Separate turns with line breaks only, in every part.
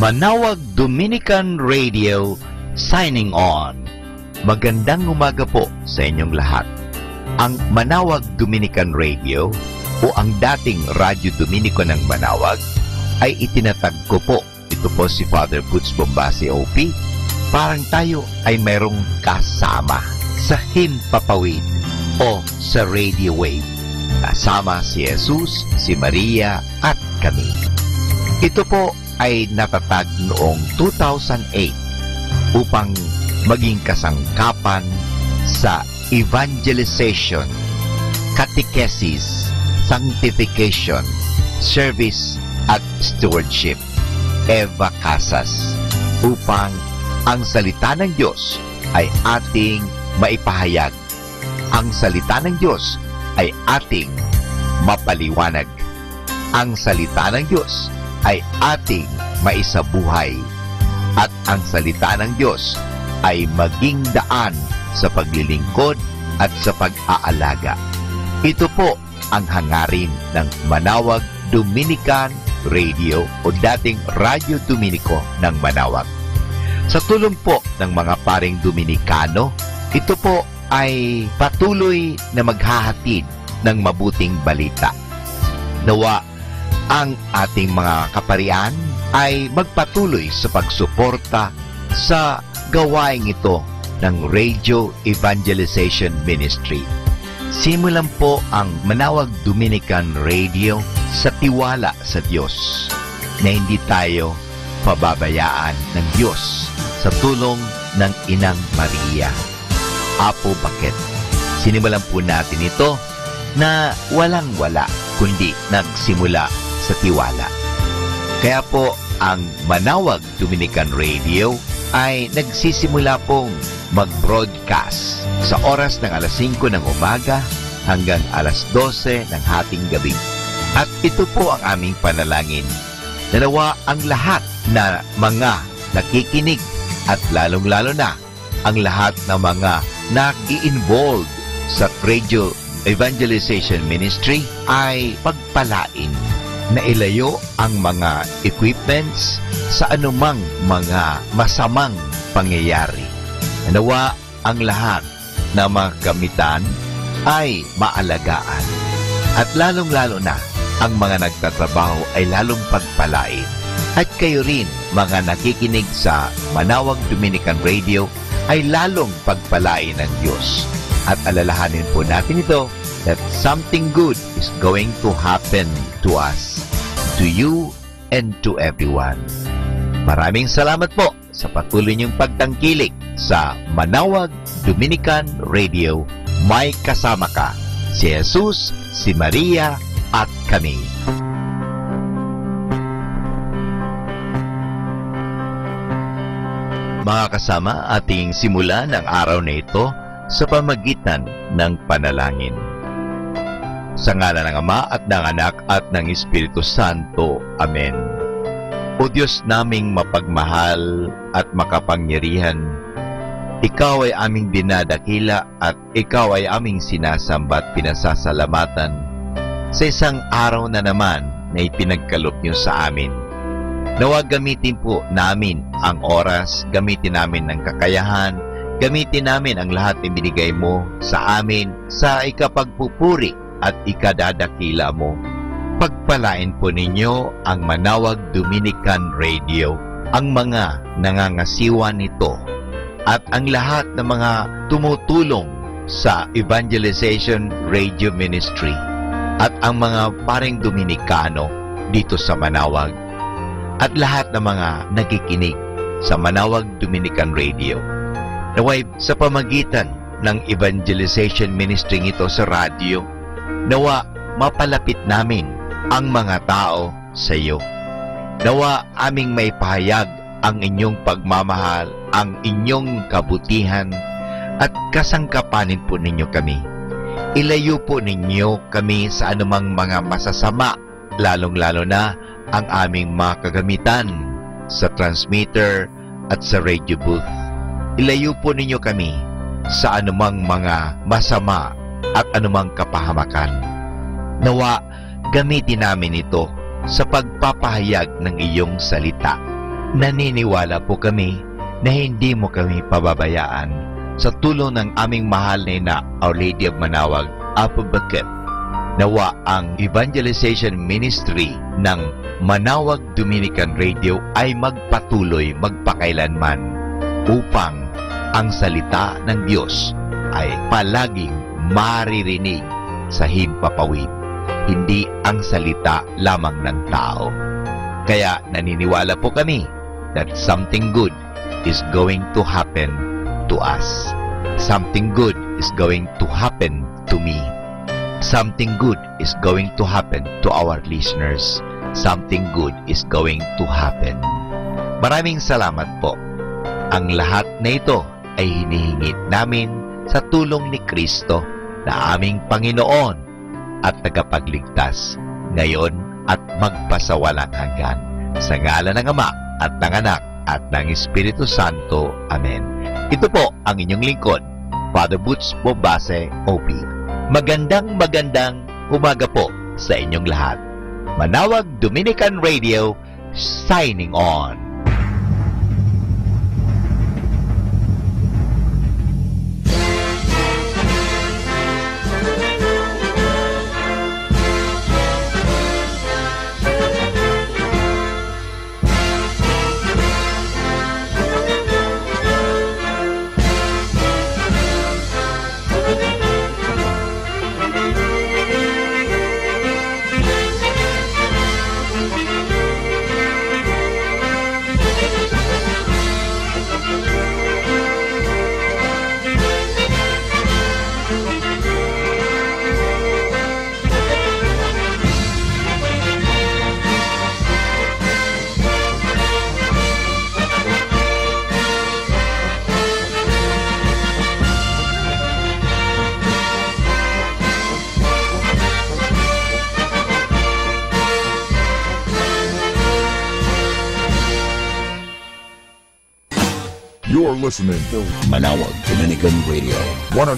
Manawag Dominican Radio signing on. Magandang umaga po sa inyong lahat. Ang Manawag Dominican Radio o ang dating Radyo Dominico ng Manawag ay itinatag ko po. Ito po si Father Butch Bombasi OP. Parang tayo ay mayroong kasama sa himpapawid o sa radio wave. Kasama si Jesus, si Maria at kami. Ito po ay natatag noong 2008 upang maging kasangkapan sa evangelization, catechesis, sanctification, service at stewardship, Eva Casas, upang ang salita ng Diyos ay ating maipahayag. Ang salita ng Diyos ay ating mapaliwanag. Ang salita ng Diyos ay ating maisabuhay. At ang salita ng Diyos ay maging daan sa paglilingkod at sa pag-aalaga. Ito po ang hangarin ng Manawag Dominican Radio o dating Radyo Dominico ng Manawag. Sa tulong po ng mga paring Dominikano, ito po ay patuloy na maghahatid ng mabuting balita. Nawa ang ating mga kaparian ay magpatuloy sa pagsuporta sa gawaing ito ng Radio Evangelization Ministry. Simulan po ang Manawag Dominican Radio sa tiwala sa Diyos na hindi tayo pababayaan ng Diyos sa tulong ng Inang Maria. Apo bakit? Sinimulan po natin ito na walang-wala kundi nagsimula sa tiwala. Kaya po ang Manawag Dominican Radio ay nagsisimula pong mag-broadcast sa oras ng alas 5 ng umaga hanggang alas 12 ng hating gabi. At ito po ang aming panalangin. Nawa ang lahat na mga nakikinig at lalong-lalo na ang lahat na mga nag-i-involved sa Radio Evangelization Ministry ay pagpalain na ilayo ang mga equipments sa anumang mga masamang pangyayari. Nawa ang lahat na mga gamitan ay maalagaan. At lalong-lalo na ang mga nagtatrabaho ay lalong pagpalain. At kayo rin, mga nakikinig sa Manawag Dominican Radio, ay lalong pagpalain ng Diyos. At alalahanin po natin ito that something good is going to happen to us, to you, and to everyone. Maraming salamat po sa patuloy niyong pagtangkilik sa Manawag Dominican Radio. May kasama ka, si Jesus, si Maria, at kami. Mga kasama, ating simula ng araw na ito sa pamagitan ng panalangin. Sa ngalan ng Ama at ng Anak at ng Espiritu Santo. Amen. O Diyos naming mapagmahal at makapangyarihan, Ikaw ay aming dinadakila at Ikaw ay aming sinasamba at pinasasalamatan sa isang araw na naman na ipinagkaloob niyo sa amin. Nawa gamitin po namin ang oras, gamitin namin ang kakayahan, gamitin namin ang lahat na binigay mo sa amin sa ikapagpupuri at ikadadakila mo. Pagpalain po ninyo ang Manawag Dominican Radio, ang mga nangangasiwa nito, at ang lahat ng mga tumutulong sa Evangelization Radio Ministry, at ang mga paring Dominikano dito sa Manawag, at lahat ng mga nakikinig sa Manawag Dominican Radio. Naway sa pamagitan ng Evangelization Ministry ito sa radyo, nawa mapalapit namin ang mga tao sa iyo. Nawa aming may pahayag ang inyong pagmamahal, ang inyong kabutihan, at kasangkapanin po ninyo kami. Ilayo po ninyo kami sa anumang mga masasama, lalong-lalo na ang aming mga kagamitan sa transmitter at sa radio booth. Ilayo po ninyo kami sa anumang mga masama at anumang kapahamakan. Nawa, gamitin namin ito sa pagpapahayag ng iyong salita. Naniniwala po kami na hindi mo kami pababayaan sa tulong ng aming mahal na ina, Our Lady of Manawag, Apo Bakit. Nawa ang evangelization ministry ng Manawag Dominican Radio ay magpatuloy magpakailanman upang ang salita ng Diyos ay palaging maririnig sa himpapawid, hindi ang salita lamang ng tao. Kaya naniniwala po kami that something good is going to happen to us. Something good is going to happen to me. Something good is going to happen to our listeners. Something good is going to happen. Maraming salamat po. Ang lahat na ito ay hinihingit namin sa tulong ni Kristo na aming Panginoon at tagapagligtas ngayon at magpasawalang hanggan. Sa ngalan ng Ama at ng Anak at ng Espiritu Santo. Amen. Ito po ang inyong lingkod, Father Butch Bobase, OP. Magandang umaga po sa inyong lahat. Manawag Dominican Radio, signing on.
You're listening to
Manawag Dominican Radio.
100%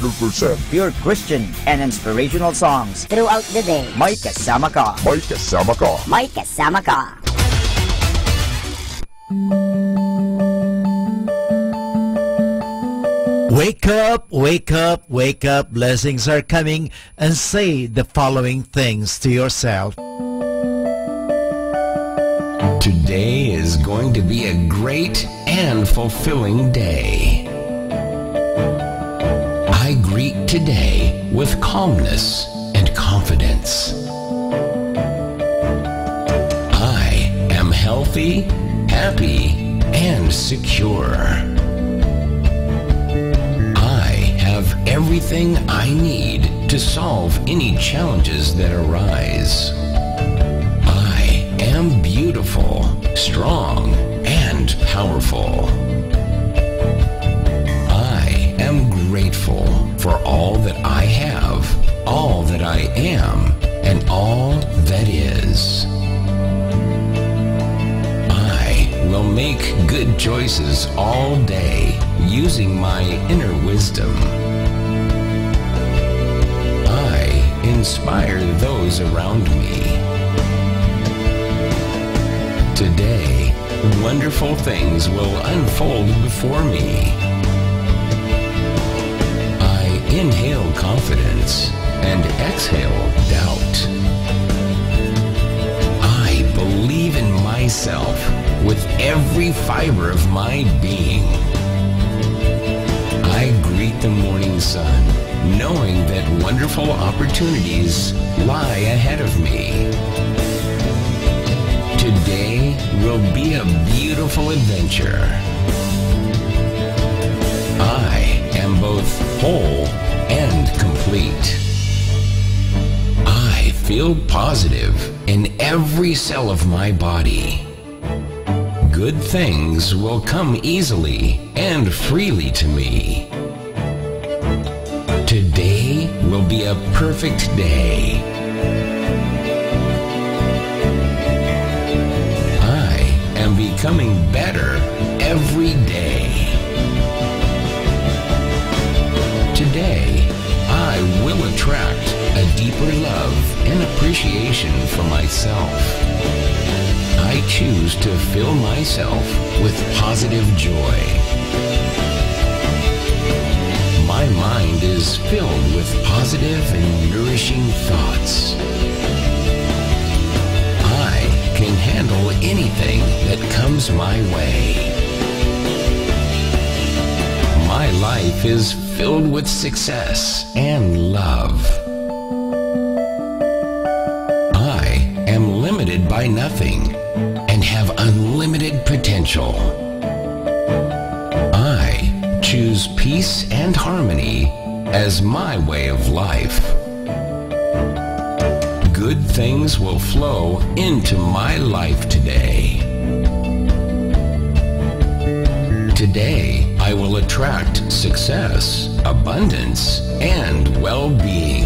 pure Christian and inspirational songs
throughout the day.
May kasama ka.
May kasama ka.
May kasama ka.
Wake up, wake up, wake up. Blessings are coming, and say the following things to yourself.
Today is going to be a great and fulfilling day. I greet today with calmness and confidence. I am healthy, happy, and secure. I have everything I need to solve any challenges that arise. I am beautiful, strong, and powerful. I am grateful for all that I have, all that I am, and all that is. I will make good choices all day using my inner wisdom. I inspire those around me. Today, wonderful things will unfold before me. I inhale confidence and exhale doubt. I believe in myself with every fiber of my being. I greet the morning sun, knowing that wonderful opportunities lie ahead of me. Today will be a beautiful adventure. I am both whole and complete. I feel positive in every cell of my body. Good things will come easily and freely to me. Today will be a perfect day. Becoming better every day. Today, I will attract a deeper love and appreciation for myself. I choose to fill myself with positive joy. My mind is filled with positive and nourishing thoughts. I can handle anything that comes my way. My life is filled with success and love. I am limited by nothing and have unlimited potential. I choose peace and harmony as my way of life. Good things will flow into my life today. Today, I will attract success, abundance, and well-being.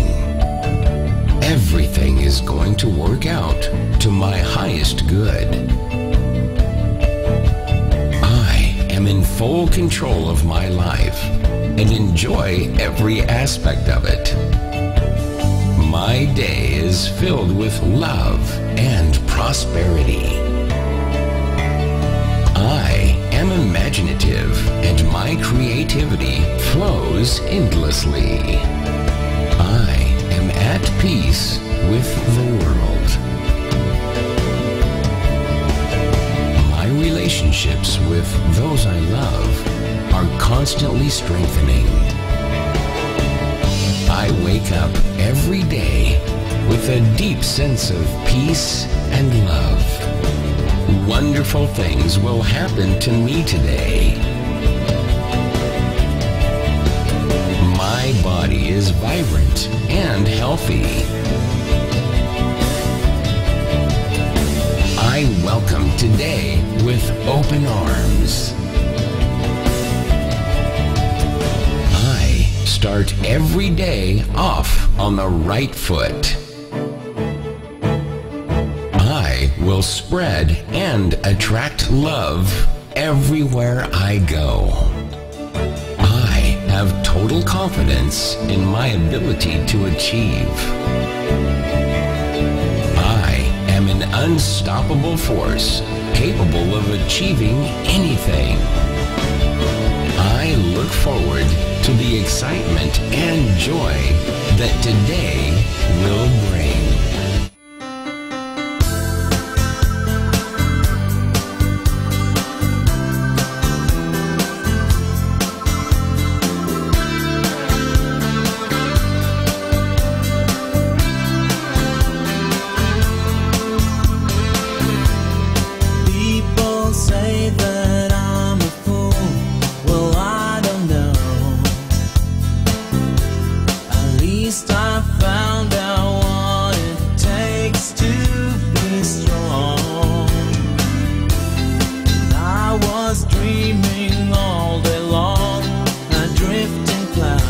Everything is going to work out to my highest good. I am in full control of my life and enjoy every aspect of it. My day is filled with love and prosperity. I am imaginative and my creativity flows endlessly. I am at peace with the world. My relationships with those I love are constantly strengthening. I wake up every day with a deep sense of peace and love. Wonderful things will happen to me today. My body is vibrant and healthy. I welcome today with open arms. I start every day off on the right foot. I will spread and attract love everywhere I go. I have total confidence in my ability to achieve. I am an unstoppable force capable of achieving anything. I look forward to the excitement and joy that today will bring.
People say that I'm a fool. Well, I don't know. At least I found out what it takes to be strong. And I was dreaming all day long, a drifting cloud.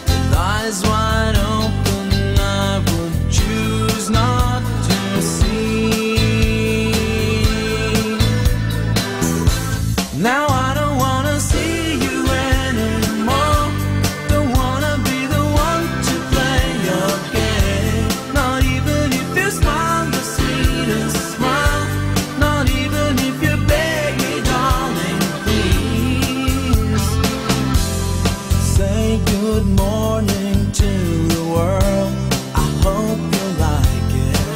With eyes wide open, I would choose not to see. Now I don't wanna see you anymore. Don't wanna be the one to play your game. Not even if you smile the sweetest smile. Not even if you beg me, darling, please. Say good morning to the world. I hope you like it.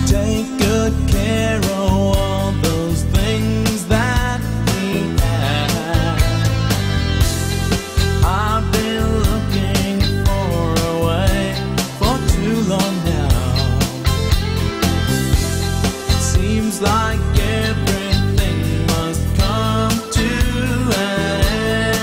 Take good care of all those things that we have. I've been looking for a way for too long now. Seems like everything must come to an end.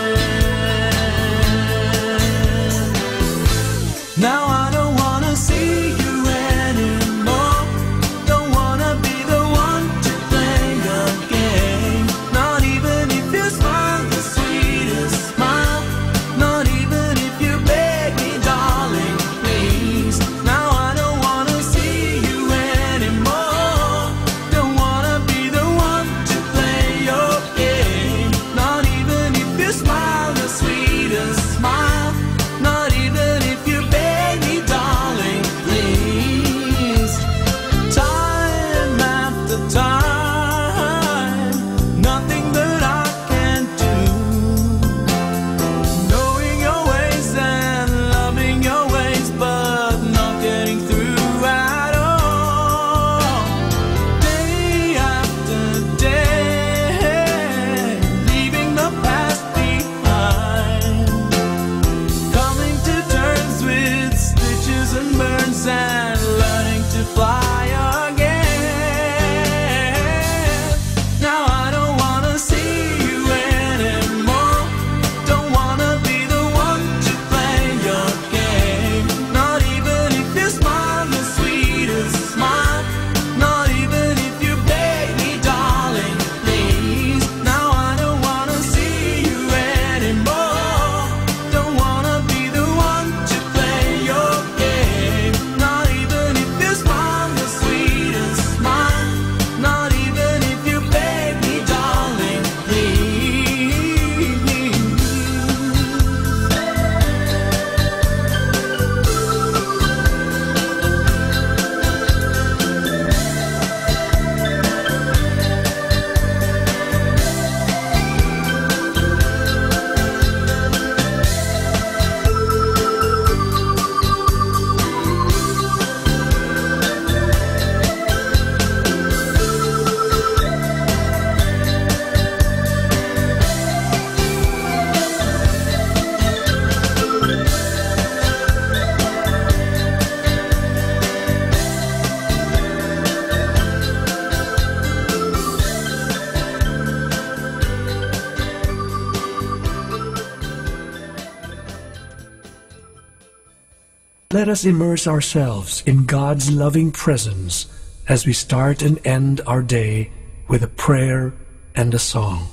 Let us immerse ourselves in God's loving presence as we start and end our day with a prayer and a song.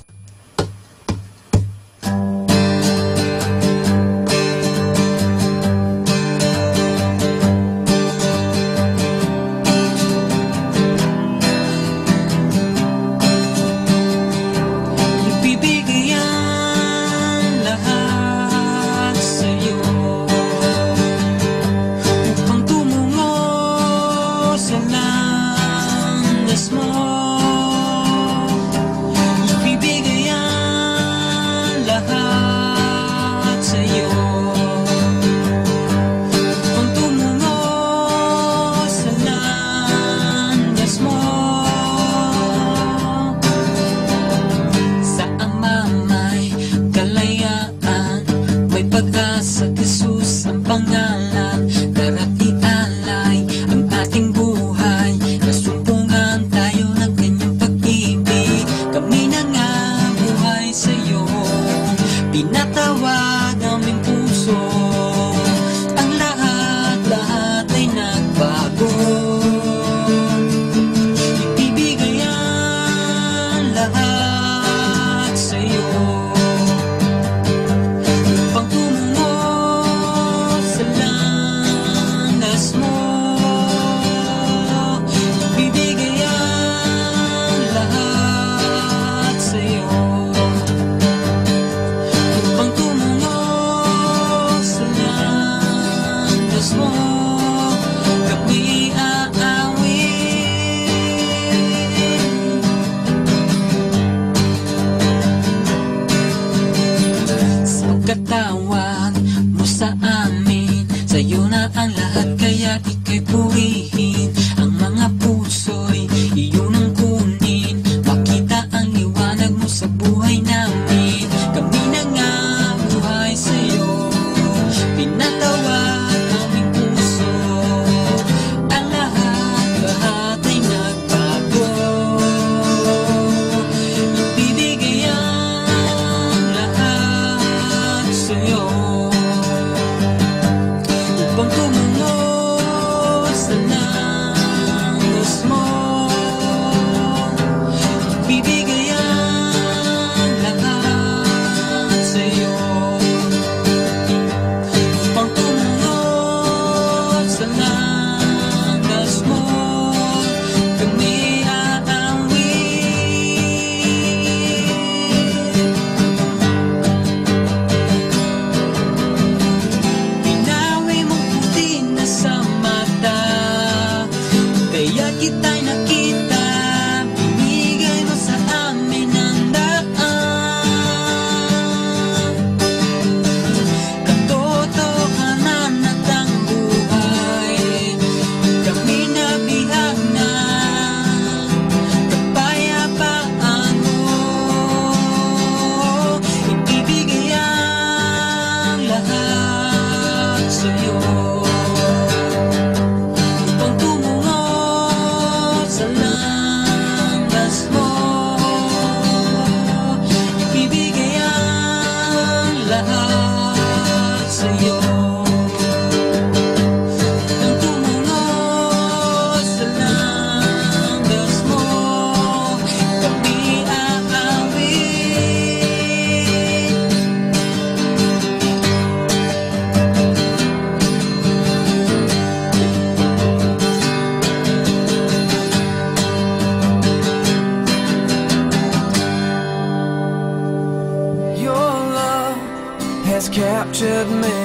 captured me.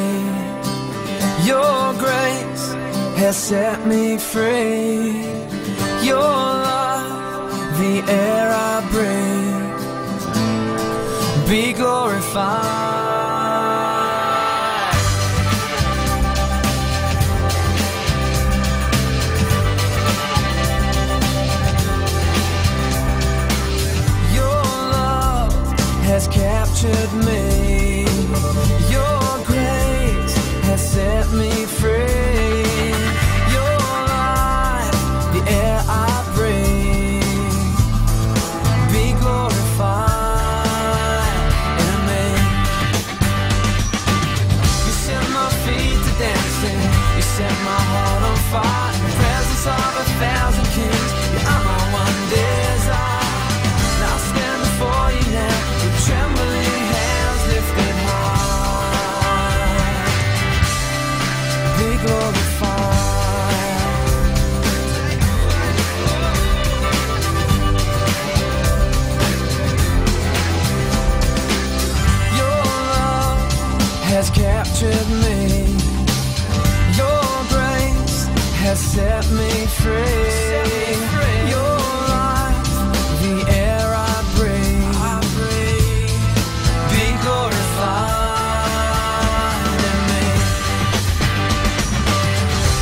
Your grace has set me free. Your love, the air I breathe, be glorified. Your love has captured me. Your grace has set me free. Your life, the air I breathe, be glorified in me. You set my feet to dancing. You captured me. Your grace has set me free. Your life, the air I breathe. Be glorified in me.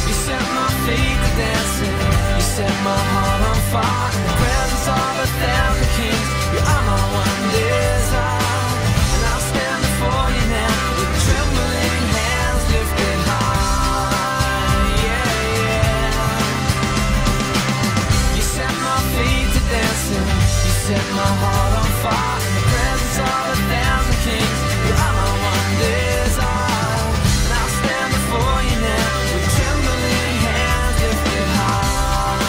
You set my feet to dancing. You set my heart on fire. In the presence of 1,000 kings, you are my one desire. And I'll stand before you now with trembling hands lifted high. Yeah, yeah. You set my feet to dancing. You set my heart on fire. In the presence of 1,000 kings, you are my one desire. And I'll stand before you now with trembling hands lifted high.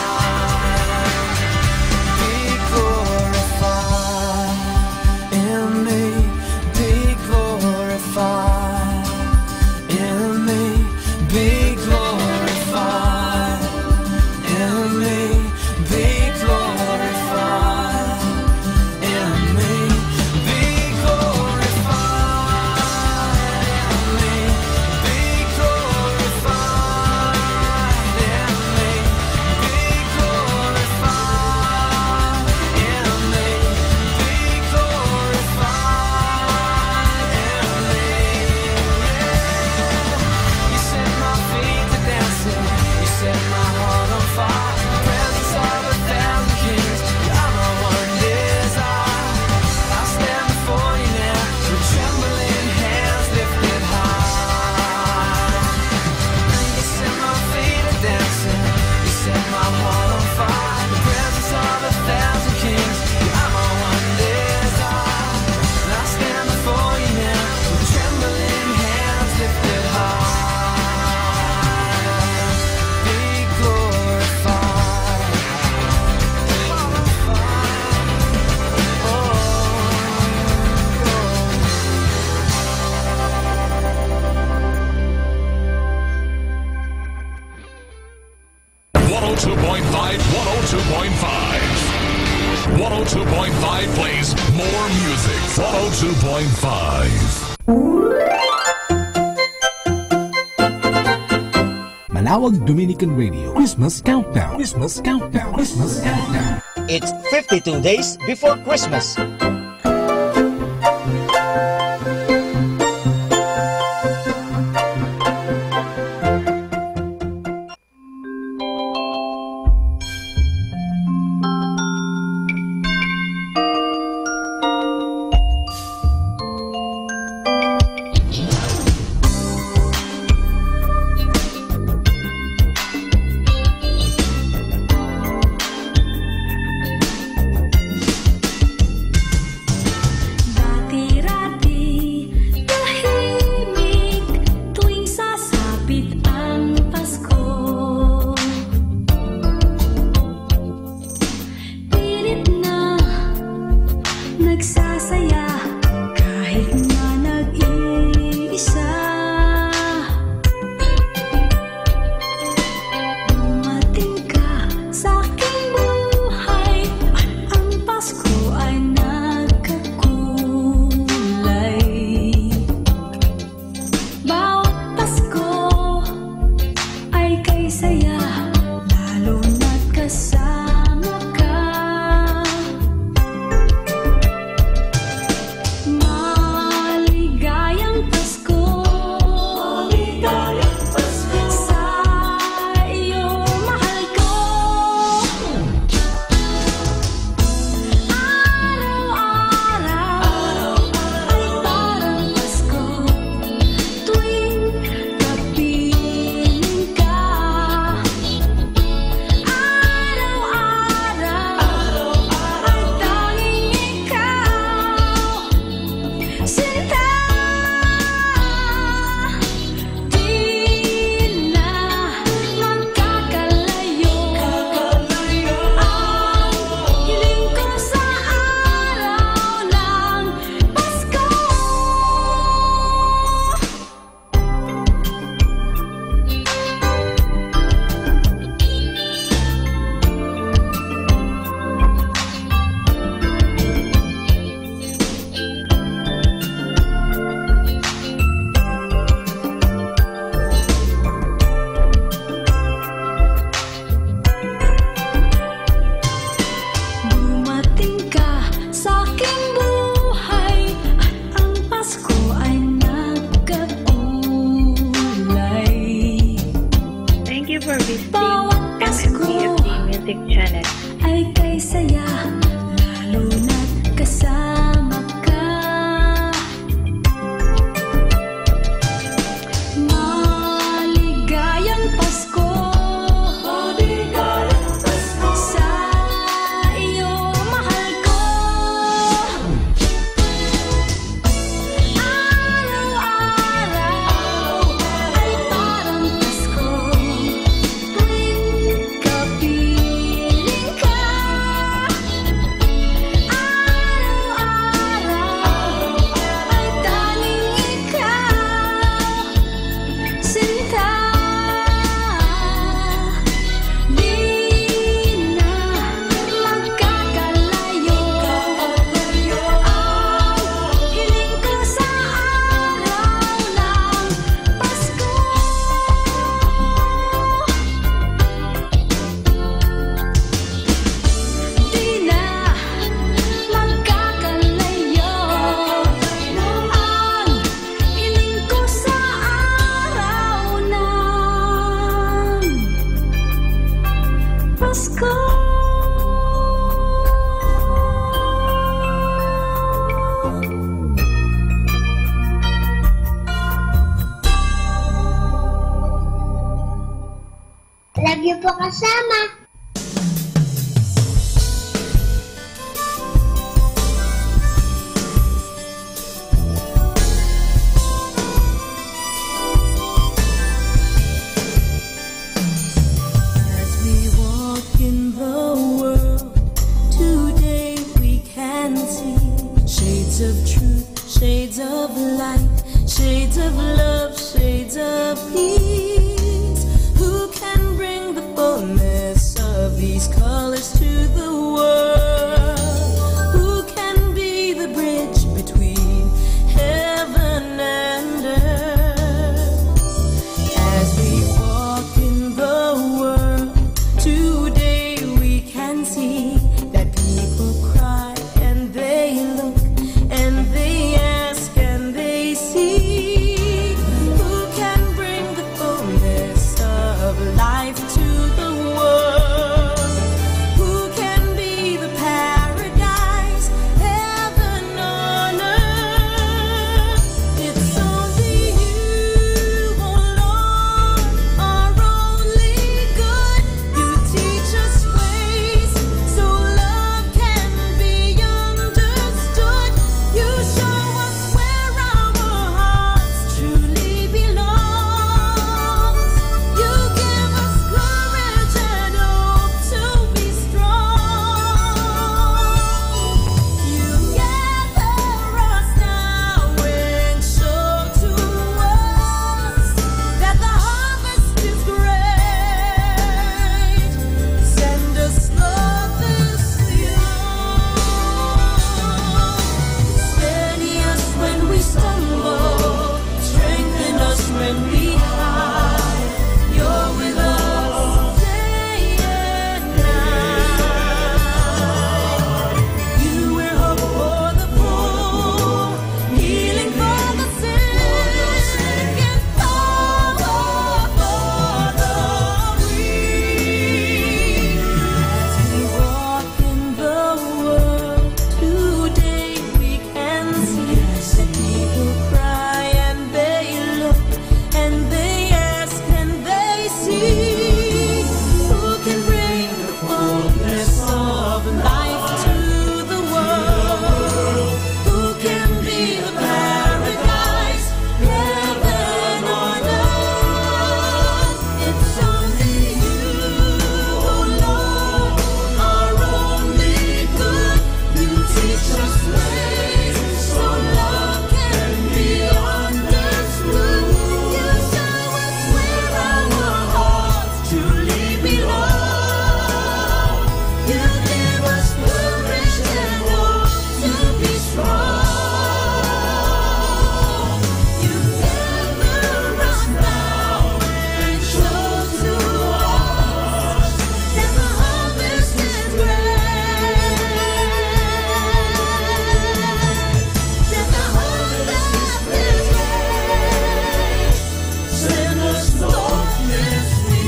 Be glorified in me. Be glorified in me. Be glorified in me. Be glorified in me. Be glorified in me. Be glorified in me. Be glorified in me. Be glorified in me. You set my feet to dancing. You set my heart on fire. In the presence of 1,000 kings, you are my one desire. I stand before you now with trembling hands lifted high. You set my feet to dancing. You set my heart on fire. In the presence of 1,000 kings, you are my one desire. And I stand before you now with trembling hands lifted high. Be glorified.
Plays more music. 102.5.
Manawag Dominican Radio Christmas Countdown. Christmas Countdown. Christmas Countdown.
It's 52 days before Christmas.
niyo po kasama.
Of truth, shades of light, shades of love, shades of peace. Who can bring the fullness of these colors to the world? Who can be the bridge between heaven and earth? As we walk in the world today, we can see that people cry and they look and they ask and they see. Who can bring the fullness of life to the world? Who can be the paradise, heaven on earth? It's only you, oh Lord, are only good. You teach us ways so love can be understood. You show us where our hearts truly belong. You give us courage and hope to be strong. You gather us now and show to us that the harvest is great. Send us love this year. Steady us when we stumble, strengthen us when we hide. You're with us day and night. You are hope for the poor, healing for the sick, and power for the weak. As we walk in the world today, we can see that people cry and they look and they ask and they see. Who can bring the fullness of life to the world? Who can be the paradise, heaven on earth? It's only you, oh Lord, are only good. You teach us ways so love can be understood. You show us where our hearts truly belong. You give us courage and hope to be strong. You gather us now and show to us that the harvest is great. That the harvest is great. Send us Lord, yes we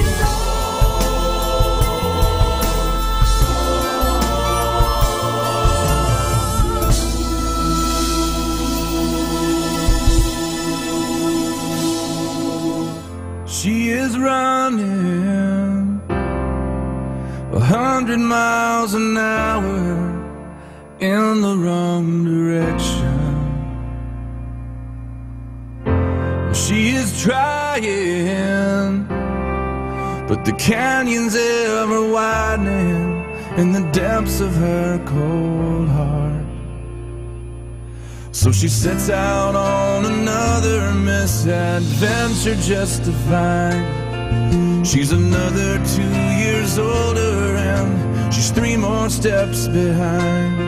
She is running 100 miles an hour in the wrong direction. She is trying, but the canyon's ever widening in the depths of her cold heart. So she sets out on another misadventure just to find she's another 2 years older and she's 3 more steps behind.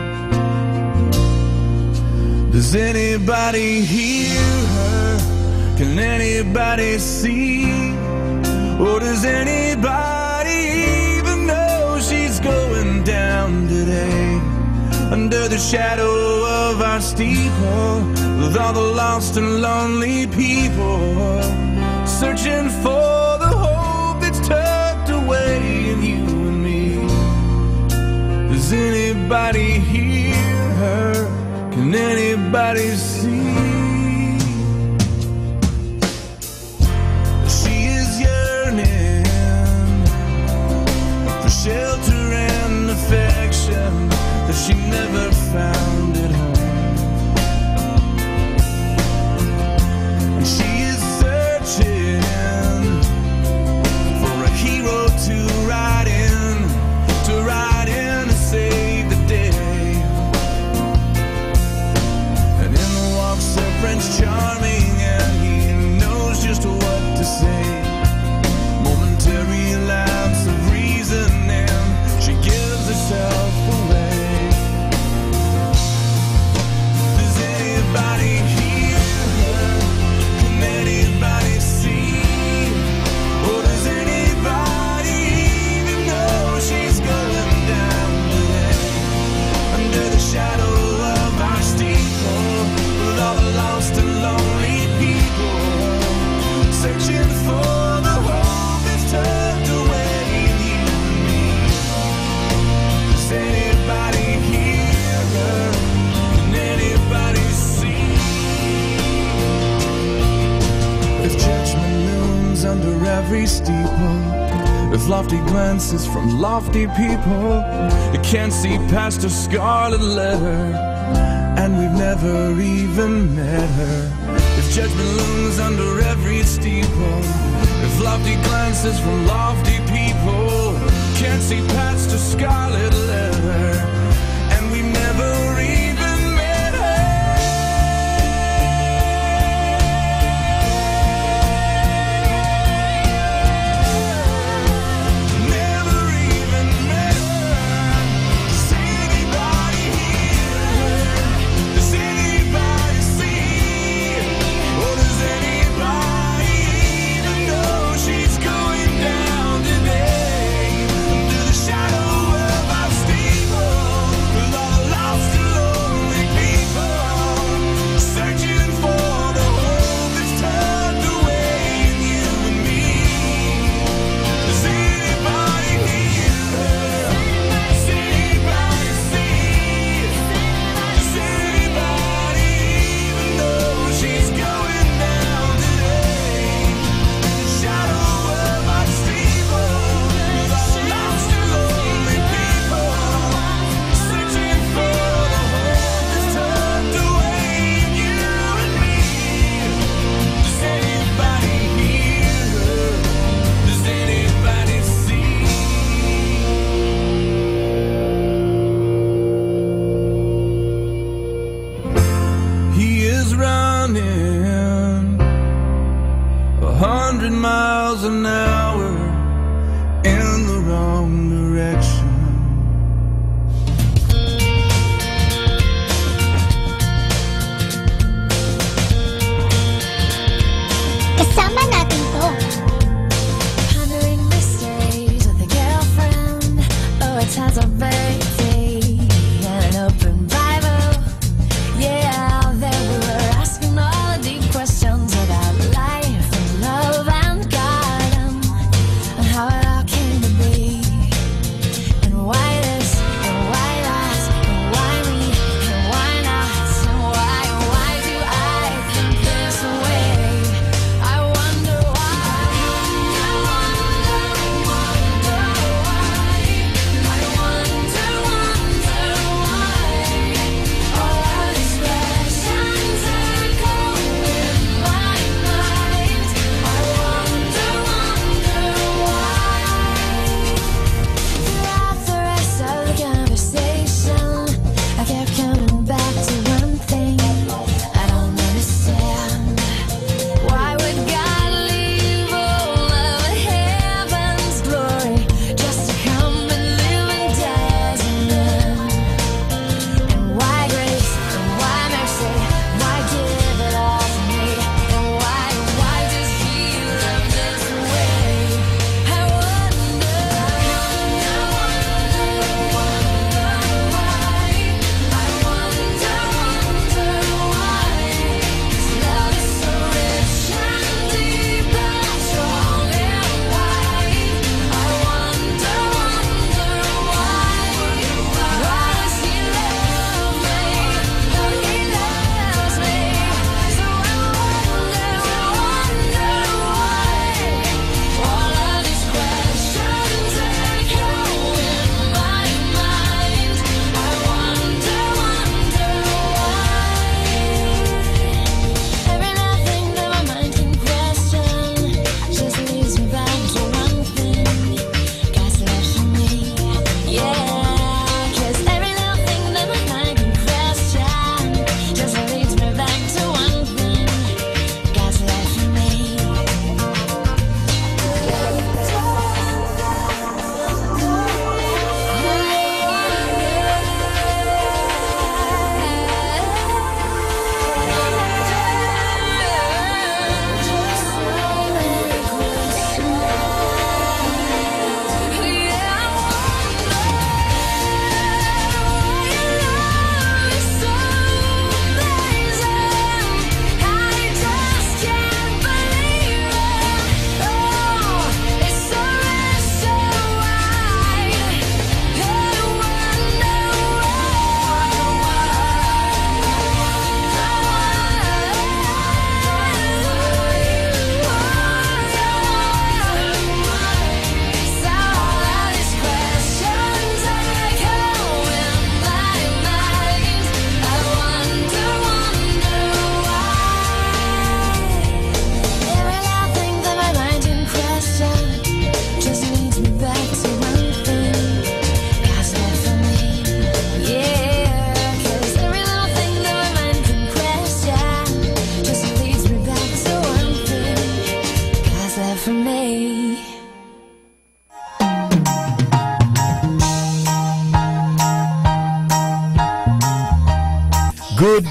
Does anybody hear her? Can anybody see? Or does anybody even know she's going down today? Under the shadow of our steeple, with all the lost and lonely people, searching for the hope that's tucked away in you and me. Does anybody hear her? Can anybody see? She is yearning every steeple, with lofty glances from lofty people. You can't see past her scarlet letter, and we've never even met her. If judgment looms under every steeple, with lofty glances from lofty people, can't see past her scarlet letter, and we've never even met her. Never even met her. Does anybody hear her? Does anybody see? Or does anybody even know she's going down today? Under the shadow of our steeple, with all the lost and lonely people, searching for the hope that's tucked away in you and me. Does anybody hear her? Does anybody see? Does anybody even know she's going down today? The shadow of our steeple, with all the lost and lonely people, searching for the hope that's tucked away in you and me. Does anybody hear her? Does anybody see? He is running 100 miles an hour in the wrong direction.
Kasama natin to.
Pondering mysteries with a girlfriend. Oh, it has a birthday and an open Bible. Yeah, there we were asking all the deep questions about life and love and God and how it all came to be.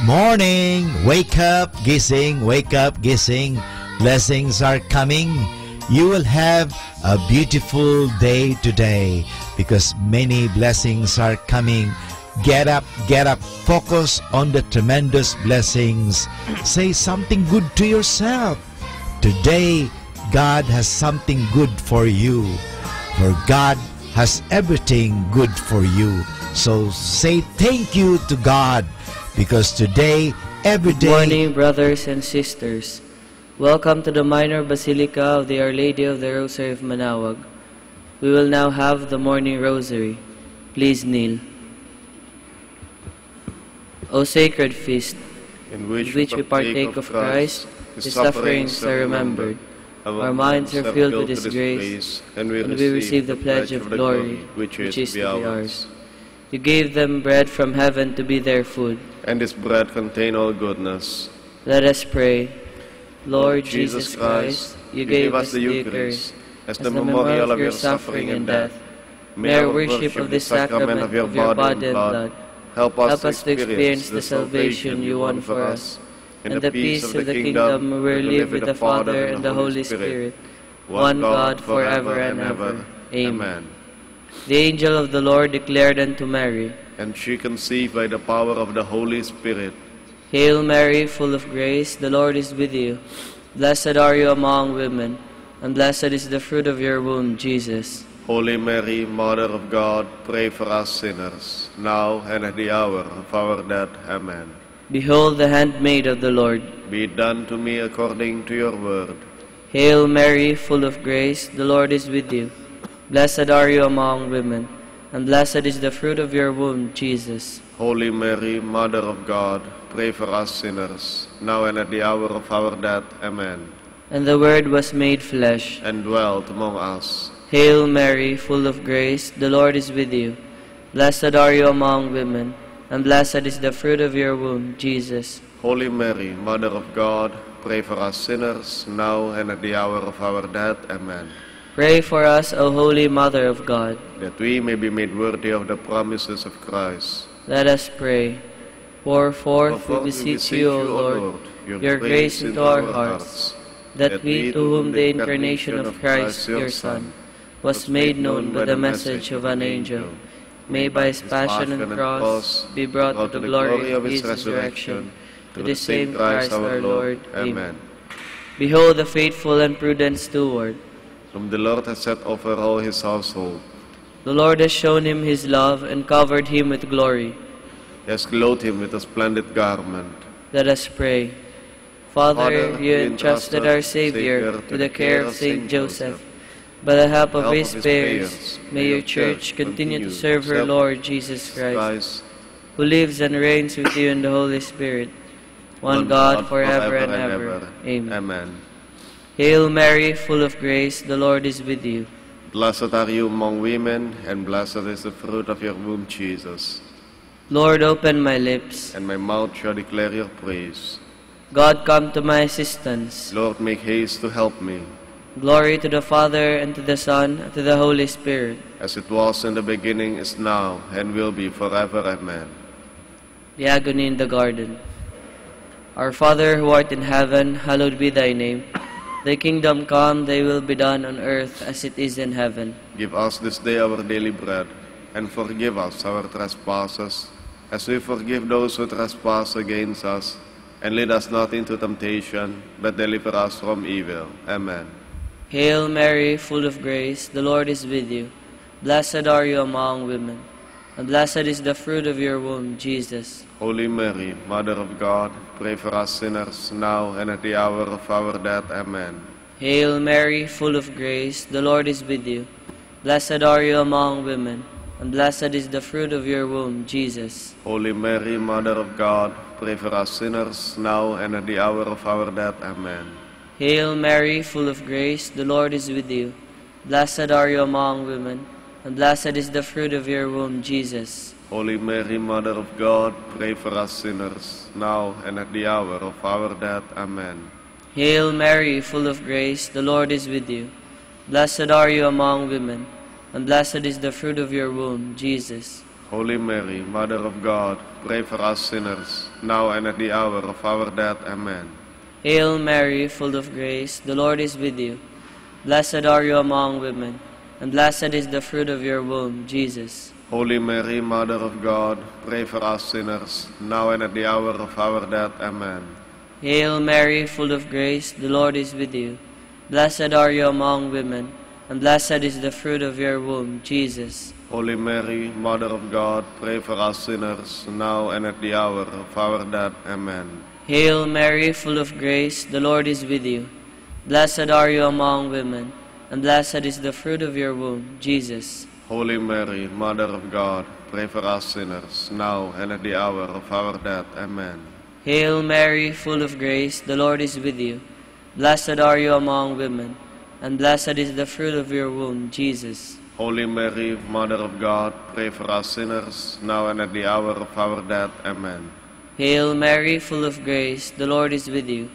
morning! Wake up, gising, wake up, gising. Blessings are coming. You will have a beautiful day today because many blessings are coming. Get up, focus on the tremendous blessings. Say something good to yourself. Today, God has something good for you. For God has everything good for you. So say thank you to God because today, every day...
Good morning, brothers and sisters. Welcome to the Minor Basilica of the Our Lady of the Rosary of Manaoag. We will now have the morning rosary. Please kneel. O sacred feast,
in which
we partake of Christ, His sufferings are remembered. Our minds are filled with His grace, and we receive the pledge of glory, which is to be ours. You gave them bread from heaven to be their food,
and this bread contained all goodness.
Let us pray. Lord Jesus Christ, you gave us the Eucharist as the memorial of your suffering and death. May our worship of this sacrament of your body and blood help us to experience the salvation you won for us, and the peace of the kingdom where we live with the Father and the Holy Spirit, one God forever and ever. Amen. The angel of the Lord declared unto Mary,
and she conceived by the power of the Holy Spirit.
Hail Mary, full of grace, the Lord is with you. Blessed are you among women, and blessed is the fruit of your womb, Jesus.
Holy Mary, Mother of God, pray for us sinners, now and at the hour of our death. Amen.
Behold the handmaid of the Lord.
Be it done to me according to your word.
Hail Mary, full of grace, the Lord is with you. Blessed are you among women, and blessed is the fruit of your womb, Jesus.
Holy Mary, Mother of God, pray for us sinners, now and at the hour of our death. Amen.
And the Word was made flesh,
and dwelt among us.
Hail Mary, full of grace, the Lord is with you. Blessed are you among women, and blessed is the fruit of your womb, Jesus.
Holy Mary, Mother of God, pray for us sinners, now and at the hour of our death. Amen.
Pray for us, O Holy Mother of God,
that we may be made worthy of the promises of Christ.
Let us pray. Pour forth, we beseech you, O Lord, your grace into our hearts, that we, to whom the incarnation of Christ, your Son, was made known by the message of an angel, may by his passion and cross be brought to the glory of his resurrection, to the same Christ our Lord. Amen. Behold the faithful and prudent steward,
whom the Lord has set over all his household.
The Lord has shown him his love and covered him with glory.
He has clothed him with a splendid garment.
Let us pray. Father, you entrusted our Savior to the care of Saint Joseph. By the help of his prayers, may your Church continue to serve her Lord Jesus Christ, who lives and reigns with you in the Holy Spirit, one God forever and ever. Amen. Hail Mary, full of grace, the Lord is with you.
Blessed are you among women, and blessed is the fruit of your womb, Jesus.
Lord, open my lips,
and my mouth shall declare your praise.
God, come to my assistance.
Lord, make haste to help me.
Glory to the Father, and to the Son, and to the Holy Spirit.
As it was in the beginning, is now, and will be forever. Amen.
The Agony in the Garden. Our Father, who art in heaven, hallowed be thy name. Thy kingdom come, thy will be done on earth as it is in heaven.
Give us this day our daily bread, and forgive us our trespasses, as we forgive those who trespass against us. And lead us not into temptation, but deliver us from evil. Amen.
Hail Mary, full of grace, the Lord is with you. Blessed are you among women, and blessed is the fruit of your womb, Jesus.
Holy Mary, Mother of God, pray for us sinners, now and at the hour of our death. Amen.
Hail Mary, full of grace, the Lord is with you. Blessed are you among women, and blessed is the fruit of your womb, Jesus.
Holy Mary, Mother of God, pray for us sinners, now and at the hour of our death. Amen.
Hail Mary, full of grace, the Lord is with you. Blessed are you among women, and blessed is the fruit of your womb, Jesus.
Holy Mary, Mother of God, pray for us sinners, now and at the hour of our death. Amen.
Hail Mary, full of grace, the Lord is with you. Blessed are you among women, and blessed is the fruit of your womb, Jesus.
Holy Mary, Mother of God, pray for us sinners, now and at the hour of our death. Amen.
Hail Mary, full of grace, the Lord is with you. Blessed are you among women, and blessed is the fruit of your womb, Jesus.
Holy Mary, Mother of God, pray for us sinners, now and at the hour of our death. Amen.
Hail Mary, full of grace, the Lord is with you. Blessed are you among women, and blessed is the fruit of your womb, Jesus.
Holy Mary, Mother of God, pray for us sinners, now and at the hour of our death. Amen.
Hail Mary, full of grace, the Lord is with you. Blessed are you among women, and blessed is the fruit of your womb, Jesus.
Holy Mary, Mother of God, pray for us sinners, now and at the hour of our death. Amen.
Hail Mary, full of grace, the Lord is with you. Blessed are you among women, and blessed is the fruit of your womb, Jesus.
Holy Mary, Mother of God, pray for us sinners, now and at the hour of our death. Amen.
Hail Mary, full of grace, the Lord is with you.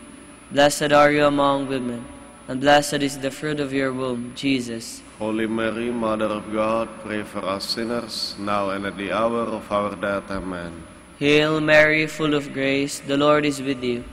Blessed are you among women, and blessed is the fruit of your womb, Jesus.
Holy Mary, Mother of God, pray for us sinners, now and at the hour of our death. Amen.
Hail Mary, full of grace, the Lord is with you.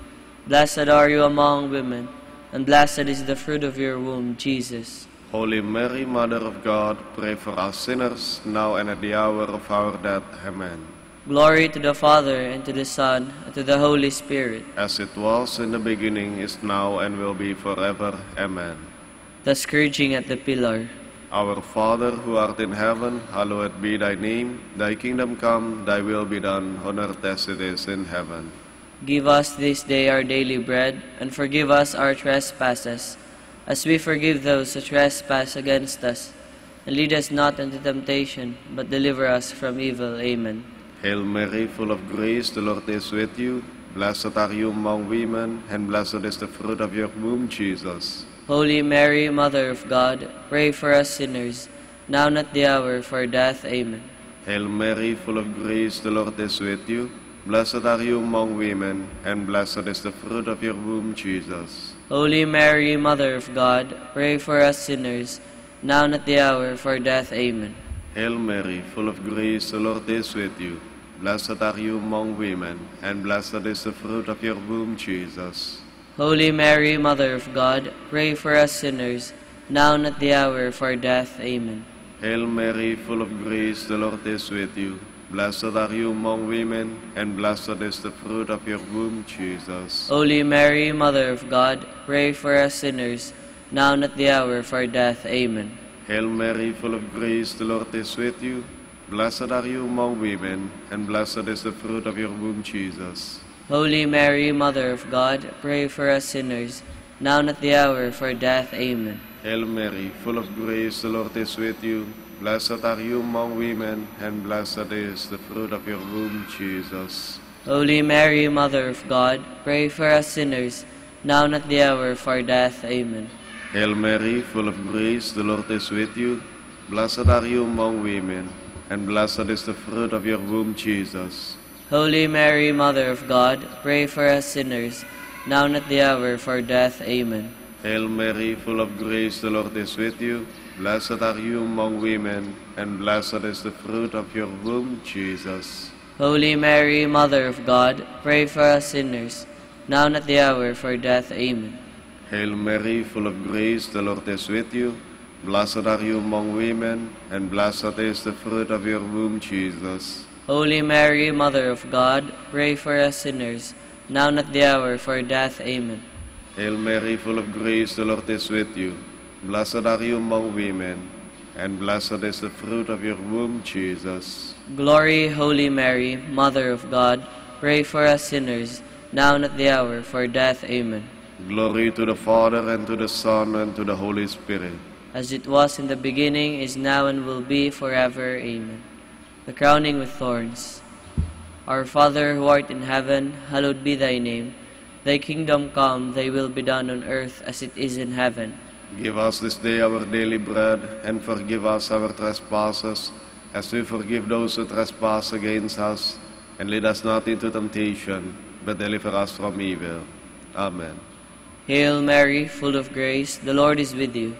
Blessed are you among women, and blessed is the fruit of your womb, Jesus.
Holy Mary, Mother of God, pray for us sinners, now and at the hour of our death. Amen.
Glory to the Father, and to the Son, and to the Holy Spirit.
As it was in the beginning, is now, and will be forever. Amen.
The Scourging at the Pillar.
Our Father, who art in heaven, hallowed be thy name. Thy kingdom come, thy will be done, on earth as it is in heaven.
Give us this day our daily bread, and forgive us our trespasses, as we forgive those who trespass against us. And lead us not into temptation, but deliver us from evil. Amen.
Hail Mary, full of grace, the Lord is with you. Blessed are you among women, and blessed is the fruit of your womb, Jesus.
Holy Mary, Mother of God, pray for us sinners, now and at the hour of our death. Amen.
Hail Mary, full of grace, the Lord is with you. Blessed are you among women, and blessed is the fruit of your womb, Jesus.
Holy Mary, Mother of God, pray for us sinners, now and at the hour of our death. Amen.
Hail Mary, full of grace, the Lord is with you. Blessed are you among women, and blessed is the fruit of your womb, Jesus.
Holy Mary, Mother of God, pray for us sinners, now and at the hour of our death. Amen.
Hail Mary, full of grace, the Lord is with you. Blessed are you among women, and blessed is the fruit of your womb, Jesus.
Holy Mary, Mother of God, pray for us sinners, now and at the hour of our death. Amen.
Hail Mary, full of grace, the Lord is with you. Blessed are you among women, and blessed is the fruit of your womb, Jesus.
Holy Mary, Mother of God, pray for us sinners, now and at the hour of our death. Amen.
Hail Mary, full of grace, the Lord is with you. Blessed are you among women, and blessed is the fruit of your womb, Jesus.
Holy Mary, Mother of God, pray for us sinners, now and at the hour of our death. Amen.
Hail Mary, full of grace, the Lord is with you. Blessed are you among women, and blessed is the fruit of your womb, Jesus.
Holy Mary, Mother of God, pray for us sinners, now and at the hour of our death. Amen.
Hail Mary, full of grace, the Lord is with you. Blessed are you among women, and blessed is the fruit of your womb, Jesus.
Holy Mary, Mother of God, pray for us sinners, now and at the hour of our death. Amen.
Hail Mary, full of grace, the Lord is with you. Blessed are you among women, and blessed is the fruit of your womb, Jesus.
Holy Mary, Mother of God, pray for us sinners, now and at the hour of our death. Amen.
Hail Mary, full of grace, the Lord is with you. Blessed are you among women, and blessed is the fruit of your womb, Jesus.
Glory, Holy Mary, Mother of God, pray for us sinners, now and at the hour of our death. Amen.
Glory to the Father, and to the Son, and to the Holy Spirit.
As it was in the beginning, is now, and will be forever. Amen. The crowning with thorns. Our Father, who art in heaven, hallowed be thy name. Thy kingdom come, thy will be done on earth as it is in heaven.
Give us this day our daily bread, and forgive us our trespasses, as we forgive those who trespass against us. And lead us not into temptation, but deliver us from evil. Amen.
Hail Mary, full of grace, the Lord is with you.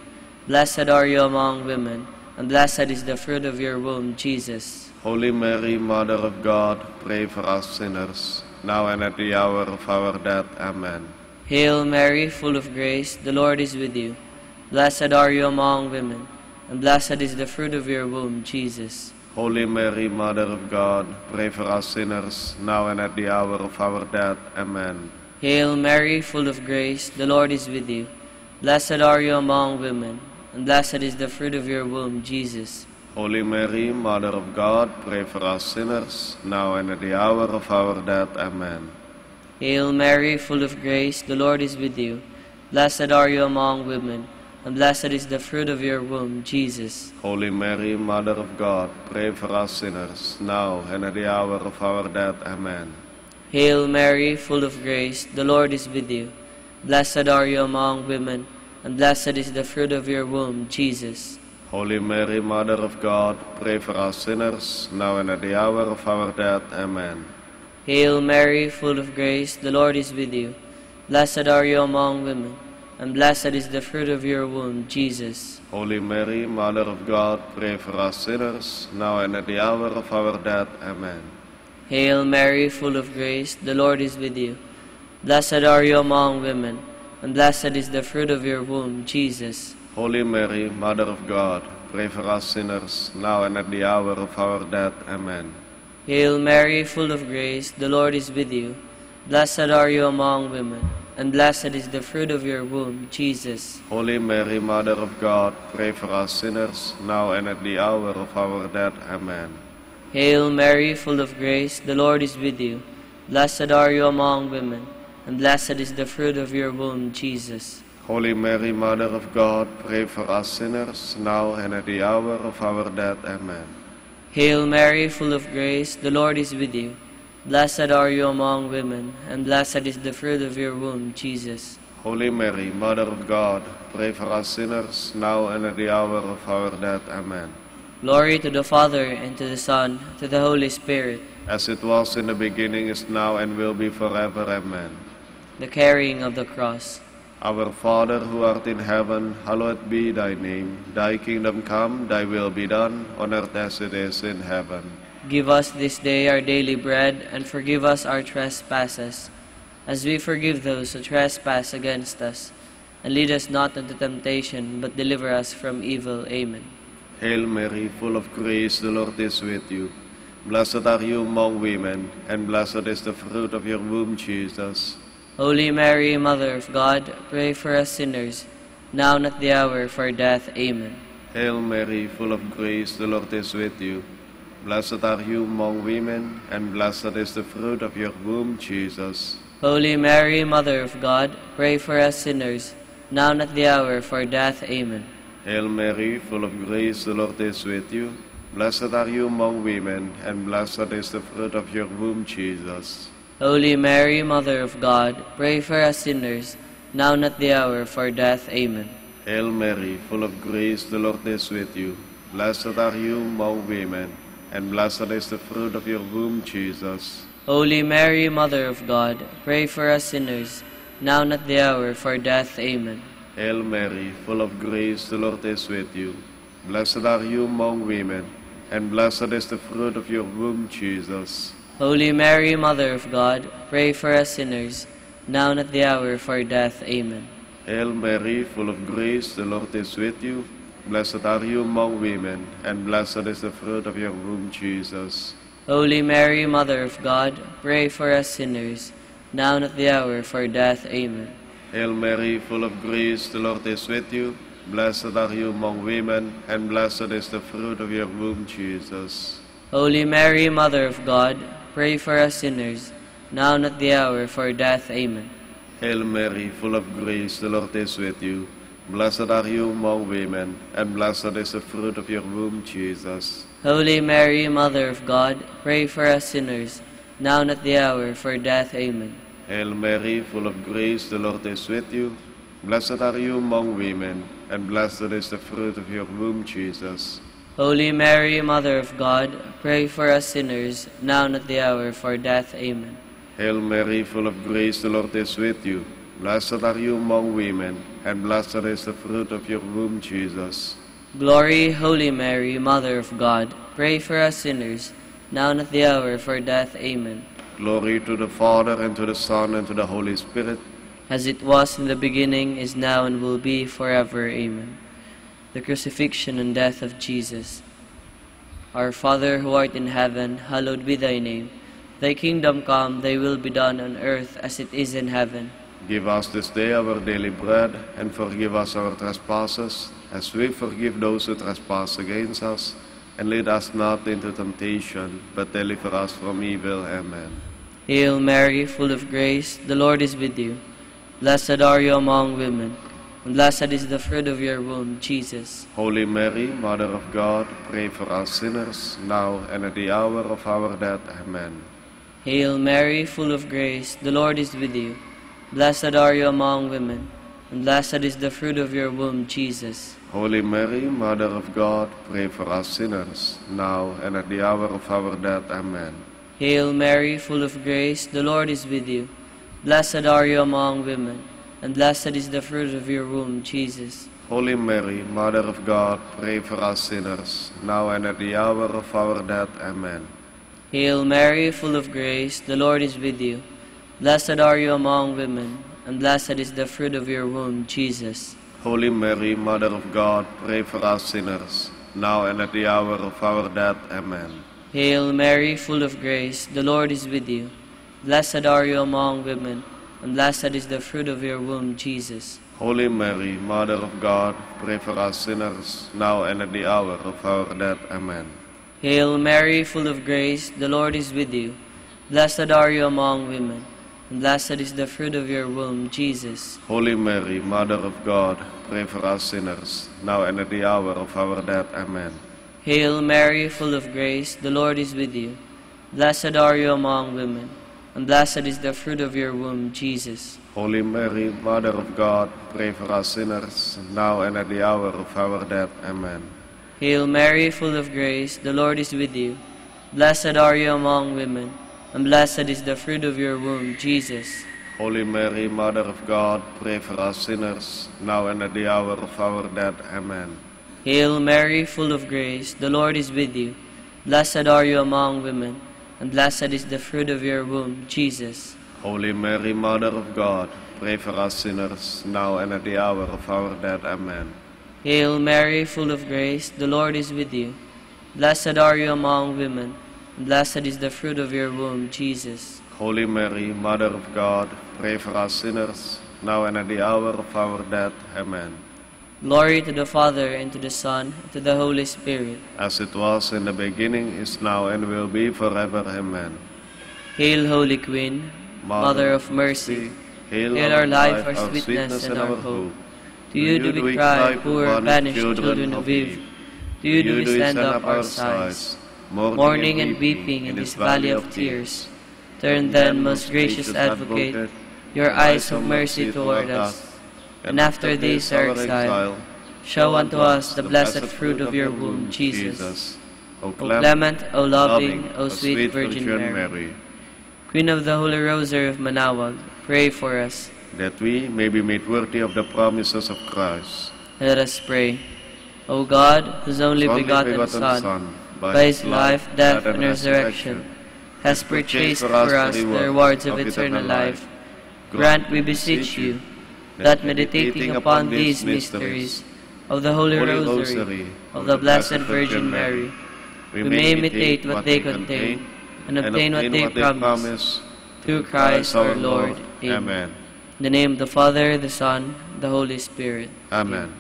Blessed are you among women, and blessed is the fruit of your womb, Jesus.
Holy Mary, Mother of God, pray for us sinners, now and at the hour of our death. Amen.
Hail Mary, full of grace, the Lord is with you. Blessed are you among women, and blessed is the fruit of your womb, Jesus.
Holy Mary, Mother of God, pray for us sinners, now and at the hour of our death. Amen.
Hail Mary, full of grace, the Lord is with you. Blessed are you among women, and blessed is the fruit of your womb, Jesus.
Holy Mary, Mother of God, pray for us sinners, now and at the hour of our death. Amen.
Hail Mary, full of grace, the Lord is with you. Blessed are you among women, and blessed is the fruit of your womb, Jesus.
Holy Mary, Mother of God, pray for us sinners, now and at the hour of our death. Amen.
Hail Mary, full of grace, the Lord is with you. Blessed are you among women, and blessed is the fruit of your womb, Jesus.
Holy Mary, Mother of God, pray for us sinners, now and at the hour of our death. Amen.
Hail Mary, full of grace, the Lord is with you. Blessed are you among women, and blessed is the fruit of your womb, Jesus.
Holy Mary, Mother of God, pray for us sinners, now and at the hour of our death. Amen.
Hail Mary, full of grace, the Lord is with you. Blessed are you among women, and blessed is the fruit of your womb, Jesus.
Holy Mary, Mother of God, pray for us sinners, now and at the hour of our death. Amen.
Hail Mary, full of grace, the Lord is with you. Blessed are you among women, and blessed is the fruit of your womb, Jesus.
Holy Mary, Mother of God, pray for us sinners, now and at the hour of our death. Amen.
Hail Mary, full of grace, the Lord is with you. Blessed are you among women, and blessed is the fruit of your womb, Jesus.
Holy Mary, Mother of God, pray for us sinners, now and at the hour of our death. Amen.
Hail Mary, full of grace, the Lord is with you. Blessed are you among women, and blessed is the fruit of your womb, Jesus.
Holy Mary, Mother of God, pray for us sinners, now and at the hour of our death. Amen.
Glory to the Father, and to the Son, to the Holy Spirit.
As it was in the beginning, is now, and will be forever. Amen.
The carrying of the cross.
Our Father, who art in heaven, hallowed be thy name. Thy kingdom come, thy will be done, on earth as it is in heaven.
Give us this day our daily bread, and forgive us our trespasses, as we forgive those who trespass against us. And lead us not into temptation, but deliver us from evil. Amen.
Hail Mary, full of grace, the Lord is with you. Blessed are you among women, and blessed is the fruit of your womb, Jesus.
Holy Mary, Mother of God, pray for us sinners, now and at the hour of our death. Amen.
Hail Mary, full of grace, the Lord is with you. Blessed are you among women, and blessed is the fruit of your womb, Jesus.
Holy Mary, Mother of God, pray for us sinners, now and at the hour of our death. Amen.
Hail Mary, full of grace, the Lord is with you. Blessed are you among women, and blessed is the fruit of your womb, Jesus.
Holy Mary, Mother of God, pray for us sinners, now and at the hour of our death. Amen.
Hail Mary, full of grace, the Lord is with you. Blessed are you among women, and blessed is the fruit of your womb, Jesus.
Holy Mary, Mother of God, pray for us sinners, now and at the hour of our death. Amen.
Hail Mary, full of grace, the Lord is with you. Blessed are you among women, and blessed is the fruit of your womb, Jesus.
Holy Mary, Mother of God, pray for us sinners, now and at the hour of our death. Amen.
Hail Mary, full of grace, the Lord is with you. Blessed are you among women, and blessed is the fruit of your womb, Jesus.
Holy Mary, Mother of God, pray for us sinners, now and at the hour of our death. Amen.
Hail Mary, full of grace, the Lord is with you. Blessed are you among women, and blessed is the fruit of your womb, Jesus.
Holy Mary, Mother of God, pray for us sinners, now and at the hour of our death. Amen.
Hail Mary, full of grace, the Lord is with you. Blessed are you among women, and blessed is the fruit of your womb, Jesus.
Holy Mary, Mother of God, pray for us sinners, now and at the hour of our death. Amen.
Hail Mary, full of grace, the Lord is with you. Blessed are you among women, and blessed is the fruit of your womb, Jesus.
Holy Mary, Mother of God, pray for us sinners, now and at the hour of our death. Amen.
Hail Mary, full of grace, the Lord is with you. Blessed are you among women, and blessed is the fruit of your womb, Jesus.
Glory, Holy Mary, Mother of God, pray for us sinners, now and at the hour of our death. Amen.
Glory to the Father, and to the Son, and to the Holy Spirit.
As it was in the beginning, is now, and will be forever. Amen. The crucifixion and death of Jesus. Our Father, who art in heaven, hallowed be thy name. Thy kingdom come, thy will be done on earth as it is in heaven.
Give us this day our daily bread, and forgive us our trespasses, as we forgive those who trespass against us. And lead us not into temptation, but deliver us from evil. Amen.
Hail Mary, full of grace, the Lord is with you. Blessed are you among women, and blessed is the fruit of your womb, Jesus.
Holy Mary, Mother of God, pray for us sinners, now and at the hour of our death. Amen.
Hail Mary, full of grace, the Lord is with you. Blessed are you among women, and blessed is the fruit of your womb, Jesus.
Holy Mary, Mother of God, pray for us sinners, now and at the hour of our death. Amen.
Hail Mary, full of grace, the Lord is with you. Blessed are you among women, and blessed is the fruit of your womb, Jesus.
Holy Mary, Mother of God, pray for us sinners, now and at the hour of our death. Amen.
Hail Mary, full of grace, the Lord is with you. Blessed are you among women, and blessed is the fruit of your womb, Jesus.
Holy Mary, Mother of God, pray for us sinners, now and at the hour of our death. Amen.
Hail Mary, full of grace, the Lord is with you. Blessed are you among women, and blessed is the fruit of your womb, Jesus.
Holy Mary, Mother of God, pray for us sinners, now and at the hour of our death. Amen.
Hail Mary, full of grace, the Lord is with you. Blessed are you among women, and blessed is the fruit of your womb, Jesus.
Holy Mary, Mother of God, pray for us sinners, now and at the hour of our death. Amen.
Hail Mary, full of grace, the Lord is with you. Blessed are you among women, and blessed is the fruit of your womb, Jesus.
Holy Mary, Mother of God, pray for us sinners, now and at the hour of our death. Amen.
Hail Mary, full of grace, the Lord is with you. Blessed are you among women, and blessed is the fruit of your womb, Jesus.
Holy Mary, Mother of God, pray for us sinners, now and at the hour of our death. Amen.
Hail Mary, full of grace, the Lord is with you. Blessed are you among women, and blessed is the fruit of your womb, Jesus.
Holy Mary, Mother of God, pray for us sinners, now and at the hour of our death. Amen.
Hail Mary, full of grace, the Lord is with you. Blessed are you among women, and blessed is the fruit of your womb, Jesus.
Holy Mary, Mother of God, pray for us sinners, now and at the hour of our death. Amen.
Glory to the Father, and to the Son, and to the Holy Spirit.
As it was in the beginning, is now, and will be forever. Amen.
Hail, Holy Queen, Mother of mercy. Hail our life, our sweetness, and our hope. To you do we cry, poor, banished children of Eve. To you do we send up our sighs, mourning and weeping in this valley of tears. Turn then, most gracious Advocate, your eyes of mercy toward us, and after this our exile, show unto us the blessed fruit of your womb, Jesus. O clement, O loving, O sweet Virgin Mary, Queen of the Holy Rosary of Manaoag, pray for us,
that we may be made worthy of the promises of Christ.
Let us pray. O God, whose only begotten Son, by his life, death, and resurrection, has purchased for us the rewards of eternal life, grant, we beseech you, that meditating upon these mysteries of the Holy Rosary of the Blessed Virgin Mary, we may imitate what they contain and obtain what they promise, through Christ our Lord. Amen. In the name of the Father, the Son, the Holy Spirit.
Amen.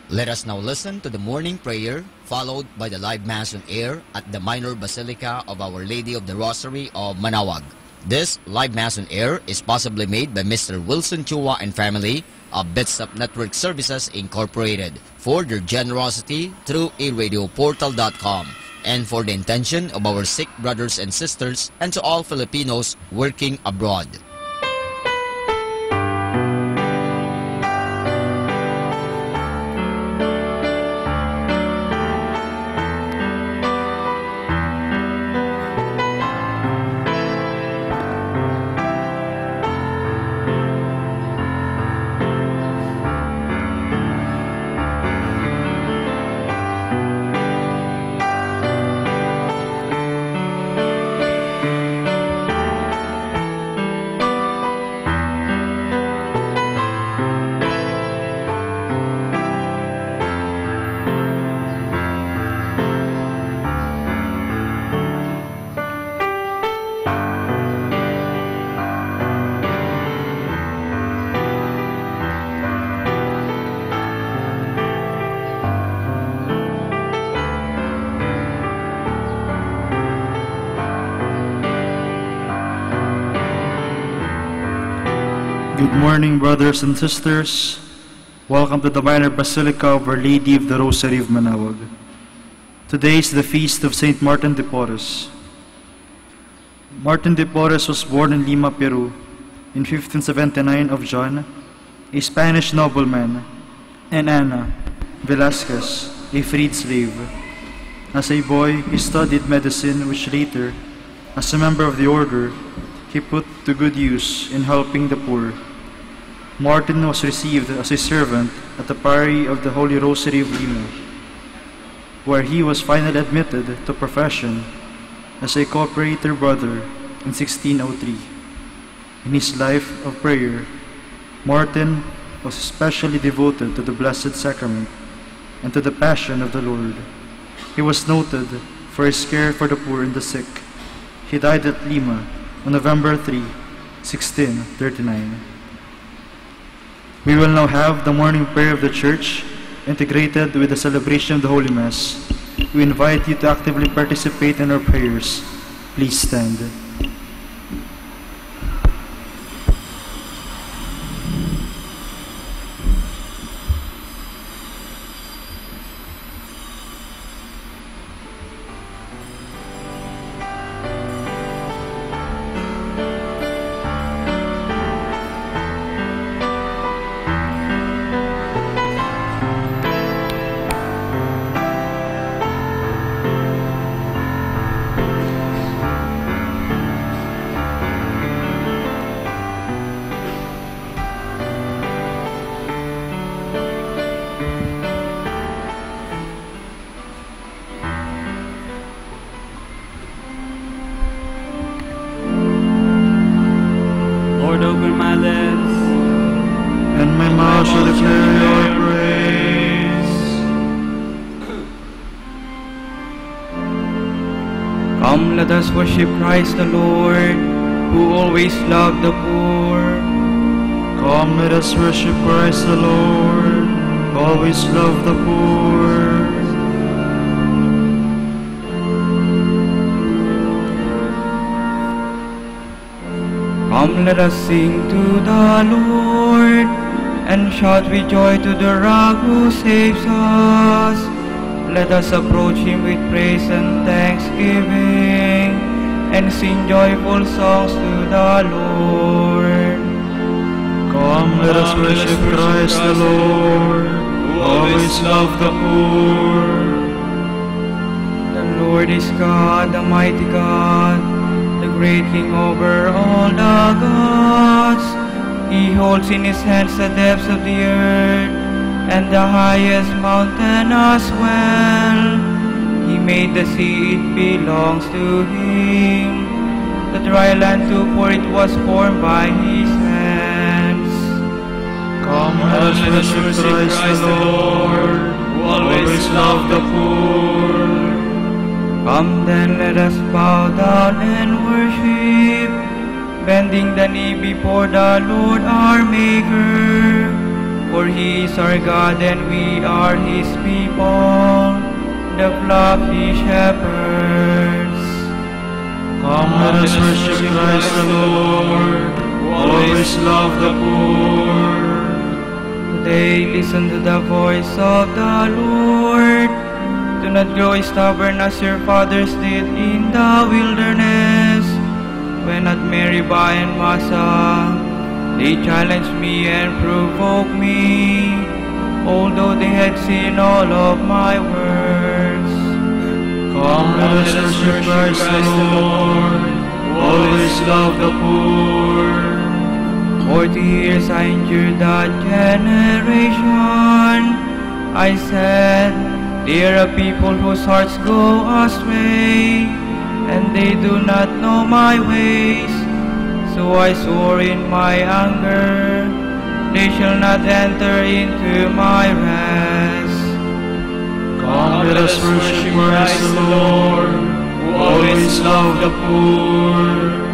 Let us now listen to the morning prayer, followed by the live Mass on air at the Minor Basilica of Our Lady of the Rosary of Manaoag. This live Mass on air is possibly made by Mr. Wilson Chua and family of Bitsap Network Services Incorporated for their generosity through eradioportal.com and for the intention of our sick brothers and sisters and to all Filipinos working abroad.
Good morning, brothers and sisters. Welcome to the Minor Basilica of Our Lady of the Rosary of Manaoag. Today is the feast of Saint Martin de Porres. Martin de Porres was born in Lima, Peru, in 1579 of John, a Spanish nobleman, and Ana Velasquez, a freed slave. As a boy, he studied medicine, which later, as a member of the order, he put to good use in helping the poor. Martin was received as a servant at the Priory of the Holy Rosary of Lima, where he was finally admitted to profession as a cooperator brother in 1603. In his life of prayer, Martin was especially devoted to the Blessed Sacrament and to the Passion of the Lord. He was noted for his care for the poor and the sick. He died at Lima on November 3, 1639. We will now have the morning prayer of the Church integrated with the celebration of the Holy Mass. We invite you to actively participate in our prayers. Please stand.
Lord, open my lips,
and my mouth shall declare your praise.
Come, let us worship Christ the Lord, who always loved the poor.
Come, let us worship Christ the Lord, who always loved the poor.
Come, let us sing to the Lord, and shout with joy to the Rock who saves us. Let us approach Him with praise and thanksgiving, and sing joyful songs to the Lord.
Come, let us worship Christ the Lord, who always loved the poor.
The Lord is God, the mighty God, the great King over all the gods. He holds in His hands the depths of the earth, and the highest mountain as well. He made the sea, it belongs to Him. The dry land too, for it was formed by His hands.
Come, let us worship Christ the Lord, who always loved the poor.
Come then, let us bow down and worship, bending the knee before the Lord our Maker. For He is our God and we are His people, the flock He shepherds.
Come, let us worship Christ the Lord, who always loved the poor.
Today, listen to the voice of the Lord. Do not grow stubborn as your fathers did in the wilderness, when at Meribah and Massah they challenged me and provoked me, although they had seen all of my works.
Come, let us worship Christ the Lord, who always loved the poor.
40 years I endured that generation. I said, they are a people whose hearts go astray, and they do not know my ways. So I swore in my anger, they shall not enter into my rest.
Come, let us worship Christ the Lord, who always loved the poor.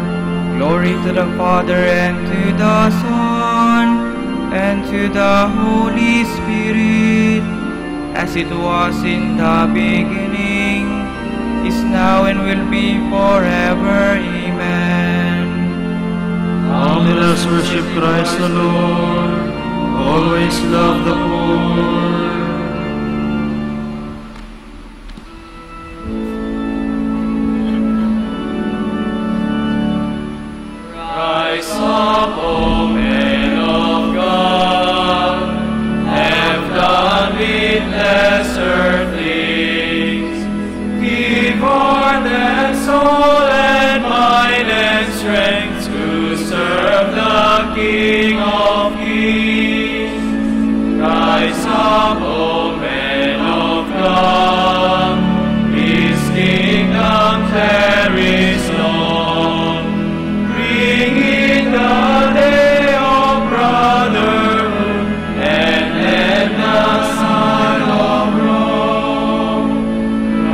Glory to the Father, and to the Son, and to the Holy Spirit, as it was in the beginning, is now, and will be forever. Amen.
Only let us worship Christ the Lord. Always love the poor.
Rise up, O men of God, have done with lesser things. Give heart and soul and mind and strength to serve the King of Kings. Rise up, O men of God, His kingdom tarries long. Bring in the day of brotherhood and end the son of Rome.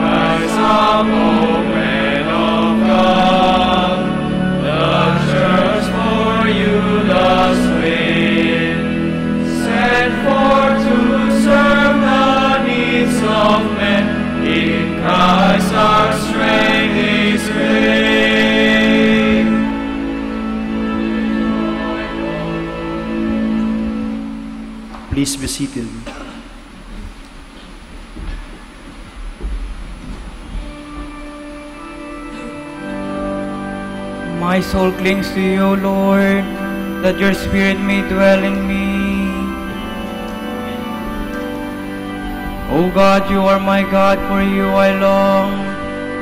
Rise up, O men of God, the church for you does wait. Send forth to serve the needs of men. In Christ our strength is great.
Please be seated.
My soul clings to you, Lord, that your spirit may dwell in me. O God, you are my God, for you I long.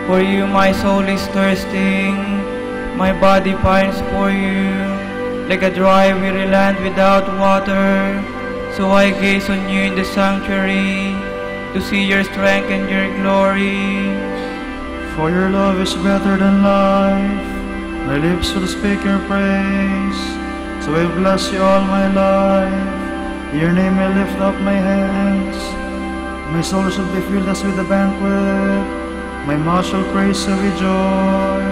For you my soul is thirsting, my body pines for you, like a dry weary land without water. So I gaze on you in the sanctuary, to see your strength and your glory.
For your love is better than life, my lips will speak your praise. So I bless you all my life, your name I lift up my hands. My soul shall be filled as with a banquet, my mouth shall praise you with joy.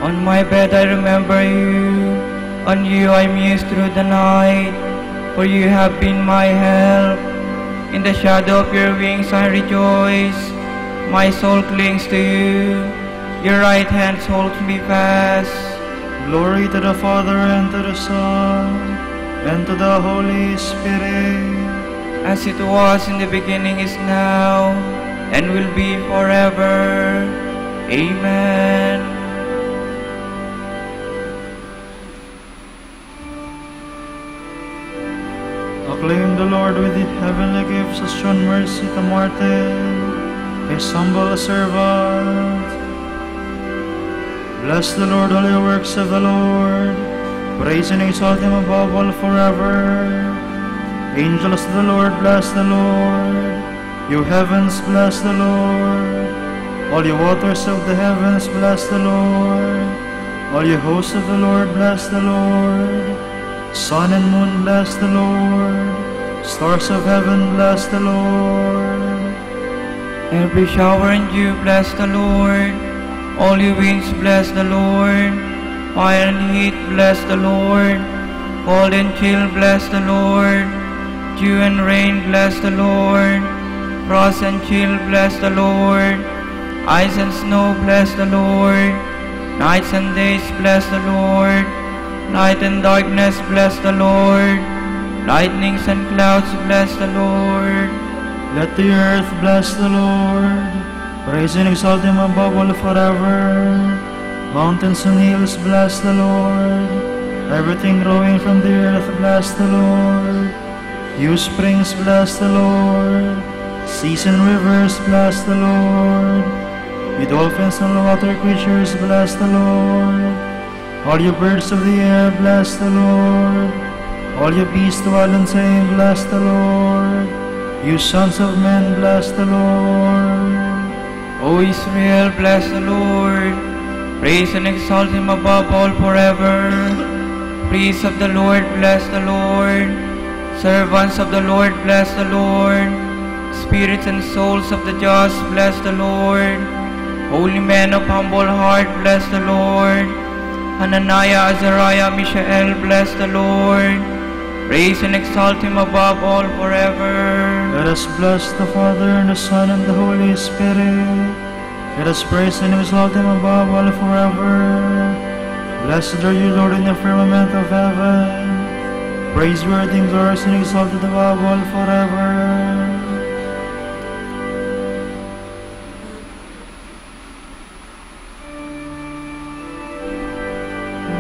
On my bed I remember you, on you I muse through the night, for you have been my help. In the shadow of your wings I rejoice, my soul clings to you, your right hand holds me fast.
Glory to the Father and to the Son and to the Holy Spirit,
as it was in the beginning, is now, and will be forever. Amen.
Acclaim the Lord with the heavenly gifts, as shown mercy to Martin, his humble servant. Bless the Lord, all your works of the Lord. Praise and exalt him above all forever. Angels of the Lord, bless the Lord. You heavens, bless the Lord. All you waters of the heavens, bless the Lord. All you hosts of the Lord, bless the Lord. Sun and moon, bless the Lord. Stars of heaven, bless the Lord.
Every shower and dew, bless the Lord. All you winds, bless the Lord. Fire and heat, bless the Lord. Cold and chill, bless the Lord. Dew and rain, bless the Lord. Frost and chill, bless the Lord. Ice and snow, bless the Lord. Nights and days, bless the Lord. Night and darkness, bless the Lord. Lightnings and clouds, bless the Lord.
Let the earth bless the Lord. Praise and exalt him above all forever. Mountains and hills, bless the Lord. Everything growing from the earth, bless the Lord. You springs, bless the Lord. Seas and rivers, bless the Lord. You dolphins and water creatures, bless the Lord. All you birds of the air, bless the Lord. All you beasts dwell and say, bless the Lord. You sons of men, bless the Lord.
O Israel, bless the Lord. Praise and exalt him above all forever. Priests of the Lord, bless the Lord. Servants of the Lord, bless the Lord. Spirits and souls of the just, bless the Lord. Holy men of humble heart, bless the Lord. Hananiah, Azariah, Mishael, bless the Lord. Praise and exalt him above all forever.
Let us bless the Father and the Son and the Holy Spirit. Let us praise and exalt him above all forever. Blessed are you, Lord, in the firmament of heaven. Praiseworthy and glorious and exalted above all forever.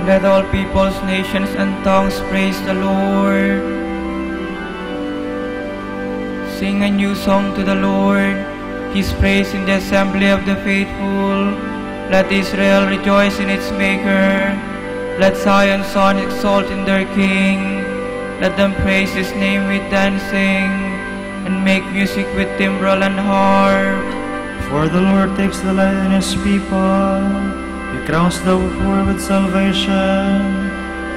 Let all peoples, nations, and tongues praise the Lord. Sing a new song to the Lord, His praise in the assembly of the faithful. Let Israel rejoice in its Maker. Let Zion's sons exult in their King. Let them praise His name with dancing, and make music with timbrel and harp.
For the Lord takes delight in His people. He crowns the poor with salvation.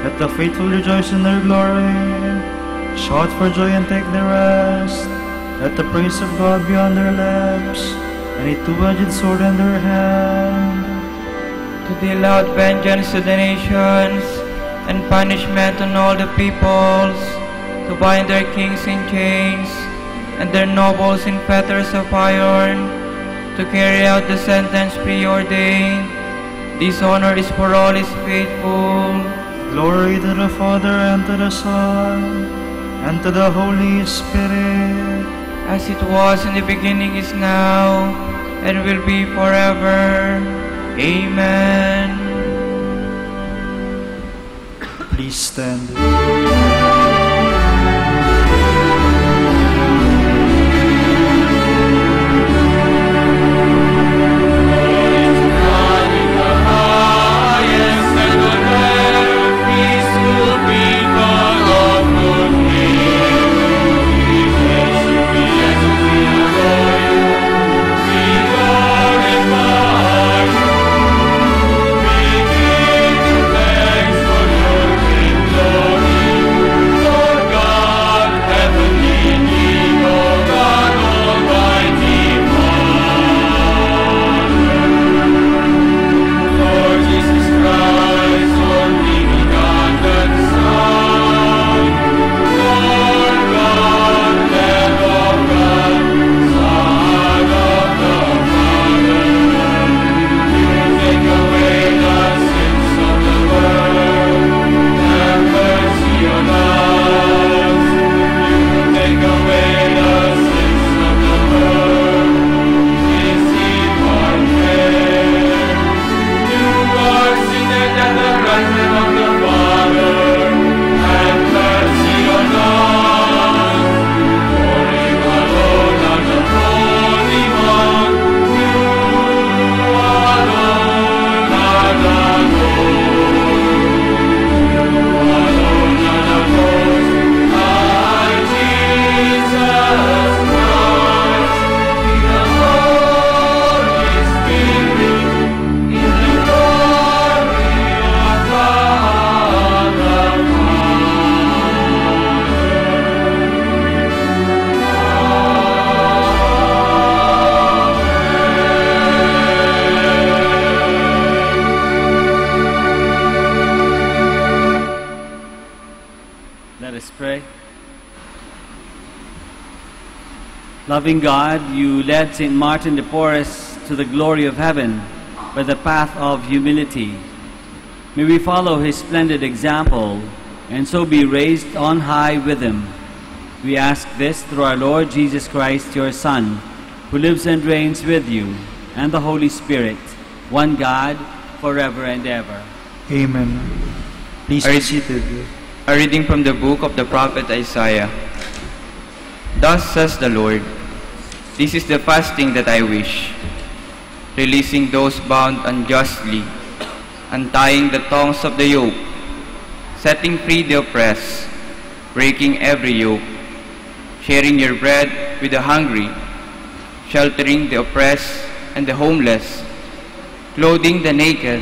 Let the faithful rejoice in their glory. Shout for joy and take their rest. Let the praise of God be on their lips, and a two-edged sword in their hand.
To deal out vengeance to the nations, and punishment on all the peoples. To bind their kings in chains, and their nobles in fetters of iron. To carry out the sentence preordained. This honor is for all His faithful.
Glory to the Father, and to the Son, and to the Holy Spirit.
As it was in the beginning, is now, and will be forever. Amen.
Please stand.
Loving God, you led St. Martin de Porres to the glory of heaven by the path of humility. May we follow his splendid example and so be raised on high with him. We ask this through our Lord Jesus Christ, your Son, who lives and reigns with you and the Holy Spirit, one God, forever and ever.
Amen. Please be seated.
A reading from the book of the prophet Isaiah. Thus says the Lord, this is the fasting that I wish, releasing those bound unjustly, untying the tongues of the yoke, setting free the oppressed, breaking every yoke, sharing your bread with the hungry, sheltering the oppressed and the homeless, clothing the naked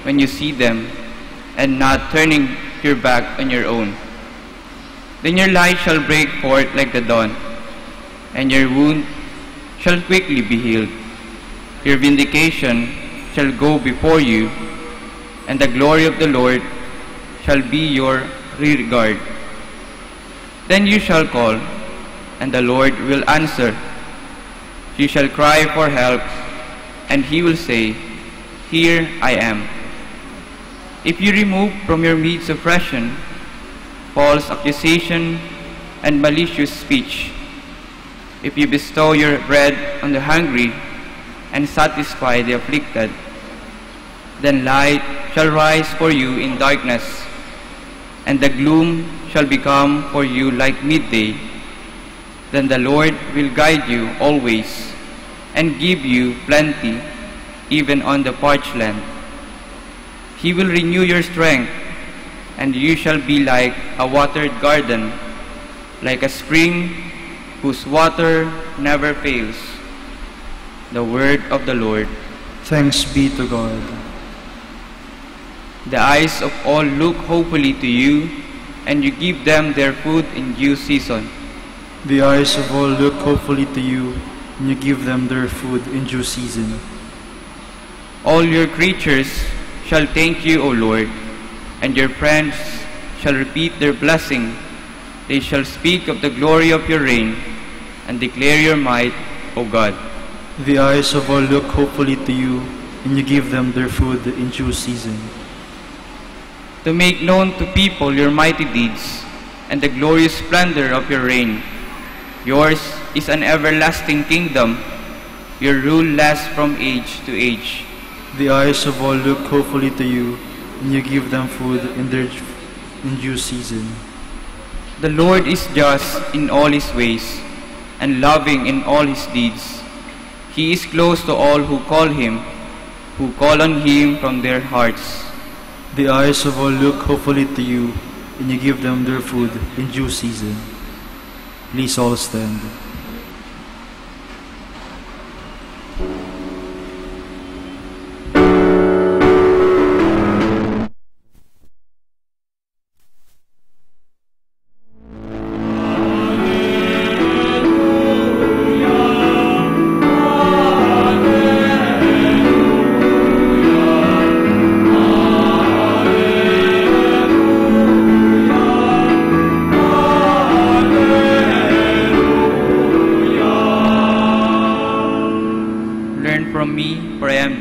when you see them, and not turning your back on your own. Then your light shall break forth like the dawn, and your wound shall quickly be healed. Your vindication shall go before you, and the glory of the Lord shall be your rear guard. Then you shall call, and the Lord will answer. You shall cry for help, and He will say, Here I am. if you remove from your midst oppression, false accusation, and malicious speech, if you bestow your bread on the hungry and satisfy the afflicted, then light shall rise for you in darkness, and the gloom shall become for you like midday. Then the Lord will guide you always, and give you plenty, even on the parched land. He will renew your strength, and you shall be like a watered garden, like a spring whose water never fails. The word of the Lord.
Thanks be to God.
The eyes of all look hopefully to you, and you give them their food in due season.
The eyes of all look hopefully to you, and you give them their food in due season.
All your creatures shall thank you, O Lord, and your friends shall repeat their blessing. They shall speak of the glory of your reign, and declare your might, O God.
The eyes of all look hopefully to you, and you give them their food in due season.
To make known to people your mighty deeds, and the glorious splendor of your reign. Yours is an everlasting kingdom, your rule lasts from age to age.
The eyes of all look hopefully to you, and you give them food in due season.
The Lord is just in all his ways, and loving in all his deeds. He is close to all who call on him from their hearts.
The eyes of all look hopefully to you, and you give them their food in due season. Please all stand.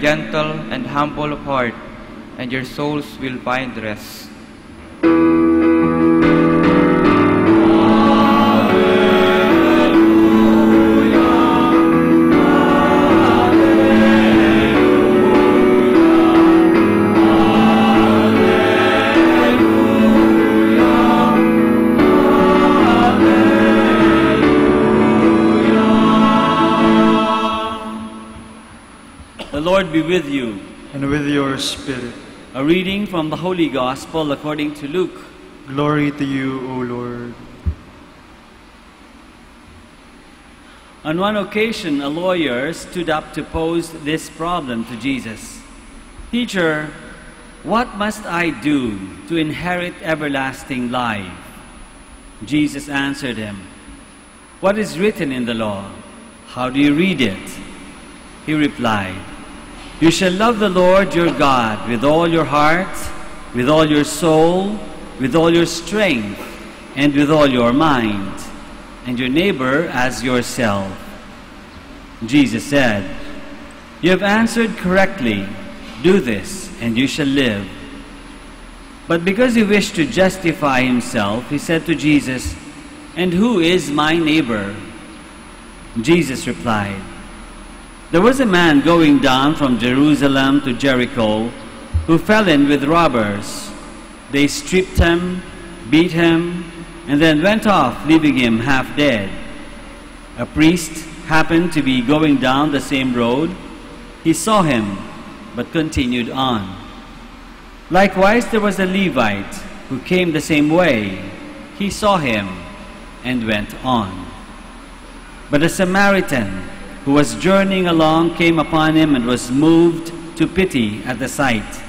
Gentle and humble of heart, and your souls will find rest.
The Lord be with you.
And with your spirit.
A reading from the Holy Gospel according to Luke.
Glory to you, O Lord.
On one occasion, a lawyer stood up to pose this problem to Jesus. Teacher, what must I do to inherit everlasting life? Jesus answered him, What is written in the law? How do you read it? He replied, You shall love the Lord your God with all your heart, with all your soul, with all your strength, and with all your mind, and your neighbor as yourself. Jesus said, You have answered correctly. Do this, and you shall live. But because he wished to justify himself, he said to Jesus, And who is my neighbor? Jesus replied, There was a man going down from Jerusalem to Jericho who fell in with robbers. They stripped him, beat him, and then went off, leaving him half dead. A priest happened to be going down the same road. He saw him, but continued on. Likewise, there was a Levite who came the same way. He saw him and went on. But a Samaritan who was journeying along came upon him and was moved to pity at the sight.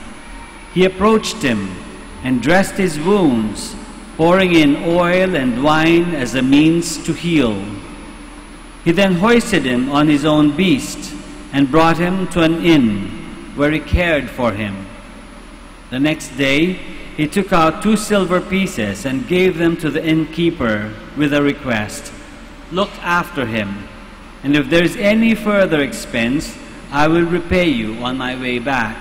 He approached him and dressed his wounds, pouring in oil and wine as a means to heal. He then hoisted him on his own beast and brought him to an inn where he cared for him. The next day he took out 2 silver pieces and gave them to the innkeeper with a request, Look after him, and if there is any further expense, I will repay you on my way back.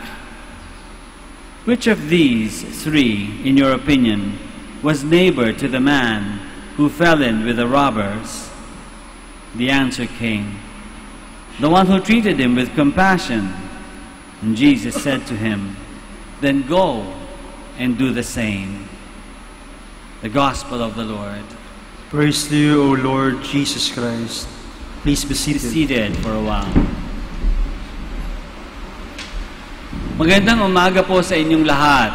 Which of these three, in your opinion, was neighbor to the man who fell in with the robbers? The answer came, the one who treated him with compassion. And Jesus said to him, then go and do the same. The Gospel of the Lord.
Praise to you, O Lord Jesus Christ. Please be seated.
Be seated for a while. Magandang umaga po sa inyong lahat.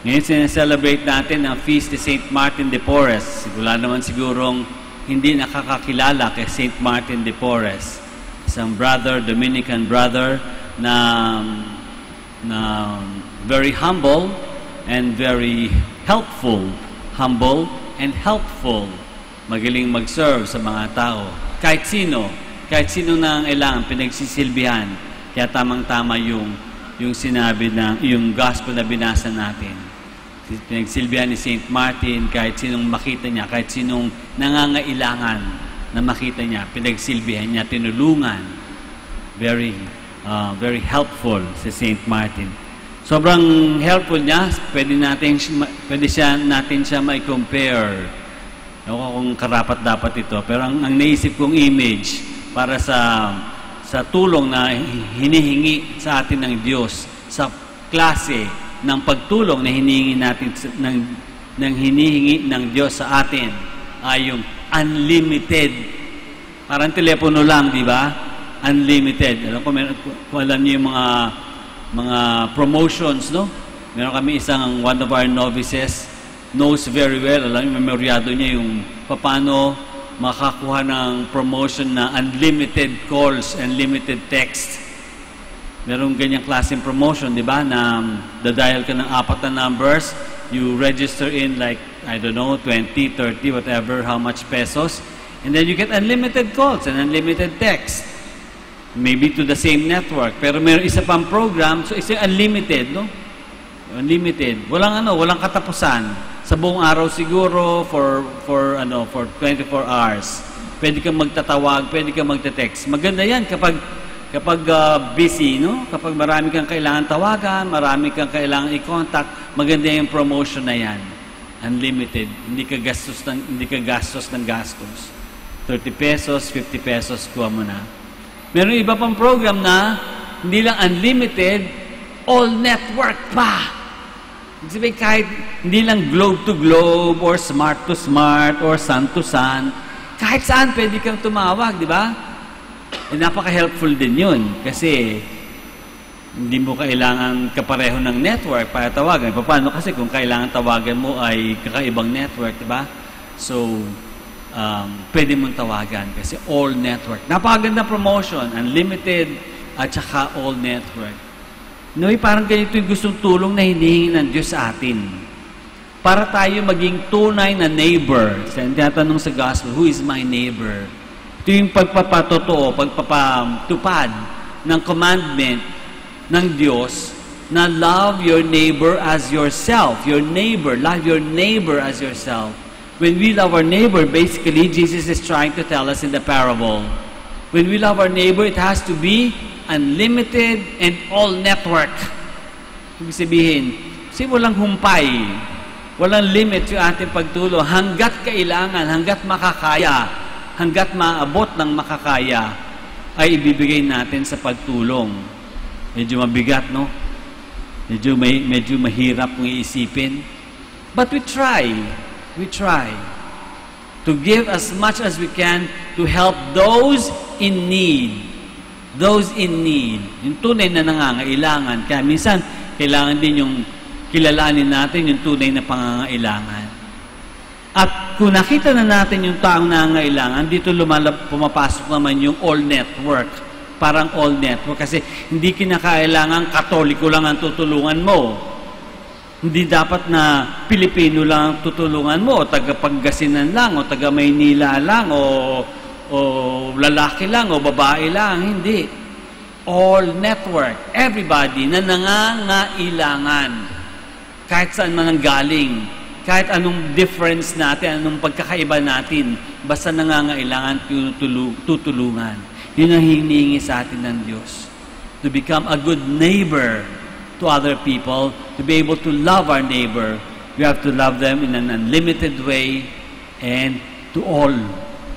Ngayon sineselebrate natin ang Feast ni St. Martin de Porres. Wala naman sigurong hindi nakakakilala kay St. Martin de Porres. Isang brother, Dominican brother, na very humble and very helpful. Humble and helpful. Magaling mag-serve sa mga tao. Kahit sino na ang kailangan, pinagsisilbihan. Kaya tamang-tama yung sinabi na, yung gospel na binasa natin. Pinagsilbihan ni St. Martin, kahit sinong makita niya, kahit sinong nangangailangan na makita niya, pinagsilbihan niya, tinulungan. Very helpful si St. Martin. Sobrang helpful niya, pwede natin siya mai-compare. Ako kung karapat-dapat ito. Pero ang naisip kong image para sa tulong na hinihingi sa atin ng Diyos, sa klase ng pagtulong na hinihingi natin ng hinihingi ng Diyos sa atin ay yung unlimited. Parang telepono lang, di ba? Unlimited. Alam ko, kung alam niyo yung mga promotions, no? Meron kami one of our novices knows very well, alam niyo, memoryado niya yung paano makakuha ng promotion na unlimited calls, unlimited text. Merong ganyang klaseng promotion, di ba? Na dadial ka ng 4 na numbers, you register in like, I don't know, 20, 30, whatever, how much pesos, and then you get unlimited calls and unlimited text. Maybe to the same network. Pero meron isa pang program, so it's unlimited, no? Unlimited. Walang katapusan. Sa buong araw siguro for 24 hours. Pwede kang magtatawag, pwede kang magte-text. Maganda 'yan kapag busy, no? Kapag marami kang kailangan tawagan, marami kang kailangan i-contact, maganda 'yung promotion na 'yan. Unlimited. Hindi ka gastos ng gastos. 30 pesos, 50 pesos kuha mo na. Meron iba pang program na hindi lang unlimited, all network pa. Sabi, kahit hindi lang globe to globe or smart to smart or sun to sun, kahit saan pwede kang tumawag, di ba? Napaka-helpful din yun kasi hindi mo kailangan kapareho ng network para tawagan. Paano kasi kung kailangan tawagan mo ay kakaibang network, di ba? So, pwede mong tawagan kasi all network. Napakaganda promotion, unlimited at saka all network. Parang ganito yung gustong tulong na hinihingi ng Diyos sa atin. Para tayo maging tunay na neighbor. Tinatanong sa gospel, who is my neighbor? Ito yung pagpapatotoo, pagpapatupad ng commandment ng Diyos na love your neighbor as yourself. Your neighbor, love your neighbor as yourself. When we love our neighbor, basically, Jesus is trying to tell us in the parable. When we love our neighbor, it has to be unlimited and all network. Ibig sabihin, kasi walang humpay, walang limit yung ating pagtulong. Hanggat kailangan, hanggat makakaya, hanggat maabot ng makakaya, ay ibibigay natin sa pagtulong. Medyo mabigat, no? Medyo mahirap kung iisipin. But we try to give as much as we can to help those in need. Those in need. Yung tunay na nangangailangan. Kaya minsan, kailangan din yung kilalanin natin yung tunay na pangangailangan. At kung nakita na natin yung taong nangangailangan, dito pumapasok naman yung all network. Parang all network. Kasi hindi kinakailangan Katoliko lang ang tutulungan mo. Hindi dapat na Pilipino lang ang tutulungan mo, o taga-Pangasinan lang, o taga-Maynila lang, o lalaki lang, o babae lang. Hindi. All network. Everybody na nangangailangan. Kahit saan man ang galing. Kahit anong difference natin, anong pagkakaiba natin, basta nangangailangan, tutulungan. Yun ang hinihingi sa atin ng Diyos. to become a good neighbor to other people, to be able to love our neighbor, we have to love them in an unlimited way and to all,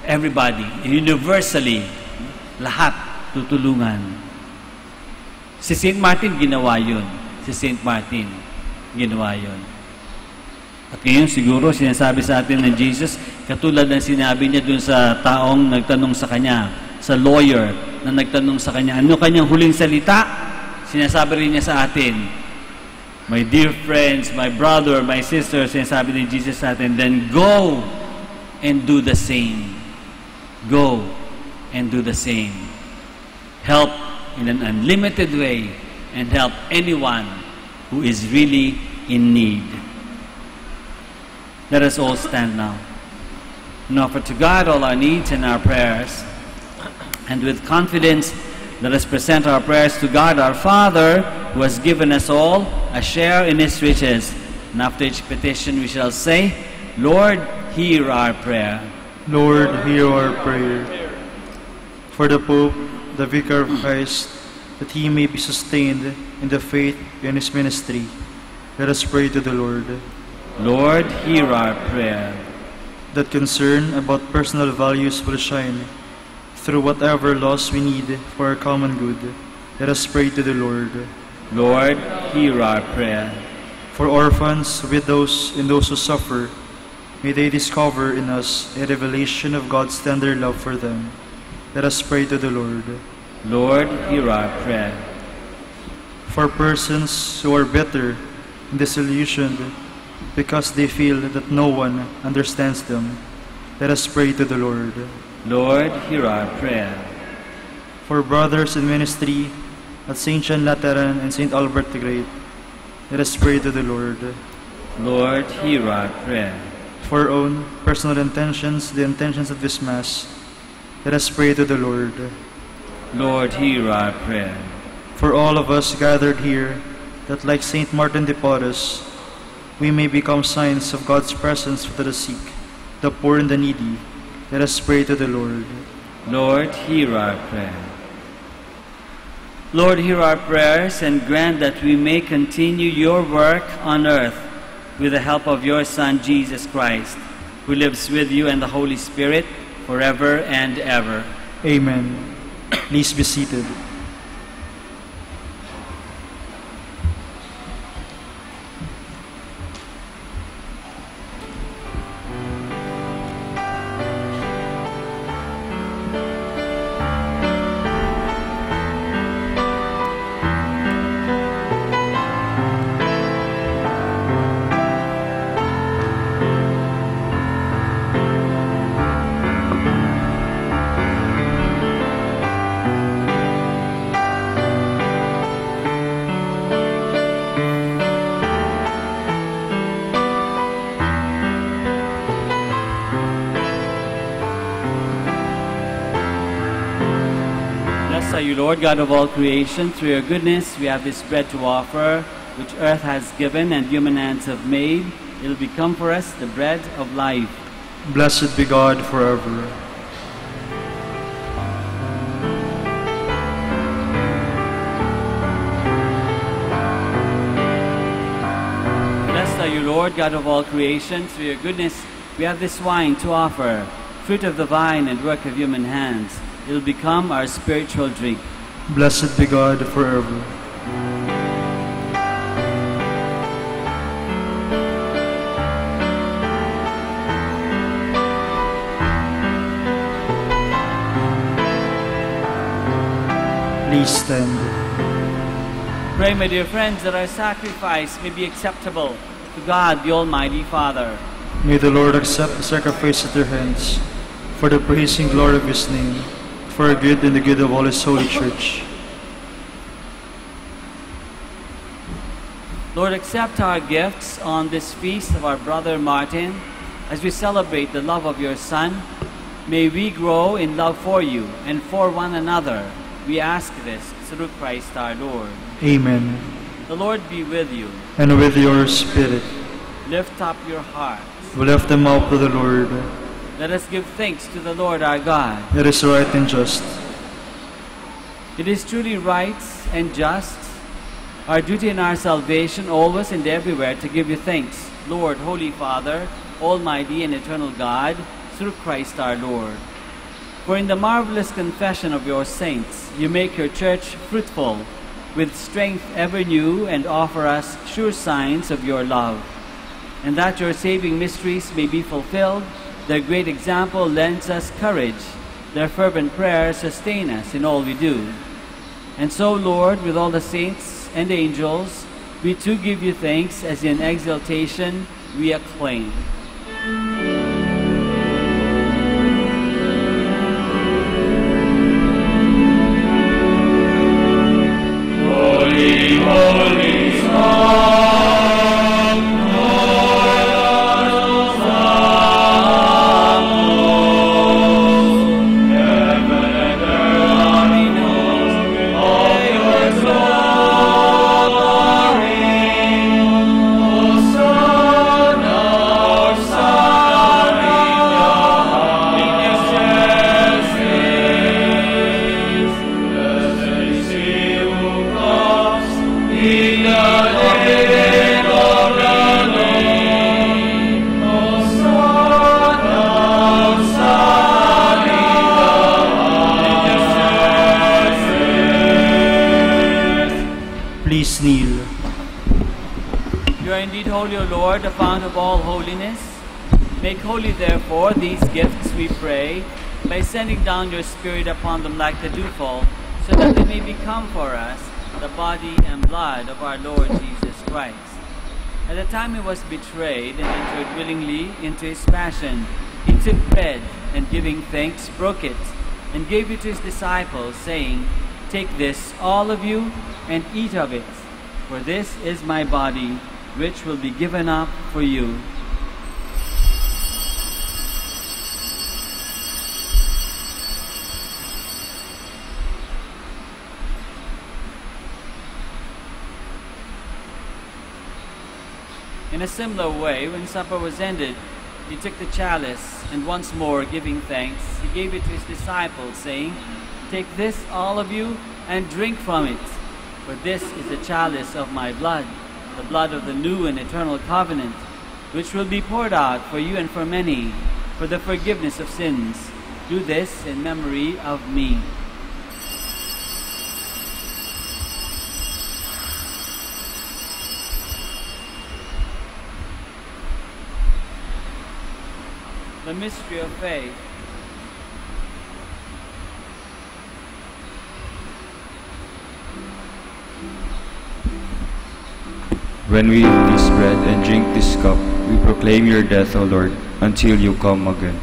everybody, universally, lahat tutulungan. Si St. Martin ginawa yun. Si St. Martin ginawa yun. At ngayon siguro sinasabi sa atin ng Jesus, katulad ng sinabi niya dun sa taong nagtanong sa kanya, sa lawyer na nagtanong sa kanya, ano kanyang huling salita? Sinasabi rin niya sa atin, my dear friends, my brother, my sister, sinasabi ni Jesus sa atin, then go and do the same. Go and do the same. Help in an unlimited way and help anyone who is really in need. Let us all stand now and offer to God all our needs and our prayers. And with confidence, let us present our prayers to God our Father, who has given us all a share in His riches. And after each petition we shall say, Lord, hear our prayer.
Lord, hear our prayer. For the Pope, the Vicar of Christ, that he may be sustained in the faith in his ministry, let us pray to the Lord.
Lord, hear our prayer.
That concern about personal values will shine through whatever loss we need for our common good, let us pray to the Lord.
Lord, hear our prayer.
For orphans, widows, and those who suffer, may they discover in us a revelation of God's tender love for them. Let us pray to the Lord.
Lord, hear our prayer.
For persons who are bitter and disillusioned because they feel that no one understands them, let us pray to the Lord.
Lord, hear our prayer.
For brothers in ministry at St. John Lateran and St. Albert the Great, let us pray to the Lord.
Lord, hear our prayer.
For our own personal intentions, the intentions of this Mass, let us pray to the Lord.
Lord, hear our prayer.
For all of us gathered here, that like St. Martin de Porres, we may become signs of God's presence to the sick, the poor and the needy, let us pray to the Lord.
Lord, hear our prayer. Lord, hear our prayers and grant that we may continue your work on earth with the help of your Son, Jesus Christ, who lives with you and the Holy Spirit forever and ever.
Amen. Please be seated.
You, Lord God of all creation, through your goodness we have this bread to offer, which earth has given and human hands have made. It will become for us the bread of life.
Blessed be God forever.
Blessed are you, Lord God of all creation. Through your goodness we have this wine to offer, fruit of the vine and work of human hands. It will become our spiritual drink.
Blessed be God forever. Please stand.
Pray, my dear friends, that our sacrifice may be acceptable to God, the Almighty Father.
May the Lord accept the sacrifice at your hands for the praise and glory of His name, for our good and the good of all His holy Church.
Lord, accept our gifts on this feast of our brother Martin. As we celebrate the love of your Son, may we grow in love for you and for one another. We ask this through Christ our Lord.
Amen.
The Lord be with you.
And with your spirit.
Lift up your hearts.
We lift them up to the Lord.
Let us give thanks to the Lord our God.
It is right and just.
It is truly right and just, our duty and our salvation, always and everywhere, to give you thanks, Lord, Holy Father, Almighty and eternal God, through Christ our Lord. For in the marvelous confession of your saints, you make your church fruitful, with strength ever new, and offer us sure signs of your love. And that your saving mysteries may be fulfilled, their great example lends us courage, their fervent prayers sustain us in all we do. And so, Lord, with all the saints and angels, we too give you thanks, as in exaltation we acclaim.
Holy, holy song, Lord of Sabaoth. Heaven and earth knows all your glory. Hosanna, Hosanna, in excelsis. Blessed is he who comes in the name of the Lord. Hosanna, Hosanna, in excelsis.
Please kneel.
You are indeed holy, O Lord, the fount of all holiness. Make holy, therefore, these gifts, we pray, by sending down your Spirit upon them like the dewfall, so that they may become for us the body and blood of our Lord Jesus Christ. At the time he was betrayed and entered willingly into his passion, he took bread, and giving thanks, broke it, and gave it to his disciples, saying, "Take this, all of you, and eat of it, for this is my body, which will be given up for you." In a similar way, when supper was ended, he took the chalice, and once more giving thanks, he gave it to his disciples, saying, "Take this, all of you, and drink from it, for this is the chalice of my blood, the blood of the new and eternal covenant, which will be poured out for you and for many, for the forgiveness of sins. Do this in memory of me." The mystery of faith.
When we eat this bread and drink this cup, we proclaim your death, O Lord, until you come again.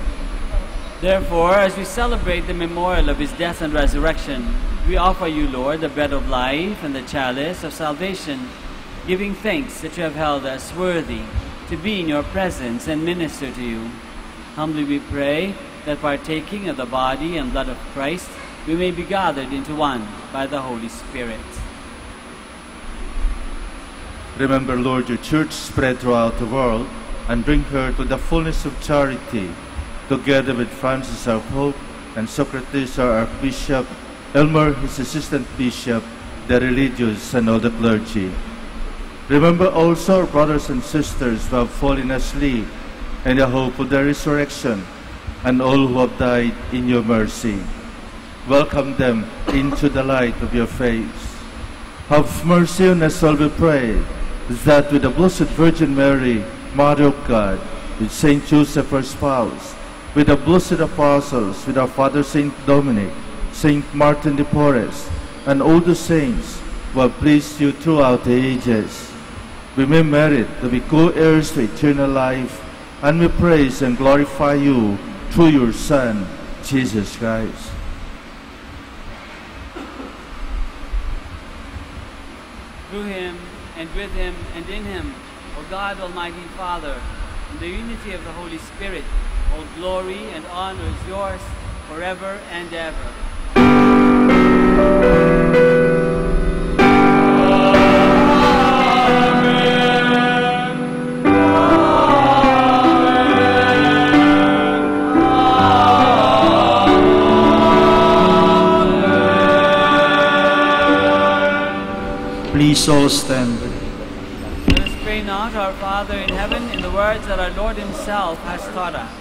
Therefore, as we celebrate the memorial of his death and resurrection, we offer you, Lord, the bread of life and the chalice of salvation, giving thanks that you have held us worthy to be in your presence and minister to you. Humbly we pray that, partaking of the body and blood of Christ, we may be gathered into one by the Holy Spirit.
Remember, Lord, your church spread throughout the world, and bring her to the fullness of charity, together with Francis our Pope, and Socrates our Archbishop, Elmer his assistant bishop, the religious, and all the clergy. Remember also our brothers and sisters who have fallen asleep, and the hope of the resurrection, and all who have died in your mercy. Welcome them into the light of your face. Have mercy on us all, we pray, that with the Blessed Virgin Mary, Mother of God, with Saint Joseph her spouse, with the blessed apostles, with our Father Saint Dominic, Saint Martin de Porres, and all the saints who have pleased you throughout the ages, we may merit to be co-heirs to eternal life, and we praise and glorify you through your Son, Jesus Christ.
Through him, and with him, and in him, O God, Almighty Father, in the unity of the Holy Spirit, all glory and honor is yours forever and ever.
Please all stand.
Let us pray now to our Father in heaven in the words that our Lord Himself has taught us.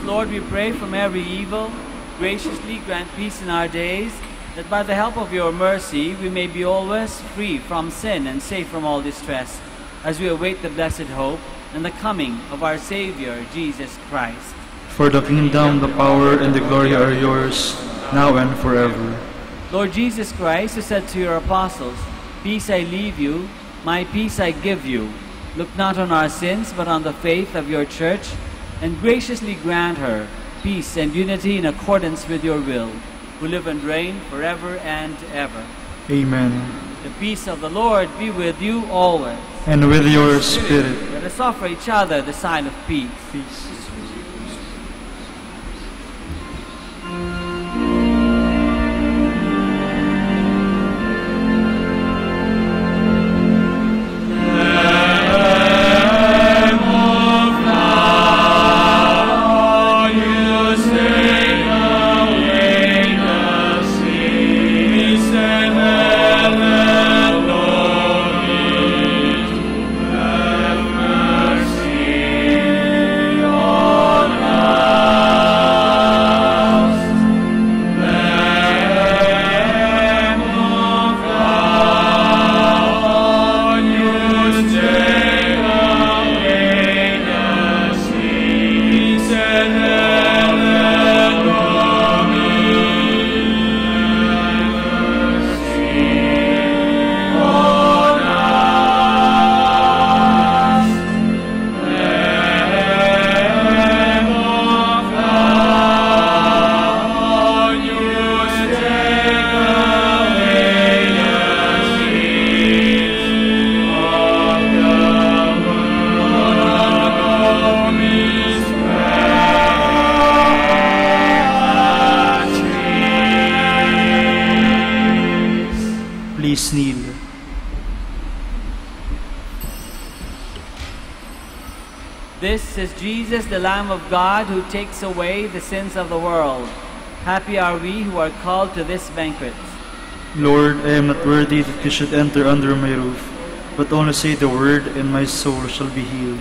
Lord, we pray from every evil, graciously grant peace in our days, that by the help of your mercy we may be always free from sin and safe from all distress, as we await the blessed hope and the coming of our Savior, Jesus Christ.
For the kingdom, the power, and the glory are yours, now and forever.
Lord Jesus Christ, who said to your apostles, "Peace I leave you, my peace I give you," look not on our sins, but on the faith of your church, and graciously grant her peace and unity in accordance with your will, who live and reign forever and ever.
Amen.
The peace of the Lord be with you always.
And with your spirit.
Let us offer each other the sign of peace.
Peace. Please kneel.
This is Jesus, the Lamb of God, who takes away the sins of the world. Happy are we who are called to this banquet.
Lord, I am not worthy that you should enter under my roof, but only say the word, and my soul shall be healed.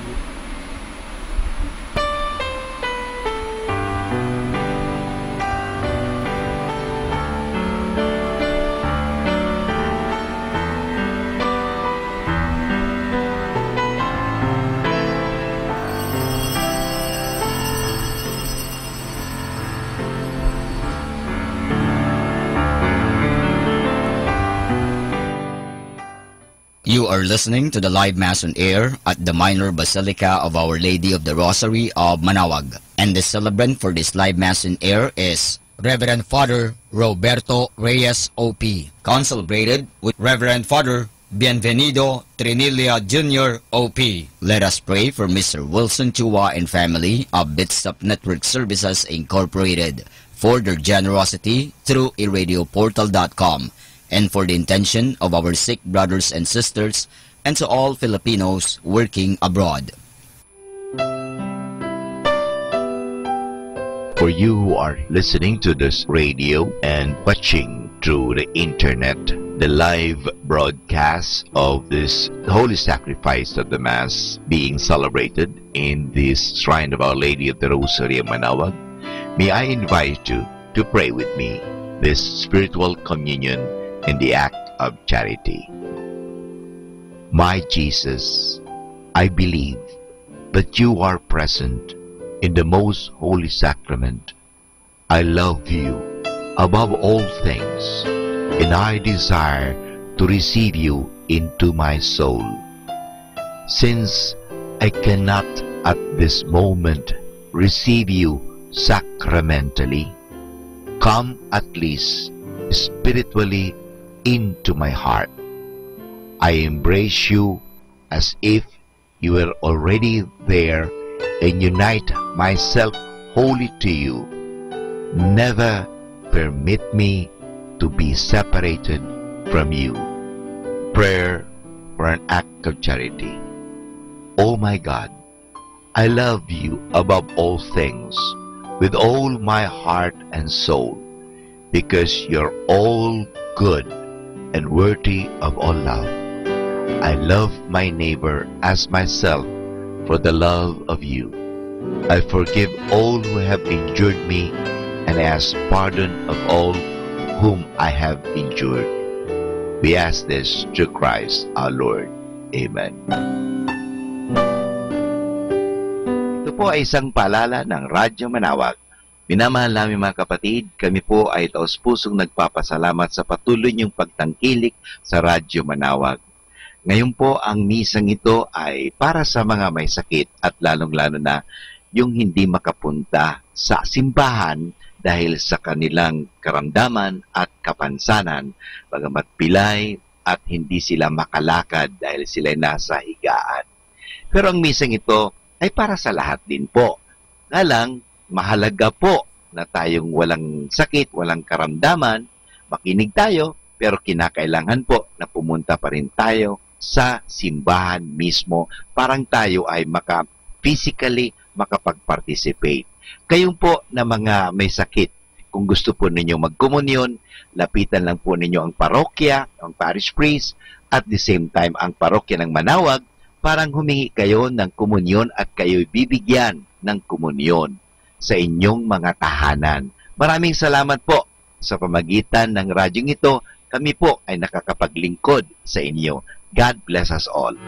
You are listening to the live Mass on air at the Minor Basilica of Our Lady of the Rosary of Manaoag. And the celebrant for this live Mass on air is Reverend Father Roberto Reyes O.P., concelebrated with Reverend Father Bienvenido Trinilla Jr. O.P. Let us pray for Mr. Wilson Chua and family of Bitsap Network Services Incorporated for their generosity through iradioportal.com, and for the intention of our sick brothers and sisters, and to all Filipinos working abroad.
For For you who are listening to this radio and watching through the internet, the live broadcast of this holy sacrifice of the Mass being celebrated in this Shrine of Our Lady of the Rosary of Manaoag, may I invite you to pray with me this spiritual communion in the act of charity. My Jesus, I believe that you are present in the most holy sacrament. I love you above all things, and I desire to receive you into my soul. Since I cannot at this moment receive you sacramentally, come at least spiritually into my heart. I embrace you as if you were already there and unite myself wholly to you. Never permit me to be separated from you. Prayer for an act of charity. Oh my God, I love you above all things with all my heart and soul, because you're all good and worthy of all love. I love my neighbor as myself for the love of you. I forgive all who have injured me, and ask pardon of all whom I have injured. We ask this through Christ our Lord. Amen. Ito po ay isang paalala ng Radyo Manaoag. Minamahal namin mga kapatid, kami po ay taos-pusong nagpapasalamat sa patuloy niyong pagtangkilik sa Radyo Manaoag. Ngayon po ang misang ito ay para sa mga may sakit at lalong-lalo na yung hindi makapunta sa simbahan dahil sa kanilang karamdaman at kapansanan, bagamat pilay at hindi sila makalakad dahil sila nasa higaan. Pero ang misang ito ay para sa lahat din po. Nga lang, mahalaga po na tayong walang sakit, walang karamdaman, makinig tayo, pero kinakailangan po na pumunta pa rin tayo sa simbahan mismo, parang tayo ay physically makapag-participate. Kayong po na mga may sakit, kung gusto po ninyo magkomunyon, lapitan lang po ninyo ang parokya, ang parish priest, at the same time ang parokya ng Manaoag, parang humingi kayo ng komunyon at kayo'y bibigyan ng komunyon sa inyong mga tahanan. Maraming salamat po sa pamagitan ng radyong ito. Kami po ay nakakapaglingkod sa inyo. God bless us all.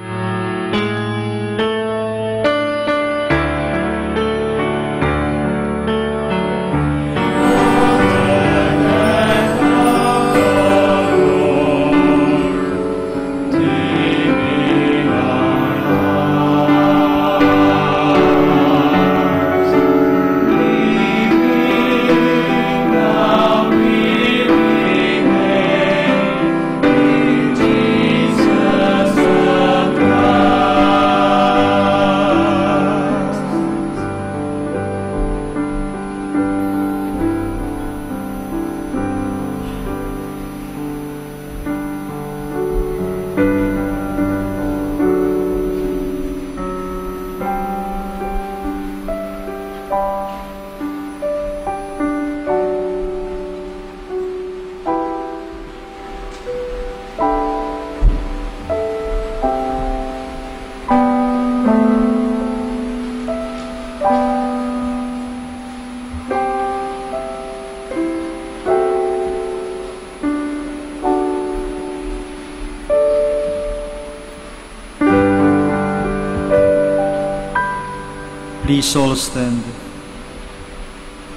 Please all stand.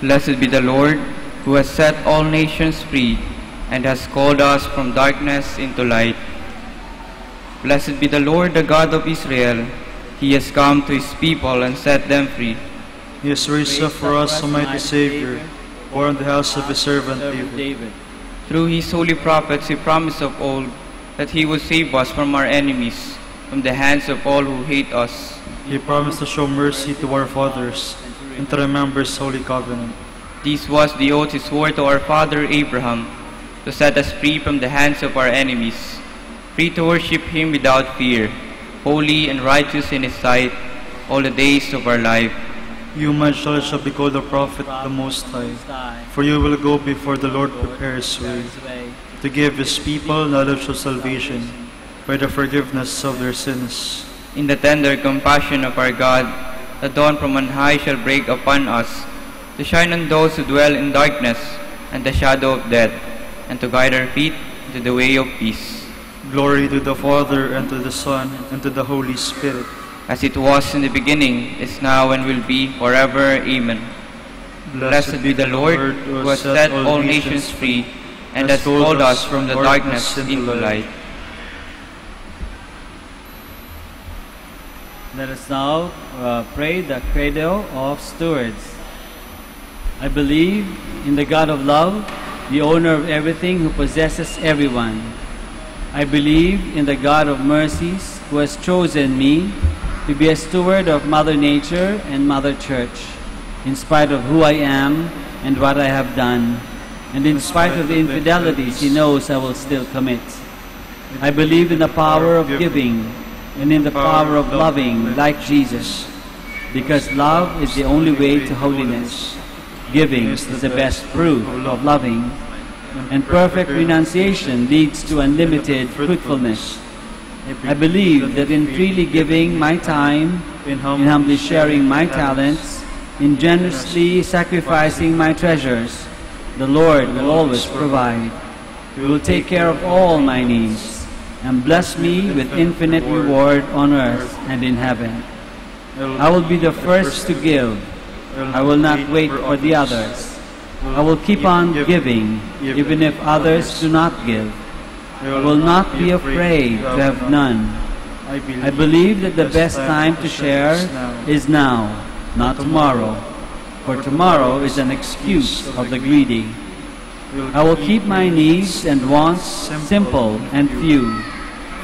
Blessed be the Lord, who has set all nations free and has called us from darkness into light. Blessed be the Lord, the God of Israel. He has come to his people and set them free.
He has raised up for us a mighty Savior, born in the house of his servant David.
Through his holy prophets he promised of old that he would save us from our enemies, from the hands of all who hate us.
He promised to show mercy to our fathers and to remember his holy covenant.
This was the oath he swore to our father Abraham, to set us free from the hands of our enemies, free to worship him without fear, holy and righteous in his sight all the days of our life.
You, my child, shall be called a prophet of the Most High. For you will go before the Lord prepare his way, to give his people knowledge of salvation by the forgiveness of their sins.
In the tender compassion of our God, the dawn from on high shall break upon us, to shine on those who dwell in darkness and the shadow of death, and to guide our feet into the way of peace.
Glory to the Father, and to the Son, and to the Holy Spirit.
As it was in the beginning, is now, and will be forever. Amen. Blessed be the Lord, who has set all nations free, and has called us from the darkness into light.
Let us now pray the Credo of Stewards. I believe in the God of love, the owner of everything, who possesses everyone. I believe in the God of mercies, who has chosen me to be a steward of Mother Nature and Mother Church, in spite of who I am and what I have done, and in spite of the infidelities He knows I will still commit. I believe in the power of giving and in the power of loving like Jesus, because love is the only way to holiness. Giving is the best proof of loving, and perfect renunciation leads to unlimited fruitfulness. I believe that in freely giving my time, in humbly sharing my talents, in generously sacrificing my treasures, the Lord will always provide. He will take care of all my needs, and bless me with infinite reward on earth and in heaven. I will be the first to give. I will not wait for the others. I will keep on giving, even if others do not give. I will not be afraid to have none. I believe that the best time to share is now, not tomorrow, for tomorrow is an excuse of the greedy. I will keep my needs and wants simple and few,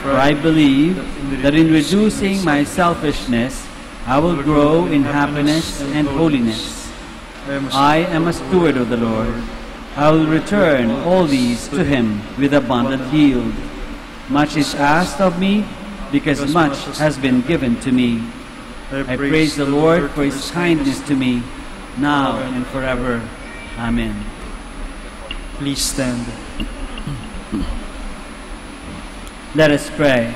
for I believe that in reducing my selfishness, I will grow in happiness and holiness. I am a steward of the Lord. I will return all these to Him with abundant yield. Much is asked of me, because much has been given to me. I praise the Lord for His kindness to me, now and forever. Amen.
Please stand.
Let us pray.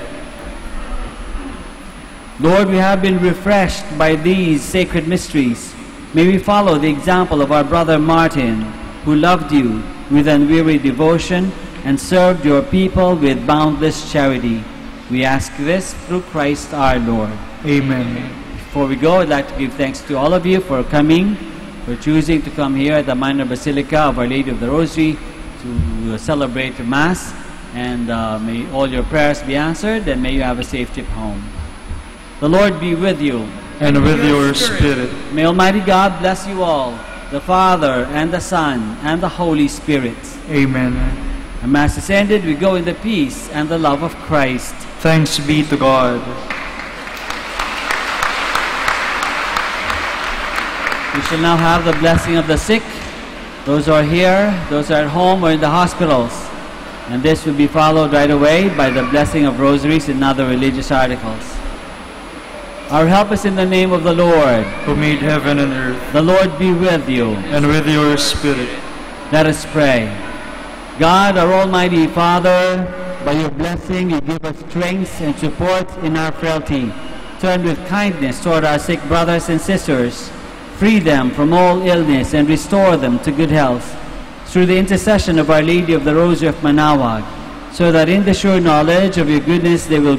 Lord, we have been refreshed by these sacred mysteries. May we follow the example of our brother Martin, who loved you with unwearied devotion and served your people with boundless charity. We ask this through Christ our Lord.
Amen.
Before we go, I'd like to give thanks to all of you for coming, for choosing to come here at the Minor Basilica of Our Lady of the Rosary to celebrate the Mass. And may all your prayers be answered, and may you have a safe trip home. The Lord be with you.
And with your spirit.
May Almighty God bless you all, the Father, and the Son, and the Holy Spirit.
Amen.
The Mass is ended. We go in the peace and the love of Christ.
Thanks be to God.
We shall now have the blessing of the sick. Those who are here, those who are at home or in the hospitals. And this will be followed right away by the blessing of rosaries and other religious articles. Our help is in the name of the Lord,
who made heaven and earth.
The Lord be with you.
And with your spirit.
Let us pray. God, our Almighty Father, by your blessing you give us strength and support in our frailty. Turn with kindness toward our sick brothers and sisters. Free them from all illness and restore them to good health. Through the intercession of Our Lady of the Rosary of Manaoag, so that in the sure knowledge of your goodness they will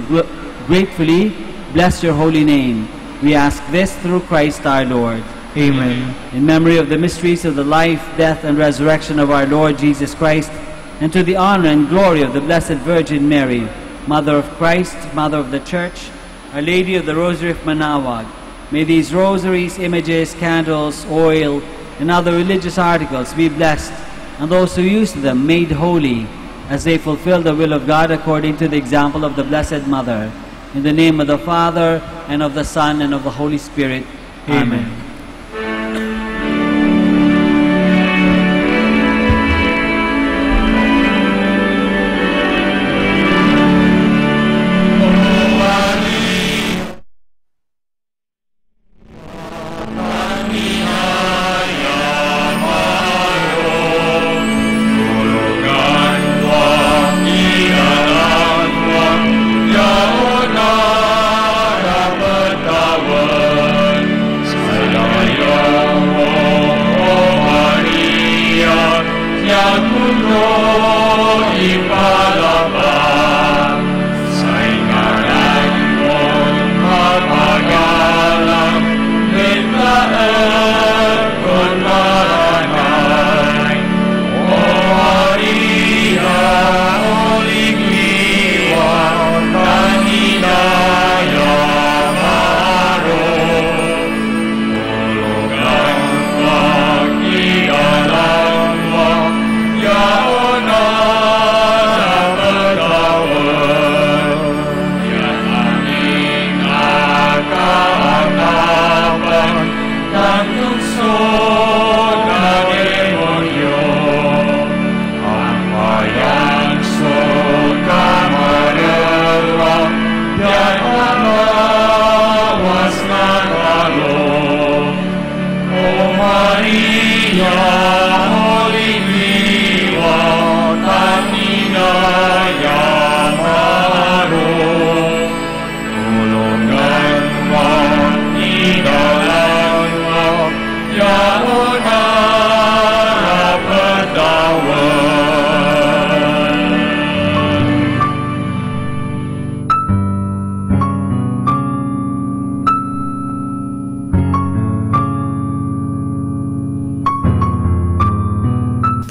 gratefully bless your holy name. We ask this through Christ our Lord.
Amen.
In memory of the mysteries of the life, death, and resurrection of our Lord Jesus Christ, and to the honor and glory of the Blessed Virgin Mary, Mother of Christ, Mother of the Church, Our Lady of the Rosary of Manaoag, may these rosaries, images, candles, oil, and other religious articles be blessed, and those who use them made holy, as they fulfill the will of God according to the example of the Blessed Mother. In the name of the Father, and of the Son, and of the Holy Spirit. Amen.
Amen.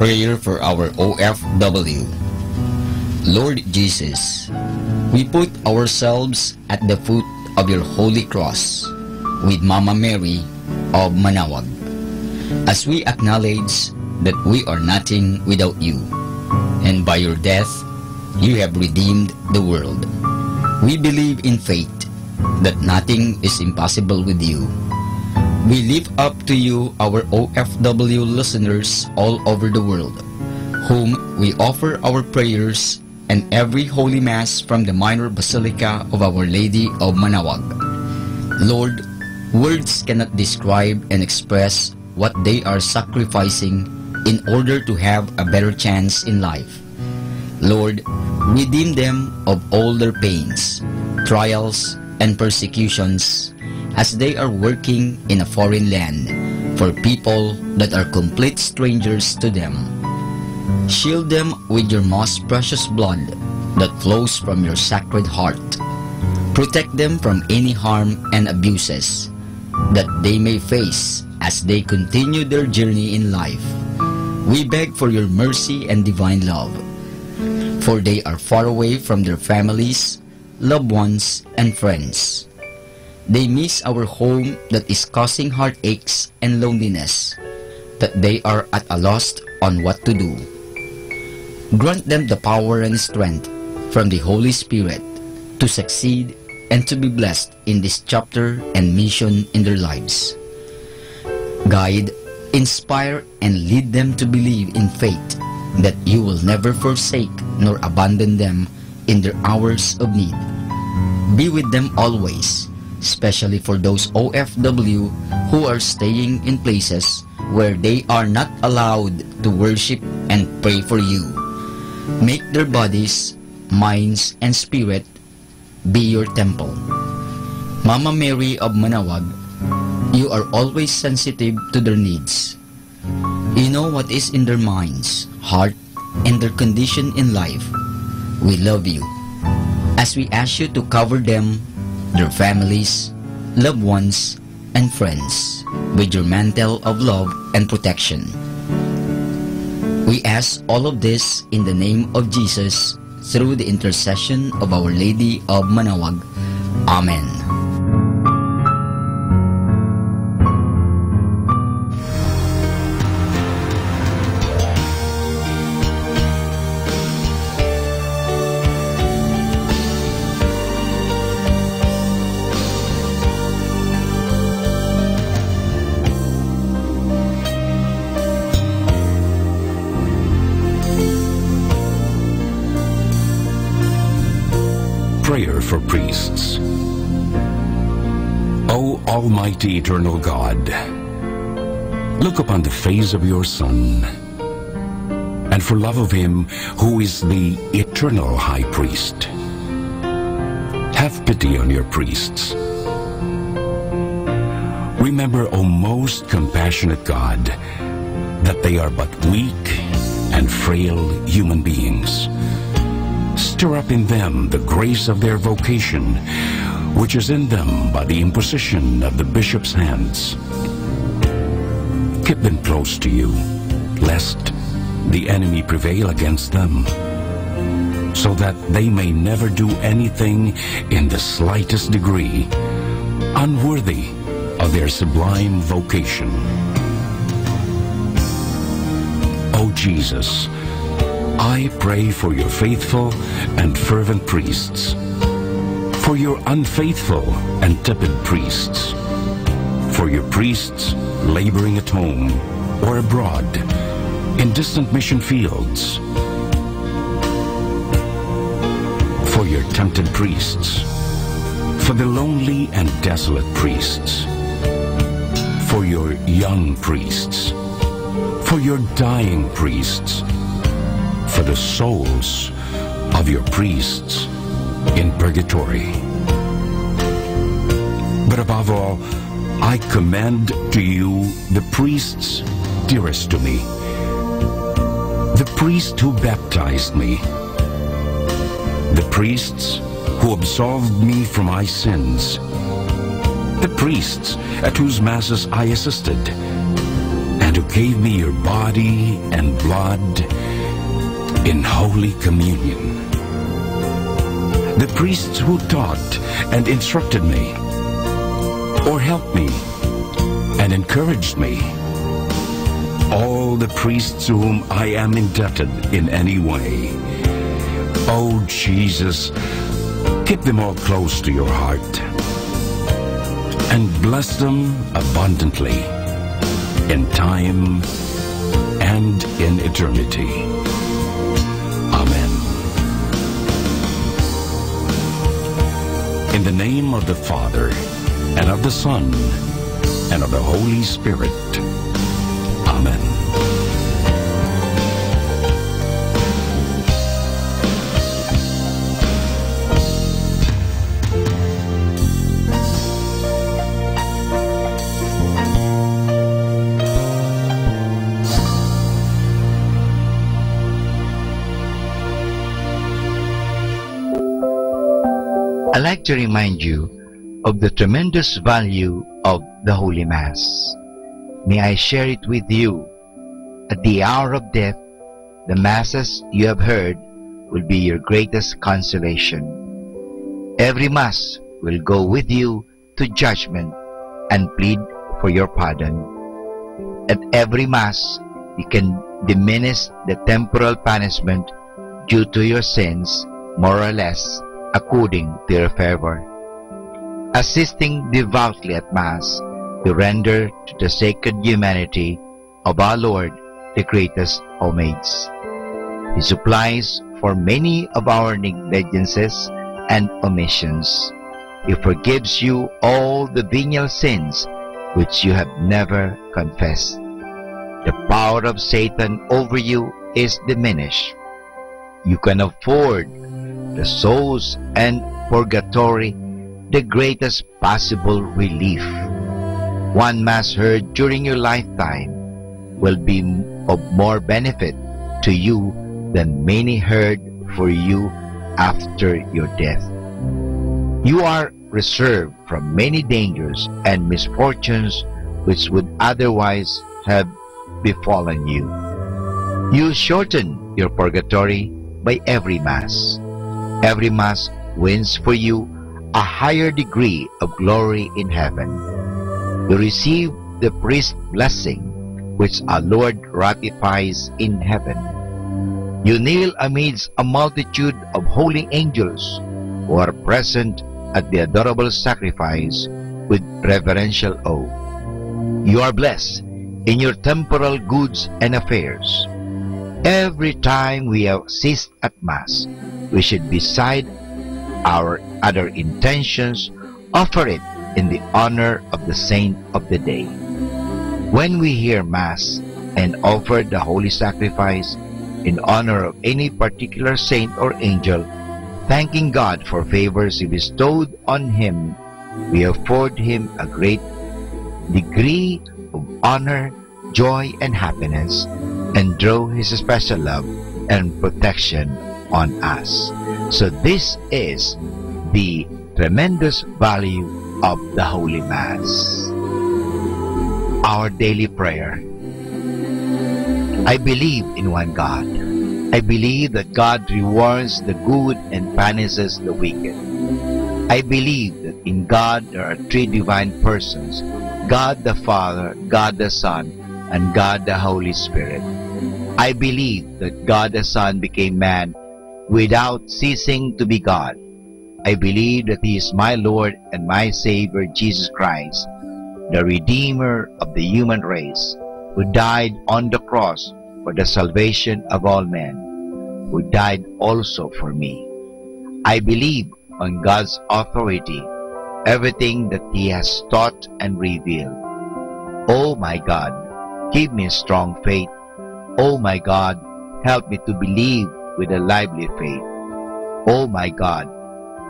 Prayer for our OFW. Lord Jesus, we put ourselves at the foot of your holy cross with Mama Mary of Manaoag, as we acknowledge that we are nothing without you, and by your death, you have redeemed the world. We believe in faith that nothing is impossible with you. We lift up to you our OFW listeners all over the world, whom we offer our prayers and every Holy Mass from the Minor Basilica of Our Lady of Manaoag. Lord, words cannot describe and express what they are sacrificing in order to have a better chance in life. Lord, redeem them of all their pains, trials, and persecutions as they are working in a foreign land for people that are complete strangers to them. Shield them with your most precious blood that flows from your sacred heart. Protect them from any harm and abuses that they may face as they continue their journey in life. We beg for your mercy and divine love, for they are far away from their families, loved ones, and friends. They miss our home that is causing heartaches and loneliness, that they are at a loss on what to do. Grant them the power and strength from the Holy Spirit to succeed and to be blessed in this chapter and mission in their lives. Guide, inspire, and lead them to believe in faith that you will never forsake nor abandon them in their hours of need. Be with them always, especially for those OFW who are staying in places where they are not allowed to worship and pray for you. Make their bodies, minds, and spirit be your temple. Mama Mary of Manaoag, you are always sensitive to their needs. You know what is in their minds, heart, and their condition in life. We love you, as we ask you to cover them, their families, loved ones, and friends with your mantle of love and protection. We ask all of this in the name of Jesus, through the intercession of Our Lady of Manaoag. Amen.
Prayer for priests. O Almighty Eternal God, look upon the face of your Son, and for love of him who is the eternal High Priest, have pity on your priests. Remember, O most compassionate God, that they are but weak and frail human beings. Stir up in them the grace of their vocation, which is in them by the imposition of the bishop's hands. Keep them close to you, lest the enemy prevail against them, so that they may never do anything in the slightest degree unworthy of their sublime vocation. O Jesus, I pray for your faithful and fervent priests, for your unfaithful and tepid priests, for your priests laboring at home or abroad, in distant mission fields, for your tempted priests, for the lonely and desolate priests, for your young priests, for your dying priests, for the souls of your priests in purgatory. But above all, I commend to you the priests dearest to me, the priest who baptized me, the priests who absolved me from my sins, the priests at whose masses I assisted, and who gave me your body and blood in Holy Communion. The priests who taught and instructed me, or helped me and encouraged me, all the priests to whom I am indebted in any way. Oh Jesus, keep them all close to your heart and bless them abundantly in time and in eternity. Amen. In the name of the Father, and of the Son, and of the Holy Spirit. Amen.
I'd like to remind you of the tremendous value of the Holy Mass. May I share it with you. At the hour of death, the Masses you have heard will be your greatest consolation. Every Mass will go with you to judgment and plead for your pardon. At every Mass, you can diminish the temporal punishment due to your sins, more or less, according to your fervor. Assisting devoutly at Mass, you render to the sacred humanity of our Lord the greatest homage. He supplies for many of our negligences and omissions. He forgives you all the venial sins which you have never confessed. The power of Satan over you is diminished. You can afford the souls and purgatory the greatest possible relief. One Mass heard during your lifetime will be of more benefit to you than many heard for you after your death. You are reserved from many dangers and misfortunes which would otherwise have befallen you. You shorten your purgatory by every Mass. Every Mass wins for you a higher degree of glory in heaven. You receive the priest's blessing, which our Lord ratifies in heaven. You kneel amidst a multitude of holy angels who are present at the adorable sacrifice with reverential awe. You are blessed in your temporal goods and affairs. Every time we have ceased at Mass, we should, beside our other intentions, offer it in the honor of the saint of the day. When we hear Mass and offer the holy sacrifice in honor of any particular saint or angel, thanking God for favors He bestowed on him, we afford him a great degree of honor, joy, and happiness, and draw His special love and protection on us. So this is the tremendous value of the Holy Mass. Our daily prayer. I believe in one God. I believe that God rewards the good and punishes the wicked. I believe that in God there are three divine persons, God the Father, God the Son, and God the Holy Spirit. I believe that God the Son became man without ceasing to be God. I believe that He is my Lord and my Savior, Jesus Christ, the Redeemer of the human race, who died on the cross for the salvation of all men, who died also for me. I believe on God's authority, everything that He has taught and revealed. Oh my God, give me strong faith. Oh my God, help me to believe with a lively faith. Oh my God,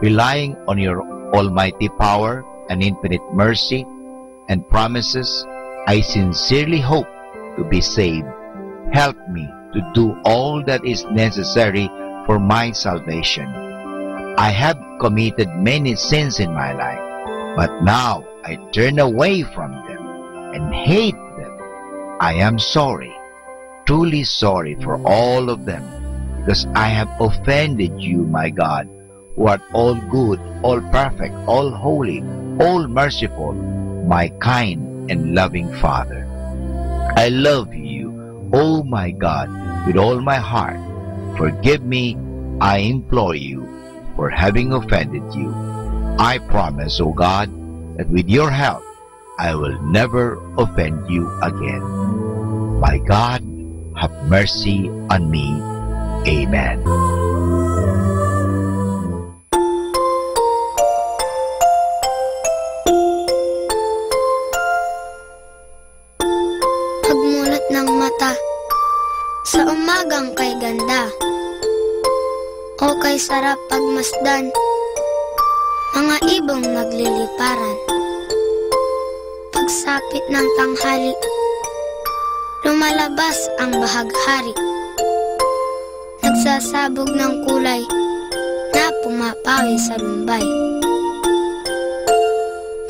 relying on your almighty power and infinite mercy and promises, I sincerely hope to be saved. Help me to do all that is necessary for my salvation. I have committed many sins in my life, but now I turn away from them and hate them. I am sorry, truly sorry for all of them, because I have offended you, my God, who art all good, all perfect, all holy, all merciful, my kind and loving Father. I love you, O my God, with all my heart. Forgive me, I implore you, for having offended you. I promise, O God, that with your help, I will never offend you again. My God, have mercy on me. Amen.
Pagmulat ng mata sa umagang kay ganda, o kay sarap pagmasdan, mga ibong nagliliparan. Pagsapit ng tanghali, lumalabas ang bahaghari, nagsasabog ng kulay na pumapawi sa lumbay.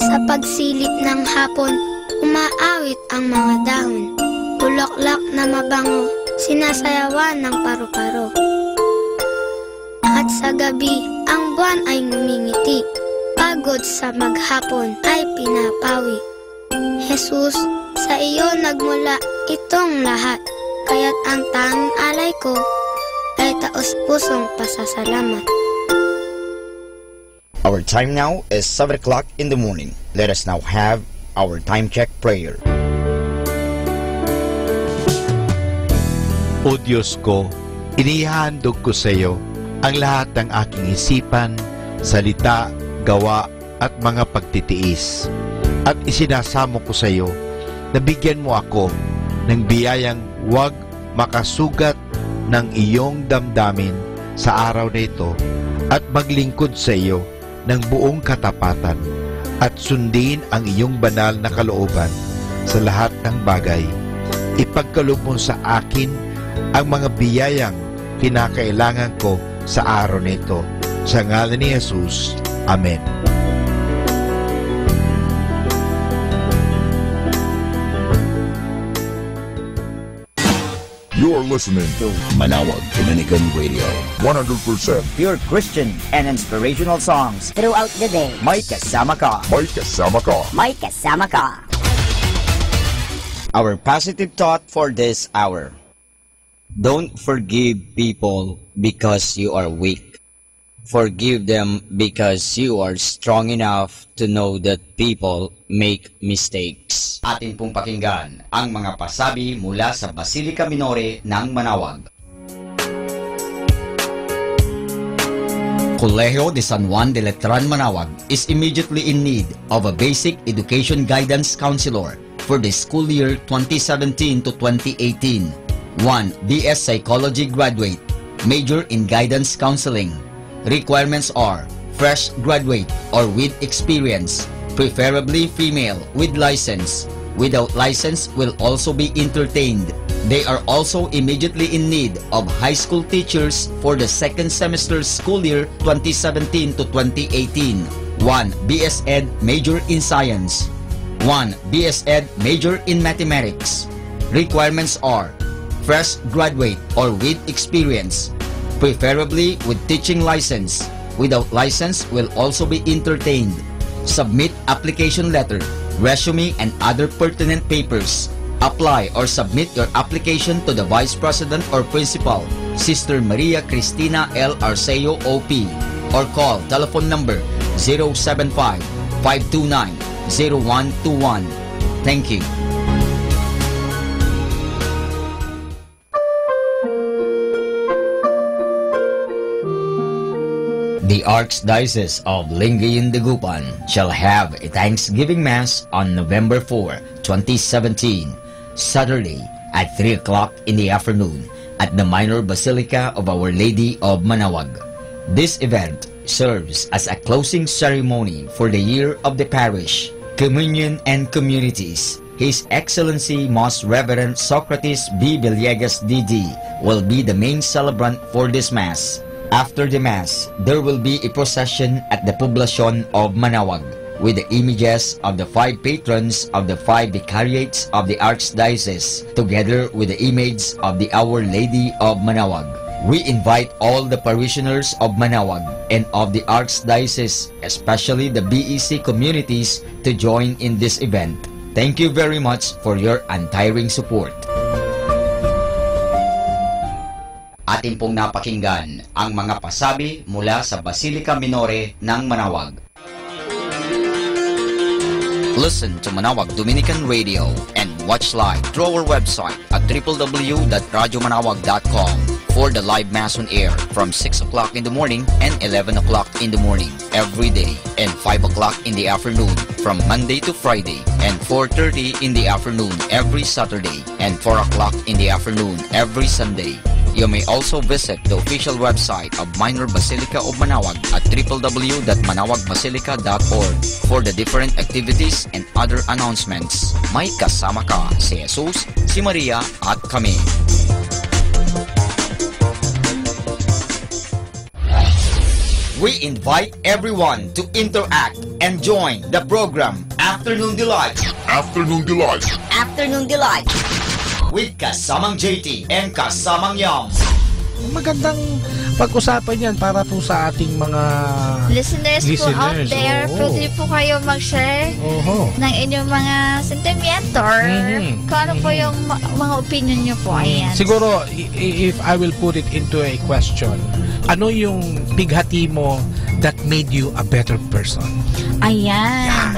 Sa pagsilip ng hapon, umaawit ang mga dahon, bulaklak na mabango, sinasayawan ng paru-paro. At sa gabi, ang buwan ay ngumingiti, pagod sa maghapon ay pinapawi. Jesus, sa iyo nagmula itong lahat, kaya't ang tanging alay ko ay taos-pusong pasasalamat.
Our time now is 7 o'clock in the morning. Let us now have our time check prayer.
O Diyos ko, inihandog ko sa iyo ang lahat ng aking isipan, salita, gawa at mga pagtitiis. At isinasamo ko sa iyo na bigyan mo ako ng biyayang huwag makasugat ng iyong damdamin sa araw na ito at maglingkod sa iyo ng buong katapatan at sundin ang iyong banal na kalooban sa lahat ng bagay. Ipagkaloob mo sa akin ang mga biyayang kinakailangan ko sa araw na ito. Sa ngalan ni Jesus. Amen.
You're listening to
Manawag Dominican Radio.
100%
pure Christian and inspirational songs
throughout the day.
May kasama ka.
May kasama ka.
May kasama ka.
Our positive thought for this hour. Don't forgive people because you are weak. Forgive them because you are strong enough to know that people make mistakes. Atin pong pakinggan ang mga pasabi mula sa Basilica Minore ng Manawag. Colegio de San Juan de Letran Manawag is immediately in need of a basic education guidance counselor for the school year 2017 to 2018. 1. BS Psychology graduate, major in guidance counseling. Requirements are fresh graduate or with experience, preferably female with license. Without license will also be entertained. They are also immediately in need of high school teachers for the second semester school year 2017 to 2018. 1. BS Ed major in science. 1. BS Ed major in mathematics. Requirements are fresh graduate or with experience, preferably with teaching license. Without license will also be entertained. Submit application letter, resume and other pertinent papers. Apply or submit your application to the Vice President or Principal, Sister Maria Cristina L. Arceo OP, or call telephone number 075-529-0121. Thank you. The Archdiocese of Lingayen-Dagupan shall have a Thanksgiving Mass on November 4, 2017, Saturday at 3 o'clock in the afternoon at the Minor Basilica of Our Lady of Manawag. This event serves as a closing ceremony for the year of the parish, communion and communities. His Excellency Most Reverend Socrates B. Villegas D.D. will be the main celebrant for this Mass. After the Mass, there will be a procession at the Poblacion of Manawag, with the images of the 5 patrons of the 5 vicariates of the Archdiocese, together with the image of the Our Lady of Manaoag. We invite all the parishioners of Manaoag and of the Archdiocese, especially the BEC communities, to join in this event. Thank you very much for your untiring support. Atin pong napakinggan ang mga pasabi mula sa Basilica Minore ng Manaoag. Listen to Manaoag Dominican Radio and watch live through our website at www.radiomanaoag.com for the live Mass on air from 6 o'clock in the morning and 11 o'clock in the morning every day, and 5 o'clock in the afternoon from Monday to Friday, and 4:30 in the afternoon every Saturday, and 4 o'clock in the afternoon every Sunday. You may also visit the official website of Minor Basilica of Manaoag at www.manaoagbasilica.org for the different activities and other announcements. May kasama ka si Jesus, si Maria at kami. We invite everyone to interact and join the program Afternoon Delight.
Afternoon Delight.
Afternoon Delight. With kasamang JT and kasamang Yam.
Magandang pag-usapan yan para po sa ating mga
listeners po out there. Pwede po kayo mag-share ng inyong mga sentimento or kung ano po yung mga opinion nyo po. Ayan.
Siguro, if I will put it into a question, ano yung bighati mo that made you a better person?
Ayan.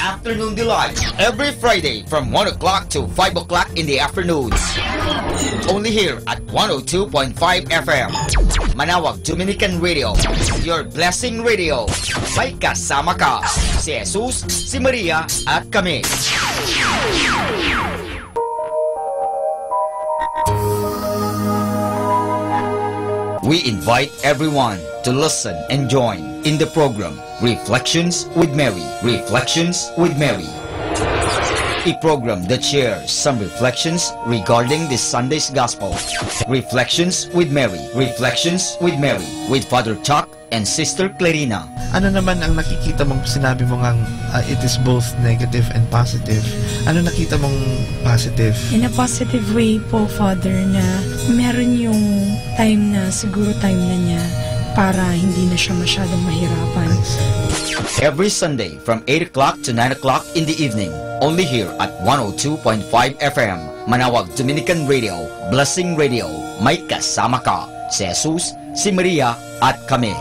Afternoon Delight every Friday from 1 o'clock to 5 o'clock in the afternoons. Only here at 102.5 FM. Manaoag Dominican Radio, your blessing radio. May kasama ka si Jesus, si Maria at kami. We invite everyone to listen and join in the program Reflections with Mary. Reflections with Mary. A program that shares some reflections regarding this Sunday's Gospel. Reflections with Mary. Reflections with Mary. With Father Chuck and Sister Clarina.
Ano naman ang nakikita mong sinabi mo ngang it is both negative and positive? Ano nakita mong positive?
In a positive way po, Father, na meron yung time na siguro time na niya para hindi na siya masyadong mahirapan.
Every Sunday from 8 o'clock to 9 o'clock in the evening, only here at 102.5 FM, Manaoag Dominican Radio, Blessing Radio. May kasama ka si Jesus, si Maria at kami.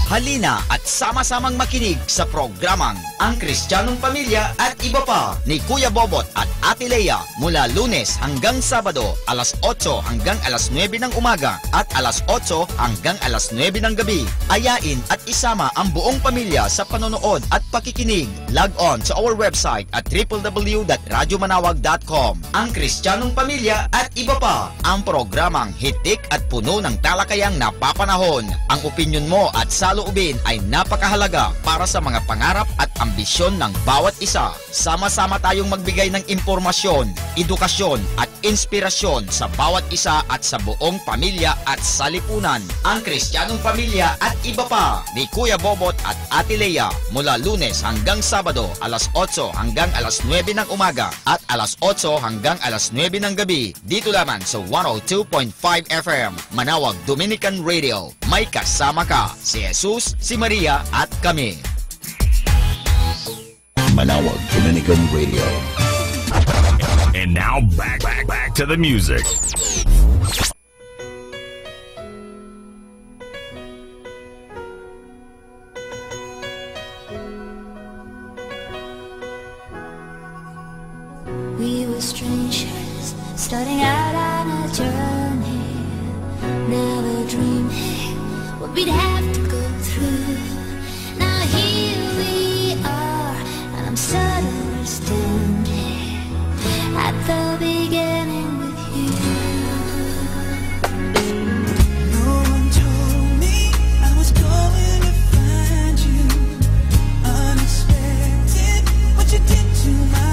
Halina at sama-samang makinig sa programang Ang Kristiyanong Pamilya at Iba Pa ni Kuya Bobot at Ate Lea mula Lunes hanggang Sabado, alas 8 hanggang alas 9 ng umaga at alas 8 hanggang alas 9 ng gabi. Ayain at isama ang buong pamilya sa panonood at pakikinig. Log on to our website at www.radiomanaoag.com. Ang Kristiyanong Pamilya at Iba Pa, ang programang hitik at puno ng talakayang napapanahon. Ang opinyon mo at saloobin ay napakahalaga para sa mga pangarap at ambisyon ng bawat isa. Sama-sama tayong magbigay ng impormasyon, edukasyon at inspirasyon sa bawat isa at sa buong pamilya at salipunan. Ang Kristiyanong Pamilya at Iba Pa ni Kuya Bobot at Ate Lea mula Lunes hanggang Sabado, alas 8 hanggang alas 9 ng umaga at alas 8 hanggang alas 9 ng gabi. Dito lamang sa 102.5 FM, Manaoag Dominican Radio. May kasama ka si Jesus, si Maria at kami.
Manaoag Dominican Radio.
And now back to the music.
We were strangers, starting out on a journey, never dreaming what we'd have to go through. Now here we are, and I'm suddenly standing at the beginning with you.
No one told me I was going to find you. Unexpected, what you did to my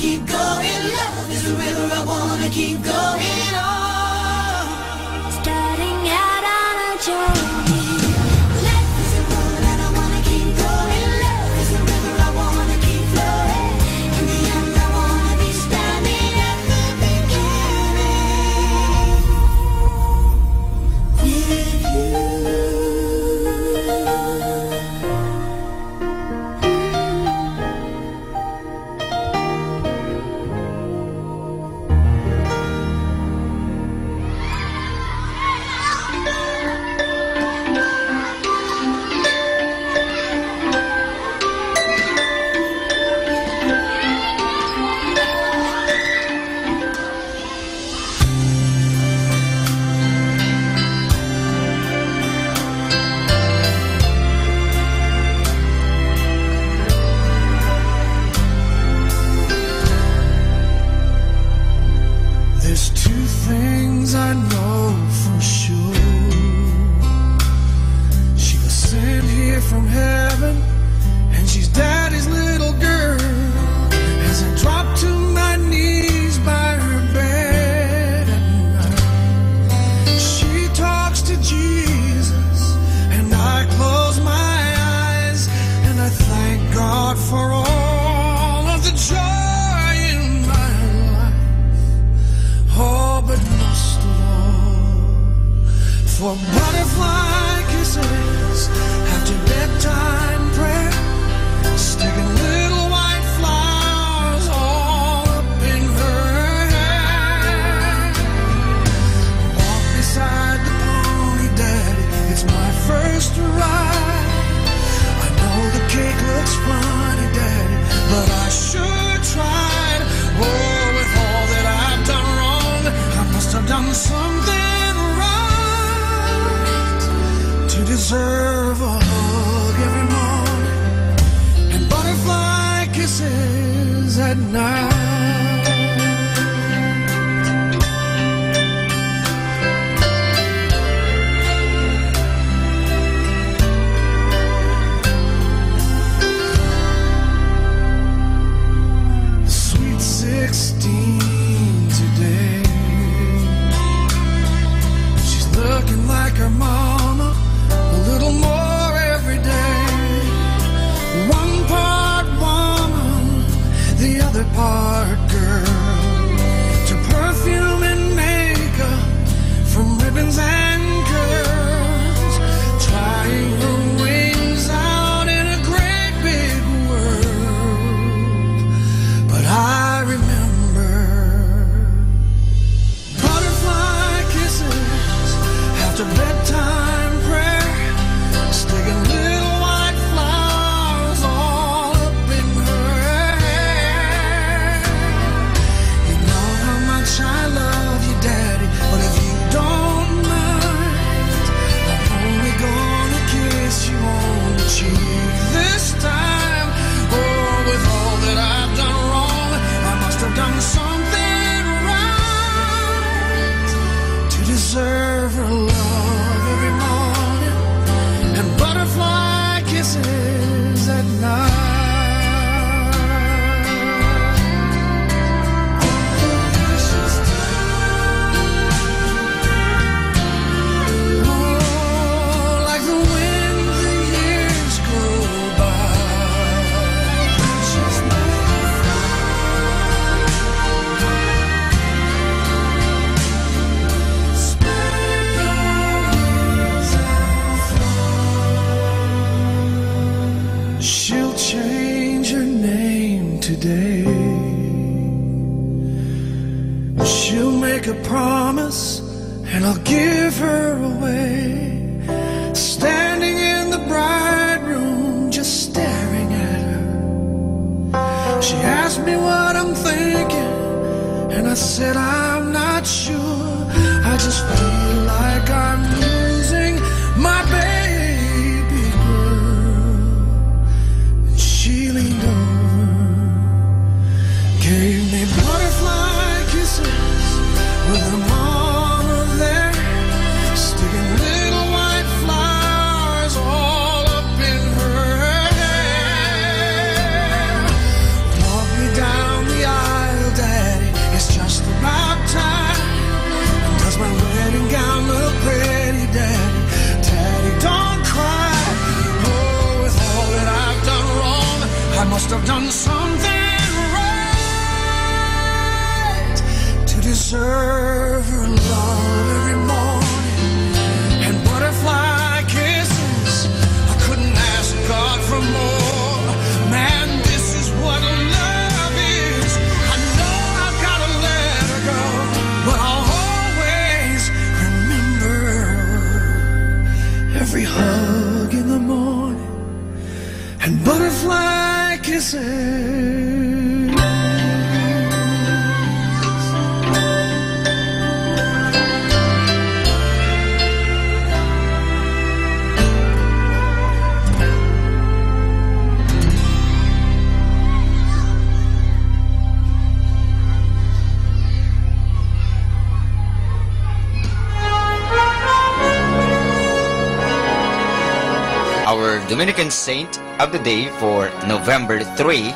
keep going. Love is a river, I wanna keep going on.
Starting out on a journey. Life is a road and I wanna keep going. Love is a river, I wanna keep flowing. In the end, I wanna be standing at the beginning with you.
There's two things I know for sure. She was sent here from heaven, and she's daddy's little girl. As I drop to my knees by her bed at night, she talks to Jesus, and I close my eyes, and I thank God for all of the joy in my life. Oh, but most of all, for butterfly kisses after bedtime prayer, sticking little white flowers all up in her hair. Walk beside the pony, Daddy, it's my first ride. I know the cake looks funny, Daddy, but I sure tried. Oh, with all that I've done wrong, I must have done something right to deserve a hug every morning and butterfly kisses at night. Sweet 16 today. She's looking like her mama, a little more every day. One part woman, the other part girl. To perfume and makeup, from ribbons and curls, trying her wings out in a great big world. But I remember butterfly kisses after bedtime prayer, sticking little white flowers all up in her hair. You know how much I love you, Daddy, but if you don't mind, I'm only gonna kiss you on the cheek this time. Oh, with all that I've done wrong, I must have done something right to deserve her love every morning and butterfly kisses at night. Oh, like the wind, the years go by. She's she'll change her name today. She'll make a promise and I'll give her away. Standing in the bride room, just staring at her. She asked me what I'm thinking, and I said I'm not sure. I just feel like I'm losing my baby girl. And she leaned over, gave me butterfly kisses with her mama there, sticking little white flowers all up in her hair. Walked me down the aisle serve her love every morning and butterfly kisses. I couldn't ask God for more. Man, this is what love is. I know I've got to let her go, but I'll always remember every hug in the morning and butterfly kisses.
Our Dominican saint of the day for November 3,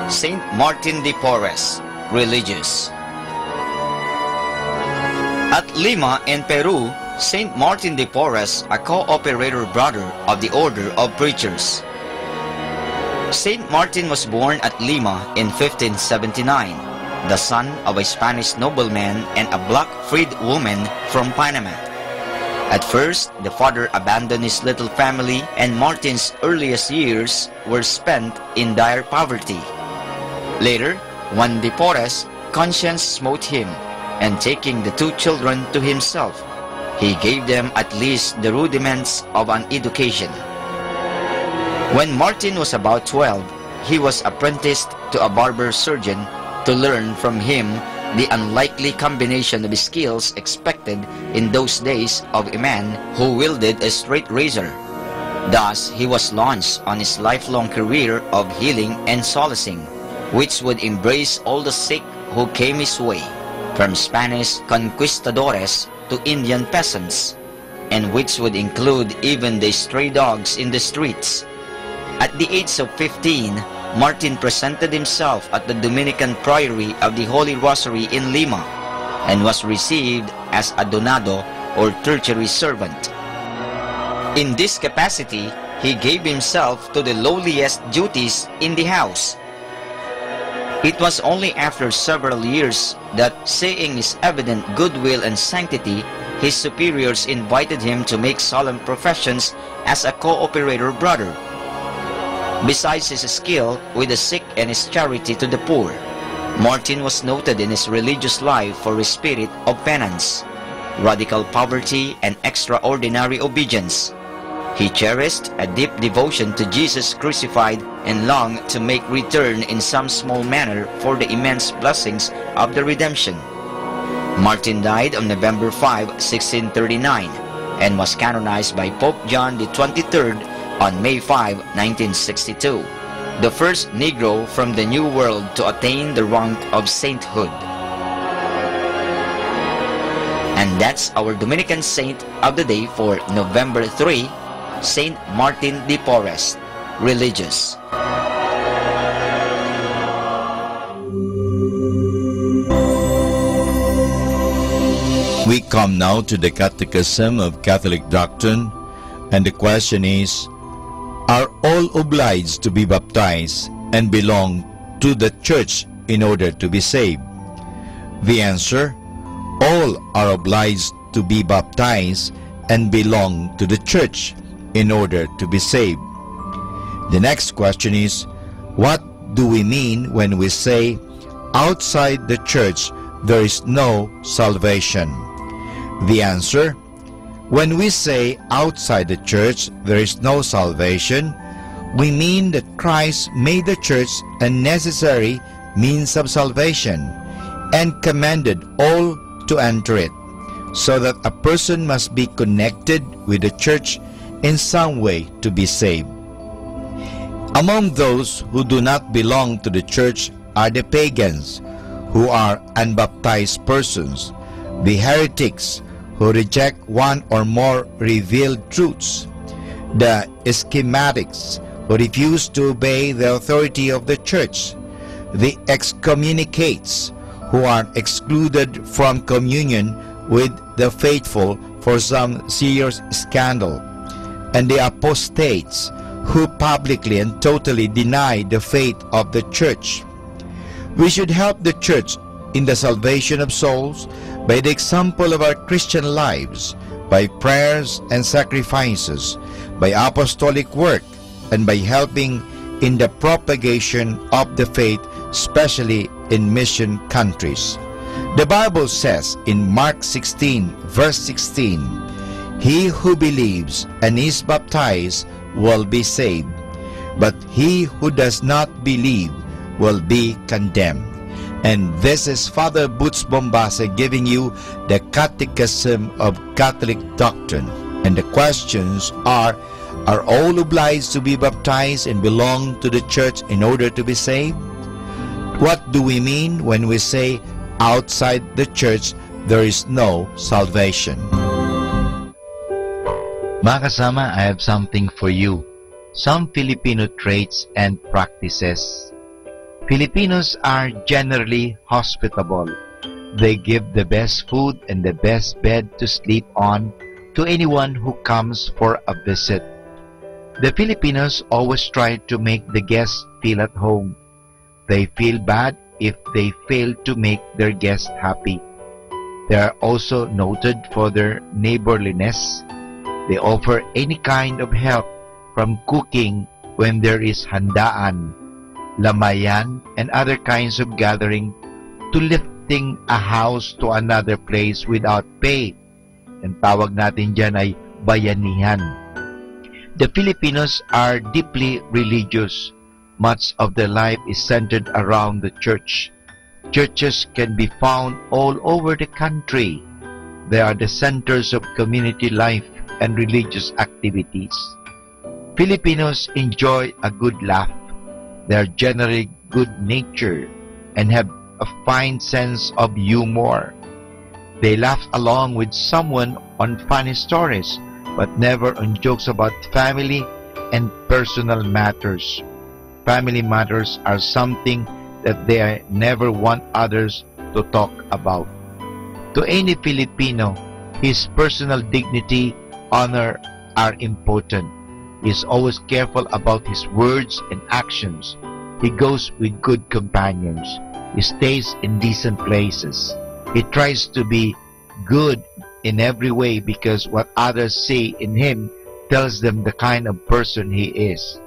Saint Martin de Porres, religious. At Lima in Peru, Saint Martin de Porres, a cooperator brother of the Order of Preachers. Saint Martin was born at Lima in 1579, the son of a Spanish nobleman and a black freed woman from Panama. At first, the father abandoned his little family, and Martin's earliest years were spent in dire poverty. Later, one de Porres, conscience smote him, and taking the two children to himself, he gave them at least the rudiments of an education. When Martin was about 12, he was apprenticed to a barber surgeon to learn from him the unlikely combination of skills expected in those days of a man who wielded a straight razor. Thus, he was launched on his lifelong career of healing and solacing, which would embrace all the sick who came his way, from Spanish conquistadores to Indian peasants, and which would include even the stray dogs in the streets. At the age of 15, Martin presented himself at the Dominican Priory of the Holy Rosary in Lima and was received as a donado or tertiary servant. In this capacity, he gave himself to the lowliest duties in the house. It was only after several years that, seeing his evident goodwill and sanctity, his superiors invited him to make solemn professions as a cooperator brother. Besides his skill with the sick and his charity to the poor, Martin was noted in his religious life for his spirit of penance, radical poverty, and extraordinary obedience. He cherished a deep devotion to Jesus crucified and longed to make return in some small manner for the immense blessings of the redemption. Martin died on November 5, 1639, and was canonized by Pope John XXIII on May 5, 1962, the first Negro from the New World to attain the rank of sainthood. And that's our Dominican saint of the day for November 3, Saint Martin de Porres, religious.
We come now to the Catechism of Catholic Doctrine, and the question is, are all obliged to be baptized and belong to the church in order to be saved? The answer, all are obliged to be baptized and belong to the church in order to be saved. The next question is, what do we mean when we say outside the church there is no salvation? The answer, when we say outside the church there is no salvation, we mean that Christ made the church a necessary means of salvation and commanded all to enter it, so that a person must be connected with the church in some way to be saved. Among those who do not belong to the church are the pagans, who are unbaptized persons, the heretics, who reject one or more revealed truths, the schismatics, who refuse to obey the authority of the church, the excommunicates, who are excluded from communion with the faithful for some serious scandal, and the apostates, who publicly and totally deny the faith of the church. We should help the church
in the salvation of souls by the example of our Christian lives, by prayers and sacrifices, by apostolic work, and by helping in the propagation of the faith, especially in mission countries. The Bible says in Mark 16, verse 16, "He who believes and is baptized will be saved, but he who does not believe will be condemned." And this is Father Boots Bombase giving you the Catechism of Catholic Doctrine. And the questions are all obliged to be baptized and belong to the church in order to be saved? What do we mean when we say outside the church there is no salvation?
Mga kasama, I have something for you. Some Filipino traits and practices. Filipinos are generally hospitable. They give the best food and the best bed to sleep on to anyone who comes for a visit. The Filipinos always try to make the guests feel at home. They feel bad if they fail to make their guests happy. They are also noted for their neighborliness. They offer any kind of help, from cooking when there is handaan, lamayan, and other kinds of gathering, to lifting a house to another place without pay. Ang tawag natin dyan ay bayanihan. The Filipinos are deeply religious. Much of their life is centered around the church. Churches can be found all over the country. They are the centers of community life and religious activities. Filipinos enjoy a good laugh. They are generally good-natured and have a fine sense of humor. They laugh along with someone on funny stories, but never on jokes about family and personal matters. Family matters are something that they never want others to talk about. To any Filipino, his personal dignity, honor are important. He is always careful about his words and actions. He goes with good companions. He stays in decent places. He tries to be good in every way because what others see in him tells them the kind of person he is.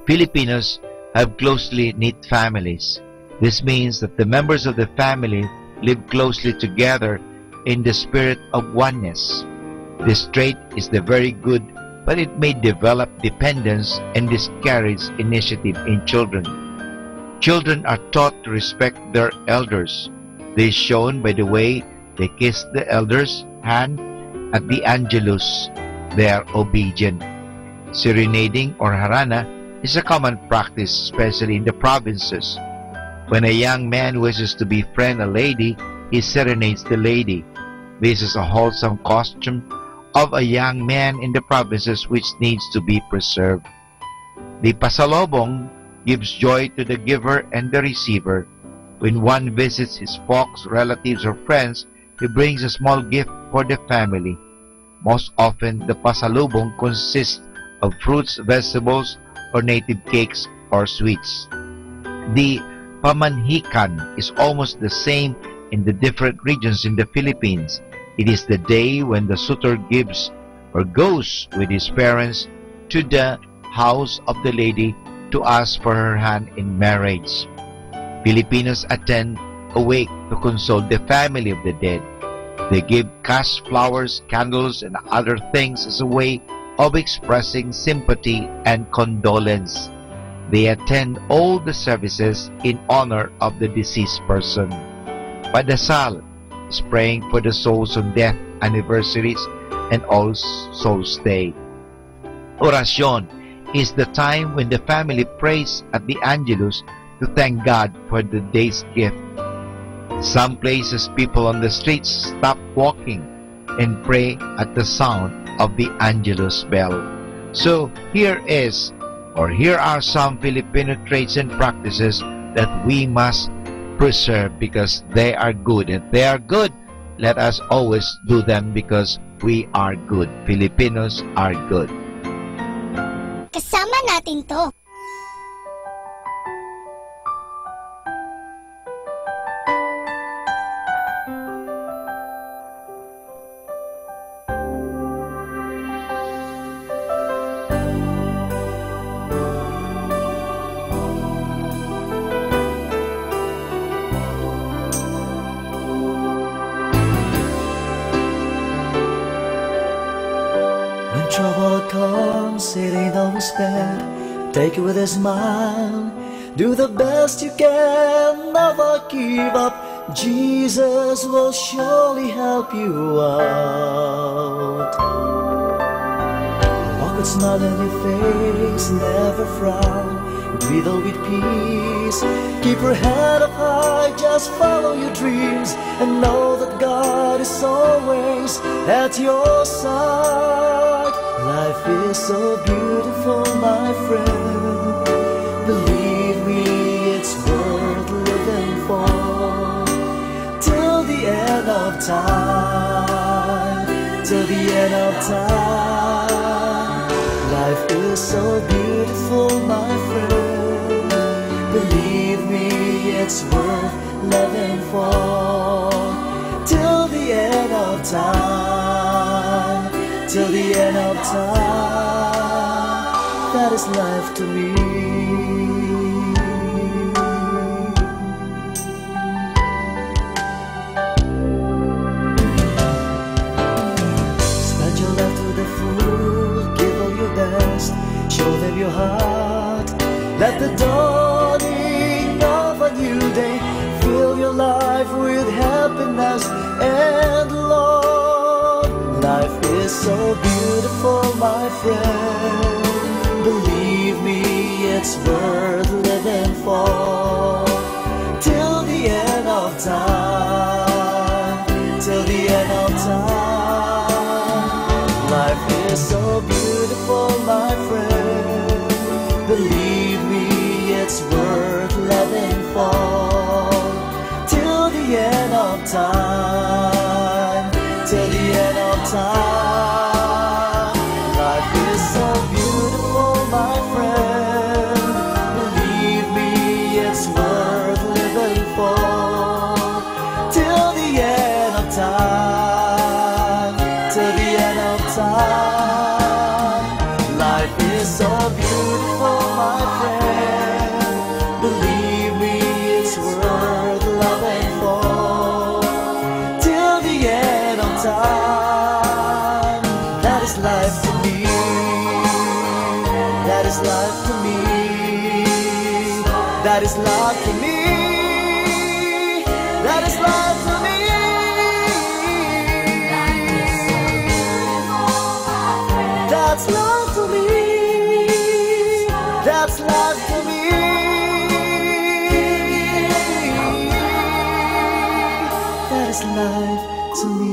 Filipinos have closely knit families. This means that the members of the family live closely together in the spirit of oneness. This trait is the very good, but it may develop dependence and discourage initiative in children. Children are taught to respect their elders. This is shown by the way they kiss the elders' hand at the Angelus. They are obedient. Serenading or harana is a common practice, especially in the provinces. When a young man wishes to befriend a lady, he serenades the lady. This is a wholesome custom of a young man in the provinces which needs to be preserved. The pasalobong gives joy to the giver and the receiver. When one visits his folks, relatives, or friends, he brings a small gift for the family. Most often, the pasalubong consists of fruits, vegetables, or native cakes or sweets. The pamanhikan is almost the same in the different regions in the Philippines. It is the day when the suitor gives or goes with his parents to the house of the lady to ask for her hand in marriage. Filipinos attend a wake to console the family of the dead. They give cash, flowers, candles, and other things as a way of expressing sympathy and condolence. They attend all the services in honor of the deceased person. Padasal is praying for the souls on death anniversaries and All Souls Day. Oracion is the time when the family prays at the Angelus to thank God for the day's gift. Some places, people on the streets stop walking and pray at the sound of the Angelus bell. So here are some Filipino traits and practices that we must preserve because they are good. If they are good, let us always do them because we are good. Filipinos are good.
Kasama natin to. Sometimes it ain't always fair. Take it with a smile. Do the best you can. Never give up. Jesus will surely help you out. Walk with a smile on your face. Never frown. Breathe all with peace. Keep your head up high. Just follow your dreams. And know that God is always at your side. Life is so beautiful, my friend. Believe me, it's worth living for. Till the end of time. Till the end of time. Life is so beautiful, my friend. Believe me, it's worth living for. Till the end of time. Till the end of time. That is life to me. Spend your life to the full. Give all your best. Show them your heart. Let the dawning of a new day fill your life with happiness and love. Life is so beautiful, my friend. Believe me, it's worth living for. Till the end of time. Till the end of time. Life is so beautiful, my friend. Believe me, it's worth living for. Till the end of time. Till the end of time. Life is so beautiful, my friend. Believe me, it's worth living for. Till the end of time. Till the end of time. Life is so beautiful, my friend. Believe me, it's worth loving for. Till the end of time. That is life to me. That is life to me. That is life to me. That is life to me. That's life to me. That's life to me. That is life to me.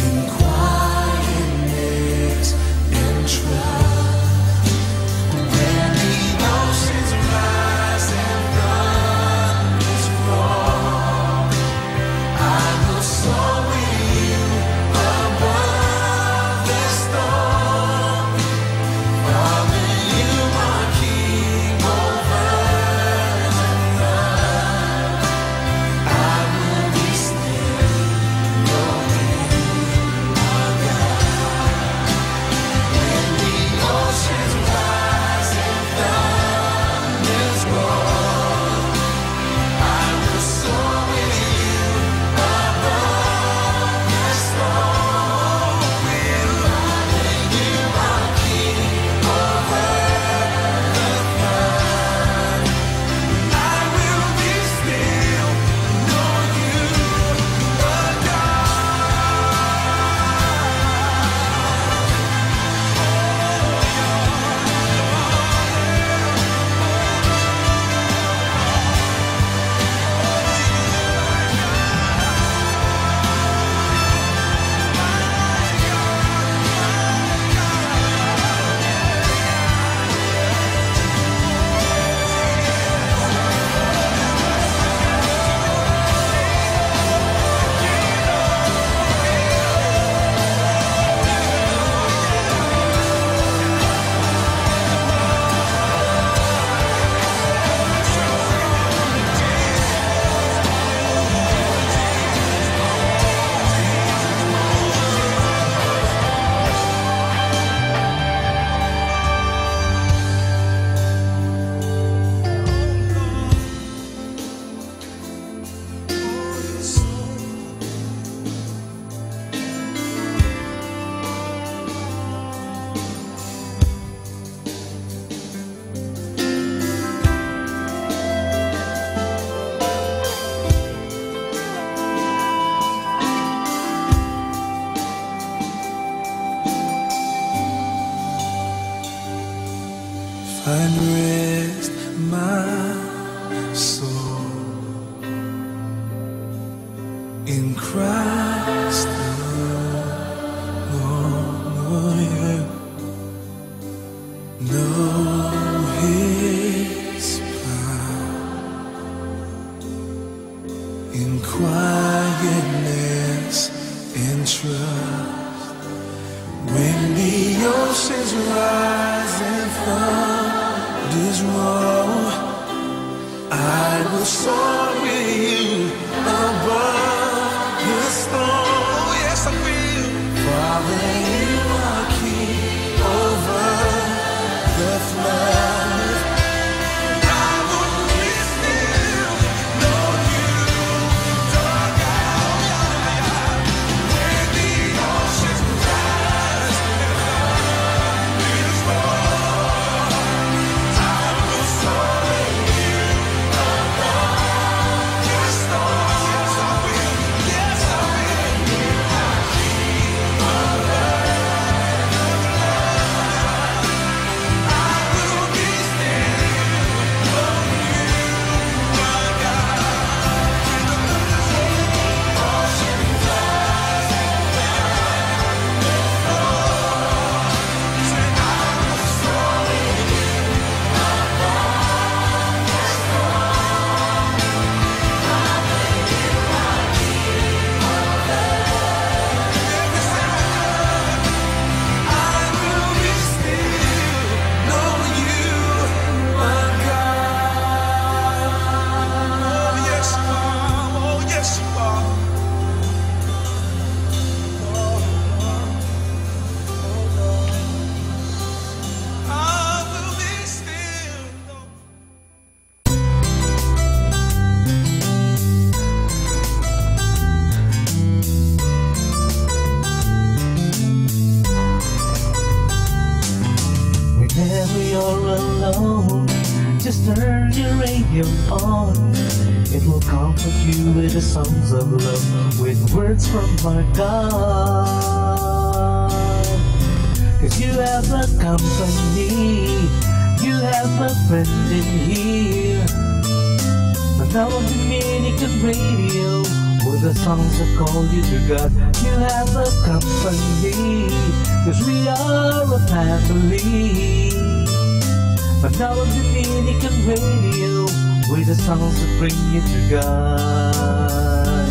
In quiet and rest my soul in Christ alone. Yeah. Know His plan in quietness and trust. When the oceans rise and thunders roll, I will soar with you above the storm. Oh, yes, I will. Father, you are king over the flood. I will be still, know you, dark out. When the oceans rise and thunders roll, I will soar with you above the storm. Yes, I will. Yes, I will. You are king over the flood. I will be still, know you, my God. Oceans rise and thunders roll. Say, I will soar with you above the storm. Father, you are king over every side. I will be still, know you, my God. Oh, yes, you are. Oh, yes, you are. I will be still.
Whenever you're alone, just turn your radio on. It will comfort you with the songs of love, with words from our God. 'Cause you have a company, you have a friend in here. Manawag Dominican Radio, with the songs that call you to God. You have a company, 'cause we are a family. Manawag Dominican Radio, with the songs that bring you to God.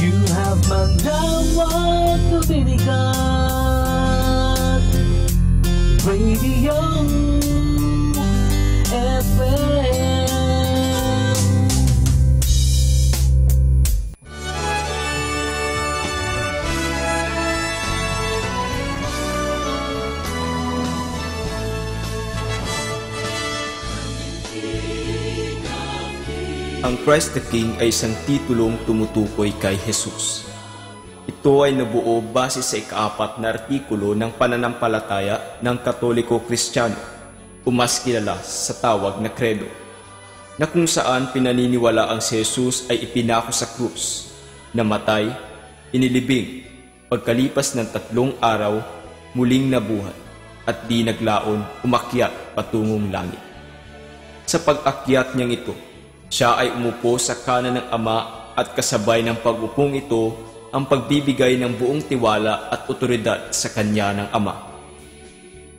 You have Manawag Dominican Radio FM.
Ang Christ the King ay isang titulong tumutukoy kay Jesus. Ito ay nabuo base sa ika-4 na artikulo ng pananampalataya ng Katoliko-Kristiyano o mas kilala sa tawag na Credo, na kung saan pinaniniwala ang si Jesus ay ipinako sa krus, namatay, inilibing, pagkalipas ng 3 araw, muling nabuhay, at di naglaon umakyat patungong langit. Sa pag-akyat niyang ito, siya ay umupo sa kanan ng Ama at kasabay ng pag-upong ito ang pagbibigay ng buong tiwala at otoridad sa kanya ng Ama.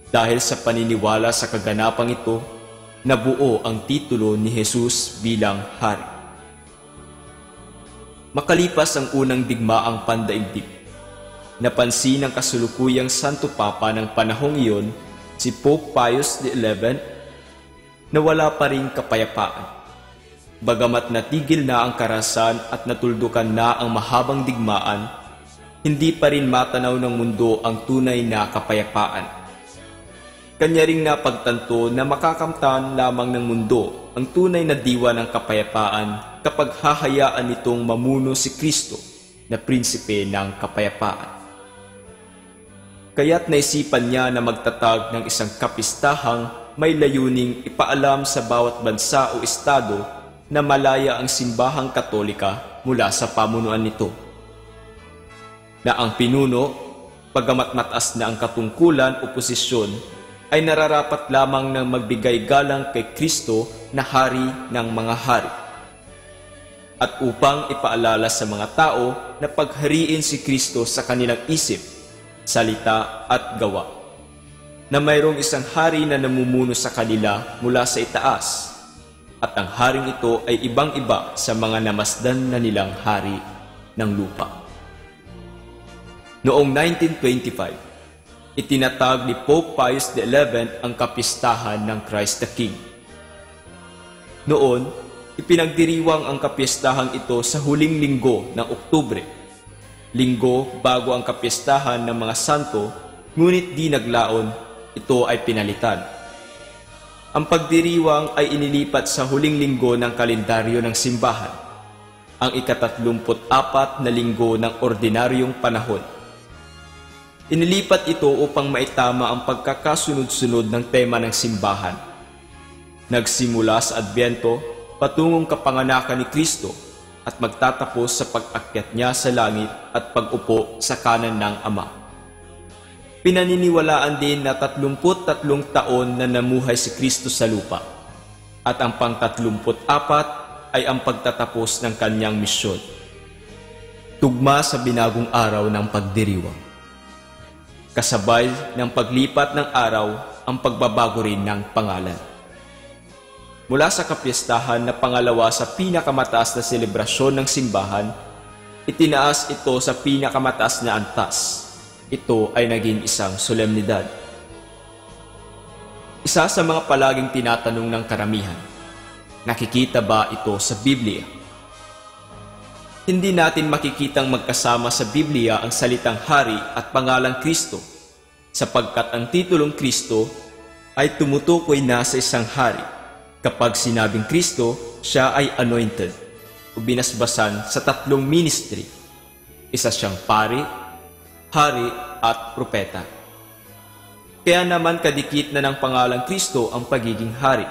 Dahil sa paniniwala sa kaganapang ito, nabuo ang titulo ni Jesus bilang Hari. Makalipas ang unang digmaang pandaigdig, napansin ng kasulukuyang Santo Papa ng panahong iyon, si Pope Pius XI, na wala pa ring kapayapaan. Bagamat natigil na ang karahasan at natuldukan na ang mahabang digmaan, hindi pa rin matanaw ng mundo ang tunay na kapayapaan. Kanya ring napagtanto na makakamtan lamang ng mundo ang tunay na diwa ng kapayapaan kapag hahayaan nitong mamuno si Kristo na prinsipe ng kapayapaan. Kaya't naisipan niya na magtatag ng isang kapistahang may layuning ipaalam sa bawat bansa o estado na malaya ang simbahang Katolika mula sa pamunuan nito. Na ang pinuno, bagamat mataas na ang katungkulan o posisyon, ay nararapat lamang ng magbigay galang kay Kristo na hari ng mga hari. At upang ipaalala sa mga tao na paghariin si Kristo sa kanilang isip, salita at gawa, na mayroong isang hari na namumuno sa kanila mula sa itaas, at ang haring ito ay ibang-iba sa mga namasdan na nilang hari ng lupa. Noong 1925, itinatag ni Pope Pius XI ang kapistahan ng Christ the King. Noon, ipinagdiriwang ang kapistahan ito sa huling linggo ng Oktubre, linggo bago ang kapistahan ng mga santo, ngunit di naglaon, ito ay pinalitan. Ang pagdiriwang ay inilipat sa huling linggo ng kalendaryo ng simbahan, ang ika-34 na linggo ng ordinaryong panahon. Inilipat ito upang maitama ang pagkakasunod-sunod ng tema ng simbahan. Nagsimula sa Adbyento patungong kapanganakan ni Kristo at magtatapos sa pag-akyat niya sa langit at pag-upo sa kanan ng Ama. Pinaniniwalaan din na 33 taon na namuhay si Kristo sa lupa at ang pang-34 ay ang pagtatapos ng kanyang misyon. Tugma sa binagong araw ng pagdiriwang. Kasabay ng paglipat ng araw ang pagbabago rin ng pangalan. Mula sa kapistahan na pangalawa sa pinakamataas na selebrasyon ng simbahan, itinaas ito sa pinakamataas na antas. Ito ay naging isang solemnidad. Isa sa mga palaging tinatanong ng karamihan, nakikita ba ito sa Biblia? Hindi natin makikitang magkasama sa Biblia ang salitang hari at pangalang Kristo, sapagkat ang titulong Kristo ay tumutukoy na sa isang hari. Kapag sinabing Kristo, siya ay anointed o binasbasan sa 3 ministry. Isa siyang pari, hari at propeta. Kaya naman kadikit na ng pangalang Kristo ang pagiging hari.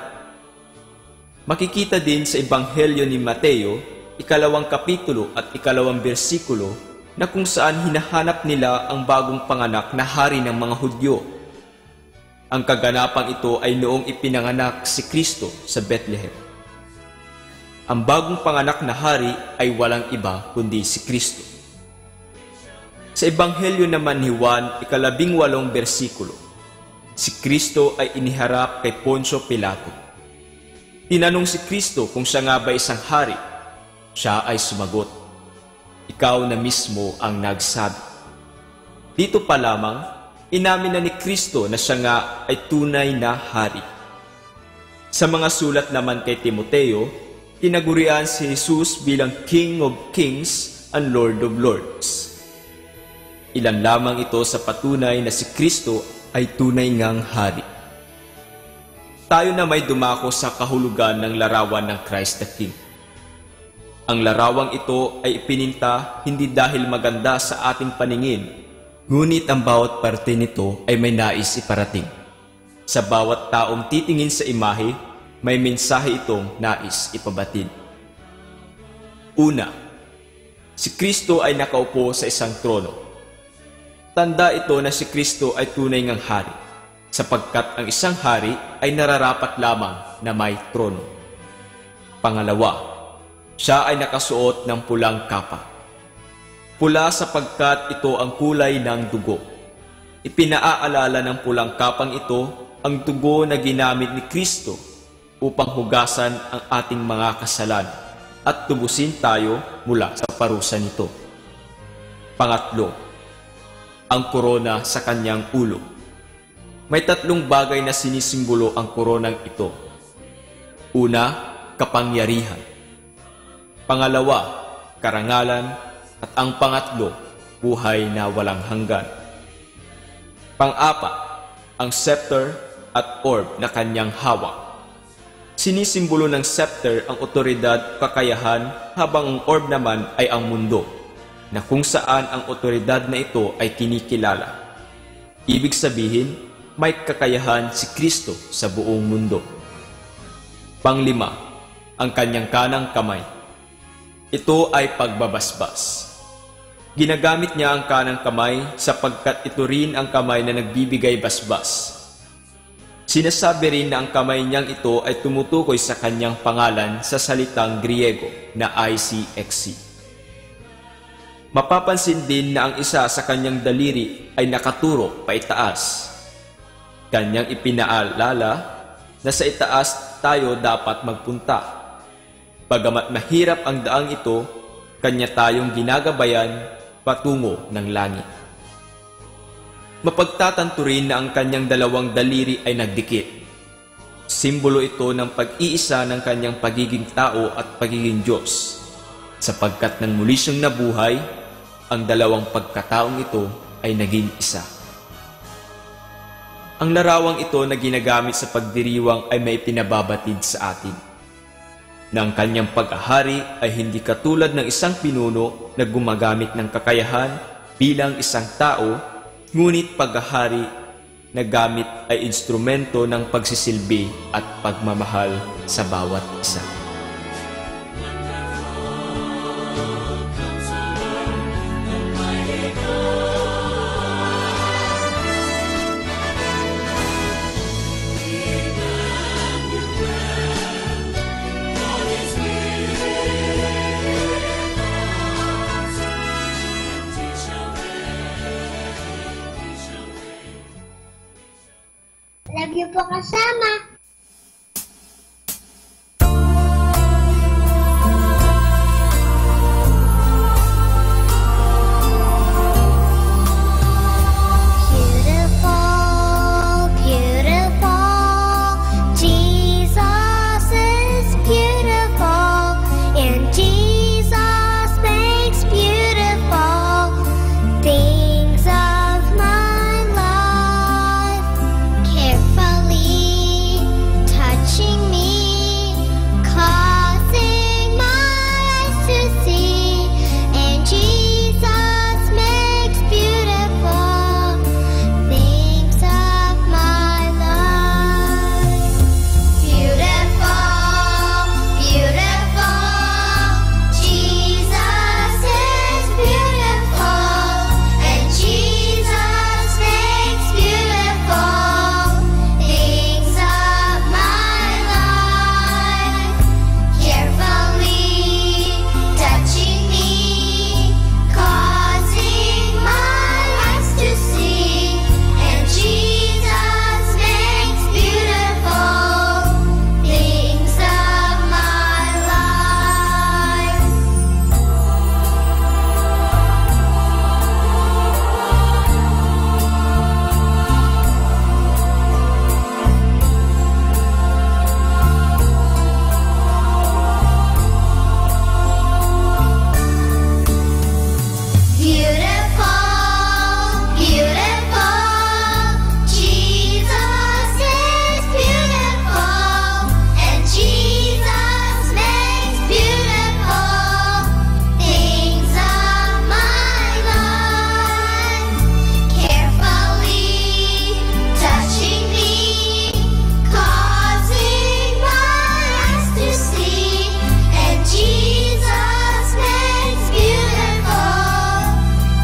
Makikita din sa Ebanghelyo ni Mateo, 2 kapitulo at 2 bersikulo, na kung saan hinahanap nila ang bagong panganak na hari ng mga Hudyo. Ang kaganapang ito ay noong ipinanganak si Kristo sa Bethlehem. Ang bagong panganak na hari ay walang iba kundi si Kristo. Sa Ebanghelyo naman ni Juan, 18 bersikulo, si Kristo ay iniharap kay Poncio Pilato. Tinanong si Kristo kung siya nga ba isang hari. Siya ay sumagot, "Ikaw na mismo ang nagsabi." Dito pa lamang, inamin na ni Kristo na siya nga ay tunay na hari. Sa mga sulat naman kay Timoteo, tinagurian si Jesus bilang King of Kings and Lord of Lords. Ilan lamang ito sa patunay na si Kristo ay tunay ngang hari. Tayo na may dumako sa kahulugan ng larawan ng Christ the King. Ang larawang ito ay ipininta hindi dahil maganda sa ating paningin, ngunit ang bawat parte nito ay may nais iparating. Sa bawat taong titingin sa imahe, may mensahe itong nais ipabatid. Una, si Kristo ay nakaupo sa isang trono. Tanda ito na si Kristo ay tunay ngang hari, sapagkat ang isang hari ay nararapat lamang na may trono. Pangalawa, siya ay nakasuot ng pulang kapa. Pula sapagkat ito ang kulay ng dugo. Ipinaaalala ng pulang kapang ito ang dugo na ginamit ni Kristo upang hugasan ang ating mga kasalanan at tubusin tayo mula sa parusa nito. Pangatlo, ang korona sa kanyang ulo. May 3 bagay na sinisimbolo ang koronang ito. Una, kapangyarihan. Pangalawa, karangalan. At ang pangatlo, buhay na walang hanggan. Pang-apat, ang scepter at orb na kanyang hawak. Sinisimbolo ng scepter ang otoridad, kakayahan, habang ang orb naman ay ang mundo, na kung saan ang otoridad na ito ay kinikilala. Ibig sabihin, may kakayahan si Kristo sa buong mundo. Pang-5, ang kanyang kanang kamay. Ito ay pagbabasbas. Ginagamit niya ang kanang kamay sapagkat ito rin ang kamay na nagbibigay basbas. Sinasabi rin na ang kamay niyang ito ay tumutukoy sa kanyang pangalan sa salitang Griego na ICXC. Mapapansin din na ang isa sa kanyang daliri ay nakaturo paitaas. Kanyang ipinaalala na sa itaas tayo dapat magpunta. Bagamat mahirap ang daang ito, kanya tayong ginagabayan patungo ng langit. Mapagtatanto rin na ang kanyang dalawang daliri ay nagdikit. Simbolo ito ng pag-iisa ng kanyang pagiging tao at pagiging Diyos, sapagkat nang muli siyang nabuhay, ang dalawang pagkataong ito ay naging isa. Ang larawang ito na ginagamit sa pagdiriwang ay may pinababatid sa atin, na ang kanyang pag-ahari ay hindi katulad ng isang pinuno na gumagamit ng kakayahan bilang isang tao, ngunit pag-ahari na gamit ay instrumento ng pagsisilbi at pagmamahal sa bawat isa.
Love you po kasama.
Beautiful, beautiful, Jesus is beautiful, and Jesus makes beautiful things of my life. Carefully touching me, causing my eyes to see, and Jesus makes beautiful things of my life. Beautiful, beautiful, Jesus is beautiful, and Jesus makes beautiful things of my life. Carefully touching me, causing my eyes to see, and Jesus makes beautiful things of my life. Beautiful, beautiful, Jesus is beautiful, and Jesus makes beautiful things of my life. Carefully touching me, causing my eyes to see, and Jesus makes beautiful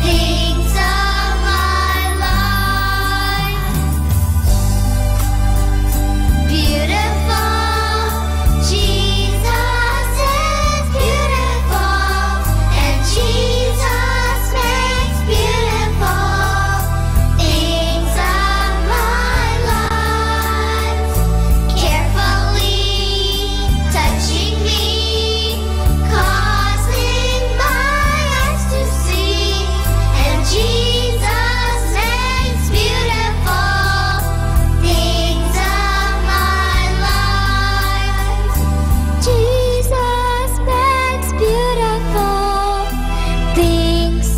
things of my life. Beautiful, Jesus is beautiful, and Jesus makes beautiful things of my life. Carefully touching me, causing my eyes to see, and Jesus makes beautiful things of my life. Jesus makes beautiful things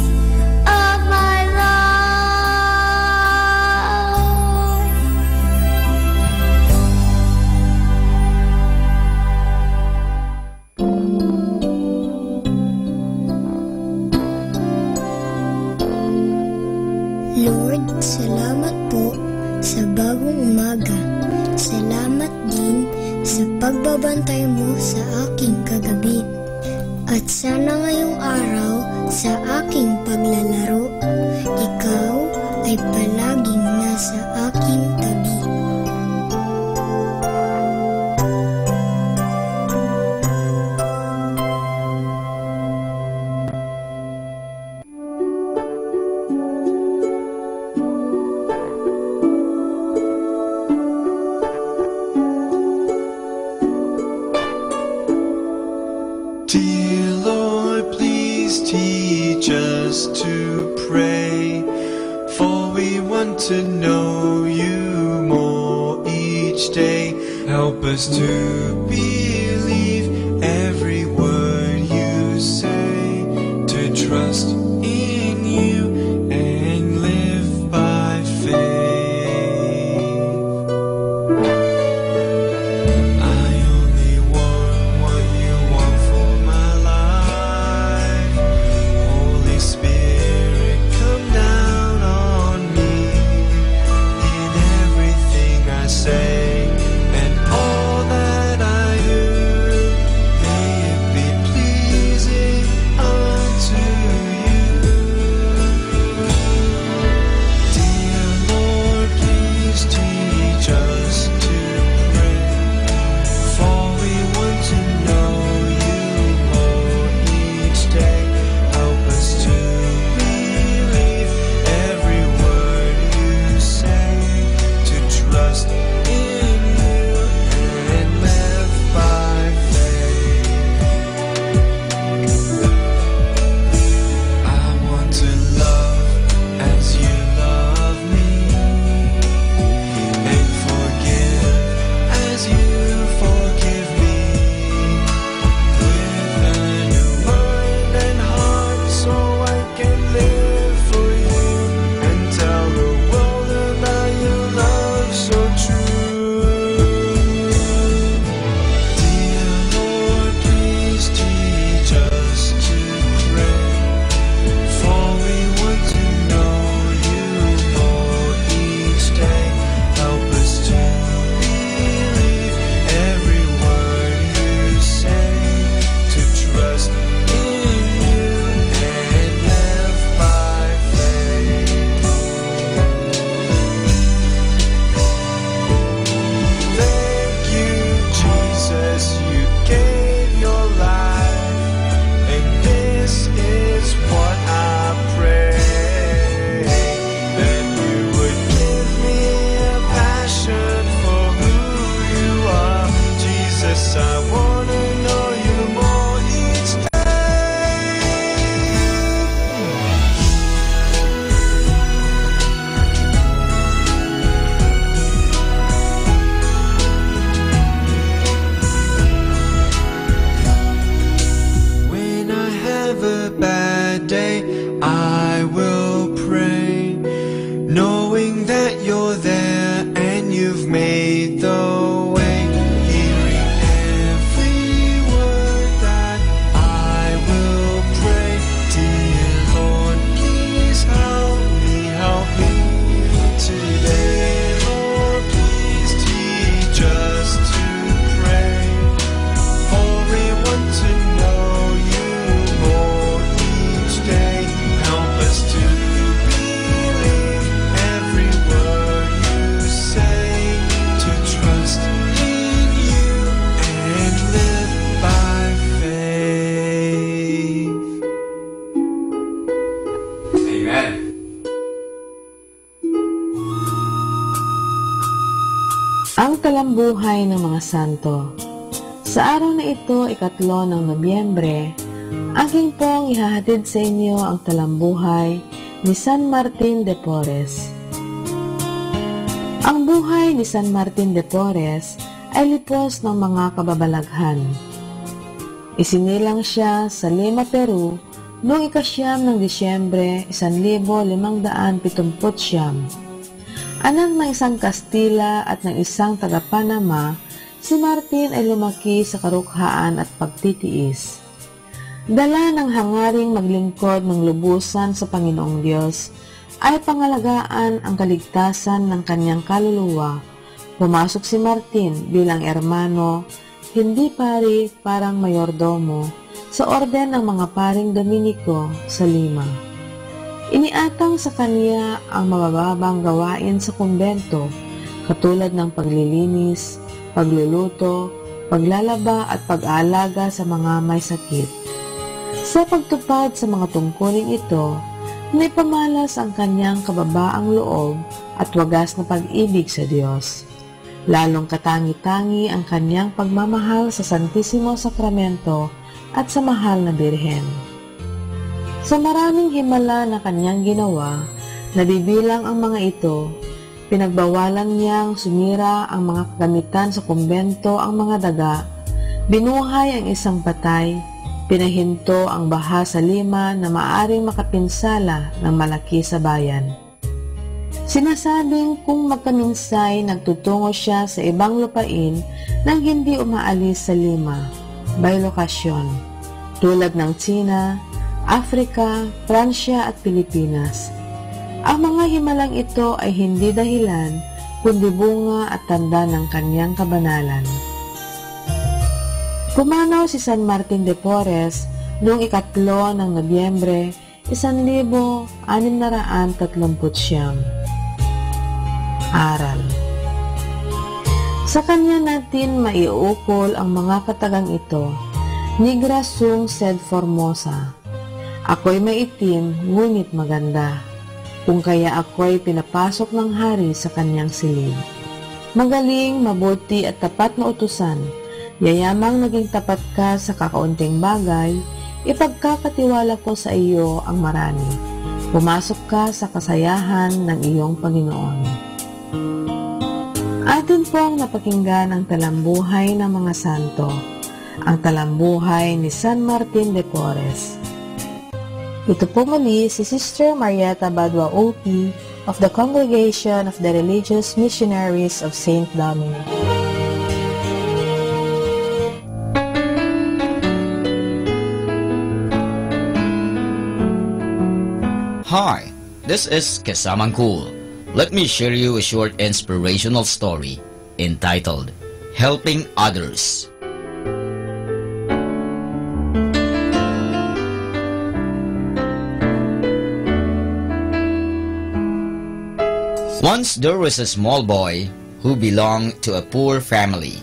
of my life.
Lord, salamat po sa bagong umaga. Salamat din sa pagbabantay mo sa aking kagabi. At sana ngayong araw sa aking paglalaro, ikaw ay palaging nasa aking tabi.
to know you more each day. Help us to believe every word you say, to trust in you and live by faith. I only want what you want for my life. Holy Spirit, come down on me in everything I say and all that I do. May it be pleasing unto you. Dear Lord, please teach us to pray, for we want to know you more each day. Help us to believe every word you say, to trust in you and live by faith. I want to love as you love me, and forgive as you forgive me, with a new mind and heart, so I can live for you and tell the world about your love so true. Dear Lord, please teach us to pray, for we want to know you more each day. Help us to believe every word you say, to trust in you and live by faith. Thank you, Jesus, you gave your life, and this is what I pray, that you would give me a passion for who you are. Jesus, I want to know you more each day. When I have a bad day, I will pray, knowing that you're there and you've made the way, hearing every word that I will pray. Dear Lord, please help me today. Lord, please teach us to pray, for we want to know you more each day. Help us to believe every word you say, to trust in you and live by faith. Amen.
Ang talambuhay ng mga santo. Sa araw na ito, 3 ng Nobyembre, aking pong ihahatid sa inyo ang talambuhay ni San Martin de Porres. Ang buhay ni San Martin de Porres ay lipos ng mga kababalaghan. Isinilang siya sa Lima, Peru noong 9 ng Disyembre 1579. Anak ng isang Kastila at ng isang taga-Panama, si Martin ay lumaki sa karukhaan at pagtitiis. Dala ng hangaring maglingkod ng lubusan sa Panginoong Diyos, ay pangalagaan ang kaligtasan ng kanyang kaluluwa. Pumasok si Martin bilang ermano, hindi pari, parang mayordomo, sa orden ng mga paring Dominiko sa Lima. Iniatang sa kanya ang mabababang gawain sa kumbento, katulad ng paglilinis, pagluluto, paglalaba at pag-aalaga sa mga may sakit. Sa pagtupad sa mga tungkulin ito, naipamalas ang kanyang kababaang loob at wagas na pag-ibig sa Diyos. Lalong katangi-tangi ang kanyang pagmamahal sa Santisimo Sakramento at sa mahal na Birhen. Sa maraming himala na kanyang ginawa, Nabibilang ang mga ito, pinagbawalan niyang sumira ang mga kagamitan sa kumbento ang mga daga, binuhay ang isang patay, pinahinto ang baha sa lima na maaring makapinsala ng malaki sa bayan. Sinasabing kung magkaminsay nagtutungo siya sa ibang lupain nang hindi umaalis sa lima, by lokasyon, tulad ng China, Africa, Pransya at Pilipinas. Ang mga himalang ito ay hindi dahilan, kundi bunga at tanda ng kanyang kabanalan. Pumanaw si San Martin de Porres noong 3 ng Nobyembre, 1639. Aral. Sa kanya natin maiukol ang mga katagang ito. Nigra sum sed formosa. Ako'y maitim, ngunit maganda. Kung kaya ako'y pinapasok ng hari sa kanyang silid. Magaling, mabuti at tapat na utusan. Yayamang naging tapat ka sa kakaunting bagay, ipagkakatiwala ko sa iyo ang marami. Pumasok ka sa kasayahan ng iyong Panginoon. Atin pong napakinggan ang talambuhay ng mga santo, ang talambuhay ni San Martin de Porres. Ito po muli si Sister Marieta Badwa OP of the Congregation of the Religious Missionaries of St. Dominic.
Hi, this is Kasamang Cool. Let me share you a short inspirational story entitled Helping Others. Once there was a small boy who belonged to a poor family.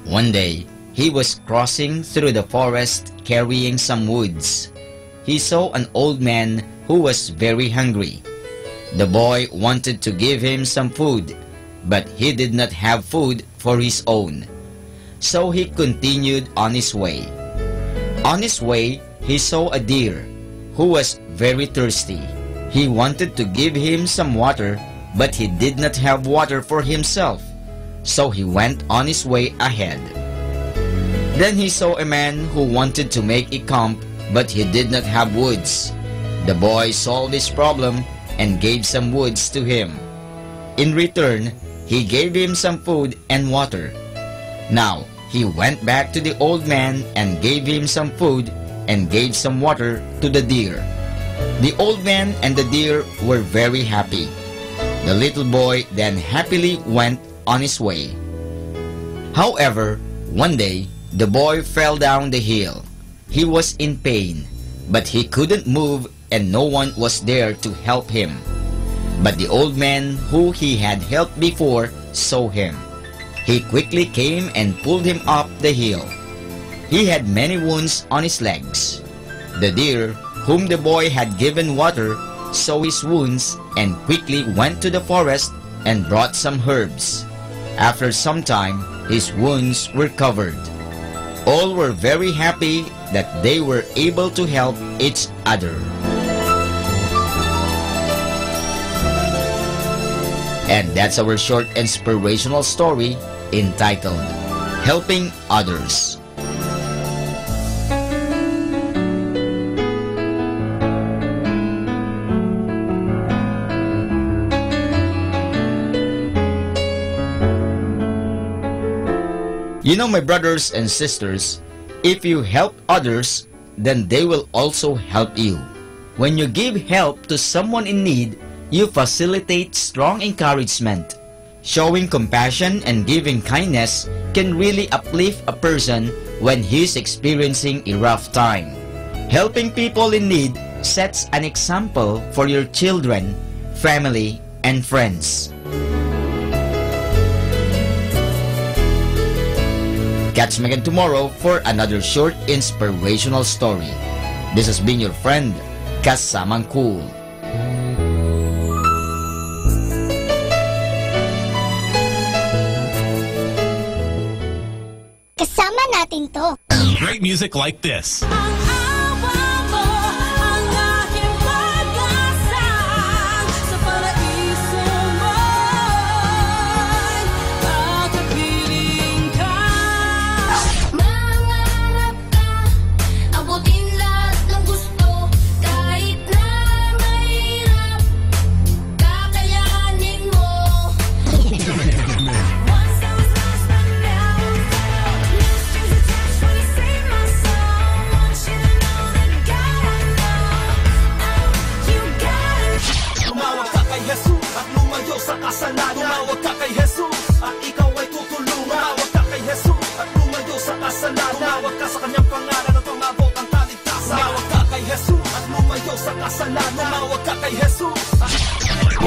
One day, he was crossing through the forest carrying some woods. He saw an old man who was very hungry. The boy wanted to give him some food, but he did not have food for his own. So he continued on his way. On his way, he saw a deer who was very thirsty. He wanted to give him some water, but he did not have water for himself. So he went on his way ahead. Then he saw a man who wanted to make a camp, but he did not have woods. The boy solved his problem and gave some woods to him. In return, he gave him some food and water. Now, he went back to the old man and gave him some food and gave some water to the deer. The old man and the deer were very happy. The little boy then happily went on his way. However, one day, the boy fell down the hill. He was in pain, but he couldn't move and no one was there to help him. But the old man who he had helped before saw him. He quickly came and pulled him up the hill. He had many wounds on his legs. The deer, whom the boy had given water, saw his wounds and quickly went to the forest and brought some herbs. After some time, his wounds were covered. All were very happy that they were able to help each other. And that's our short inspirational story entitled Helping Others. You know, my brothers and sisters, if you help others, then they will also help you. When you give help to someone in need, you facilitate strong encouragement. Showing compassion and giving kindness can really uplift a person when he's experiencing a rough time. Helping people in need sets an example for your children, family, and friends. Catch me again tomorrow for another short inspirational story. This has been your friend, Kasamang Cool.
Kasama natin to.
Great music like this.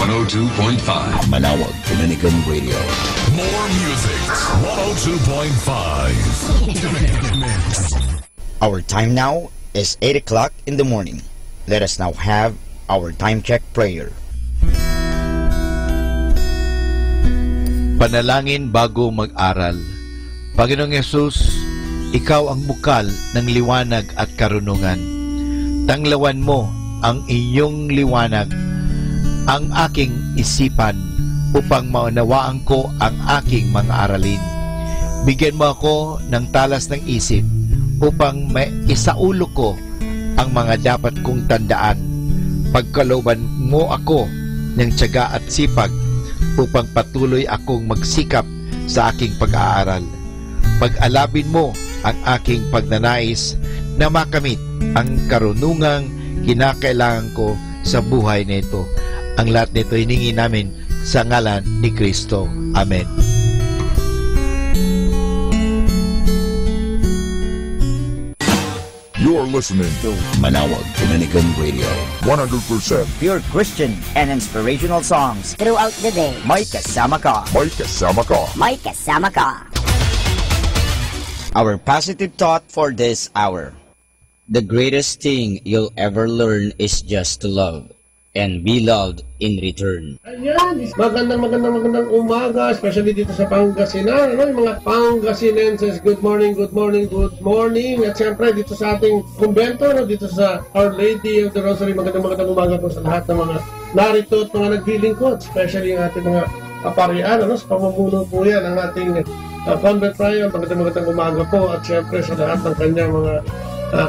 102.5
Manawag Dominican Radio.
More music. 102.5.
Our time now is 8 o'clock in the morning. Let us now have our time check prayer.
Panalangin bago mag-aral. Panginoong Yesus, Ikaw ang bukal ng liwanag at karunungan. Tanglawan mo ang iyong liwanag, ang aking isipan, upang maunawaan ko ang aking mga aralin. Bigyan mo ako ng talas ng isip upang maisaulo ko ang mga dapat kong tandaan. Pagkalooban mo ako ng tiyaga at sipag upang patuloy akong magsikap sa aking pag-aaral. Pag-alabin mo ang aking pagnanais na makamit ang karunungang kinakailangan ko sa buhay nito. Ang lahat nito hiningi namin sa ngalan ni Kristo. Amen.
You're listening to Manawag Dominican Radio. 100%
Pure Christian and inspirational songs
Throughout the day.
May kasama ka.
May kasama ka.
May kasama ka.
Our positive thought for this hour.
The greatest thing you'll ever learn is just to love and be loved in return.
Ayan, magandang umaga, especially dito sa Pangasinan. Yung mga Pangasinenses, good morning. At siyempre dito sa ating kumbento, dito sa Our Lady of the Rosary, magandang umaga po sa lahat ng mga narito at mga naglilingkod, especially yung ating mga kaparian, sa pamumuno po yan ang ating convent prior. Magandang umaga po at siyempre sa lahat ng kanyang mga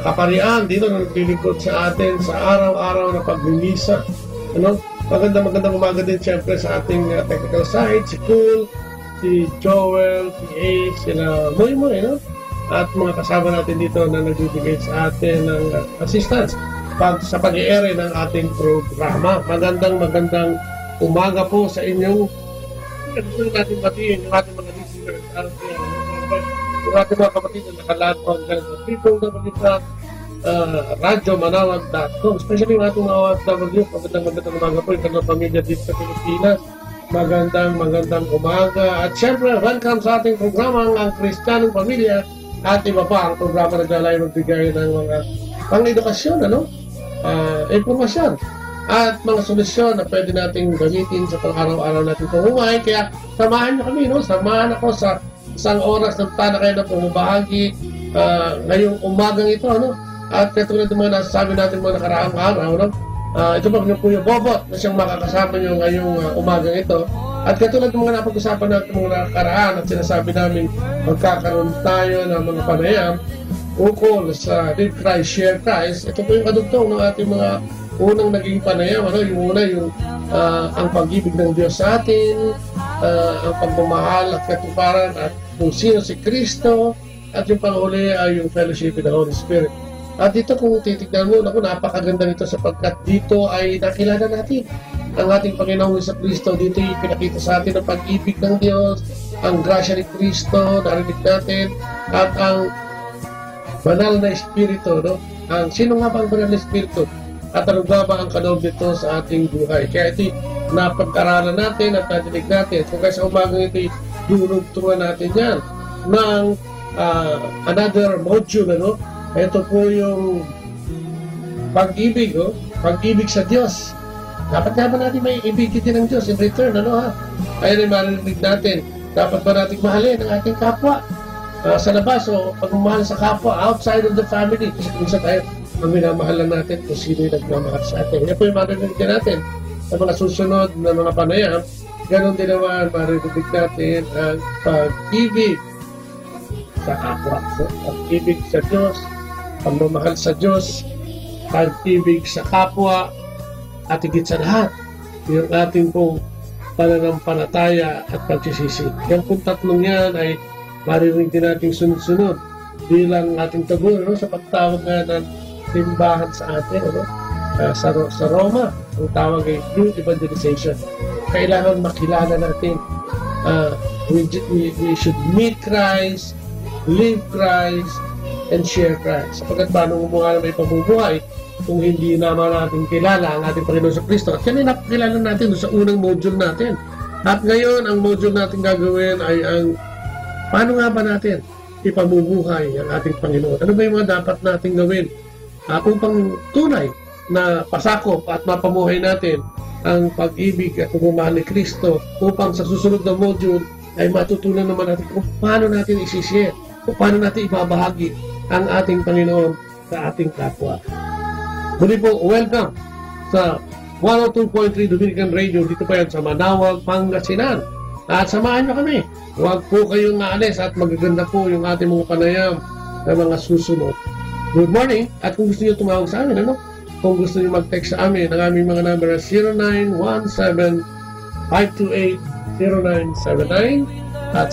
kaparian dito na naglilingkod sa atin sa araw-araw na pagmimisa. Magandang umaga din siyempre sa ating technical side, si Cool, si Joel, si Ace, sila Moy, at mga kasama natin dito na nagbibigay sa atin ng assistance sa pag-i-ere ng ating programa. Magandang umaga po sa inyong natin batiin yung ating mga listeners yung ating mga kapatid na nakalaan po hanggang sa radyomanawag.com, especially yung ating mga OFW. Magandang umaga po yung kanilang pamilya dito sa Pilipinas. Magandang umaga at syempre welcome sa ating programa ang Kristiyanong Pamilya at iba pa ang programa na naglalay magbigay ng mga pang-edukasyon, informasyon at mga solusyon na pwede nating gamitin sa pang-araw-araw natin pamumuhay. Kaya samahan niyo kami, samahan ako sa isang oras ng tana kayo na pumabahagi ngayong umagang ito, at katulad ng mga nasasabi natin mga nakaraang araw, ito po yung Bobot na siyang makakasama nyo ngayong umagang ito. At katulad ng mga napag-usapan natin mga nakaraan at sinasabi namin magkakaroon tayo ng mga panayam ukol sa Live Christ, Share Christ. Ito po yung kadugtong ng ating mga unang naging panayam, yung una ang pag-ibig ng Diyos sa atin, ang pagmamahal at katuparan at kung sino si Kristo, at yung panghuli ay yung fellowship with the Holy Spirit. At dito kung titignan mo, napakaganda nito sapagkat dito ay nakilala natin ang ating Panginoong Hesus Kristo. Dito ipinakita sa atin ang pag-ibig ng Diyos, ang grasya ni Kristo, narinig natin, at ang banal na Espiritu, Ang sino nga ba ang banal na Espiritu? At ano ba ang kaloob nito sa ating buhay? Kaya ito napag-aralan natin at natinig natin. Kung kaya sa umagang ito, durugtungan natin yan ng another module. Ito po yung pag-ibig, pag-ibig sa Diyos. Dapat nga ba natin may ibigin din ng Diyos in return, Kaya rin marinig natin, dapat ba natin mahalin ang ating kapwa sa labas o pagmamahal sa kapwa outside of the family? Kasi kung sa tayo, ang minamahal lang natin kung sino yung nagmamahal sa atin. Yan po yung marinig natin sa mga susunod na mga panayam. Ganon din naman marinig natin ang pag-ibig sa kapwa. Pag-ibig sa Diyos, pagmamahal sa Diyos, pag-ibig sa kapwa, at higit sa lahat, yung ating pong pananampalataya at pagsisisi. Yung pong tatlong yan ay marinig din natin sunod-sunod bilang ating tagur sa pagtawag nga ng simbahan sa atin, sa Roma, ang tawag ay true evangelization. Kailangan makilala natin, we should meet Christ, live Christ, and share Christ. Sapagkat paano gumawa na may pamumuhay kung hindi naman natin kilala ang ating Panginoon sa Kristo. At yan ay napakilala natin sa unang module natin. At ngayon, ang module natin gagawin ay ang paano nga ba natin ipamubuhay ang ating Panginoon. Ano ba yung mga dapat natin gawin upang tunay na pasakop at mapamuhay natin ang pag-ibig at pagmamahal ni Kristo, upang sa susunod na module ay matutunan naman natin kung paano natin isi-share, kung paano natin ibabahagi ang ating Panginoon sa ating kapwa. Muli po, welcome sa 102.3 Dominican Radio. Dito pa yan sa Manawag, Pangasinan. At samahan nyo kami. Huwag po kayong naalis at magaganda po yung ating mga panayam na mga susunod. Good morning. At kung gusto nyo tumawag sa amin, ano? Kung gusto nyo mag-text sa amin, ang aming mga number is 0917-528-0979 at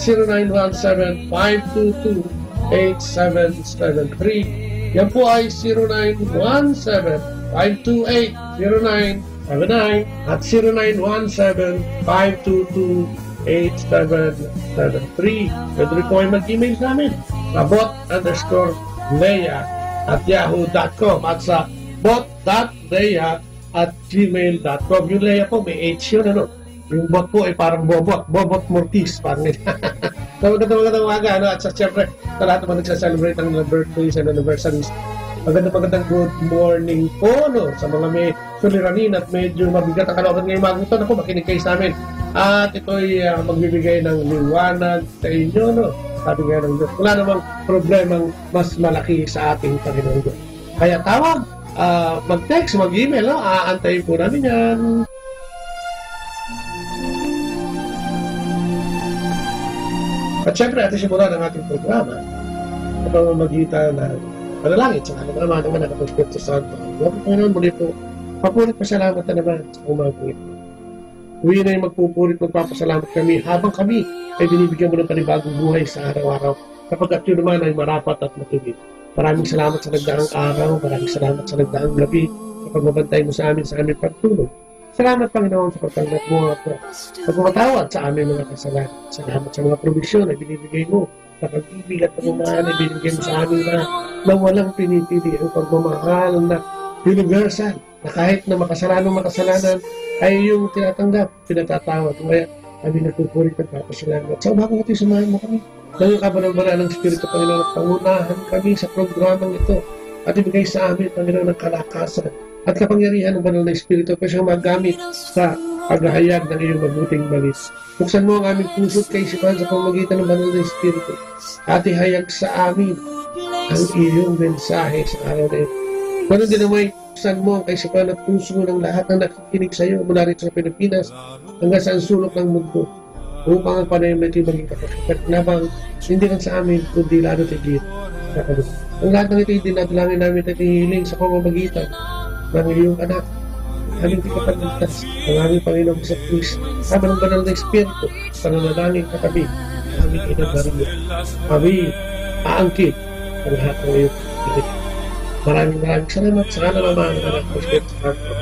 0917-522-8773. Yan po ay 0917-528-0979 at 0917-522-8773. Pwede rin po ay mag-email sa amin, bot_Leia@yahoo.com at sa bot.leia@gmail.com. Yung Leia po, may H yun, ano? Yung bot po ay parang Bobot Mortis, parang nila. Magandang umaga, ano? At siyempre, sa lahat naman nagsaselebrate ang birthdays and anniversaries. Magandang good morning po, no? Sa mga may suliranin at medyo mabigat ang kalooban ngayong umaga ito, ako, makinig kayo sa amin. At ito'y magbibigay ng liwanag sa inyo, no? Sabi nga ng Diyos, wala namang problemang mas malaki sa ating Panginoon Diyos. Kaya tawag, mag-text, mag-email, no? Aantayin po namin yan. At syempre, atin simulan ang ating programa sa pamamagitan ng panalangin sa alam naman ng anak at Espiritu Santo. Huwag po naman muli po, papulit pasalamat na naman sa umaga ito. Huwi na yung magpupulit, magpapasalamat kami habang kami ay binibigyan mo ng panibagong buhay sa araw-araw, kapag yun naman ay marapat at matubig. Maraming salamat sa nagdaang araw, maraming salamat sa nagdaang gabi, sa pagbabantay mo sa amin pagtulog. Salamat, Panginoon, sa pagtanggap mo at pagmamatawad sa aming mga kasalanan. Salamat sa mga provisyon na binibigay mo, sa pag-ibig at pagmamahal na binibigay mo sa amin na walang pinipili ang pagmamahal na universal, na kahit na makasalanan ay yung tinatanggap, pinatatawad. Kaya kami nagpupuri at papasalamat. Sa umaga natin, sumahin mo kami. Ngayon ka ba ng banal ng Espiritu, Panginoon, at pangunahan kami sa programang ito at ibigay sa amin, Panginoon, ng kalakasan at kapangyarihan ng banal na Espiritu para siyang magamit sa paghahayag ng iyong mabuting balis. Buksan mo ang aming puso't kaisipan sa pamamagitan ng banal na Espiritu at ihayag sa amin ang iyong mensahe sa araw na ito. Ganun din naman, buksan mo ang kaisipan at puso ng lahat ng nakikinig sa iyo mula rito sa Pilipinas hanggang sa sulok ng mundo, upang ang panayam na ito maging kapag-nabang hindi lang sa amin kundi lalo tigit sa kanila. Ang lahat ng ito dinadalangin namin at hihiling sa pamamagitan ng iyong anak, aming ikapagligtas, ang aming Panginoon sa Kristo, sama ng banal na Espiritu, pananalangin katabi, aming inagariyo. Kami aangkin ang lahat ng iyong pilit. Maraming salamat sa kanan ng mga anak ng Espiritu Santo.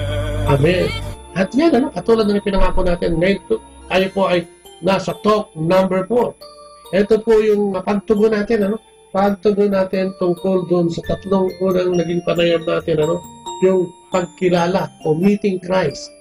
Amen. At yan, ano, katulad ng pinangako natin, ngayon tayo po ay nasa talk number 4. Ito po yung pagtugon natin, ano? Pagtugon natin tungkol doon sa tatlong unang naging panayam natin, ano? Yung pagkilala o meeting Christ.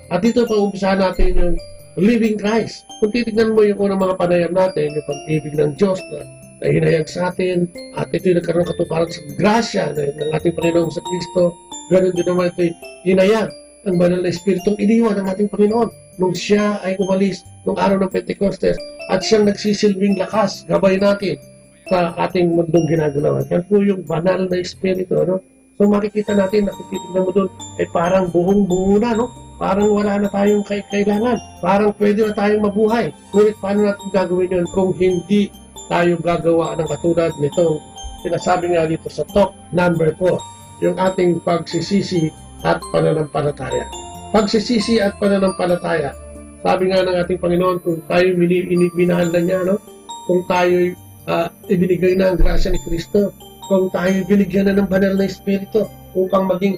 At dito pag-umpisahan natin yung living Christ. Kung titignan mo yung unang mga panayam natin, yung pag-ibig ng Diyos na hinayag sa atin, at ito yung nagkaroon katuparan sa grasya ng ating Panginoon sa Kristo, ganoon din naman ito hinayag ang banal na Espiritong iniwan ng ating Panginoon nung siya ay umalis nung araw ng Pentecostes at siyang nagsisilbing lakas, gabay natin sa ating mundong ginagalawan. Yan po yung banal na Espiritu, ano? So makikita natin, nakikitignan mo doon, ay parang buong-buo na, no? Parang wala na tayong kailangan. Parang pwede na tayong mabuhay. Ngunit paano natin gagawin yun kung hindi tayo gagawa ng katulad nito? Sinasabi nga dito sa talk number 4, yung ating pagsisisi at pananampalataya. Pagsisisi at pananampalataya. Sabi nga ng ating Panginoon, kung tayo minahal na niya, no? Kung tayo ibinigay na ang grasya ni Kristo, kung tayo binigyan na ng banal na Espiritu upang maging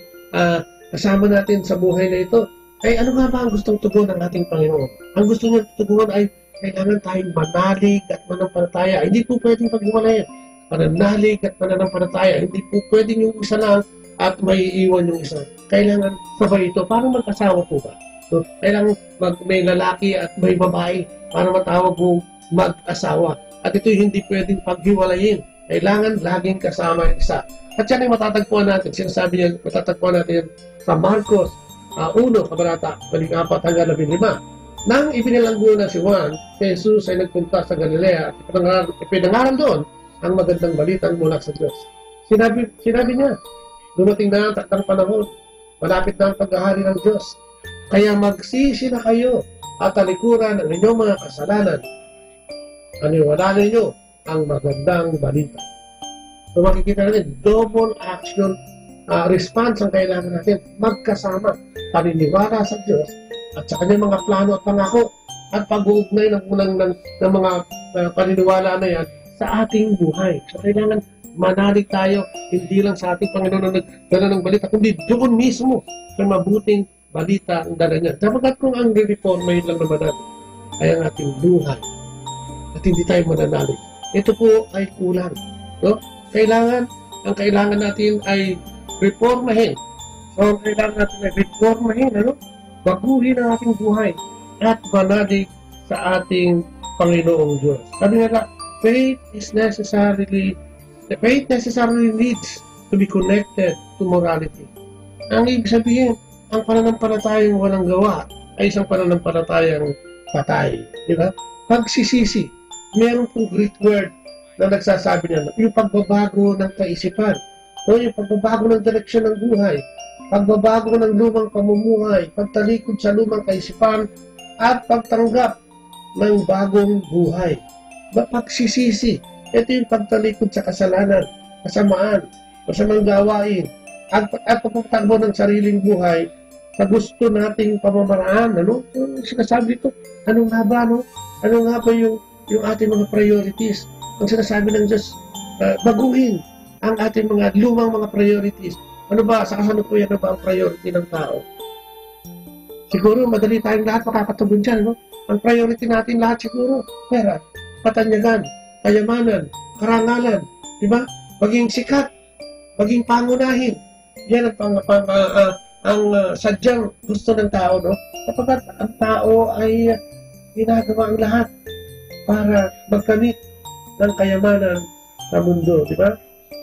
kasama natin sa buhay na ito, ay ano nga ba ang gustong tugon ng ating Panginoon? Ang gusto niya tugon ay kailangan tayong manalig at mananampalataya. Hindi po pwedeng paghiwalayan. Mananalig at mananampalataya. Hindi po pwedeng yung isa lang at may iiwan yung isa. Kailangan sabay ito. Parang mag-asawa po ba? So, kailangan may lalaki at may babae para matawag mong mag-asawa. At ito hindi pwedeng paghiwalayin. Kailangan laging kasama yung isa. At yan ay matatagpuan natin. Sinasabi niya, matatagpuan natin sa Marcos 1, kabanata 4-15. Nang ibinalanggo na si Juan, si Jesus ay nagpunta sa Galilea at ipinangaral doon ang magandang balitang mula sa Diyos. Sinabi niya, dumating na ang takdang panahon, malapit na ang paghahari ng Diyos. Kaya magsisi na kayo at talikuran ang inyong mga kasalanan. Paniwalaan ninyo ang magandang balita. So makikita natin, double action response ang kailangan natin. Magkasama, paniniwala sa Diyos at sa kanyang mga plano at pangako at pag-uugnay ng mga paniniwala na yan sa ating buhay. So kailangan manalig tayo, hindi lang sa ating Panginoon na nagdala ng balita, kundi doon mismo sa mabuting balita ang dala niya. Dapat kung ang reforma yun lang naman natin ay ang ating buhay at hindi tayo mananalig. Ito po ay kulang. No? Ang kailangan natin ay reformahin. So, ang kailangan natin ay reformahin, baguhin ang ating buhay at manalig sa ating Panginoong Diyos. Sabi nga, faith necessarily needs to be connected to morality. Ang ibig sabihin, ang pananampalatayang walang gawa ay isang pananampalatayang patay. Di ba? Pagsisisi, meron pong Greek word na nagsasabi niya, yung pagbabago ng kaisipan, o yung pagbabago ng direksyon ng buhay, pagbabago ng lumang pamumuhay, pagtalikod sa lumang kaisipan, at pagtanggap ng bagong buhay. Pagsisisi, ito yung pagtalikod sa kasalanan, kasamaan, masamang gawain, at pagpatakbo ng sariling buhay sa gusto nating pamamaraan. Ano? Sinasabi ko, ano nga ba yung ating mga priorities? Ang sinasabi ng Diyos, baguhin ang ating mga lumang mga priorities. Ano ba, sa kasalukuyan na ba ang priority ng tao? Siguro, madali tayong lahat makakatugon dyan. No? Ang priority natin lahat siguro, pera, patanyagan, kayamanan, karangalan, di ba? Maging sikat, maging pangunahin. Yan ang sadyang gusto ng tao, no? Kapag ang tao ay ginagawa ang lahat para magkamit ng kayamanan sa mundo, di ba?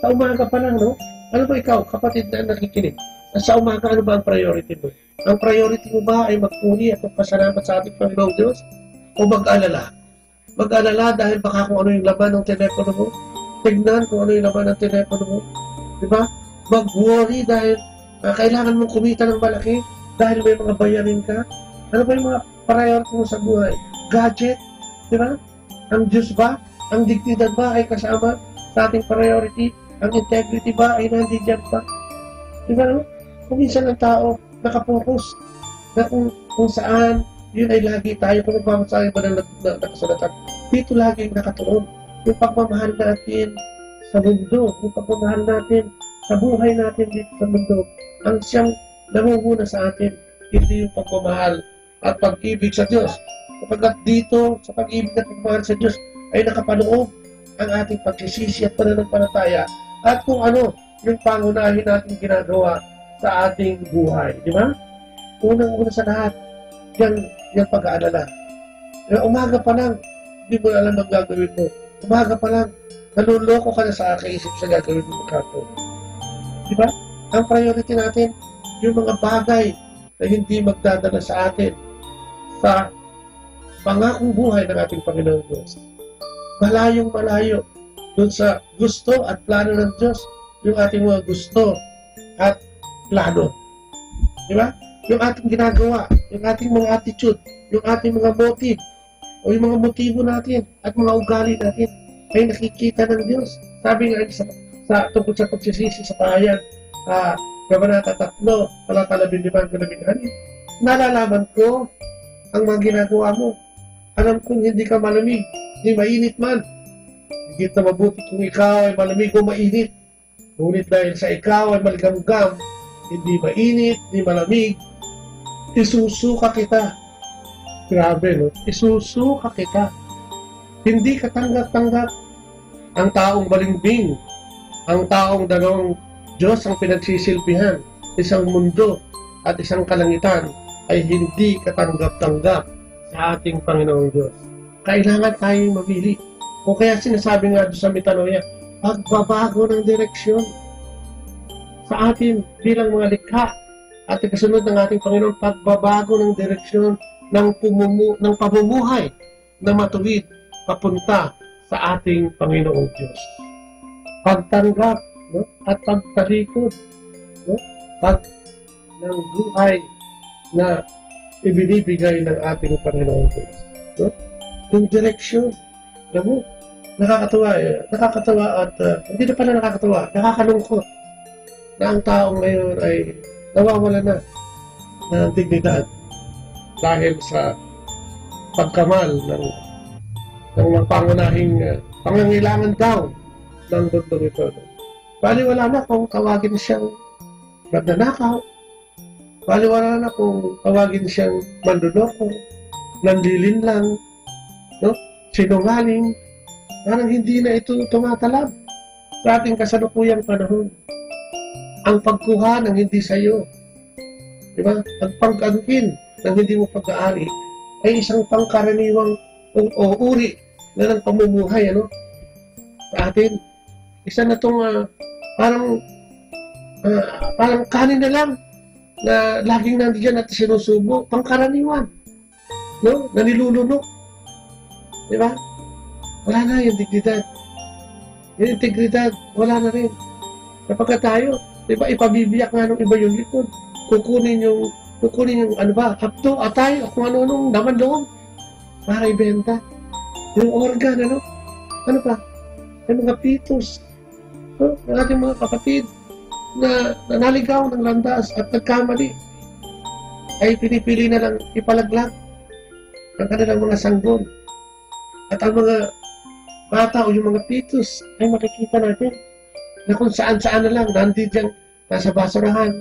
Sa umaga pa lang, no? Ano ba ikaw, kapatid na nakikinig? Sa umaga, ano ba ang priority mo? Ang priority mo ba ay magpuni at magpasalamat sa ating Panginoong Diyos? O mag-alala? Mag-alala dahil baka kung ano yung laman ng telepono mo? Tignan kung ano yung laman ng telepono mo? Di ba? Mag-worry dahil kailangan mong kumita ng malaki dahil may mga bayarin ka? Ano ba yung mga priority mo sa buhay? Gadget? Di ba? Ang Diyos ba? Ang dignidad ba ay kasama sa ating priority? Ang integrity ba ay nandiyan pa? Di ba? Kung minsan ang tao nakapokus na kung saan yun ay lagi tayo kung magmamasahe ba ng nakasulatan. Dito lagi nakatuon. Yung pagmamahal natin sa mundo, yung pagmamahal natin sa buhay natin dito sa mundo, ang siyang namumuna sa atin, hindi yung pagmamahal at pag-ibig sa Diyos. Kapag dito, sa pag-ibig at pagmamahal sa Diyos, ay nakapaloob ang ating pagsisisi at pananampalataya at kung ano yung pangunahin natin ginagawa sa ating buhay. Di ba? Unang-una sa lahat, yung pag-aalala. Umaga pa lang, hindi mo alam ang gagawin mo. Umaga pa lang, naluloko ka na sa kaisip sa gagawin mo kapo. Di ba? Ang priority natin, yung mga bagay na hindi magdadala sa atin sa pangakong buhay ng ating Panginoon Diyos. Malayong malayo dun sa gusto at plano ng Diyos, yung ating mga gusto at plano. Di ba? Yung ating ginagawa, yung ating mga attitude, yung ating mga motive, o yung mga motibo natin at mga ugali natin ay nakikita ng Diyos. Sabi nga sa tungkol sa pagsisisi sa pahayag, Kabanata 3, talata 15-16, nalalaman ko ang mga ginagawa mo. Alam kong hindi ka malamig, hindi mainit man. Higit na mabuti kung ikaw ay malamig o mainit. Ngunit dahil sa ikaw ay maligamgam, hindi mainit, hindi malamig, isusuka kita. Grabe, no? Isusuka kita. Hindi ka tanggap-tanggap ang taong balimbing, ang taong dalawang Diyos ang pinagsisilbihan, isang mundo at isang kalangitan ay hindi katanggap-tanggap sa ating Panginoong Diyos. Kailangan tayong mamili. O kaya sinasabi nga sa metanoia, pagbabago ng direksyon sa atin bilang mga likha at kasunod ng ating Panginoon, pagbabago ng direksyon ng pamumuhay na matuwid papunta sa ating Panginoong Diyos. Pagtanggap, no? At pagtalikod, no? Pag ng buhay na ibinibigay ng ating Panginoong Diyos. No? Yung direksyon, alam mo, nakakatawa at hindi na pala nakakatawa, nakakalungkot na ang taong ngayon ay nawawala na ng dignidad dahil sa pagkamal ng mga pangunahing pangangailangan daw ng mundong ito. Baliwala na kung tawagin siyang magnanakaw, baliwala na kung tawagin siyang manduloko, nandilin lang, no? Sinungaling, parang hindi na ito tumatalab sa ating kasalukuyang panahon. Ang pagkuha ng hindi sa iyo, di ba? Ang pag-angkin ng hindi mo pag-aari ay isang pangkaraniwang o uri na ng pamumuhay, ano? Sa atin, isa na itong parang kanin na lang na laging nandiyan at sinusubo, pangkaraniwan, no? Na nilulunok. Di ba? Wala na yung dignidad. Yung integridad, wala na rin. Kapag tayo, di ba, ipabibiyak nga ng iba yung likod. Kukunin yung ano ba, hapto, atay, o kung ano-anong naman loob para ibenta. Yung organ, ano pa? Yung mga pitos. No? Ang ating mga kapatid na naligaw ng landas at nagkamali ay pinipili na lang ipalaglag ang kanilang mga sanggol. At ang mga bata o yung mga pitos ay makikita natin na kung saan-saan na lang nandiyan nasa basurahan.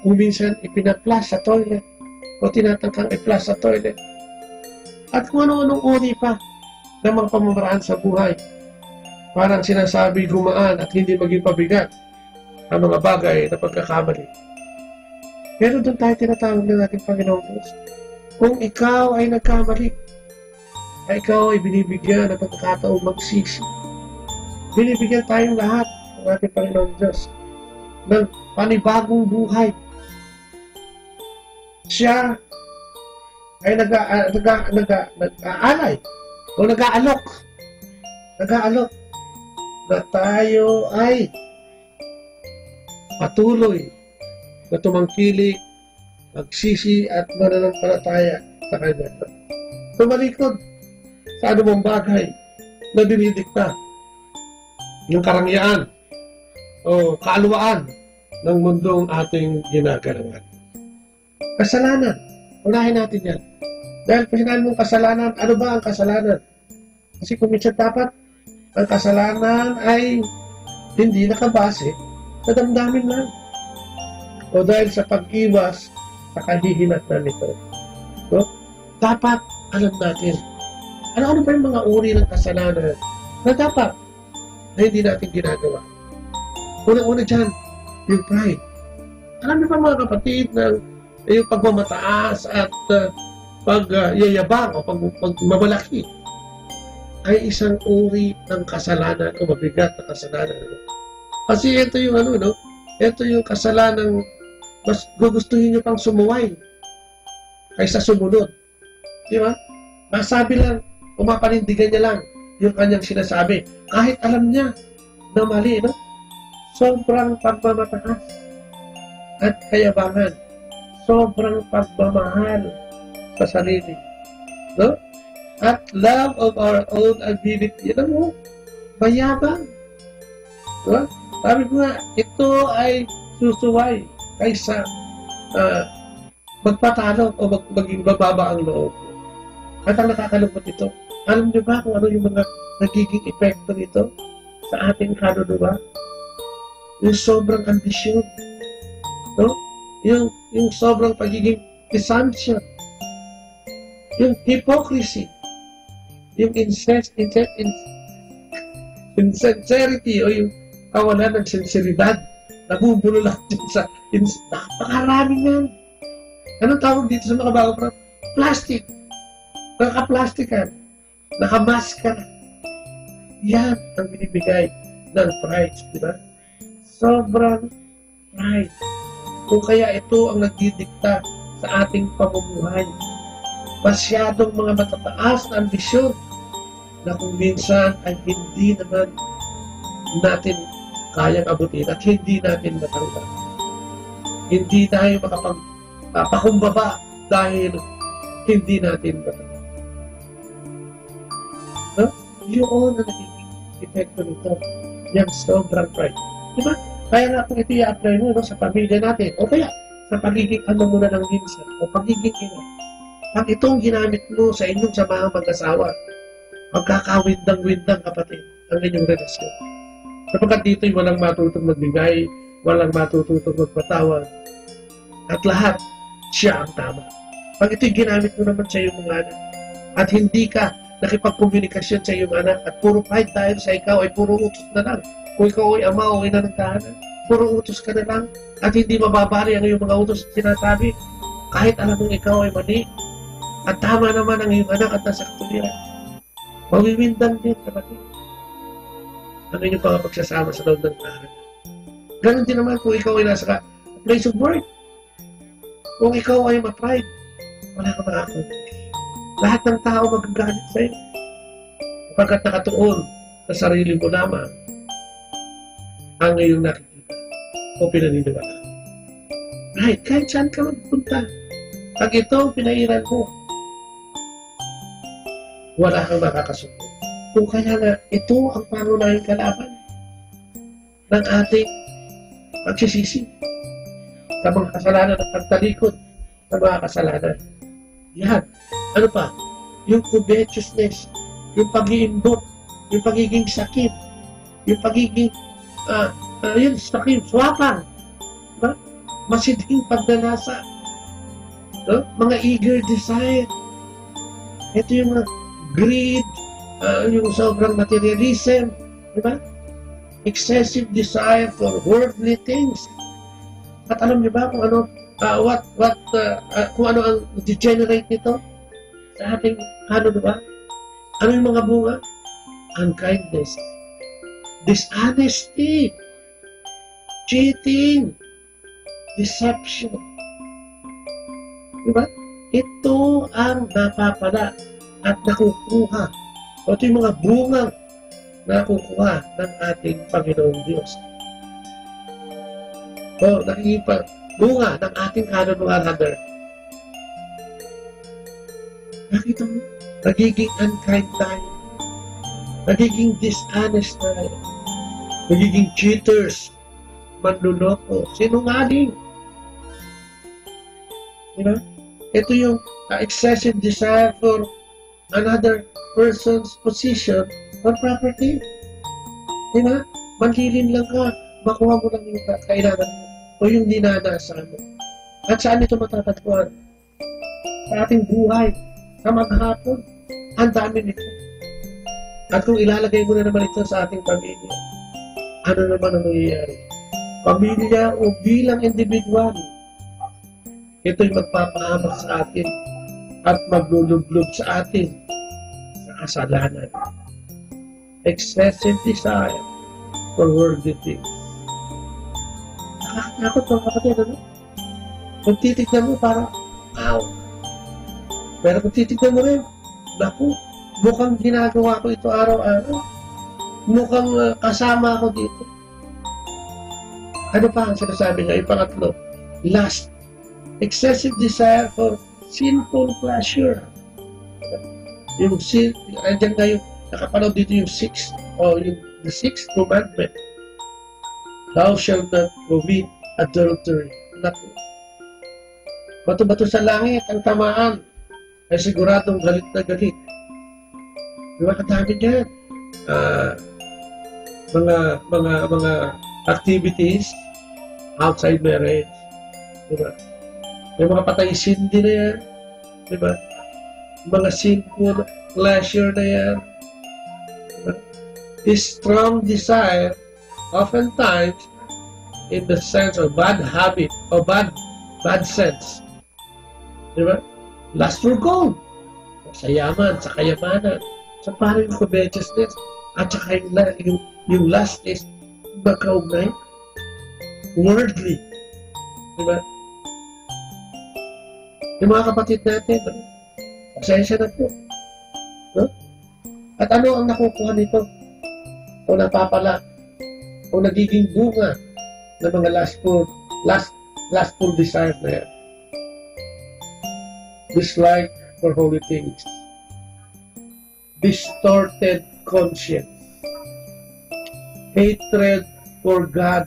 Kung minsan ipinaplas sa toilet o tinatangkang i-flush sa toilet. At kung ano-anong uri pa ng mga pamamaraan sa buhay. Parang sinasabi gumaan at hindi maging pabigat ang mga bagay na pagkakamali. Pero doon tayo tinatawag ng ating Panginoong Diyos. Kung ikaw ay nagkamali, ay ikaw ay binibigyan ng pagkakataong magsisi. Binibigyan tayong lahat ng ating Panginoong Diyos ng panibagong buhay. Siya ay nag-aalay o nag-aalok na tayo ay patuloy na tumangkilik, magsisi at mananampalataya sa Kanya. Tumalikod sa anumang bagay na dinidikta ng karangyaan o kaaluwaan ng mundong ating ginagalawan. Kasalanan. Unahin natin yan. Dahil kung sinabi mong kasalanan, ano ba ang kasalanan? Kasi kung minsan dapat, ang kasalanan ay hindi nakabase sa damdamin lang. O dahil sa pag-iwas sa kahihinatnan nito. So, dapat alam natin ano ba yung mga uri ng kasalanan na dapat na hindi natin ginagawa. Una-una dyan, yung pride. Alam niyo ba mga kapatid na yung pagmamataas at pagyayabang o pagmamalaki ay isang uri ng kasalanan o mabigat na kasalanan. Kasi ito yung ito yung kasalanan mas gugustuhin nyo pang sumuway kaysa sumunod. Di ba? Masabi lang, umapanindigan niya lang yung kanyang sinasabi. Kahit alam niya na mali, no? Sobrang pagmamataas at kayabangan. Sobrang pagmamahal sa sarili. No? At love of our own ability. Alam mo, mayabang. Diba? Sabi ko nga, ito ay susuway kaysa magpatalo o maging bababa ang loob. At ang nakakalungkot ito, alam niyo ba kung ano yung mga nagiging epekto nito sa ating kaluluwa? Yung sobrang ambisyon. No? Yung sobrang pagiging presumption. Yung hypocrisy. Yung insincerity o yung kawalan ng sinseridad Nabubulo lang dyan sa napakarami yan. Anong tawag dito sa mga bago pa? Plastic. Naka-plastic ka. Naka-mask ka. Yan ang binibigay ng pride, di ba? Sobrang pride. Kung kaya ito ang nagdidikta sa ating pamumuhay. Masyadong mga matataas na ambisyon na kung minsan ay hindi naman natin kayang abutin at hindi natin matanggap. Hindi tayo makapagpakumbaba dahil hindi natin matanggap. No? Yun ang nagiging epekto nito. Yung sobrang pride. Diba? Kaya nga kung ito i-apply mo sa pamilya natin o kaya sa pagiging ano muna ng minsan o pagiging ina. Pag itong ginamit mo sa inyong samahan mag-asawa, magkakawindang-windang kapatid ang inyong relasyon. Sapagkat dito'y walang matutong magbigay, walang matutong magpatawad, at lahat, siya ang tama. Pag ito'y ginamit mo naman sa iyong mga anak, at hindi ka nakipagkomunikasyon sa iyong anak, at puro pride dahil sa ikaw ay puro utos na lang. Kung ikaw ay ama o ina ng tahanan, puro utos ka na lang, at hindi mababari ang iyong mga utos at sinasabi, kahit alam mong ikaw ay mali, at tama naman ang iyong anak at nasa katuliran. Mawiwindang din, kapatid. Ano yung mga pagsasama sa loob ng tahanan? Ganon din naman kung ikaw ay nasa place of work. Kung ikaw ay ma-pride, wala ka makakapag. Lahat ng tao magagalit sa'yo. Kapag nakatuon sa sarili mo lamang ang iyong nakikita o pinaniniwala. Right, kahit saan ka magpunta. Pag ito ang pinairan mo, wala kang makakasuko. Kung kaya na ito ang pangunahing kalaban ng ating pagsisisi sa mga kasalanan at pagtalikod sa mga kasalanan. Yan. Ano pa? Yung covetousness, yung pag-iimbot, yung pagiging sakit, yung pagiging yun, sakit, swapang, diba? Masidhing pagdanasa, no? Mga eager desire. Ito yung mga greed, yung sobrang materialism, diba? Excessive desire for worldly things. At alam niyo ba kung ano, kung ano ang degenerate nito sa ating diba? Ano yung mga bunga? Unkindness, dishonesty, cheating, deception. Diba? Ito ang napapala at nakukuha. O ito yung mga bungang nakukuha ng ating Panginoong Diyos. O nakikipag bunga ng ating kanunuan. Nakita mo? Nagiging unkind tayo. Nagiging dishonest tayo. Nagiging cheaters. Manluloko. Sinungaling. Diba? Ito yung excessive desire for another person's position or property. Diba? Manlilin lang ka. Makuha mo lang yung kailangan mo o yung dinadasal mo. At saan ito matatagpuan? Sa ating buhay. Sa maghapon. Ang dami nito. At kung ilalagay mo na naman ito sa ating pamilya, ano naman ang nangyayari? Pamilya o bilang individual, ito'y magpapahamak sa atin at maglulublob sa atin sa kasalanan. Excessive desire for worldly things. Nakakatakot mga kapatid, ano? Kung titignan mo, parang, ow! Pero kung titignan mo rin, naku, mukhang ginagawa ko ito araw-araw. Mukhang kasama ako dito. Ano pa ang sinasabi niya? Yung pangatlo, lust. Excessive desire for sinful pleasure. Yung sin, andyan nga yung nakapanood dito yung the sixth commandment. Thou shalt not commit adultery. Naku. Bato-bato sa langit ang tamaan ay siguradong galit na galit. Diba kadami dyan? Mga activities outside marriage. Diba? May mga patay sindi na yan. Diba? Mga sinful pleasure na yan. Diba? This strong desire oftentimes in the sense of bad habit or bad sense. Di ba? Lust for gold. Sa yaman, sa kayamanan. Sa parang yung covetousness. At saka yung lust is magkaugnay. Worldly. Di ba? Yung mga kapatid natin, pasensya na po. No? At ano ang nakukuha nito? O napapala? O nagiging bunga ng mga lustful desires na yan? Dislike for holy things, distorted conscience, hatred for God,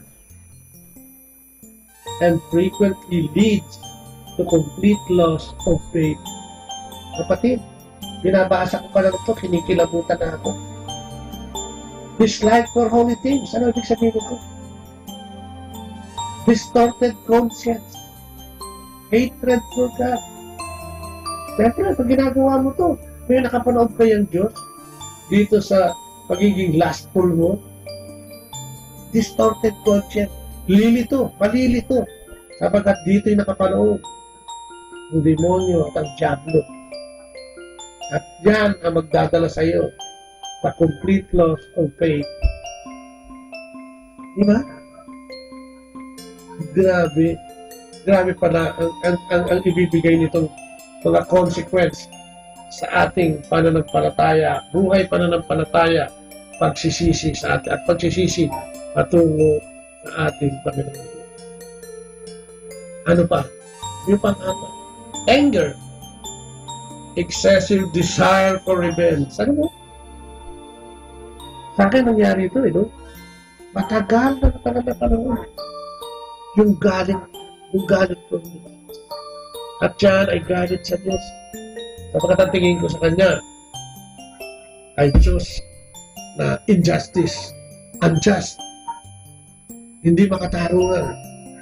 and frequently leads to complete loss of faith. Kapatid, binabasa ko pa lang ito, kinikilabutan na ako. Dislike for holy things. Ano ibig sabihin ko? Distorted conscience, hatred for God. Siyempre, pag ginagawa mo to, may nakapanood kayang Diyos dito sa pagiging lustful mo. Distorted conscience. Malilito. Sabagat dito yung nakapanood ang demonyo at ang diablo. At yan ang magdadala sa iyo sa complete loss of faith. Diba? Grabe pala ang ibibigay nitong mga consequence sa ating pananampalataya, buhay pananampalataya, pagsisisi sa atin at pagsisisi patungo sa ating Panginoon. Ano pa? Yung pang-apat, anger, excessive desire for revenge. Ano mo? Sa akin nangyari ito, no? Matagal na pananampalataya. Yung galit ko. At yan ay galit sa Diyos. Sapagkat ang tingin ko sa Kanya ay Diyos na injustice, unjust, hindi makatarungan,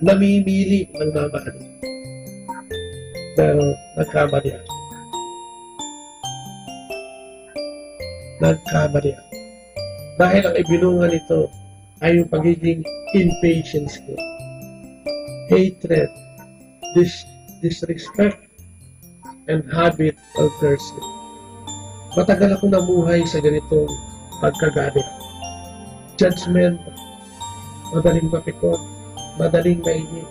namimili ng mamahal. Pero nagkamali ako. Dahil ang ibinunga nito ay yung pagiging impatience ko, hatred, disrespect, and habit of cursing. Matagal ako namuhay sa ganitong pagkagalit. Judgment, madaling mapikot, madaling mainit.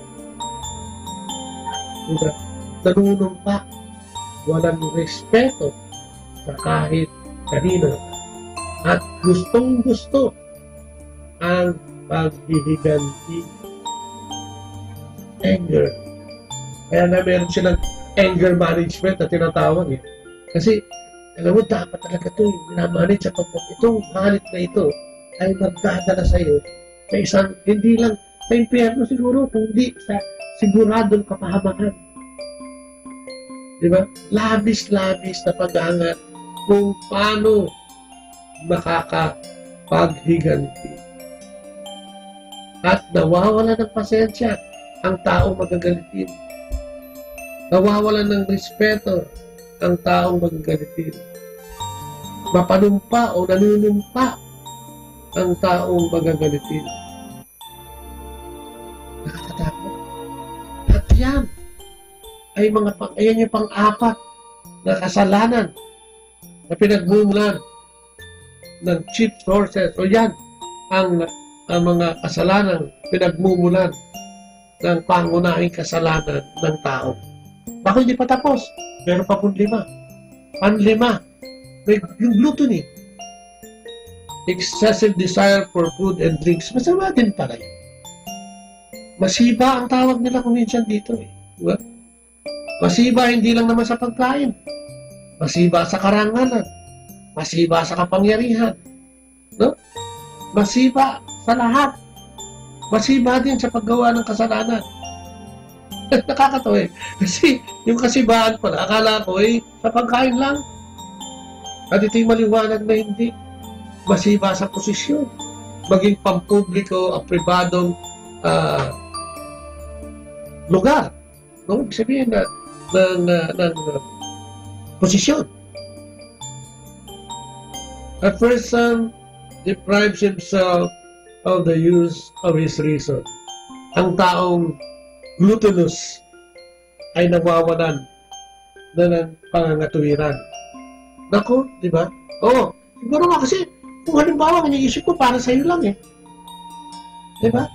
Diba? Nanunumpa, walang respeto sa kahit kanino. At gustong-gusto ang paghihiganti. Anger. Kaya na meron silang anger management na tinatawag eh. Kasi, alam mo, dapat talaga ito yung minamanage sa pagpapit. Itong galit na ito ay magdadala sa iyo sa isang, hindi lang sa impyerno siguro, kundi sa siguradong kapahamakan. Diba? Labis-labis na pag-aangat kung paano makakapaghiganti. At nawawala ng pasensya ang taong magagalitin. Nawawalan ng respeto ang taong magagalitin. Mapanumpa o nanunumpa ang taong magagalitin. Nakakatakot. At yan ay ayan yung pang-apat na kasalanan na pinagmumulan ng chief sources. O yan ang mga kasalanang pinagmumulan ng pangunahing kasalanan ng tao. Baka hindi pa tapos. Meron pa pong 5. Panlima, yung gluttony. Excessive desire for food and drinks. Masama din pala yun. Masiba ang tawag nila kung minsan dito eh. Diba? Masiba hindi lang naman sa pagkain. Masiba sa karangalan. Masiba sa kapangyarihan. No? Masiba sa lahat. Masiba din sa paggawa ng kasalanan. Nakakatawa eh. Kasi yung kasibaan pala, akala ko eh, sa pagkain lang. At ito'y maliwanag na hindi. Masiba sa posisyon. Maging pampubliko, ang pribadong lugar. No? Ibig sabihin na ng posisyon. A person deprives himself of the use of his reason. ang taong gluttonous ay nawawalan na ng pangangatuwiran. Naku, di ba? Oo, siguro nga kasi, kung halimbawa, iniisip ko, para sa'yo lang eh. Di ba?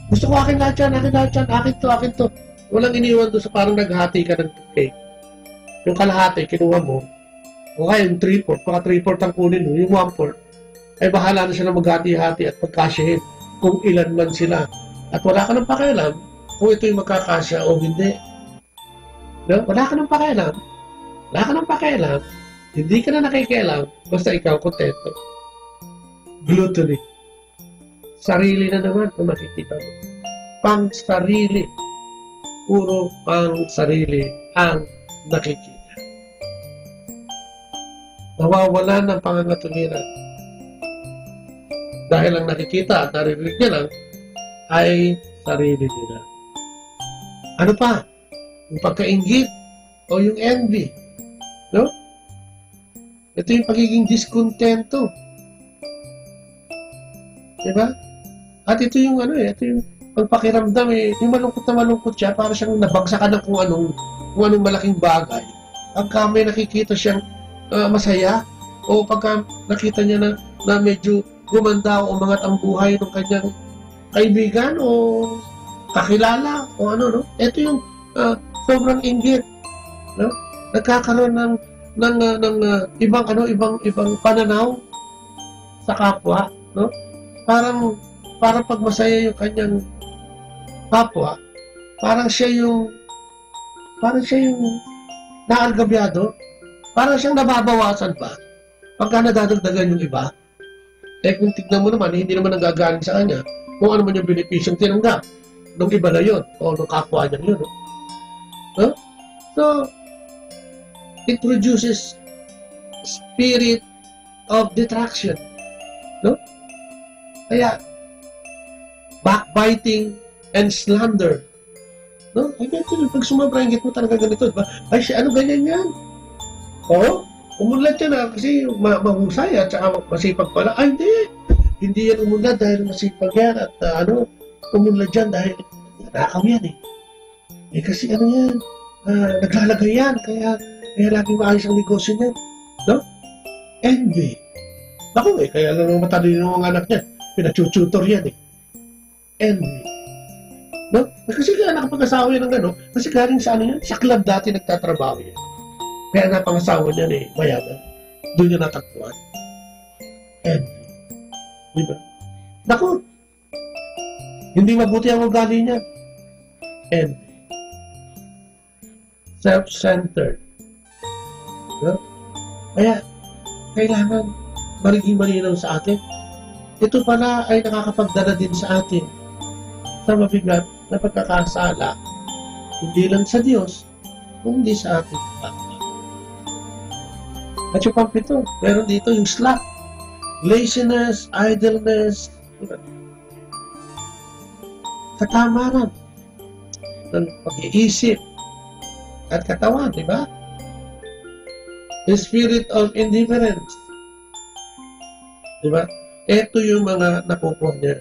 Gusto ko akin lahat yan, akin to. Walang iniwan doon sa parang naghati ka ng cake. Yung kalahati, kinuha mo, o kaya yung 3/4, baka 3/4 ang kunin mo, yung 1/4, ay bahala na siya na maghati-hati at pagkasyahin kung ilan man sila. At wala ka nang pakialam kung ito yung magkakasya o hindi. No? Wala ka nang pakialam, hindi ka na nakikialam, basta ikaw kontento. Gluttony. Sarili na naman kung makikita mo. Pang-sarili. Puro pang-sarili ang nakikita. Nawawalan ng pangangatuwiran. Dahil ang nakikita at narinig niya lang ay sarili nila. Ano pa? Yung pagkainggit o yung envy. No? Ito yung pagiging diskontento. Diba? At ito yung ito yung pagpakiramdam yung malungkot siya, para siyang nabagsakan ng kung anong malaking bagay. Pagka may nakikita siyang masaya, o pagka nakita niya na medyo gumanda o umangat ang buhay ng kanyang kaibigan o kakilala o no? Ito yung sobrang inggit, no? Nagkakaroon ng ibang pananaw sa kapwa, no? Parang pag masaya yung kanyang kapwa, parang siya yung naalgabyado, parang siyang nababawasan pa pagka nadadagdagan yung iba. Kung tignan mo naman, hindi naman nagagaling sa kanya kung ano man yung benepisyong tinanggap ng iba na yun o ng kapwa niya yun. No? So, it produces spirit of detraction. No? Kaya, backbiting and slander. No? Ay, pag sumabra, ingit mo talaga ganito. Diba? Ay, ano ganyan yan? Oo, umunlad yan kasi mahusay at saka masipag pala. Ay, hindi. Hindi yan umunlad dahil masipag yan at umunlad yan dahil nakakaw yan eh. Eh kasi yan, naglalagay yan, kaya laging maayos ang negosyo niya. No? Envy. Naku kaya lang matalino ng mga anak niya. Pinachututor yan eh. Envy. No? Kasi kaya nakapag-asawa yan ng gano'n, kasi galing sa yan, sa club dati nagtatrabaho yan. Kaya napangasawa niya mayaman. Doon niya natagpuan. Envy. Diba? Naku, hindi mabuti ang ugali niya. Envy. Self-centered. No? Kaya, kailangan magiging malinaw sa atin. Ito pala ay nakakapagdala din sa atin sa mabigat na pagkakasala, hindi lang sa Diyos, kundi sa ating kapwa. At yung pang-pito, meron dito yung slack, laziness, idleness, katamaran ng pag-iisip at katawan, di ba? The spirit of indifference. Di ba? Ito yung mga nakukuha niya.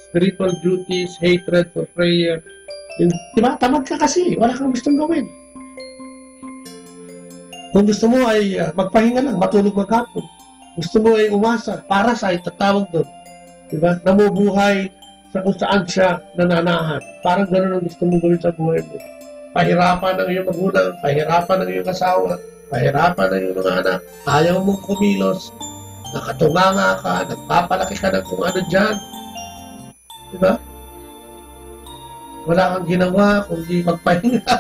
Spiritual duties, hatred for prayer. Di ba? Tamad ka kasi. Wala kang gustong gawin. Kung gusto mo ay magpahinga lang, matulog maghapon. Gusto mo ay umasa, parasite, tatawag doon. Di ba? Namubuhay sa kung saan siya nananahan. Parang gano'n ang gusto mo gawin sa buhay mo. Pahirapan ng iyong magulang, pahirapan ng iyong asawa, pahirapan ng iyong mga anak, ayaw mong kumilos, nakatunganga ka, nagpapalaki ka ng kung ano dyan. Diba? Wala kang ginawa, kundi magpahinga.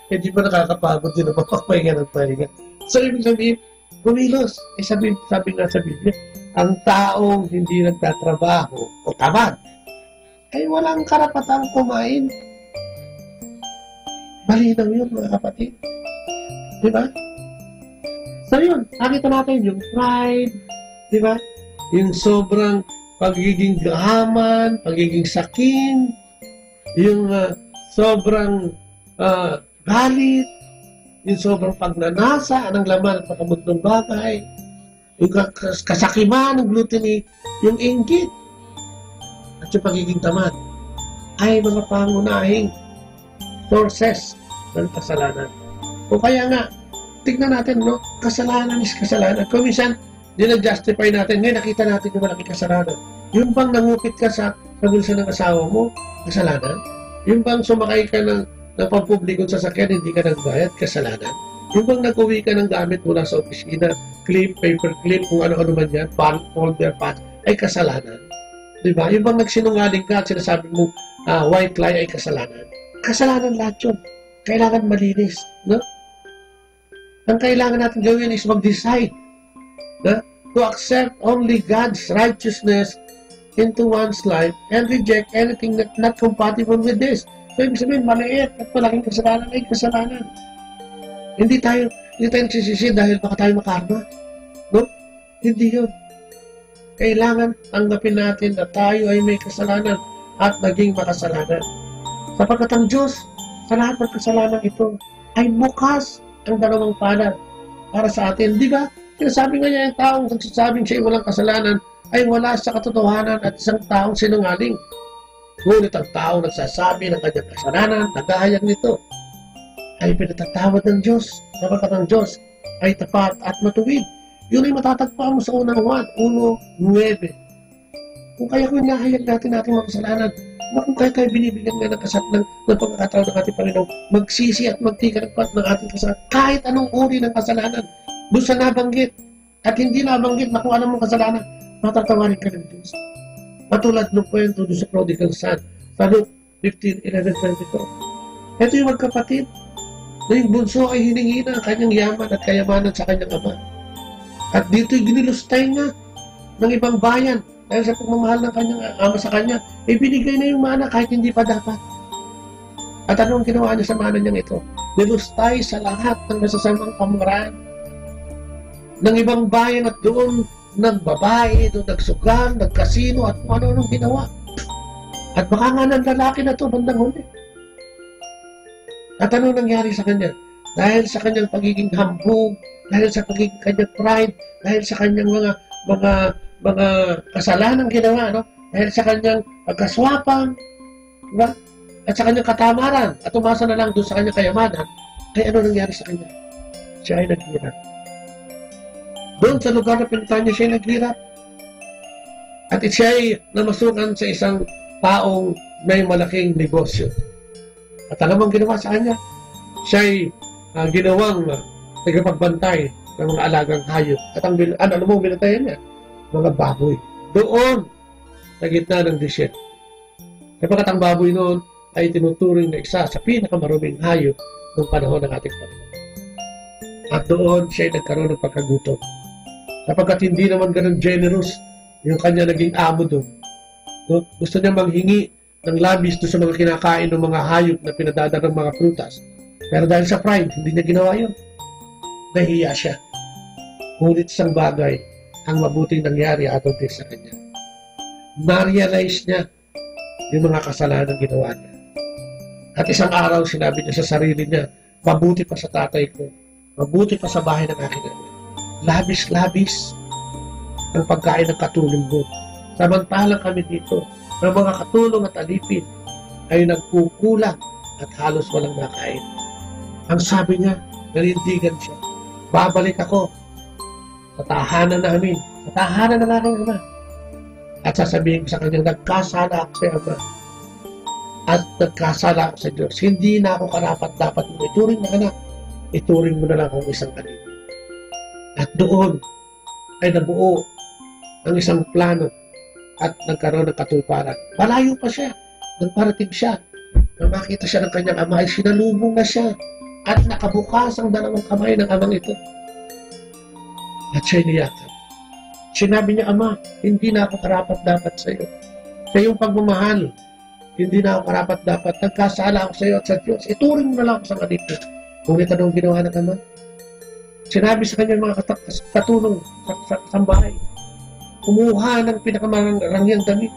Hindi ba nakakapagod din ang magpapahinga ng pahinga? So, ibig sabihin, kumilos. Sabi nga sa Biblia, ang taong hindi nagtatrabaho o tamad, ay walang karapatang kumain. Malinaw yun, mga kapatid. Diba? So yun, nakita natin yung pride, diba? Yung sobrang pagiging gahaman, pagiging sakin, yung sobrang galit, yung sobrang pagnanasa ng laman at makamundong bagay, yung kasakiman ng gluttony, yung inggit, at yung pagiging tamad. ay mga pangunahing sources ng kasalanan. O kaya nga, tignan natin, no? Kasalanan is kasalanan. Kung minsan, dinag-justify natin, ngayon nakita natin yung malaking kasalanan. Yung bang nangupit ka sa bulsa ng asawa mo, kasalanan? Yung bang sumakay ka ng pampublikong sasakyan, hindi ka nagbayad, kasalanan? Yung bang nag-uwi ka ng gamit mula sa opisina, clip, paper clip, kung ano-ano man yan, folder, patch, ay kasalanan. Diba? Yung bang nagsinungaling ka at sinasabi mo, white lie ay kasalanan. Kasalanan lahat yun. Kailangan malinis. No? Ang kailangan natin gawin is mag-decide to accept only God's righteousness into one's life and reject anything that's not compatible with this. So, ibig sabihin, maliit at malaking kasalanan ay kasalanan. Hindi tayo nagsisisi dahil baka tayo makarma. No? Hindi yun. Kailangan tanggapin natin na tayo ay may kasalanan at naging makasalanan. Sapagkat ang Diyos, sa lahat ng kasalanan ito, ay bukas ang dalawang palad para sa atin. Di ba? Sinasabi nga niya yung taong nagsasabing siya ay walang kasalanan ay wala sa katotohanan at isang taong sinungaling. Ngunit ang taong nagsasabi ng kanyang kasalanan, nagahayag nito, ay pinatatawad ng Diyos. Sapagkat ang Diyos ay tapat at matuwid. Yun ay matatagpuan mo sa unang Juan 1:9. Kung kaya kung nahayag natin ating mga kasalanan, kung kaya binibigyan nga ng pagkakataon ng ating Panginoon, magsisi at magtikaragpat ng ating kasalanan, kahit anong uri ng kasalanan, doon sa nabanggit, at hindi nabanggit na kung anong mong kasalanan, matatawarin ka ng Diyos. Matulad ng kwento doon sa prodigal son, sa Luke 15:11-22. Ito yung magkapatid, na yung bunso ay hiningi na ang kanyang yaman at kayamanan sa kanyang ama. At dito'y ginilustay nga ng ibang bayan, dahil sa pagmamahal ng kanyang ama sa kanya, binigay na yung mana kahit hindi pa dapat. At anong ginawa niya sa mana niyang ito? Nilustay sa lahat ng masasamang pamaraan ng ibang bayan at doon nagbabae, doon nagsugal, nagkasino at kung ano-anong ginawa. At baka nga ng lalaki na ito bandang huli. At ano nangyari sa kanya? Dahil sa kanyang pagiging hambog, dahil sa pagiging kanyang pride, dahil sa kanyang mga kasalanang ginawa, no? Dahil sa kanyang pagkaswapang, diba? At sa kanyang katamaran, at umasa na lang doon sa kanyang kayamanan, kaya ano nangyari sa kanya? Siya ay naghirap. Doon sa lugar na pinuntahan niya, siya ay naghirap. At siya ay namasukan sa isang taong may malaking negosyo. At alam ang ginawa sa kanya? Siya ay ginawang tagapagbantay ng mga alagang hayop. At ano mo binantayan niya? Mga baboy. Doon, sa gitna ng desert. Kapag ang baboy noon ay tinuturing na isa sa pinakamaruming hayop ng panahon ng ating Panginoon. At doon siya ay nagkaroon ng pagkagutom. Sapagkat hindi naman ganun generous yung kanya naging amo doon. No? Gusto niya manghingi ng labis doon sa mga kinakain ng mga hayop na pinadadala ng mga prutas. Pero dahil sa pride, hindi niya ginawa yun. Nahiya siya. Ngunit isang bagay ang mabuting nangyari ato din sa kanya. Na-realize niya yung mga kasalanan ginawa niya. At isang araw sinabi niya sa sarili niya, mabuti pa sa tatay ko, mabuti pa sa bahay ng aking ama. Labis-labis ang pagkain ng katulong ko. Samantalang kami dito, ng mga katulong at alipin ay nagkukulang at halos walang makain. Ang sabi niya, nanindigan siya, babalik ako sa tahanan namin, sa tahanan ng aking ama. At sasabihin ko sa kanya, nagkasala ako sa ama. At nagkasala ako sa Diyos. Hindi na ako karapat-dapat mo ituring na anak. Ituring mo na lang akong isang kanina. At doon ay nabuo ang isang plano at nagkaroon ng katuparan. Malayo pa siya. Nang parating siya, nang makita siya ng kanyang ama, ay sinalubong na siya at nakabukas ang dalawang kamay ng amang ito. At siya niyakap. Sinabi niya, Ama, hindi na ako karapat-dapat sa iyo. Sa iyong pagmamahal, hindi na ako karapat-dapat. Nagkasala ako sa iyo at sa Diyos. Ituring mo na lang ako sa kanito. Ngunit anong ginawa ng ama? Sinabi sa kanya mga katulong sa bahay. Kumuha ng pinakamarangyang damit.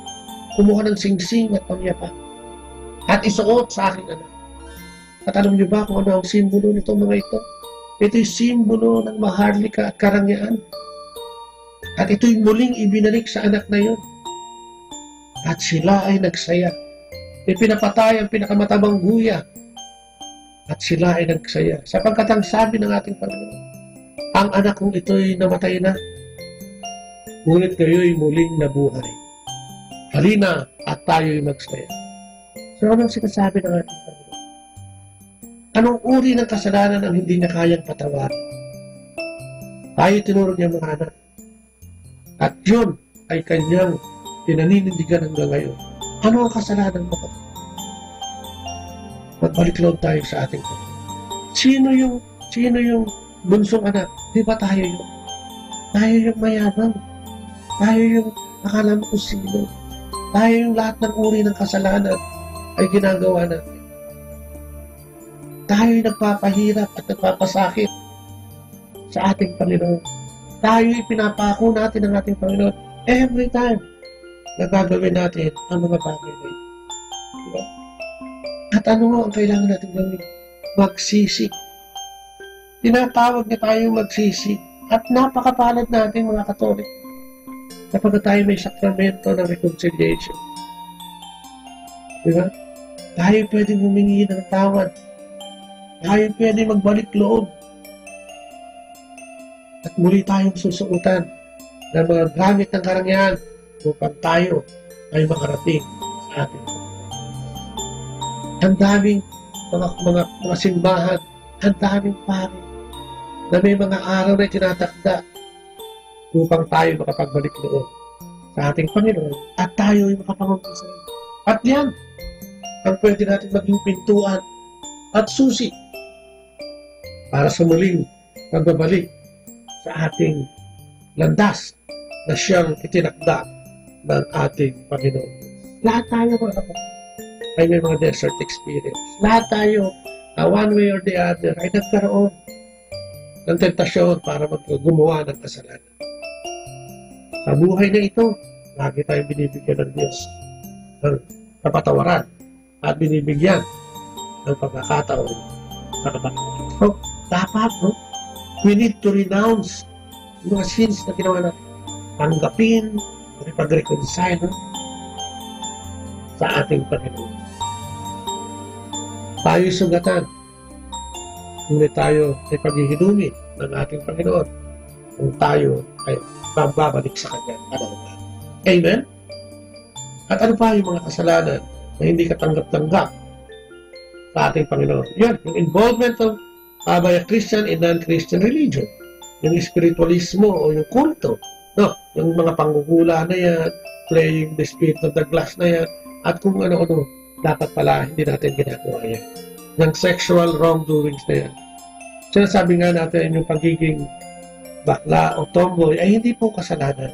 Kumuha ng singsing at pamyapa. At isuot sa aking anak. At alam niyo ba kung ano ang simbolo nito mga ito? Ito'y simbolo ng maharlika at karangyaan. At ito'y muling ibinalik sa anak na yon. At sila ay nagsaya Ipinapatay ang pinakamatabang guya at sila ay nagsaya. Sapagkat ang sabi ng ating Panginoon, ang anak kong ito'y namatay na, ngunit kayo'y muling nabuhay. Halina at tayo'y magsaya. So anong sinasabi ng ating Panginoon? Anong uri ng kasalanan ang hindi niya kayang patawarin? Tayo tinuro niya mga anak. At yun ay kanyang pinaninindigan hanggang ngayon. Ano ang kasalanan mo? Magbalik loob tayo sa ating Panginoon. Sino yung bunsong anak? Di ba tayo yun? Tayo yung mayabang. Tayo yung akala mo kung sino. Tayo yung lahat ng uri ng kasalanan ay ginagawa natin. Tayo yung nagpapahirap at nagpapasakit sa ating Panginoon. Tayo yung pinapako natin ng ating Panginoon every time na gagawin natin ang mga bagay na ito. Diba? At ano ang kailangan natin gawin? Magsisi. Tinatawag niya tayong magsisi. At napakapalad natin mga Katolik kapag tayo may sakramento ng reconciliation. Diba? Tayo pwedeng humingi ng tawad. Tayo pwedeng magbalik loob. At muli tayong susuotan ng mga gamit ng karangyaan upang tayo ay makarating sa ating Panginoon. Ang daming mga simbahan, ang daming pari na may mga araw na tinatakda upang tayo makapagbalik loob sa ating Panginoon at tayo ay makapangumpisa. At yan ang pwede natin maging pintuan at susi para sa muling pagbabalik sa ating landas na siyang itinakda ng ating Panginoon. Lahat tayo mga kapatid ay may mga desert experience. Lahat tayo, one way or the other, ay nagkaroon ng tentasyon para gumawa ng kasalanan. Sa buhay na ito, lagi tayong binibigyan ng Diyos ng kapatawaran at binibigyan ng pagkakataon na kapatawaran. So, dapat, we need to renounce mga sins na ginawa natin. Tanggapin, pag-reconcile sa ating Panginoon. Tayo'y sugatan. Ngunit tayo ay paghihilumi ng ating Panginoon kung tayo ay babalik sa Kanya. Amen? At ano pa yung mga kasalanan na hindi katanggap-tanggap sa ating Panginoon? Yan, yung involvement of by a Christian in non-Christian religion. Yung spiritualismo o yung kulto. No, yung mga panggugula na yan, playing the spirit of the glass na yan, at kung ano-ano, dapat pala hindi natin ginagawa yan. Yung sexual wrongdoings na yan. Sinasabi nga natin yung pagiging bakla o tomboy ay hindi po kasalanan.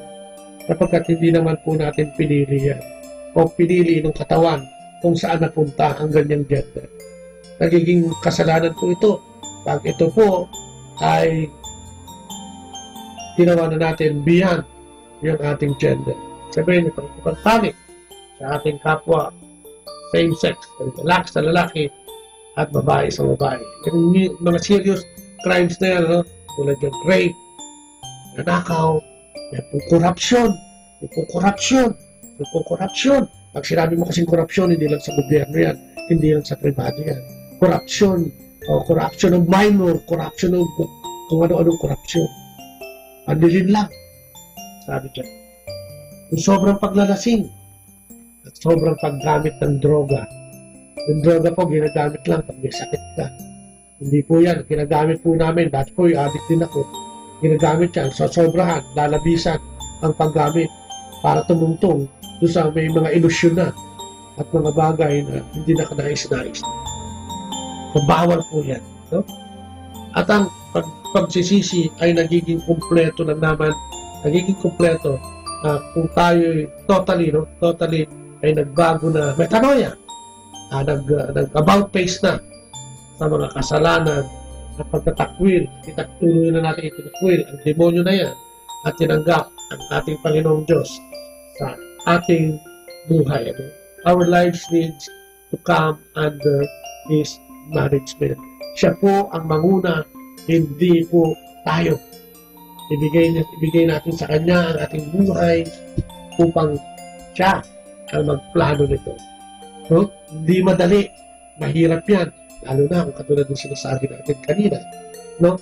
Kapagkat hindi naman po natin pinili yan. O pinili ng katawan kung saan napunta ang ganyang gender. Nagiging kasalanan po ito. Pag ito po ay ginawa na natin beyond yung ating gender. Sabihin ito, pagpanik sa ating kapwa, same sex, lalaki sa lalaki, at babae sa babae. Yung mga serious crimes na yan, no? Tulad yung rape, nanakaw, yung korupsyon. Pag sinabi mo kasing korupsyon, hindi lang sa gobyerno yan, hindi lang sa pribado yan. Korupsyon, o corruption of minor, corruption of kung ano-anong korupsyon. Andilin lang, sabi dyan. Yung sobrang paglalasing, at sobrang paggamit ng droga. Yung droga po, ginagamit lang pag may sakit ka. Hindi po yan, ginagamit po namin, dati po yung addict din ako. Ginagamit yan, so sobrahan, lalabisan ang paggamit para tumungtong doon sa may mga ilusyon na at mga bagay na hindi na kanais-nais. So, bawal po yan. No? At ang pagsisisi ay nagiging kumpleto na naman, nagiging kumpleto kung tayo totally ay nagbago na metanoia, nag-about face na sa mga kasalanan at pagtatakwil, tuloy na natin itinakwil ang demonyo na yan at tinanggap ang ating Panginoong Diyos sa ating buhay. Our lives needs to come under His management. Siya po ang manguna, hindi po tayo. Ibigay natin sa Kanya ang ating buhay upang siya ang magplano nito. No? Hindi madali. Mahirap yan. Lalo na kung katulad ng sinasabi natin kanina. No?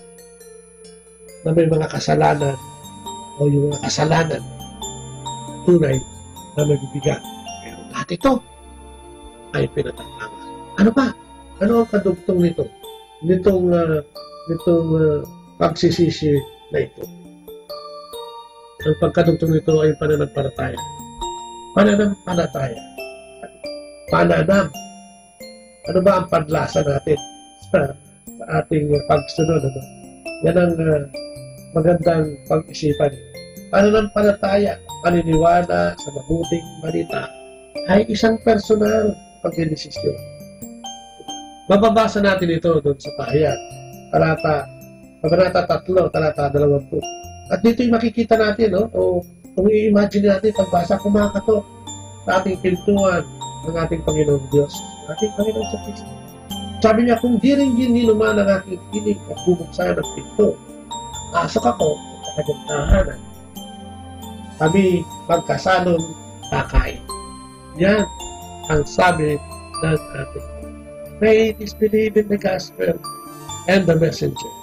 Na may mga kasalanan o yung mga kasalanan tunay na mabibigat. Pero lahat ito ay pinatatawa. Ano ba? Ano ang kadugtong nito? Nitong pagsisisi na ito. Ang pagkadugtong nito ay pananampalataya. Pananampalataya. Pananam. Ano ba ang padlasa natin sa ating pagsunod? Ano? Yan ang magandang pag-isipan. Pananampalataya, paniniwala sa mabuting balita ay isang personal pagdedesisyon. Mababasa natin ito doon sa pahayag. Kabanata 3, talata 20. At dito'y makikita natin, no? O kung i-imagine natin, pagbasa, kumakato sa ating pintuan ng ating Panginoong Diyos, ating Panginoong sa Kristo. Sabi niya, kung di rin ginuman ang aking pinig at bubuksan ng pinto, pasok ako sa kanyang tahanan. Kami magkasalon kakain. Yan ang sabi ng ating faith is believe in the gospel and the messenger.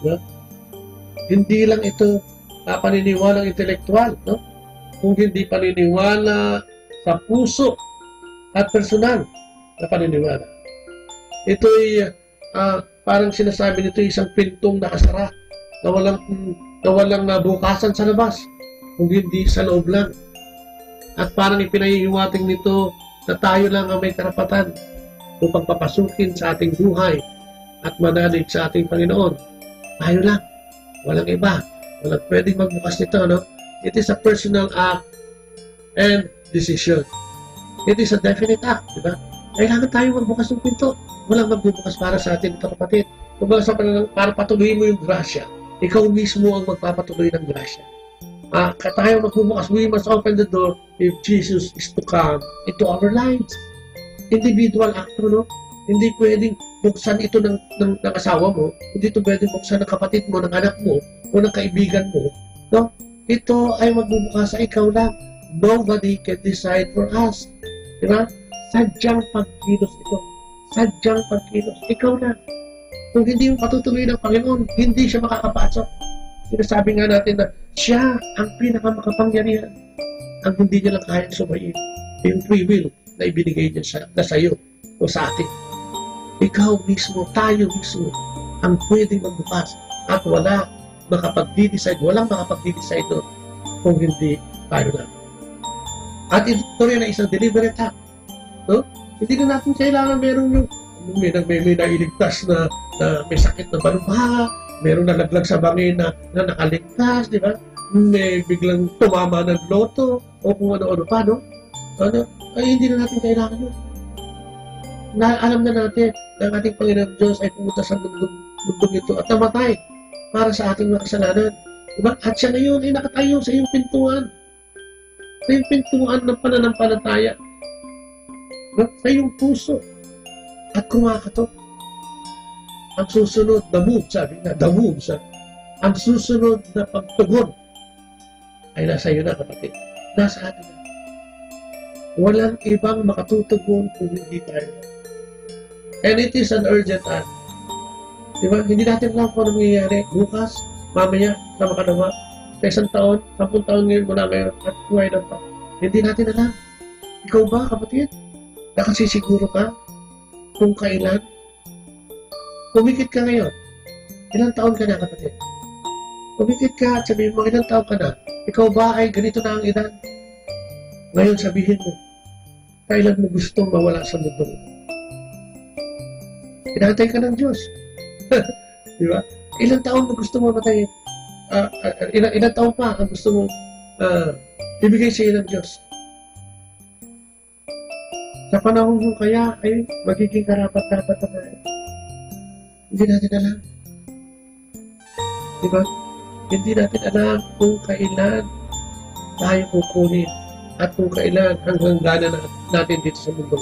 No? Hindi lang ito paniniwalang intelektual, no? Kung hindi paniniwala sa puso at personal na paniniwala. Ito'y parang sinasabi nito isang pintong nakasara na walang nabukasan sa labas, kung hindi sa loob lang. At parang ipinahihiwating nito na tayo lang ang may karapatan upang papasukin sa ating buhay at manalig sa ating Panginoon. Tayo lang. Walang iba. Walang pwedeng magbukas nito, no? It is a personal act and decision. It is a definite act, di ba? Kailangan tayo magbukas ng pinto. Walang magbubukas para sa atin, ito kapatid. Kung para patuloy mo yung grasya, ikaw mismo ang magpapatuloy ng grasya. Tayo magbubukas, we must open the door if Jesus is to come into our lives. Individual act, no? Hindi pwedeng buksan ito ng asawa mo, hindi ito pwedeng buksan ng kapatid mo, ng anak mo, o ng kaibigan mo. No? Ito ay magbubukas sa ikaw lang. Nobody can decide for us. Diba? Sadyang pagkilos ito. Sadyang pagkilos. Ikaw lang. Kung hindi yung patutuloy ng Panginoon, hindi siya makakapasok. Sinasabi nga natin na siya ang pinakamakapangyarihan. Ang hindi niya lang kayang sumayin. Yung free will na ibinigay niya sa iyo o sa atin. Ikaw mismo, tayo mismo, ang pwedeng magbukas. At walang makapag-decide doon kung hindi tayo lang. At ito rin na isang deliberate act. No? Hindi na natin kailangan meron yung may nailigtas na may sakit na balubha, meron nalaglag sa bangin na nakaligtas, di ba? May biglang tumama ng loto o kung ano-ano pa, no? Ay hindi na natin kailangan yun. Alam na natin na ang ating Panginoon Diyos ay pumunta sa mundong ito at namatay para sa ating mga kasalanan. Diba? At siya ngayon ay nakatayo sa iyong pintuan. Sa iyong pintuan ng pananampalataya. Sa iyong puso. At kumakato. Ang susunod na move, sabi na, the move, ang susunod na pagtugon ay nasa iyo na, kapatid. Nasa atin na. Walang ibang makatutugon kung hindi tayo. And it is an urgent act. Diba? Hindi natin alam kung ano nangyayari bukas, mamaya, na makalawa, sa isang taon, 10 taon ngayon mula ngayon, at buhay na pa. Hindi natin alam. Ikaw ba, kapatid? Nakasisiguro ka kung kailan? Kumikit ka ngayon. Ilang taon ka na, kapatid? Kumikit ka at sabihin mo, ilang taon ka na? Ikaw ba ay ganito na ang edad? Ngayon sabihin mo, kailan mo gustong mawala sa mundo mo? Pinatay ka ng Diyos. Di ba? Ilang taon mo gusto mo matay? Ilang taon pa ang gusto mo ibigay sa iyo ng Diyos? Sa panahon mo kaya ay magiging karapat-dapat na tayo. Hindi natin alam. Di ba? Hindi natin alam kung kailan tayo kukunin at kung kailan hanggang gana natin dito sa mundo.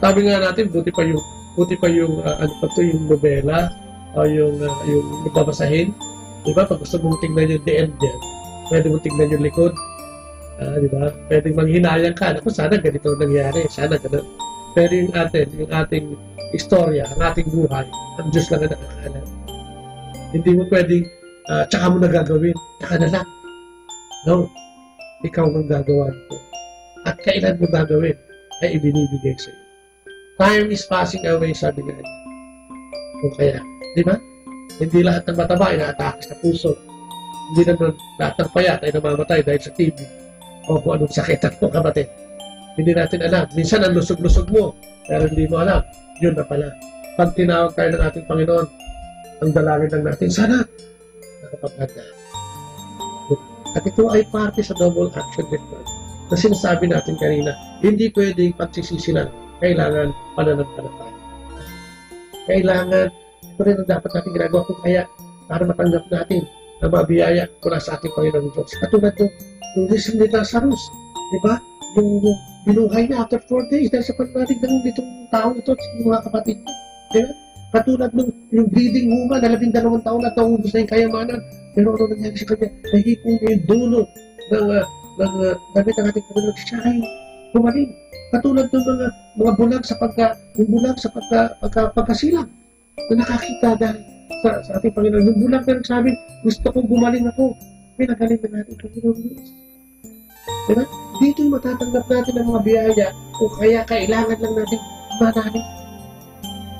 Sabi nga natin, buti pa yung yung nobela o yung babasahin. Diba? Pag gusto mong tingnan yung the end dyan, pwede mong tingnan yung likod. Di ba? Pwedeng manghinayang ka. Ako, sana ganito nangyari. Sana ganun. Pero yung ating istorya, ang ating buhay, ang Diyos lang ang nakakaalam. Hindi mo pwedeng, tsaka mo na gagawin. Tsaka na lang. No. Ikaw ang gagawa nito. At kailan mo gagawin, ay ibinibigay sa iyo. Time is passing away, sabi nga niya. O kaya, di ba? Hindi lahat ng mataba ay naatake sa puso. Hindi naman lahat ng payat ay namamatay dahil sa TB. O kung anong sakit at kung kapatid. Hindi natin alam. Minsan ang lusog-lusog mo, pero hindi mo alam. Yun na pala. Pag tinawag tayo ng ating Panginoon, ang dalangin lang natin, sana nakapaganda. At ito ay parte sa double action method na sinasabi natin kanina, hindi pwedeng pagsisisi lang. Kailangan pananampalataya. Kailangan, ito rin ang dapat natin ginagawa kung kaya para matanggap natin na mabiyaya mula sa ating Panginoon Diyos. Katulad yung reason ni Lazarus, di ba? Yung binuhay niya after 4 days dahil sa pagdating ng itong tao ito at mga kapatid niya. Di ba? Katulad ng yung bleeding woman na 12 taon na naubos na yung kayamanan. Pero ano nangyari sa kanya? Nahipong niya yung dulo ng damit ng ating Panginoon. Siya ay humaling. Katulad ng mga bulag sa pagkasilang na nakakita dahil sa ating Panginoon. Yung bulag na nagsabi, gusto kong gumaling ako. Pinagaling na natin Panginoon Diyos. Diba? Dito yung matatanggap natin ang mga biyaya o kaya kailangan lang natin mananin.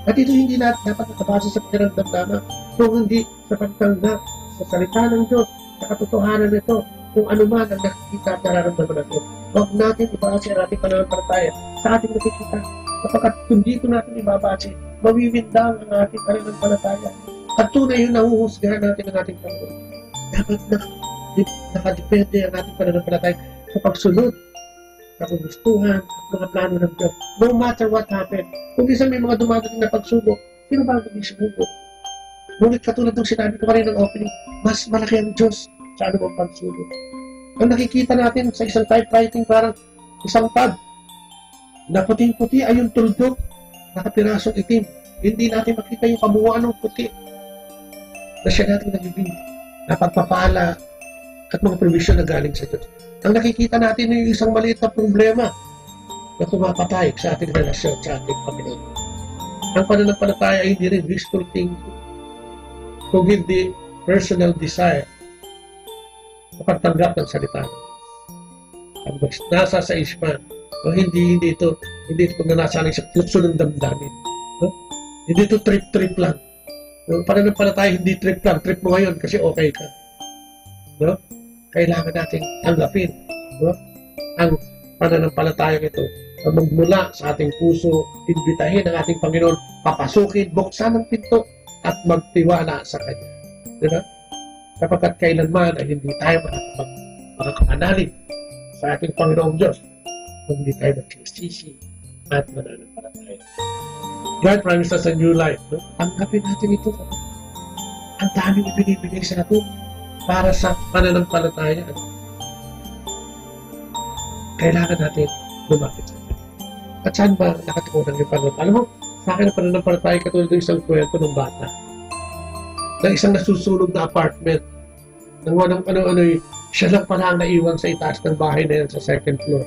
At ito hindi natin dapat nakabasa sa pakiramdam lamang kung hindi sa pagtanggap sa salita ng Diyos, sa katotohanan nito, kung ano man ang nakikita at nararamdaman natin. Huwag natin ibase ang ating pananampalataya sa ating nakikita. Kapag kung dito natin ibabase, mawiwindang ang ating pananampalataya. At tunay yung nahuhusgahan natin ang ating Panginoon. Dapat nakadepende ang ating pananampalataya sa pagsunod, sa kagustuhan, at mga plano ng Diyos. No matter what happened. Kung isa may mga dumadating na pagsubok, sino ba ang sumubok? Ngunit katulad ng sinabi ko kanina ng opening, mas malaki ang Diyos sa anumang pagsubok. Ang nakikita natin sa isang typewriting parang isang pad na puting-puti ay yung tuldok, nakapirasong itim. Hindi natin makita yung kabuuan ng puti na siya natin nagiging napagpapala at mga provision na galing sa Diyos. Ang nakikita natin ay isang maliit na problema na tumapatay sa ating relasyon sa ating Panginoon. Ang pananampalataya ay hindi rin wishful thinking, kung hindi personal desire sa pagtanggap ng salita ng Diyos. Ang nasa sa ispan, o hindi ito na nasa sa puso ng damdamin. No? Hindi ito trip-trip lang. Yung pananampalataya hindi trip lang, trip mo ngayon kasi okay ka. No? Kailangan natin tanggapin, no? Ang pananampalataya ito na magmula sa ating puso, imbitahin ang ating Panginoon, papasukin, buksan ang pinto at magtiwala sa Kanya. Diba? Kapagkat kailanman ay hindi tayo makakapanalig sa ating Panginoong Diyos kung hindi tayo magsisisi at mananampalataya. God promised us a new life. No? Tanggapin natin ito. Ang daming ibinibigay sa atin para sa pananampalataya. Kailangan natin lumapit sa Diyos. At saan ba nakatukunan yung Panginoon? Alam mo, sa akin ang pananampalataya katulad ng isang kwento ng bata. Na isang nasusunog na apartment. Nang ano, siya lang pala ang naiwan sa itaas ng bahay na yan sa second floor.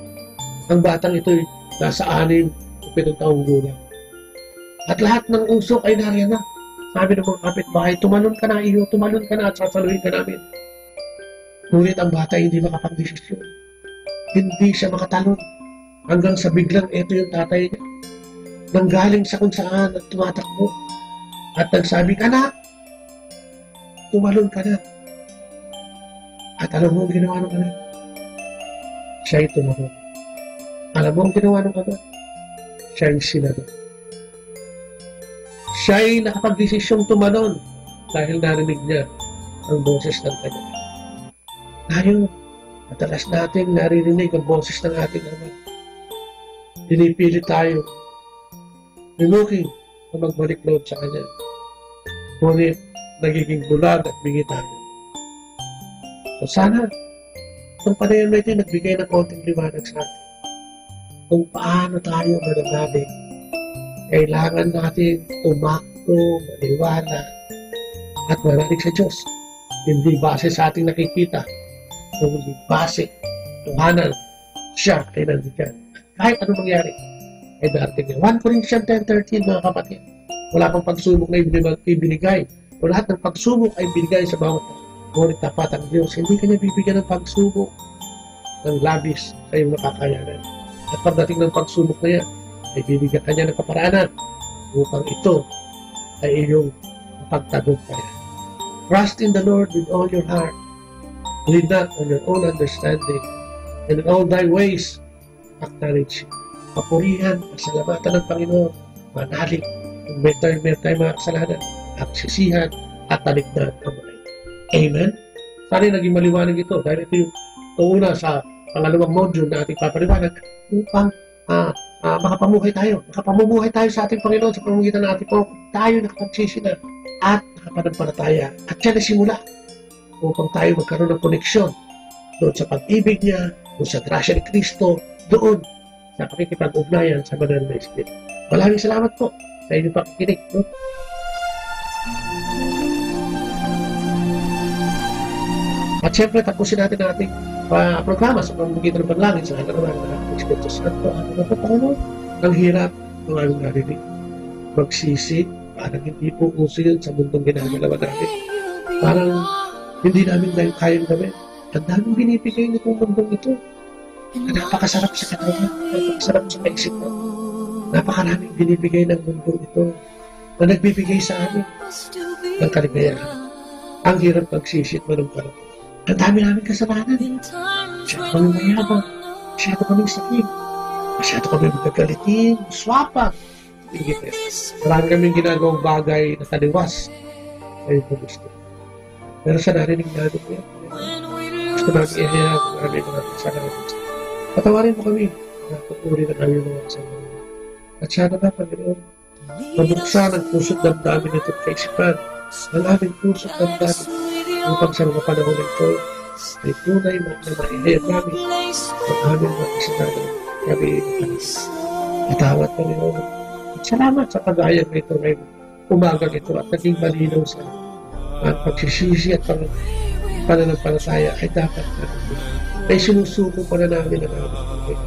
Ang batang ito'y nasa 6 o 7 taong gulang. At lahat ng usok ay nariyan na. Sabi ng mga kapitbahay, tumalon ka na iyo, tumalon ka na at sasaluhin ka namin. Ngunit ang bata hindi makapag-desisyon. Hindi siya makatalon. Hanggang sa biglang ito yung tatay niya. Nanggaling sa kung saan at tumatakbo. At nagsabi, anak, tumalon ka na. At alam mo ang ginawa ng anak? Siya'y tumalon. Alam mo ang ginawa ng anak? Siya'y sinalon. Siya'y nakapag-desisyong tumalon dahil narinig niya ang boses ng kanya. Ngayon, madalas natin naririnig ang boses ng ating Ama. Pinipili tayo, looking na magbalik loob sa Kanya. Ngunit nagiging bulag at bingi tayo. So sana, itong panayon na ito nagbigay ng konting liwanag sa atin. Kung paano tayo mananalig, kailangan natin tumakbo, maniwala, at manalig sa Diyos. Hindi base sa ating nakikita, kundi base katotohanan, siya ay nandiyan. Kahit ano mangyari, ay darating niya. 1 Corinthians 10:13, mga kapatid. Wala pang pagsubok na ibinigay. O lahat ng pagsubok ay binigay sa bawat ngunit tapat ang Diyos. Hindi kanya bibigyan ng pagsubok ng labis sa iyong nakakayanan. At pagdating ng pagsubok na yan, ay bibigyan kanya ng kaparaanan upang ito ay iyong pagtagumpayan. Trust in the Lord with all your heart. Lean not on your own understanding. And in all thy ways, acknowledge Him. Papurihan, pasalamatan ng Panginoon, manalig, kung may tayo mga kasalanan, at sisihan, at talignan ang mga ito. Amen? Sana naging maliwanag ito, dahil ito yung una sa pangalawang module na ating papaliwanag upang makapamumuhay tayo sa ating Panginoon sa pamamagitan ng ating Panginoon. Tayo nakapagsisina at nakapanampalataya. At yan na simula upang tayo magkaroon ng koneksyon doon sa pag-ibig niya, doon sa grasya ni Kristo, doon sa pakikipag-ugnayan sa banal na Espiritu. Maraming salamat po sa inyong pakikinig. No? At siyempre, tapusin natin ang ating programa sa pamamagitan ng panalangin sa halaman ng ating Espiritu Santo. Ano na po, Panginoon? Ang hirap ng aming narinig. Magsisi, parang hindi po uso yun sa mundong ginagalawa natin. Parang hindi namin dahil kayang gawin. Ang daming binibigay nitong mundong ito. Napakasarap sa katawan, napakasarap sa paisip mo. Napakaraming binibigay ng mundong ito na nagbibigay sa amin ng kaligayahan. Ang hirap magsisit mo ng karoon. Ang dami namin kasalanan. Masyado kami mayabang. Masyado kami sakit. Masyado kami magagalitin. Swapa. Marami kaming ginagawang bagay na taliwas sa iyong gusto. Pero sa narinig namin yan, gusto namin ihayag ang aming mga kasalanan. Patawarin mo kami na pupuri ng aming mga kasalanan. At sana na, Panginoon, mabuksan ang puso't damdamin ito at kaisipan ng aming puso't damdamin upang sa mga panahon na ito ay tunay mo na maihayag namin ang aming mga kasalanan kami itawat, Panginoon. At salamat sa pag-ayag na ito ngayon umagang ito at naging malinaw sa ang pagsisisi at pananampalataya ay dapat natin. Ay sinusuko pa na namin ang aming pagkakas.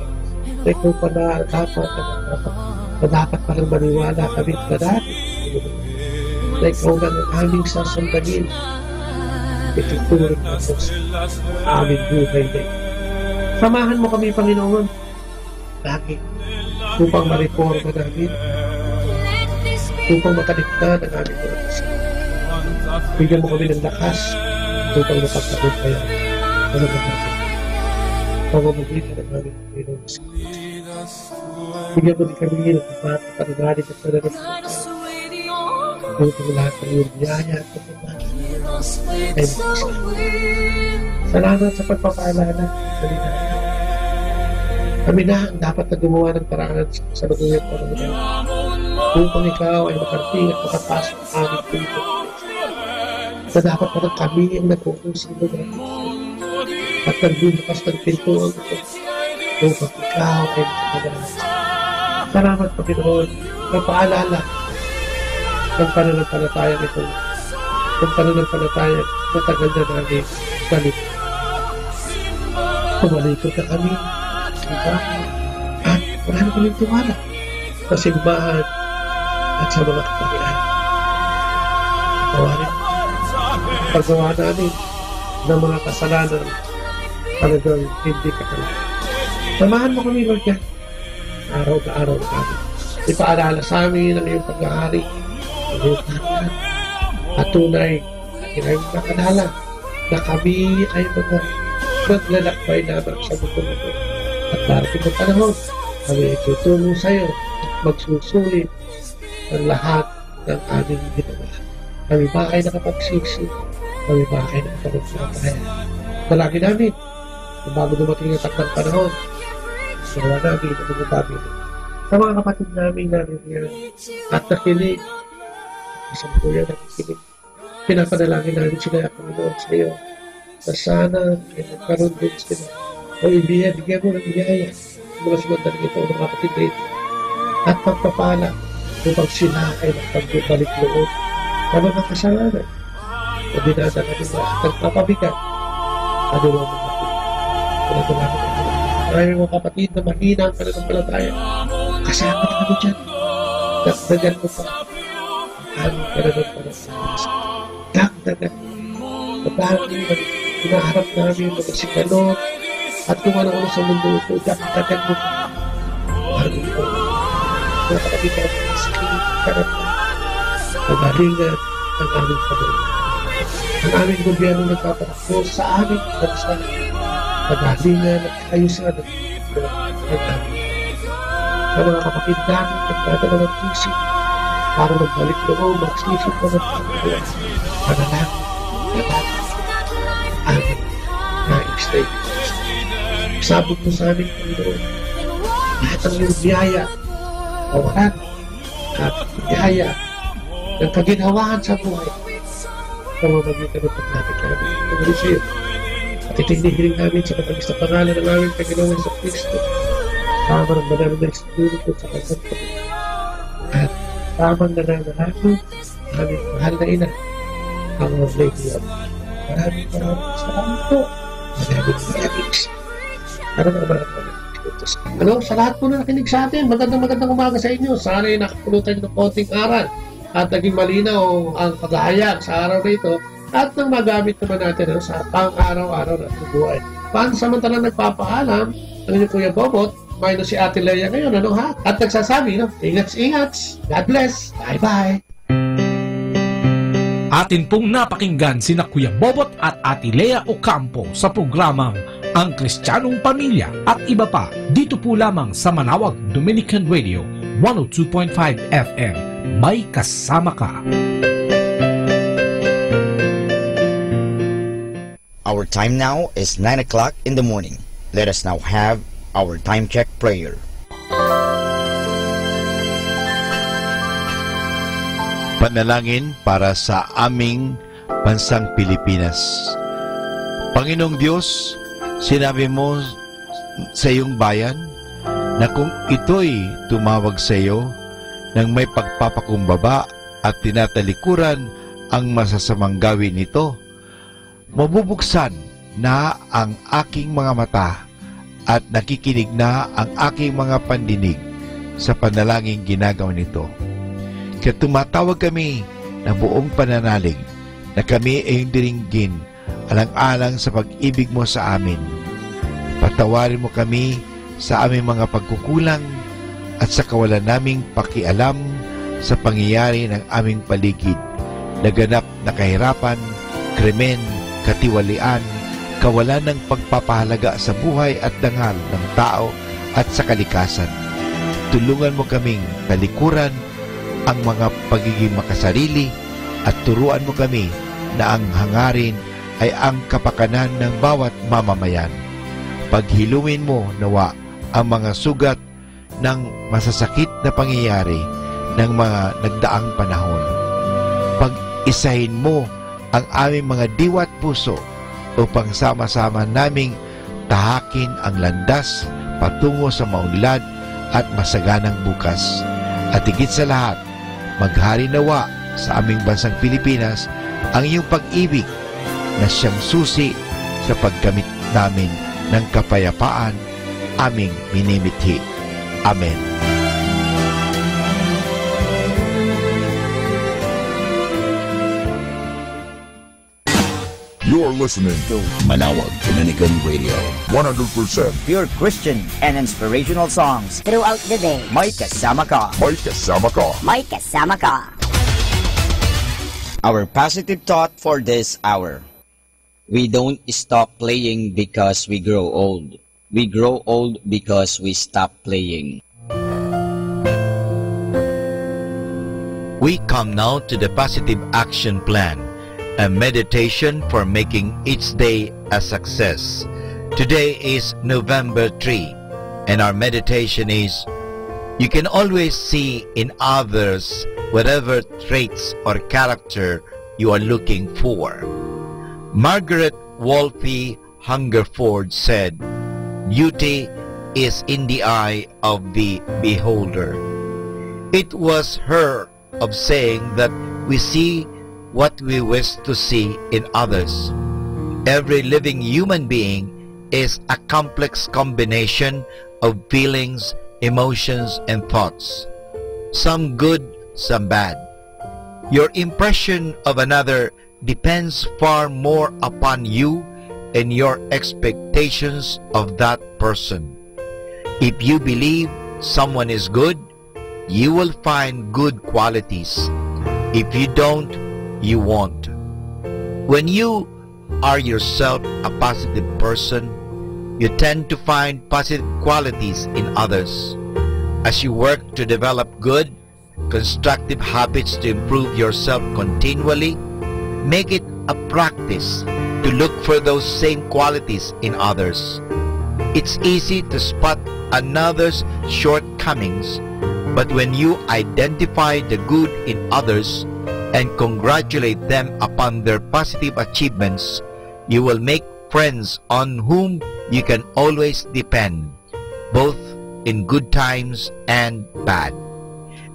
Ay kung pa na dapat palang maniwala kami na dati. Na ikaw na ng aming sasambahin. Ituturing na sa aming buhay na ito. Samahan mo kami, Panginoon, lagi upang ma-reforma namin, upang makaligtan ang aming mga kasalanan. Bigyan mo kami ng lakas upang mapagtagumpayan ang mga natin. Pamamagitan ng aming Panginoon sa bigyan mo din kami ng pagpapaliwanag at pananampalataya upang lahat ng iyong biyaya at pagpapalala ay magkasalanan. Salamat sa pagpapaalala. Kami na ang dapat na gumawa ng paraan sa magawin ko ng upang ikaw ay makarating at makapasok ang aming puso. Na dapat pa ng kami ang nag-uusang lugar at nagbubukas ng pintuan ito upang ikaw ay makapagalas. Salamat, Panginoon, na paalala ng pananampalataya nito, ng pananampalataya na tagal na namin balik. Kumalikot na kami at marami kaming tiwala sa simbahan at sa mga kapalian. Tawarin paggawa namin ng mga kasalanan talagang hindi ka kami. Samahan mo kami, Lord, yan. Araw na araw na kami. Ipaalala sa amin ang iyong pag-aari, ang iyong tahanan, at tunay na kinayong nakalala na kami ay mga maglalakbay naman sa mundo na ito. At parating ng panahon, kami ay tutulong sa iyo at magsusulit ng lahat ng aming ginawa. Kami ba ay nakapagsisi? Kami ba ay nakapagpapaya? Dalagi namin na bago dumating ang takdang panahon, gawa namin ang mga bagay sa mga kapatid namin naririyan at nakinig. Isang kuya nakikinig. Pinapanalangin namin sila at Panginoon sa iyo na sana ay magkaroon din sila o bigyan mo ng biyaya sa mga sumandaling ito ng kapatid na ito at pagpapala upang sila ay magpagbalik loob na mga kasalanan o dinadala nila at nagpapabigat ano lang mga Maraming mga kapatid na mahina ang pananampalataya. Kasama na kami dyan. Dagdagan mo pa ang pananampalataya. Dagdagan. Matahangin na hinaharap namin mga sikalot at kung ano-ano sa mundo ito, dagdagan mo pa. Maraming po. Mga kapatid na sikalot magalingan ang aming Panginoon. Ang aming gobyerno nagpapatakbo sa aming bansa. Magalingan at ayusan ang mga kapatid namin nagdadala ng isip para magbalik loob, magsisip na ng pagkakas. Panalangin, natin aming nais na iligtas. Sabog mo sa aming Panginoon. Lahat ng iyong biyaya, kawalan at biyaya ng kaginhawaan sa buhay. Pamamagitan ng pagnatin namin ang pag-receive. At itinihiling namin sa matamis na pangalan ng aming Panginoon sa Kristo. Tama ng banal na Espiritu sa kanyang Panginoon. At tamang nananalangin aming mahal na ina ang Lord Lady of maraming salamat po. Maraming ano, sa lahat po na nakinig sa atin, magandang umaga sa inyo. Sana ay nakapulutan ng konting aral at naging malinaw ang paghahayag sa araw na ito at nang magamit naman natin sa pang-araw-araw na buhay. Pansamantalang nagpapaalam ang inyong Kuya Bobot, minus si Ate Leia ngayon, ano ha? At nagsasabi, no? Ingat. God bless. Bye-bye.
Atin pong napakinggan sina Kuya Bobot at Ate Leia Ocampo sa programang Ang Kristiyanong Pamilya at iba pa dito po lamang sa Manawag Dominican Radio 102.5 FM. May kasama ka.
Our time now is 9 o'clock in the morning. Let us now have our time check prayer.
Panalangin para sa aming bansang Pilipinas. Panginoong Diyos, sinabi mo sa iyong bayan na kung ito'y tumawag sa iyo nang may pagpapakumbaba at tinatalikuran ang masasamang gawin nito, mabubuksan na ang aking mga mata at nakikinig na ang aking mga pandinig sa panalangin ginagawa nito. Kaya tumatawag kami na buong pananalig na kami ay diringgin alang-alang sa pag-ibig mo sa amin. Patawarin mo kami sa aming mga pagkukulang at sa kawalan naming pakialam sa pangyayari ng aming paligid, naganap na kahirapan, krimen, katiwalian, kawalan ng pagpapahalaga sa buhay at dangal ng tao at sa kalikasan. Tulungan mo kaming talikuran ang mga pagiging makasarili at turuan mo kami na ang hangarin ay ang kapakanan ng bawat mamamayan. Paghilumin mo nawa ang mga sugat ng masasakit na pangyayari ng mga nagdaang panahon. Pag-isahin mo ang aming mga diwa at puso upang sama-sama naming tahakin ang landas patungo sa maunlad at masaganang bukas. At higit sa lahat, maghari nawa sa aming bansang Pilipinas ang iyong pag-ibig na siyang susi sa paggamit namin ng kapayapaan aming minimithi. Amen.
You're listening to Manawag Dominican Radio. 100%
pure Christian and inspirational songs throughout the day. May kasama ka.
May kasama ka.
May kasama ka.
Our positive thought for this hour. We don't stop playing because we grow old. We grow old because we stop playing.
We come now to the positive action plan, a meditation for making each day a success. Today is November 3, and our meditation is, you can always see in others whatever traits or character you are looking for. Margaret Wolfe Hungerford said, beauty is in the eye of the beholder. It was her of saying that we see what we wish to see in others. Every living human being
is a complex combination of feelings, emotions, and thoughts. Some good, some bad. Your impression of another depends far more upon you and your expectations of that person. If you believe someone is good, you will find good qualities. If you don't, you won't. When you are yourself a positive person, you tend to find positive qualities in others. As you work to develop good, constructive habits to improve yourself continually, make it a practice to look for those same qualities in others. It's easy to spot another's shortcomings, but when you identify the good in others and congratulate them upon their positive achievements, you will make friends on whom you can always depend, both in good times and bad.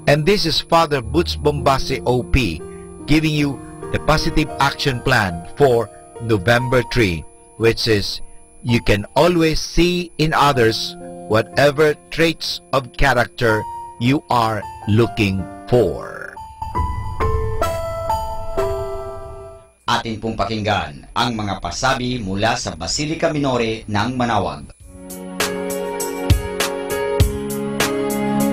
And this is Father Butz Bombase OP giving you the positive action plan for November 3, which is you can always see in others whatever traits of character you are looking for.
Atin pong pakinggan ang mga pasabi mula sa Basilica Minore ng Manaoag.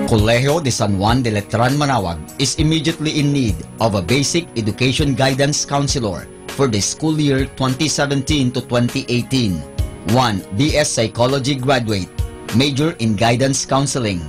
Colegio de San Juan de Letran, Manaoag is immediately in need of a basic education guidance counselor for the school year 2017 to 2018. 1. BS Psychology graduate, major in guidance counseling.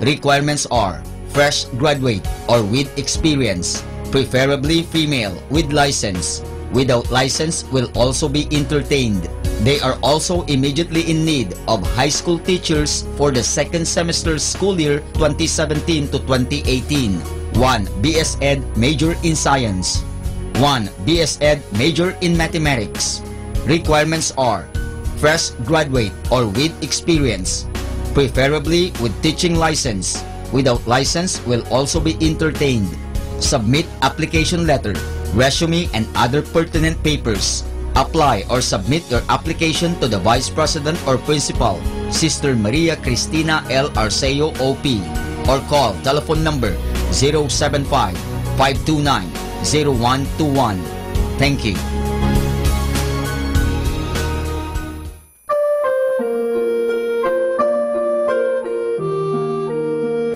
Requirements are fresh graduate or with experience, preferably female with license. Without license will also be entertained. They are also immediately in need of high school teachers for the second semester school year 2017 to 2018. 1. BS Ed major in science. 1. BS Ed major in mathematics. Requirements are fresh graduate or with experience, preferably with teaching license. Without license will also be entertained. Submit application letter, resume, and other pertinent papers. Apply or submit your application to the Vice President or Principal, Sister Maria Cristina L. Arceo OP, or call telephone number 075-529-0121. Thank you.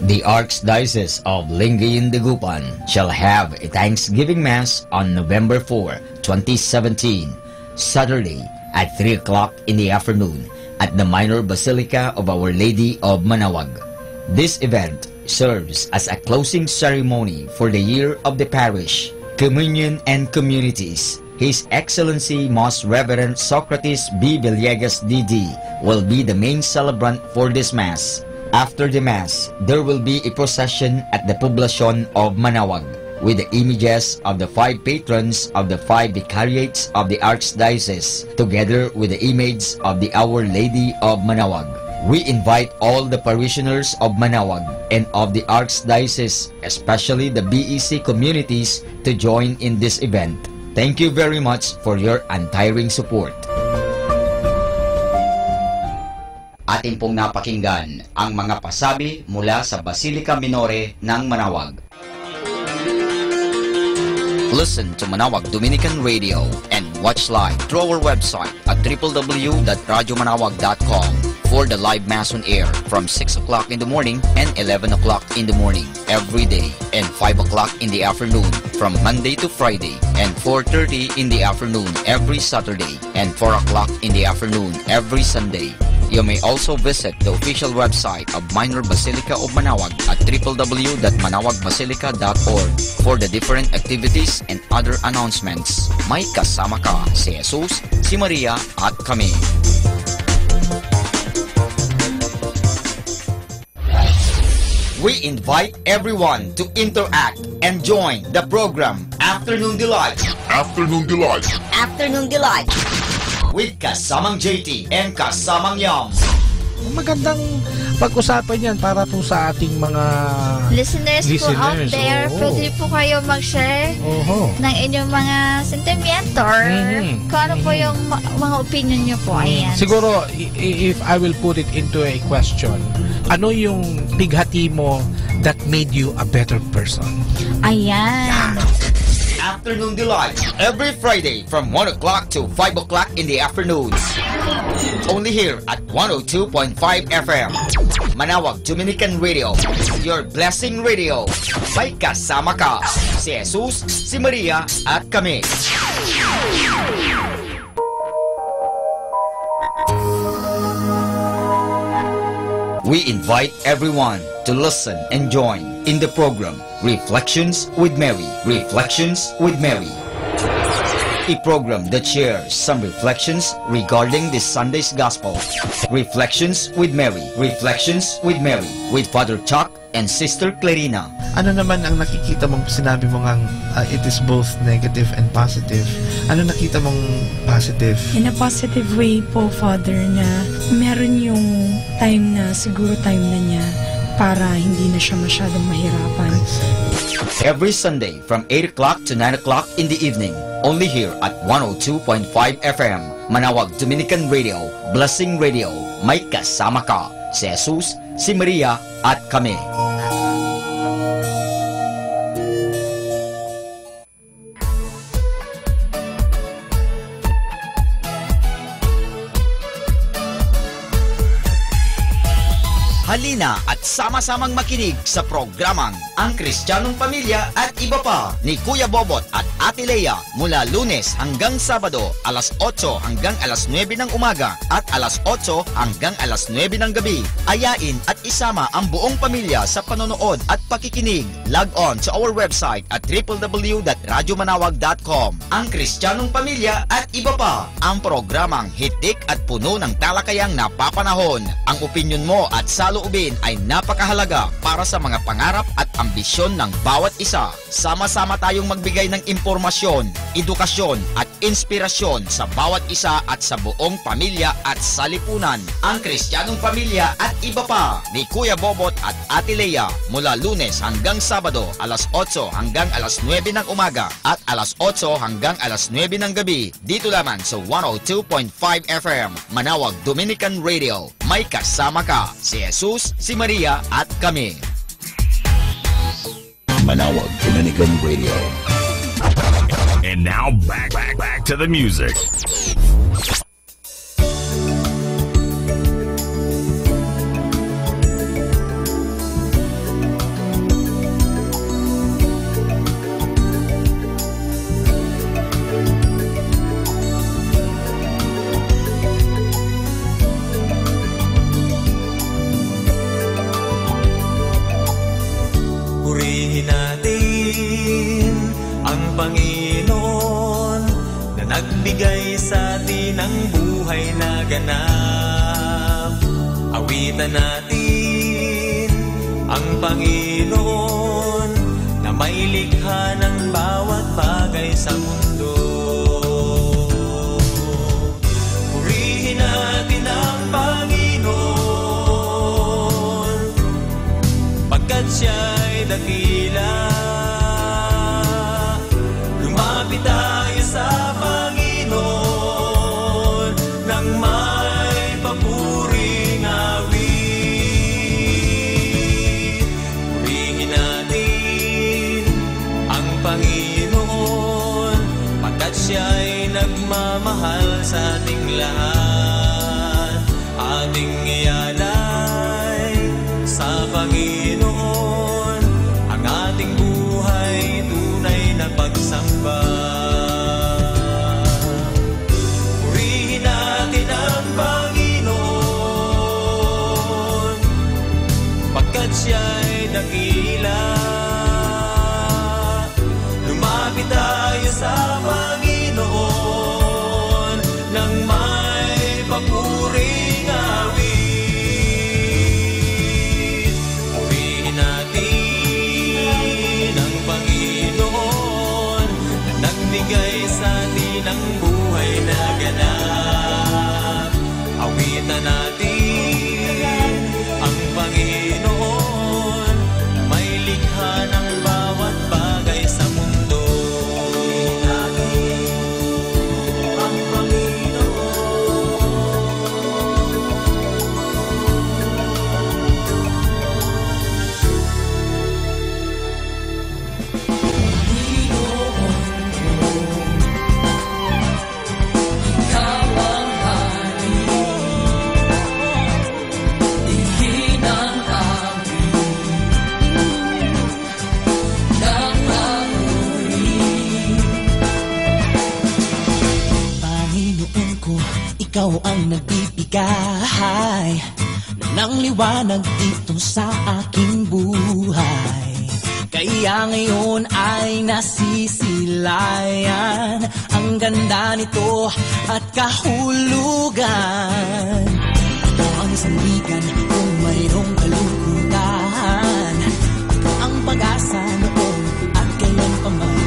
The Archdiocese of Lingayen Dagupan shall have a Thanksgiving Mass on November 4, 2017, Saturday at 3 o'clock in the afternoon at the Minor Basilica of Our Lady of Manaoag. This event serves as a closing ceremony for the year of the parish, communion, and communities. His Excellency Most Reverend Socrates B. Villegas D.D. will be the main celebrant for this Mass. After the Mass, there will be a procession at the Poblacion of Manaoag with the images of the 5 patrons of the 5 vicariates of the Archdiocese, together with the image of the Our Lady of Manaoag. We invite all the parishioners of Manaoag and of the Archdiocese, especially the BEC communities, to join in this event. Thank you very much for your untiring support. Atin pong napakinggan ang mga pasabi mula sa Basilica Minore ng Manaoag. Listen to Manaoag Dominican Radio and watch live through our website at www.radiomanawag.com for the live Mass on air from 6 o'clock in the morning and 11 o'clock in the morning every day, and 5 o'clock in the afternoon from Monday to Friday, and 4:30 in the afternoon every Saturday, and 4 o'clock in the afternoon every Sunday. You may also visit the official website of Minor Basilica of Manaoag at www.manawagbasilica.org for the different activities and other announcements. May kasama ka si Jesus, si Maria at kami. We invite everyone to interact and join the program Afternoon Delight. Afternoon Delight. Afternoon Delight. With Kasamang JT and Kasamang Yams.
magandang pag-usapan yan para po sa ating mga
listeners po out there.
Oo.
Pwede po kayo mag-share ng inyong mga sentimento or kung ano po yung mga opinion nyo po. Ayan.
Siguro, if I will put it into a question, ano yung pighati mo that made you a better person?
Ayan.
Afternoon Delight every Friday from 1 o'clock to 5 o'clock in the afternoons. Only here at 102.5 FM. Manawag Dominican Radio, your blessing radio. May kasama ka, si Jesus, si Maria, at kami. We invite everyone to listen and join in the program Reflections with Mary. Reflections with Mary. A program that shares some reflections regarding this Sunday's Gospel. Reflections with Mary. Reflections with Mary. With Father Chuck and Sister Clarina.
Ano naman ang nakikita mong sinabi mo ngang it is both negative and positive? Ano nakita mong positive?
In a positive way po, Father, na meron yung time na siguro time na niya para hindi na siya masyadong mahirapan.
Every Sunday from 8 o'clock to 9 o'clock in the evening. Only here at 102.5 FM. Manawag Dominican Radio. Blessing Radio. May kasama ka, si Jesus, si Maria, at kami. Halina at sama-samang makinig sa programang Ang Kristiyanong Pamilya at Iba Pa ni Kuya Bobot at Ate Lea mula Lunes hanggang Sabado alas 8 hanggang alas 9 ng umaga at alas 8 hanggang alas 9 ng gabi. Ayain at isama ang buong pamilya sa panonood at pakikinig. Log on to our website at www.radyomanawag.com. Ang Kristiyanong Pamilya at Iba Pa, ang programang hitik at puno ng talakayang napapanahon. Ang opinyon mo at saloobin ay napakahalaga para sa mga pangarap at ambisyon ng bawat isa. Sama-sama tayong magbigay ng impormasyon, edukasyon at inspirasyon sa bawat isa at sa buong pamilya at salipunan. Ang Kristiyanong Pamilya at Iba Pa ni Kuya Bobot at Ate Lea mula Lunes hanggang Sabado alas 8 hanggang alas 9 ng umaga at alas 8 hanggang alas 9 ng gabi dito lamang sa 102.5 FM Manawag Dominican Radio. May kasama ka, si Jesus, si Maria at kami.
Manawag Dominican Radio.
And now back to the music.
Purihin natin ang Panginoon na nagbigay sa atin ng buhay na ganap. Awitan natin ang Panginoon na may likha ng bawat bagay sa mundo. Purihin natin ang Panginoon pagkat siya'y dakila. Lumapit tayo sa Panginoon nang may papuring awit. Purihin natin ang Panginoon pagkat siya'y nagmamahal sa ating lahat. Ating ialay sa Panginoon ang ating buhay, tunay na pagsamba. Purihin natin ang Panginoon pagkat siya'y dakila. Lumapit tayo sa Panginoon nang may papuring awit. Purihin natin ang Panginoon na nagbigay sa atin ng buhay na ganap. Awitan natin ikaw ang nagbibigay ng liwanag dito sa aking buhay. Kaya ngayon ay nasisilayan ang ganda nito at kahulugan. Ito ang sandigan kung mayroong kalungkutan. Ito ang pag-asa noon at kailan pa man.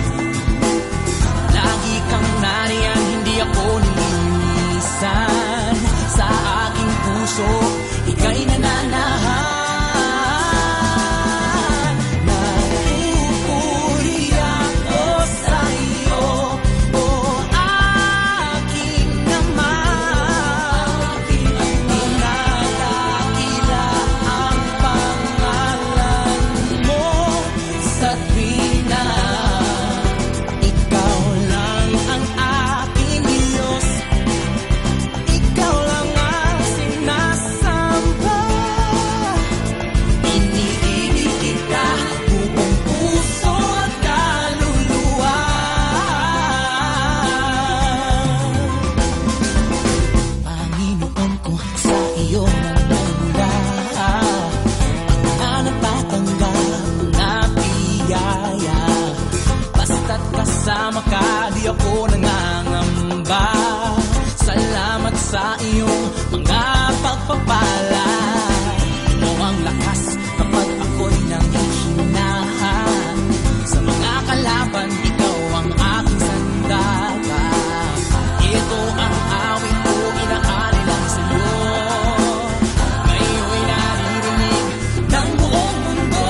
Lagi kang nariyan, hindi ako nililisan. Sa aking puso, ika'y nananahan. Kasama ka, di ako nangangamba. Salamat sa iyong mga pagpapala. Mo ang lakas kapag ako'y nanghihinahan. Sa mga kalaban, ikaw ang aking sandata. Ito ang awit ko, inaari lang sa'yo. Ngayon'y naririnig ng buong mundo.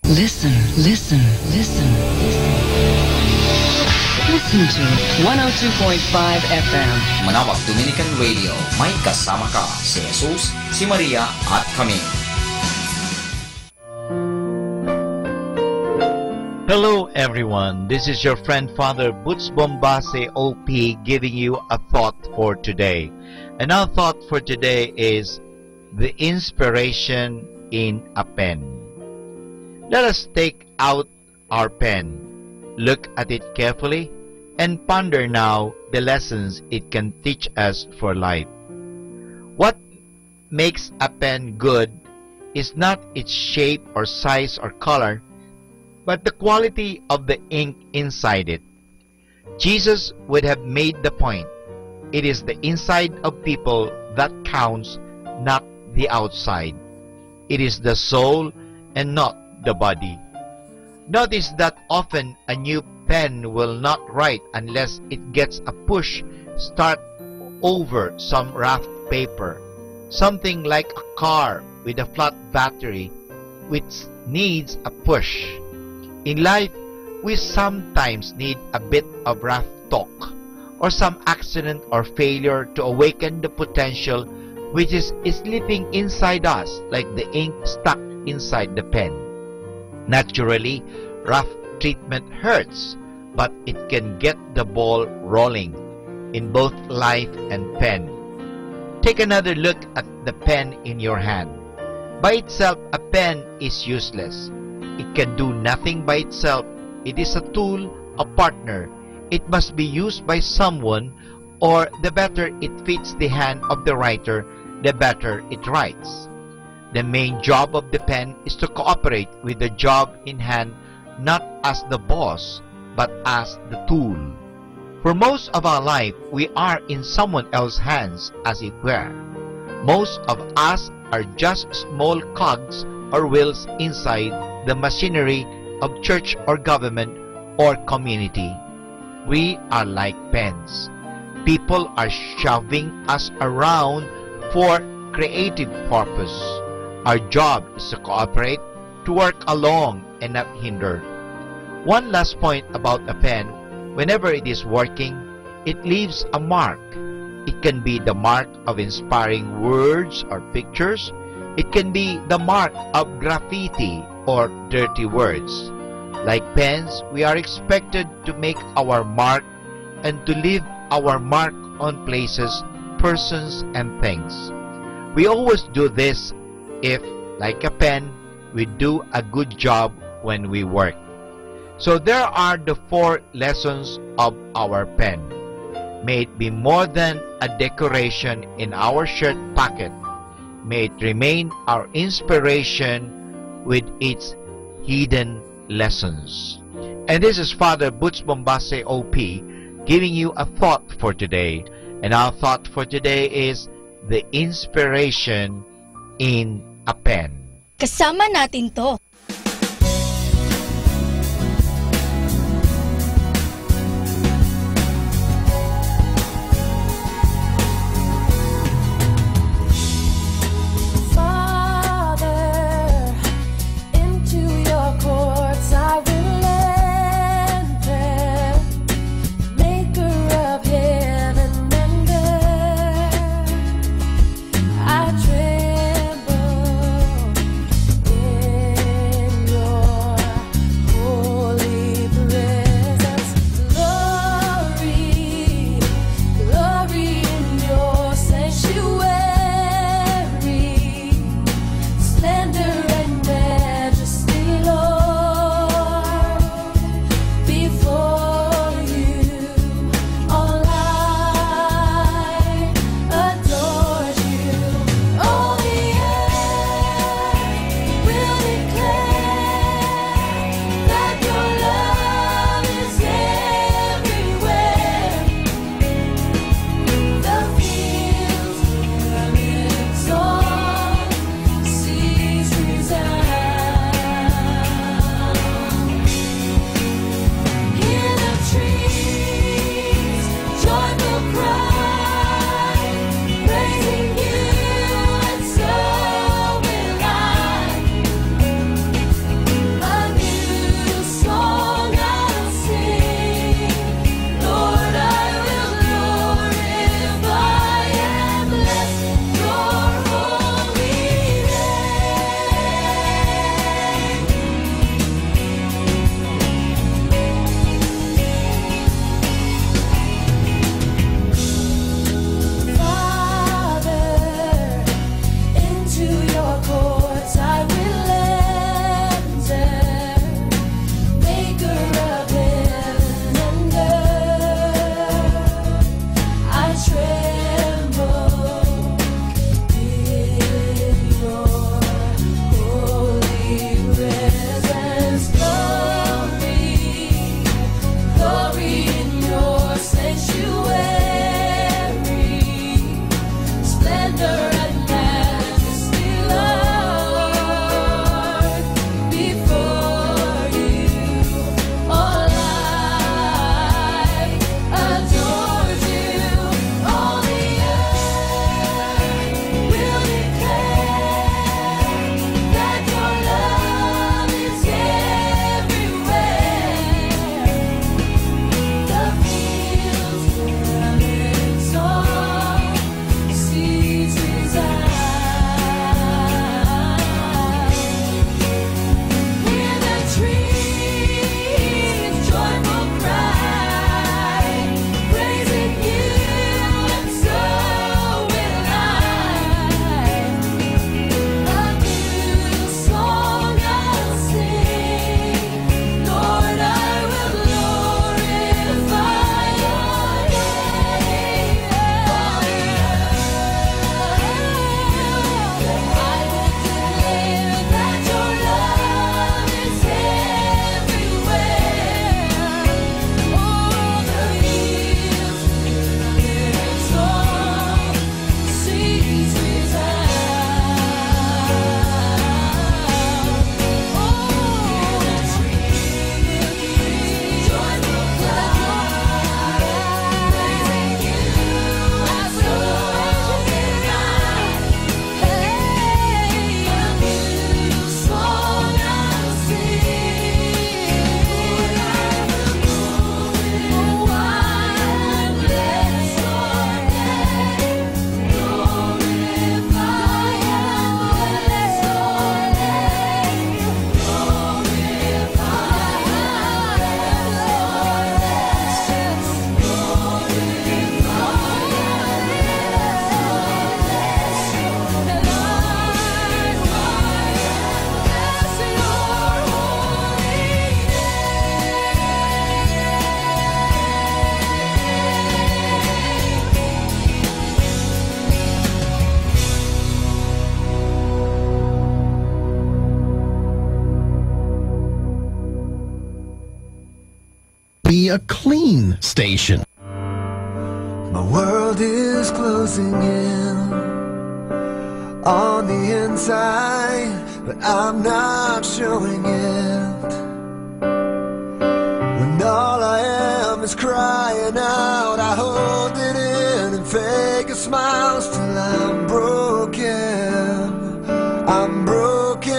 Listen, listen, listen. Listen to 102.5 FM.
Manawag Dominican Radio. May kasama ka si Jesus, si Maria at kami.
Hello everyone, this is your friend Father Butz Bombase OP giving you a thought for today. And our thought for today is the inspiration in a pen. Let us take out our pen, look at it carefully, and ponder now the lessons it can teach us for life. What makes a pen good is not its shape or size or color, but the quality of the ink inside it.
Jesus would have made the point. It is the inside of people that counts, not the outside. It is the soul and not the body. Notice that often a new pen will not write unless it gets a push start over some rough paper. Something like a car with a flat battery which needs a push. In life, we sometimes need a bit of rough talk or some accident or failure to awaken the potential which is sleeping inside us like the ink stuck inside the pen. Naturally, rough treatment hurts, but it can get the ball rolling in both life and pen. Take another look at the pen in your hand. By itself, a pen is useless. It can do nothing by itself. It is a tool, a partner. It must be used by someone, or the better it fits the hand of the writer, the better it writes. The main job of the pen is to cooperate with the job in hand, not as the boss, but as the tool. For most of our life, we are in someone else's hands, as it were. Most of us are just small cogs or wheels inside the machinery of church or government or community. We are like pens. People are shoving us around for creative purpose. Our job is to cooperate, to work along and not hinder. One last point about a pen. Whenever it is working, it leaves a mark. It can be the mark of inspiring words or pictures. It can be the mark of graffiti or dirty words. Like pens, we are expected to make our mark and to leave our mark on places, persons, and things. We always do this if, like a pen, we do a good job when we work. So there are the 4 lessons of our pen. May it be more than a decoration in our shirt pocket. May it remain our inspiration with its hidden lessons. And this is Father Butch Bombase OP giving you a thought for today. And our thought for today is the inspiration in a pen.
Kasama natin to.
I tremble
be a clean station.
My world is closing in on the inside, but I'm not showing it. When all I am is crying out, I hold it in and fake a smile till I'm broken. I'm broken.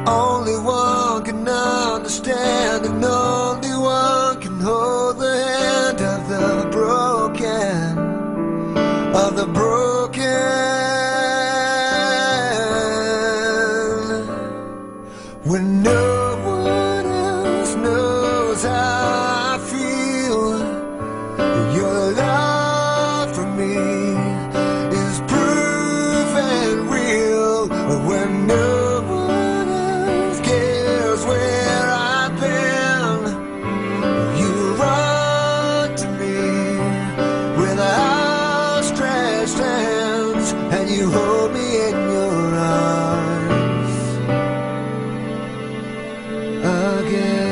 Only one can understand, and only one can hold the hand of the broken, of the broken. When no one else knows how I feel, your love for me is proven real. When no one else cares where I've been, you run to me with outstretched hands, and you hold me in your arms again.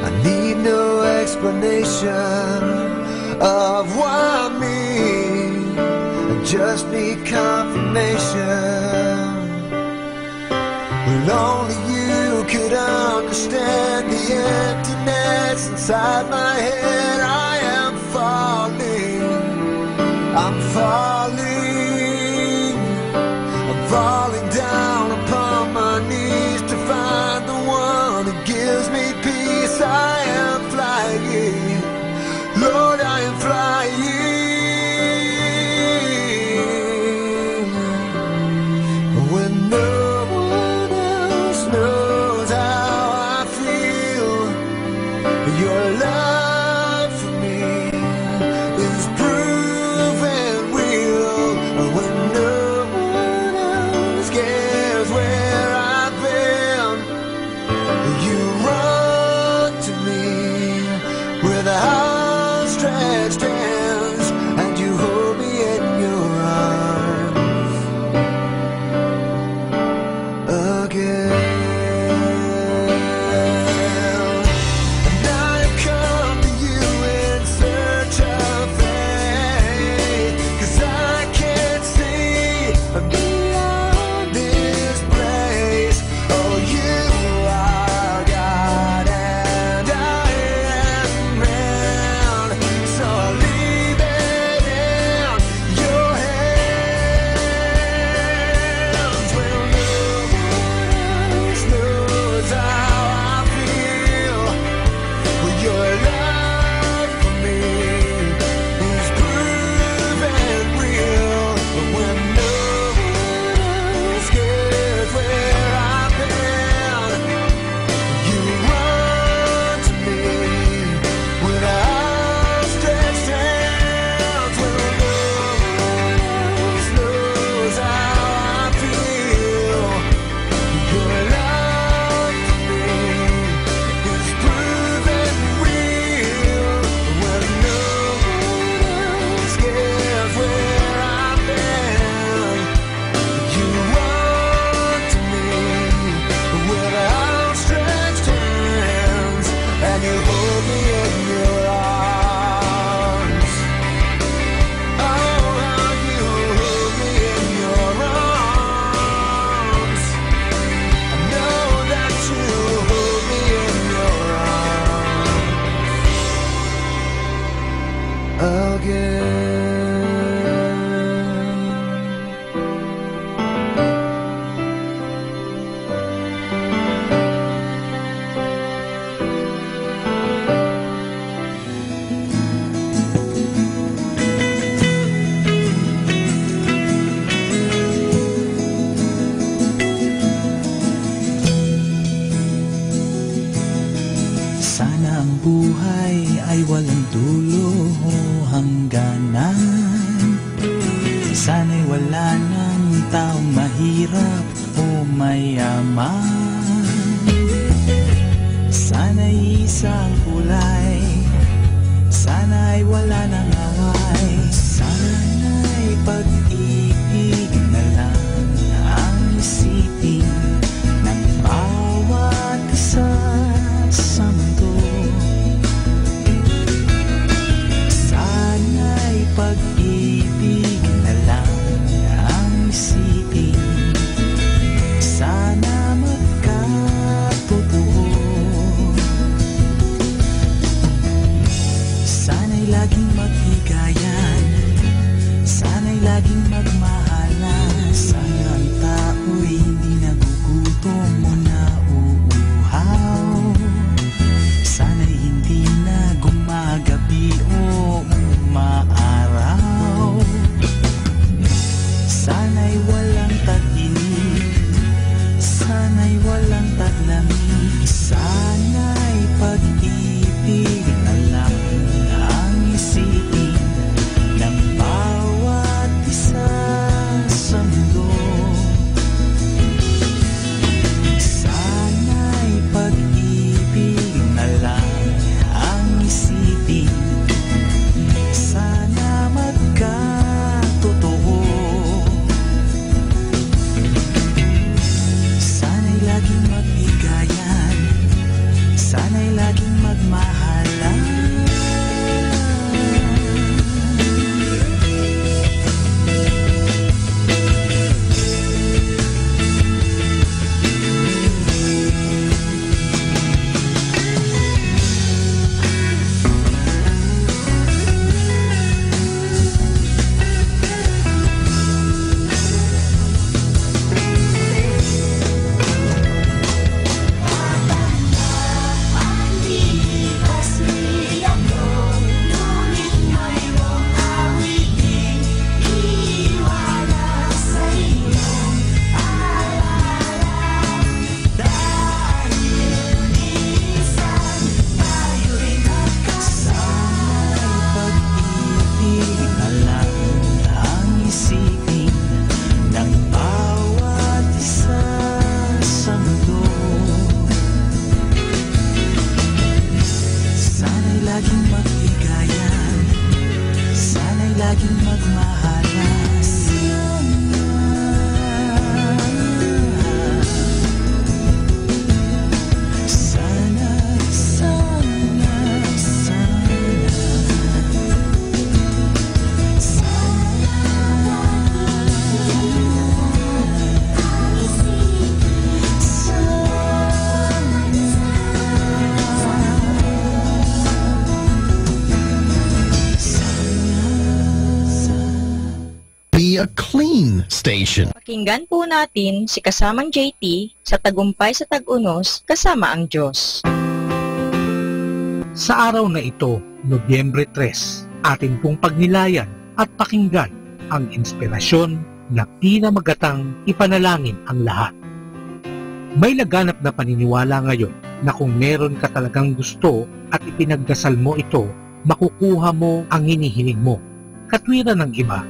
I need no explanation of why me, I just need confirmation. Well, only you could understand the emptiness inside my head. I am falling, I'm falling, I'm falling down upon my knees to find the one who gives me peace. I am flying, Lord, I am flying. When no one else knows how I feel, your love for me is proven real. When no one else cares where I've been, you run to me with outstretched hands, and you hold me in your arms again. And I have come to you in search of faith, 'cause I can't see beyond this place. Oh, you are God and I am man, so I'll leave it in your hands. Well, no one else knows how I feel. Well, your love for me is proven real. But when no one else cares where I've been, you run to me with outstretched hands. Well, no one else knows how I feel. Your love for me is proven real. When no one else cares where I've been, you run to me with outstretched hands, and you hold me in your arms. Oh, how you hold me in your arms. I know that you hold me in your arms again.
Sana ang buhay ay walang dulo o hangganan. Sana'y wala ng taong mahirap o mayaman. Sana'y isang kulay sana'y wala nang away, sana'y pag-ibig na lang ang isipin ng bawat isa sa mundo. Sana'y pag-ibig na lang ang isipin, sana magkatotoo. Sana'y laging magbigayan, sana'y laging magmahalan, sana ang tao'y hindi nagugutom o nauuhaw, sana'y hindi na gumagabi o umaaraw, sana'y walang tag-init, sana'y walang taglamig, sana'y pag-ibig na lang ang isipin ng bawat isa sa mundo. Sana'y pag-ibig na lang ang isipin, sana magkatotoo. Sana'y laging magbigayan, sana'y laging magmahalan.
A clean station.
Pakinggan po natin si kasamang JT sa Tagumpay sa Tag-Unos kasama ang Diyos.
Sa araw na ito, Nobyembre 3, atin pong pagnilayan at pakinggan ang inspirasyon na pinamagatang ipanalangin ang lahat. May laganap na paniniwala ngayon na kung meron ka talagang gusto at ipinagdasal mo ito, makukuha mo ang hinihiling mo. Katwiran ng iba,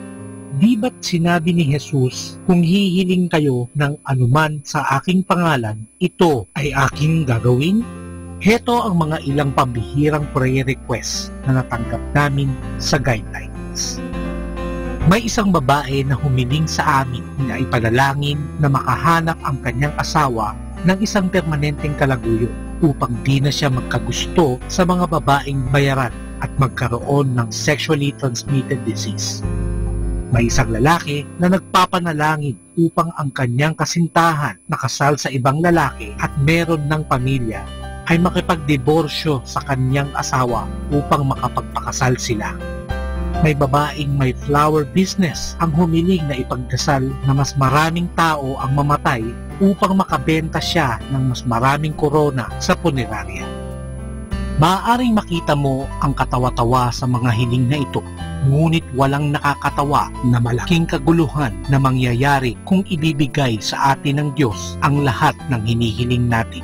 di ba't sinabi ni Jesus, kung hihiling kayo ng anuman sa aking pangalan, ito ay aking gagawin? Heto ang mga ilang pambihirang prayer requests na natanggap namin sa guidelines. May isang babae na humiling sa amin na ipanalangin na makahanap ang kanyang asawa ng isang permanenteng kalaguyo upang di na siya magkagusto sa mga babaeng bayaran at magkaroon ng sexually transmitted disease. May isang lalaki na nagpapanalangin upang ang kanyang kasintahan na kasal sa ibang lalaki at meron ng pamilya ay makipagdiborsyo sa kanyang asawa upang makapagpakasal sila. May babaeng may flower business ang humiling na ipagdasal na mas maraming tao ang mamatay upang makabenta siya ng mas maraming korona sa punerarya. Maaaring makita mo ang katawa-tawa sa mga hiling na ito, ngunit walang nakakatawa na malaking kaguluhan na mangyayari kung ibibigay sa atin ng Diyos ang lahat ng hinihiling natin.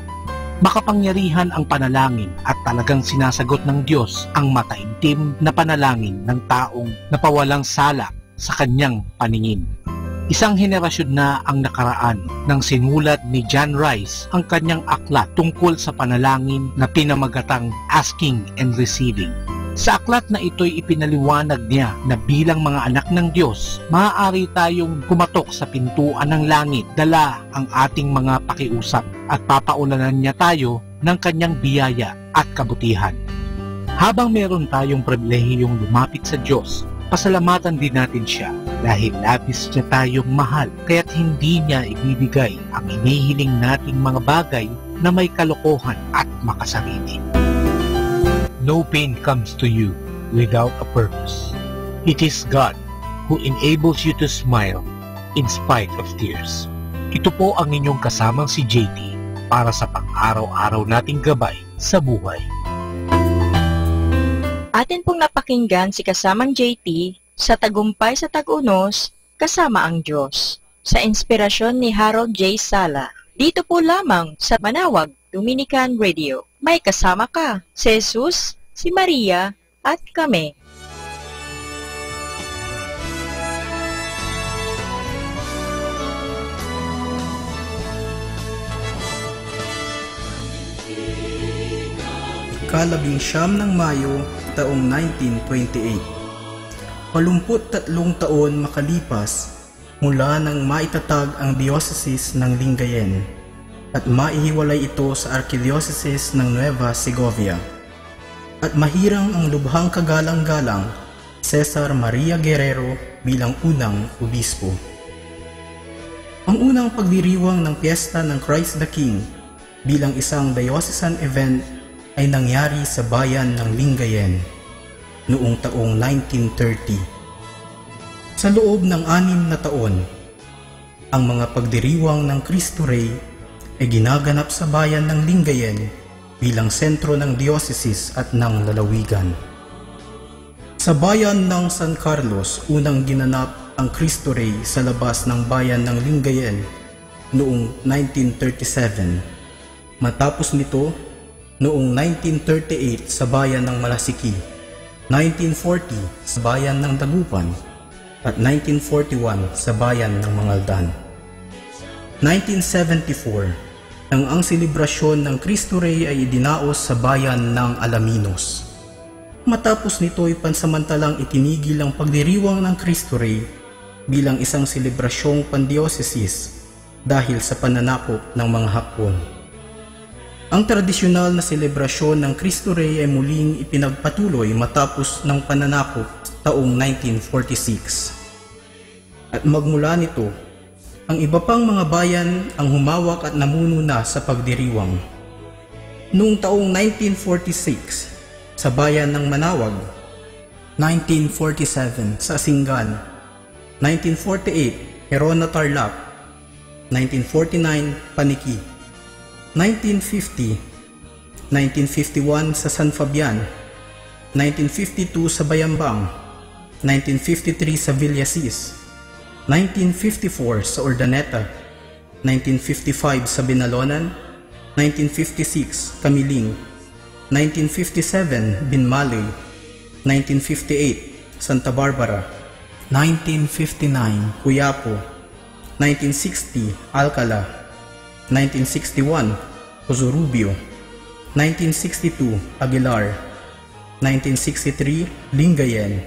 Makapangyarihan ang panalangin at talagang sinasagot ng Diyos ang mataimtim na panalangin ng taong napawalang sala sa kanyang paningin. Isang henerasyon na ang nakaraan nang sinulat ni John Rice ang kanyang aklat tungkol sa panalangin na pinamagatang Asking and Receiving. Sa aklat na ito'y ipinaliwanag niya na bilang mga anak ng Diyos, maaari tayong kumatok sa pintuan ng langit, dala ang ating mga pakiusap at papaulanan niya tayo ng kanyang biyaya at kabutihan. Habang meron tayong pribilehiyong lumapit sa Diyos, pasalamatan din natin siya dahil labis niya tayong mahal, kaya't hindi niya ibibigay ang hinihiling nating mga bagay na may kalokohan at makasarili. No pain comes to you without a purpose. It is God who enables you to smile in spite of tears. Ito po ang inyong kasamang si JT para sa pang-araw-araw nating gabay sa buhay.
Atin pong napakinggan si kasamang JT sa Tagumpay sa Tag-Unos, Kasama ang Diyos, sa inspirasyon ni Harold J. Sala. Dito po lamang sa Manawag Dominican Radio. May kasama ka, si Jesus, si Maria, at kami.
Ikalabing-siyam ng Mayo, taong 1928. 83 taon makalipas mula nang maitatag ang diocese ng Lingayen at maihiwalay ito sa Archdiocese ng Nueva Segovia. At mahirang ang lubhang kagalang-galang Cesar Maria Guerrero bilang unang obispo. Ang unang pagdiriwang ng piyesta ng Christ the King bilang isang diocesan event ay nangyari sa bayan ng Lingayen noong taong 1930. Sa loob ng 6 na taon, ang mga pagdiriwang ng Cristo Rey ay ginaganap sa bayan ng Lingayen bilang sentro ng diocese at ng lalawigan. Sa bayan ng San Carlos, unang ginanap ang Cristo Rey sa labas ng bayan ng Lingayen noong 1937. Matapos nito, noong 1938 sa bayan ng Malasiki, 1940 sa bayan ng Dagupan, at 1941 sa bayan ng Mangaldan. 1974, nang ang selebrasyon ng Cristo Rey ay idinaos sa bayan ng Alaminos. Matapos nito ay pansamantalang itinigil ang pagdiriwang ng Cristo Rey bilang isang selebrasyong pandiocesis dahil sa pananakop ng mga Hapon. Ang tradisyonal na selebrasyon ng Cristo Rey ay muling ipinagpatuloy matapos ng pananakop taong 1946. At magmula nito, ang iba pang mga bayan ang humawak at namuno na sa pagdiriwang. Noong taong 1946, sa bayan ng Manawag, 1947 sa Singan, 1948 Herona Tarlac, 1949 Paniki, 1950, 1951 sa San Fabian, 1952 sa Bayambang, 1953 sa Villasis, 1954 sa Urdaneta, 1955 sa Binalonan, 1956 Kamiling, 1957 Binmaloy, 1958 Santa Barbara, 1959 Cuyapo, 1960 Alcala, 1961 Ozurubio, 1962 Aguilar, 1963 Lingayen,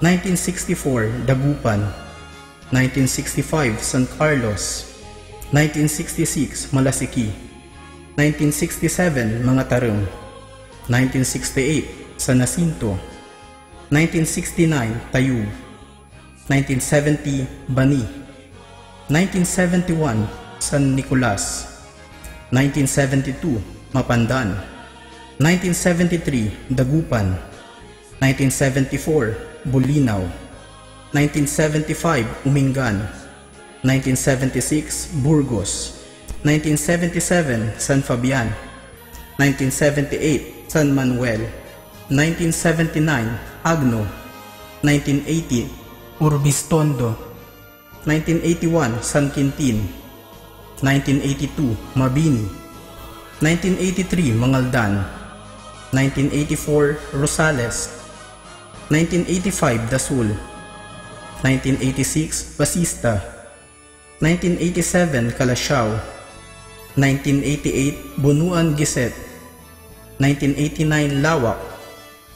1964 Dagupan, 1965 San Carlos, 1966 Malasiki, 1967 Mga Tarong, 1968 San Jacinto, 1969 Tayub, 1970 Bani, 1971 San Nicolas, 1972 Mapandan, 1973 Dagupan, 1974 Bulinaw, 1975 Umingan, 1976 Burgos, 1977 San Fabian, 1978 San Manuel, 1979 Agno, 1980 Urbistondo, 1981 San Quintin, 1982 Mabini, 1983 Mangaldan, 1984 Rosales, 1985 Dasul, 1986 Basista, 1987 Calasiao, 1988 Bunuan Giset, 1989 Lawak,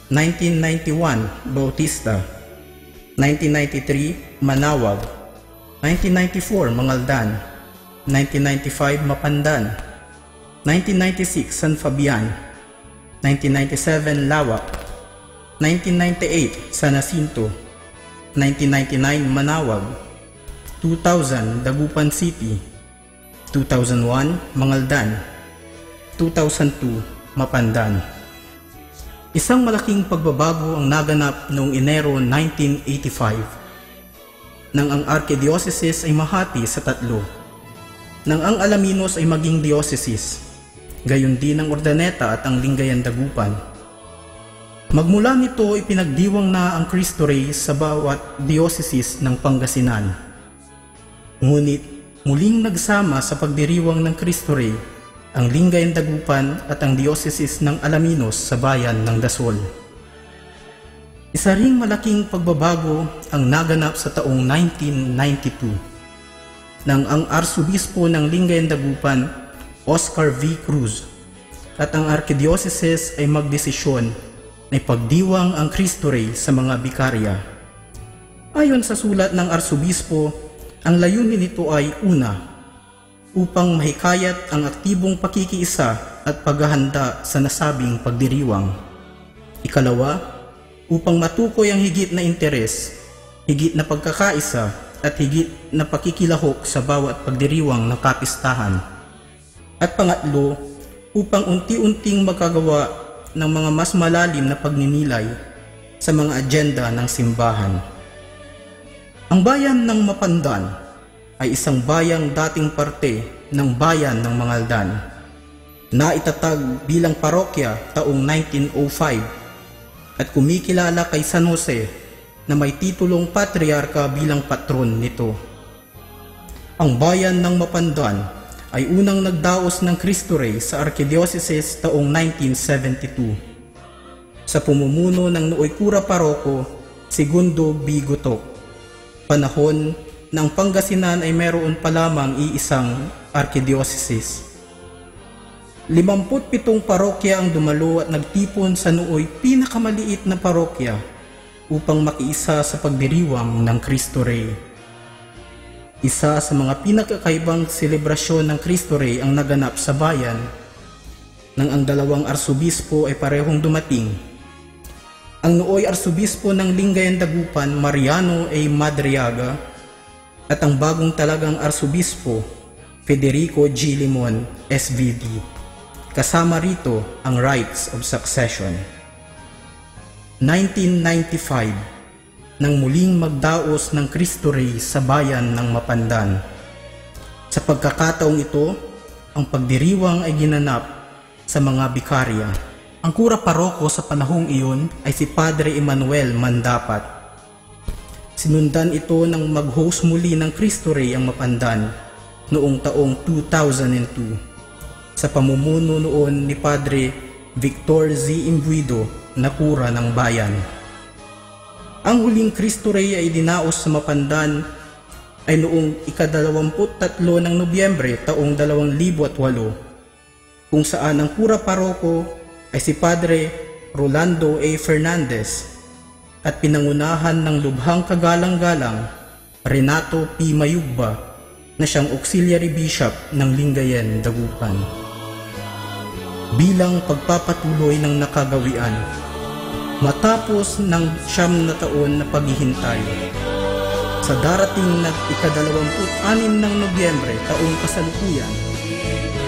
1991, Bautista. 1993, Manawag. 1994, Mangaldan. 1995, Mapandan. 1996, San Fabian. 1997, Lawak. 1998, San Jacinto. 1999, Manawag. 2000, Dagupan City. 2001, Mangaldan. 2002, Mapandan. Isang malaking pagbabago ang naganap noong Enero 1985 nang ang Archdiocese ay mahati sa tatlo, nang ang Alaminos ay maging diocese, gayon din ang Urdaneta at ang Lingayen Dagupan. Magmula nito ipinagdiwang na ang Cristo Rey sa bawat diocese ng Pangasinan. Ngunit muling nagsama sa pagdiriwang ng Cristo Rey ang Lingayen Dagupan at ang diocese ng Alaminos sa bayan ng Dasol. Isa ring malaking pagbabago ang naganap sa taong 1992 nang ang Arsobispo ng Lingayen Dagupan, Oscar V. Cruz, at ang Archdiocese ay magdesisyon na ipagdiwang ang Cristo Rey sa mga bikarya. Ayon sa sulat ng Arsobispo, ang layunin nito ay una, upang mahikayat ang aktibong pakikiisa at paghahanda sa nasabing pagdiriwang. Ikalawa, upang matukoy ang higit na interes, higit na pagkakaisa at higit na pakikilahok sa bawat pagdiriwang ng kapistahan. At pangatlo, upang unti-unting magkagawa ng mga mas malalim na pagninilay sa mga agenda ng simbahan. Ang bayan ng Mapandan ay isang bayang dating parte ng bayan ng Mangaldan na itatag bilang parokya taong 1905 at kumikilala kay San Jose na may titulong patriarka bilang patron nito. Ang bayan ng Mapandan ay unang nagdaos ng Cristo Rey sa Archdiocese taong 1972 sa pumumuno ng nooy Kura Paroko Segundo B. Gutok, panahon ng Pangasinan ay meron pa lamang iisang Archdiocese. 57 parokya ang dumalo at nagtipon sa nooy pinakamaliit na parokya upang makiisa sa pagdiriwang ng Cristo Rey. Isa sa mga pinakakaibang selebrasyon ng Cristo Rey ang naganap sa bayan nang ang dalawang arsobispo ay parehong dumating. Ang nooy arsobispo ng Lingayen Dagupan, Mariano A. Madriaga, at ang bagong talagang arsobispo, Federico G. Limon, SVD. Kasama rito ang rights of succession. 1995 nang muling magdaos ng Cristo Rey sa bayan ng Mapandan. Sa pagkakataong ito, ang pagdiriwang ay ginanap sa mga bikarya. Ang kura paroko sa panahong iyon ay si Padre Emmanuel Mandapat. Sinundan ito ng mag-host muli ng Cristo Rey ang Mapandan noong taong 2002 sa pamumuno noon ni Padre Victor Z. Imbuido na kura ng bayan. Ang huling Cristo Rey ay dinaos sa Mapandan ay noong ika-23 ng Nobyembre taong 2008 kung saan ang kura paroko ay si Padre Rolando A. Fernandez at pinangunahan ng lubhang kagalang-galang Renato P. Mayugba na siyang auxiliary bishop ng Lingayen Dagupan. Bilang pagpapatuloy ng nakagawian, matapos ng 9 na taon na paghihintay, sa darating na ika-26 ng Nobyembre taong kasalukuyan,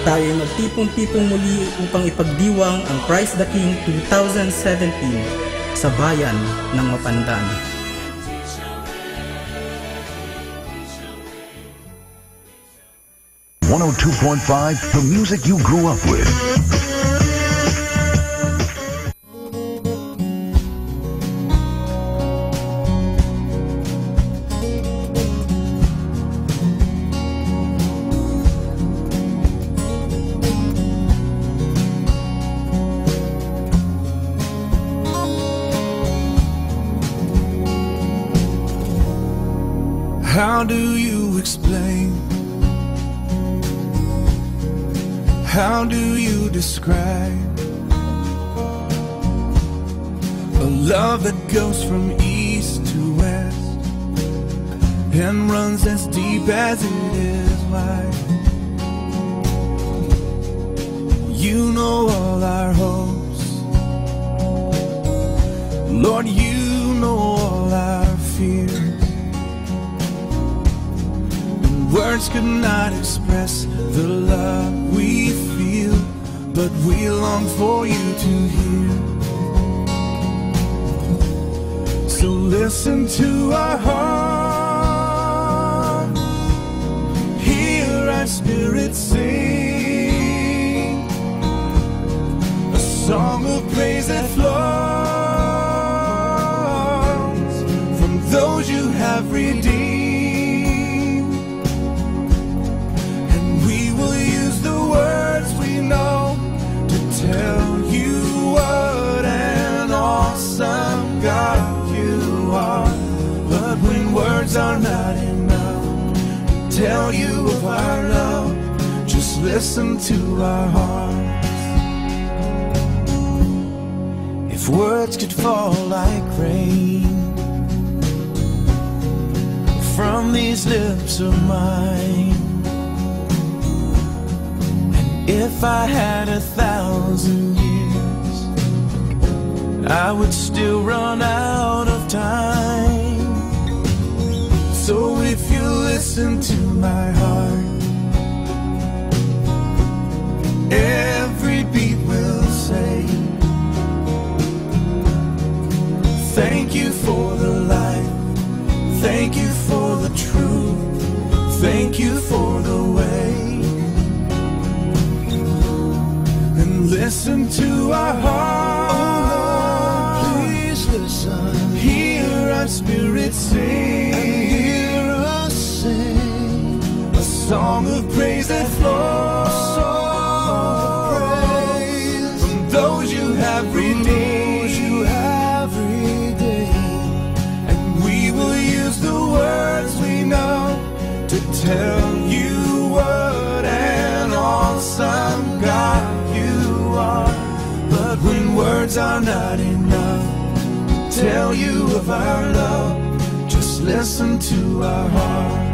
tayo nagtipong-tipong muli upang ipagdiwang ang Christ the King 2017 sa bayan ng Mapandan.
.5, the music you grew up with.
How do you explain? How do you describe A love that goes from east to west and runs as deep as it is wide. You know all our hopes, Lord, you know all our fears. And words could not express the love we feel, but we long for you to hear. So listen to our heart, hear our spirit sing, a song of praise that flows from those you have redeemed. And we will use the words we know to tell you what an awesome God you are. But when words are not enough to tell you of our love, just listen to our hearts. If words could fall like rain from these lips of mine, and if I had 1,000 years, I would still run out of time. So if you listen to my heart, every beat will say, thank you for the life, thank you for the truth, thank you for the way. And listen to our heart, oh Lord, please listen. Hear our spirit sing, and hear us sing, a song of praise that flows from those you have redeemed. Words we know to tell you what an awesome God you are. But when words are not enough to tell you of our love, just listen to our hearts.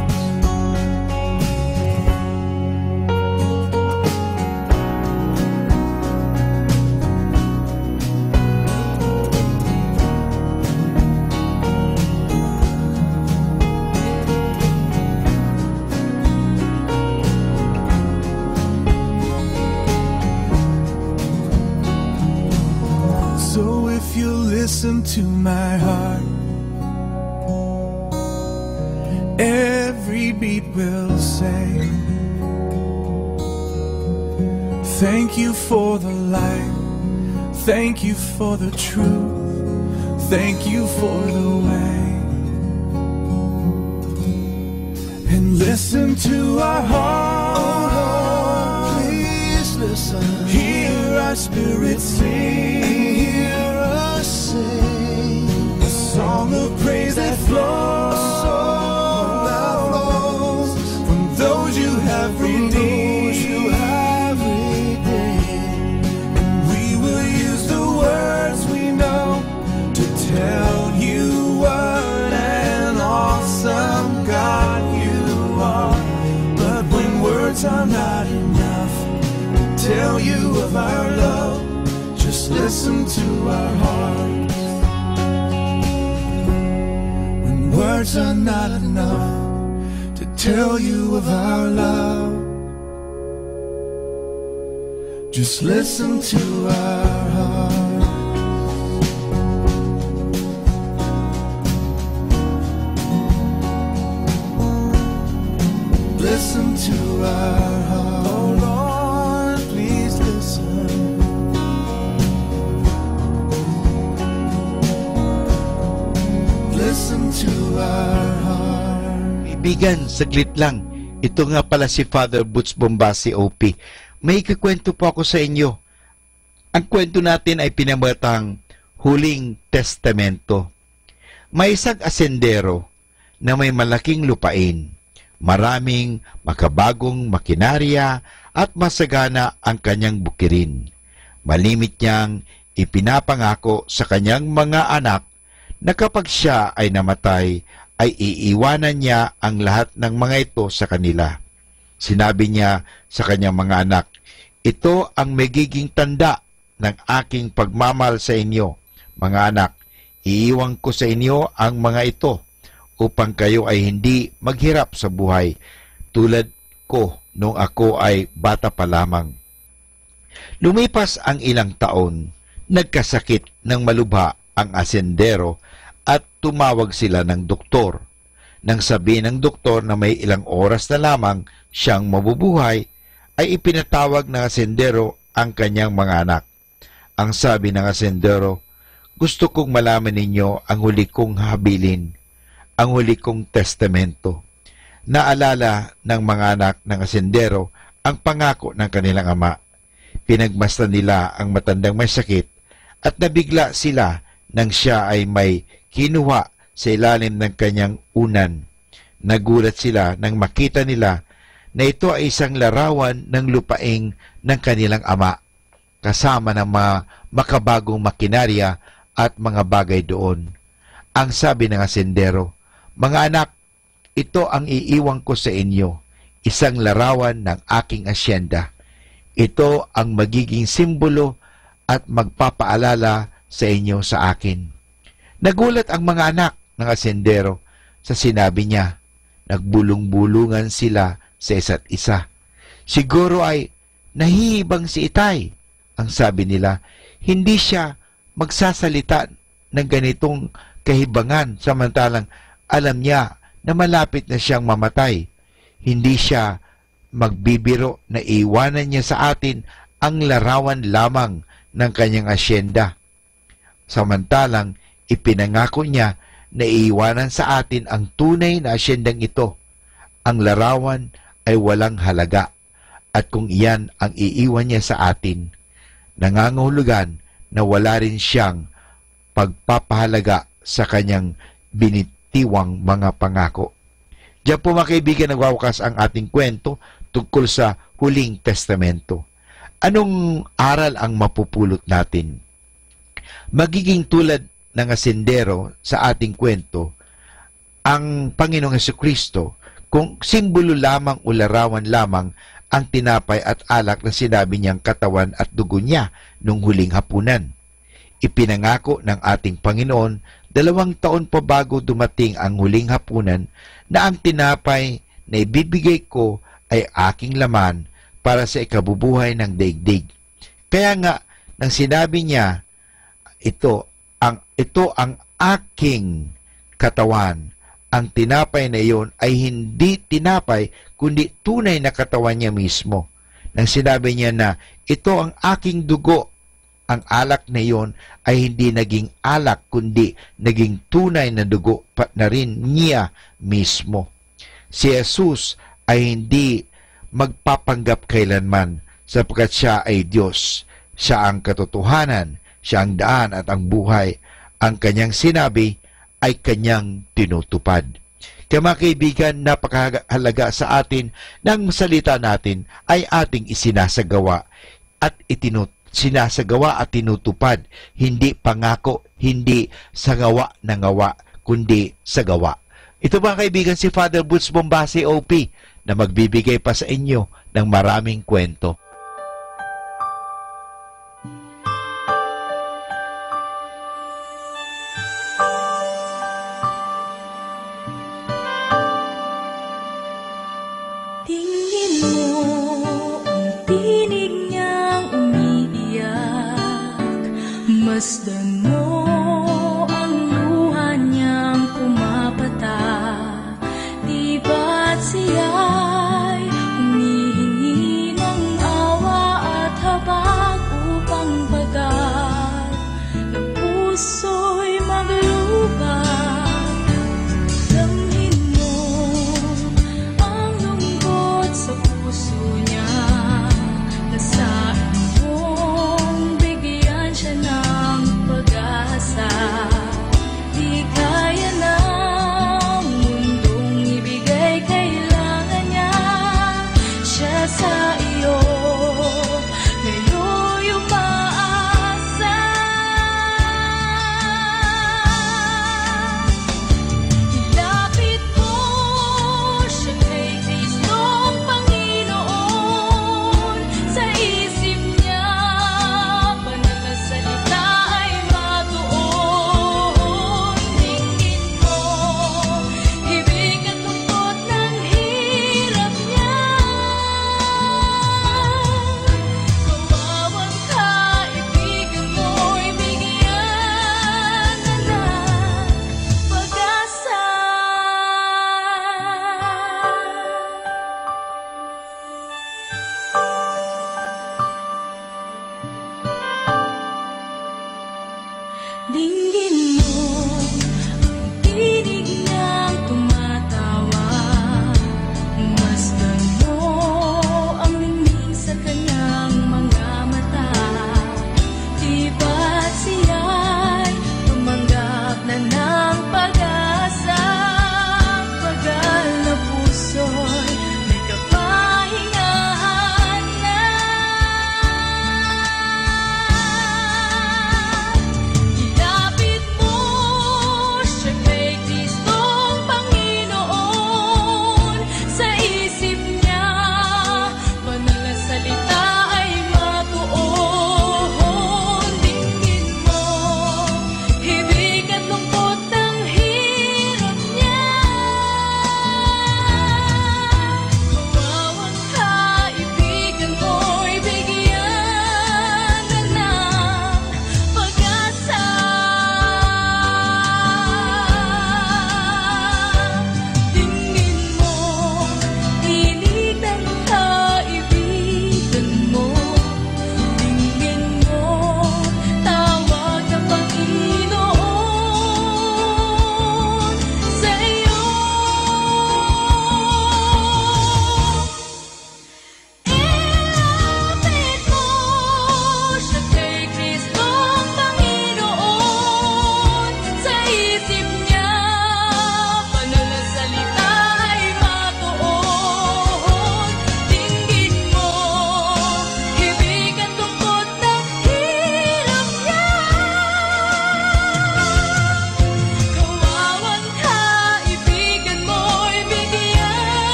Listen to my heart, every beat will say, thank you for the light, thank you for the truth, thank you for the way. And listen to our heart, oh Lord, please listen. Hear our spirit sing, a song of praise that flows from those you have redeemed. And we will use the words we know to tell you what an awesome God you are. But when words are not enough to tell you of our love, just listen to our hearts. When words are not enough to tell you of our love, just listen to our hearts. Listen to our hearts. Oh Lord, please listen. Listen to our heart.
Kaibigan, saglit lang. Ito nga pala si Father Butch Bombasi OP. May kikwento po ako sa inyo. Ang kwento natin ay pinamatang Huling Testamento. May isang asendero na may malaking lupain, maraming makabagong makinarya at masagana ang kanyang bukirin. Malimit niyang ipinapangako sa kanyang mga anak na kapag siya ay namatay, ay iiwanan niya ang lahat ng mga ito sa kanila. Sinabi niya sa kanyang mga anak, ito ang magiging tanda ng aking pagmamahal sa inyo. Mga anak, iiwan ko sa inyo ang mga ito upang kayo ay hindi maghirap sa buhay tulad ko nung ako ay bata pa lamang. Lumipas ang ilang taon, nagkasakit ng malubha ang asendero at tumawag sila ng doktor. Nang sabihin ng doktor na may ilang oras na lamang siyang mabubuhay, ay ipinatawag ng asendero ang kanyang mga anak. Ang sabi ng asendero, gusto kong malaman ninyo ang huli kong habilin, ang huli kong testamento. Naalala ng mga anak ng asendero ang pangako ng kanilang ama. Pinagmasdan nila ang matandang may sakit at nabigla sila nang siya ay may kinuha sa ilalim ng kanyang unan. Nagulat sila nang makita nila na ito ay isang larawan ng lupaing ng kanilang ama, kasama ng mga makabagong makinarya at mga bagay doon. Ang sabi ng asendero, mga anak, ito ang iiwan ko sa inyo, isang larawan ng aking asyenda. Ito ang magiging simbolo at magpapaalala sa inyo sa akin. Nagulat ang mga anak ng asendero sa sinabi niya. Nagbulong-bulungan sila sa isa't isa. Siguro ay nahihibang si Itay. Ang sabi nila, hindi siya magsasalita ng ganitong kahibangan samantalang alam niya na malapit na siyang mamatay. Hindi siya magbibiro na iwanan niya sa atin ang larawan lamang ng kanyang asyenda. Samantalang ipinangako niya na iiwanan sa atin ang tunay na asyendang ito. Ang larawan ay walang halaga at kung iyan ang iiwan niya sa atin, nangangahulugan na wala rin siyang pagpapahalaga sa kanyang binitiwang mga pangako. Diyan po mga kaibigan, nagwawakas ang ating kwento tungkol sa Huling Testamento. Anong aral ang mapupulot natin? Magiging tulad ng asendero sa ating kwento, ang Panginoong Jesucristo, kung simbolo lamang o larawan lamang ang tinapay at alak na sinabi niyang katawan at dugo niya nung huling hapunan. Ipinangako ng ating Panginoon 2 taon pa bago dumating ang huling hapunan na ang tinapay na ibibigay ko ay aking laman para sa ikabubuhay ng daigdig. Kaya nga, nang sinabi niya, ito ang aking katawan, ang tinapay na iyon ay hindi tinapay, kundi tunay na katawan niya mismo. Nang sinabi niya na, ito ang aking dugo, ang alak na iyon ay hindi naging alak, kundi naging tunay na dugo pa na rin niya mismo. Si Jesus ay hindi magpapanggap kailanman sapagkat siya ay Diyos. Siya ang katotohanan, siya ang daan at ang buhay. Ang kanyang sinabi ay kanyang tinutupad. Kaya mga kaibigan, napakahalaga sa atin ng salita natin ay ating isinasagawa at sinasagawa at tinutupad. Hindi pangako, hindi sa gawa ng gawa, kundi sa gawa. Ito mga kaibigan, si Father Butch Bombase OP na magbibigay pa sa inyo ng maraming kwento.
Masdan mo ang luha niyang pumapatak, di ba't siya'y humihingi ng awa at habag upang bagat na puso'y maglubag. Damhin mo ang lungkot sa puso niya na sa iyong bigyan siya ng pag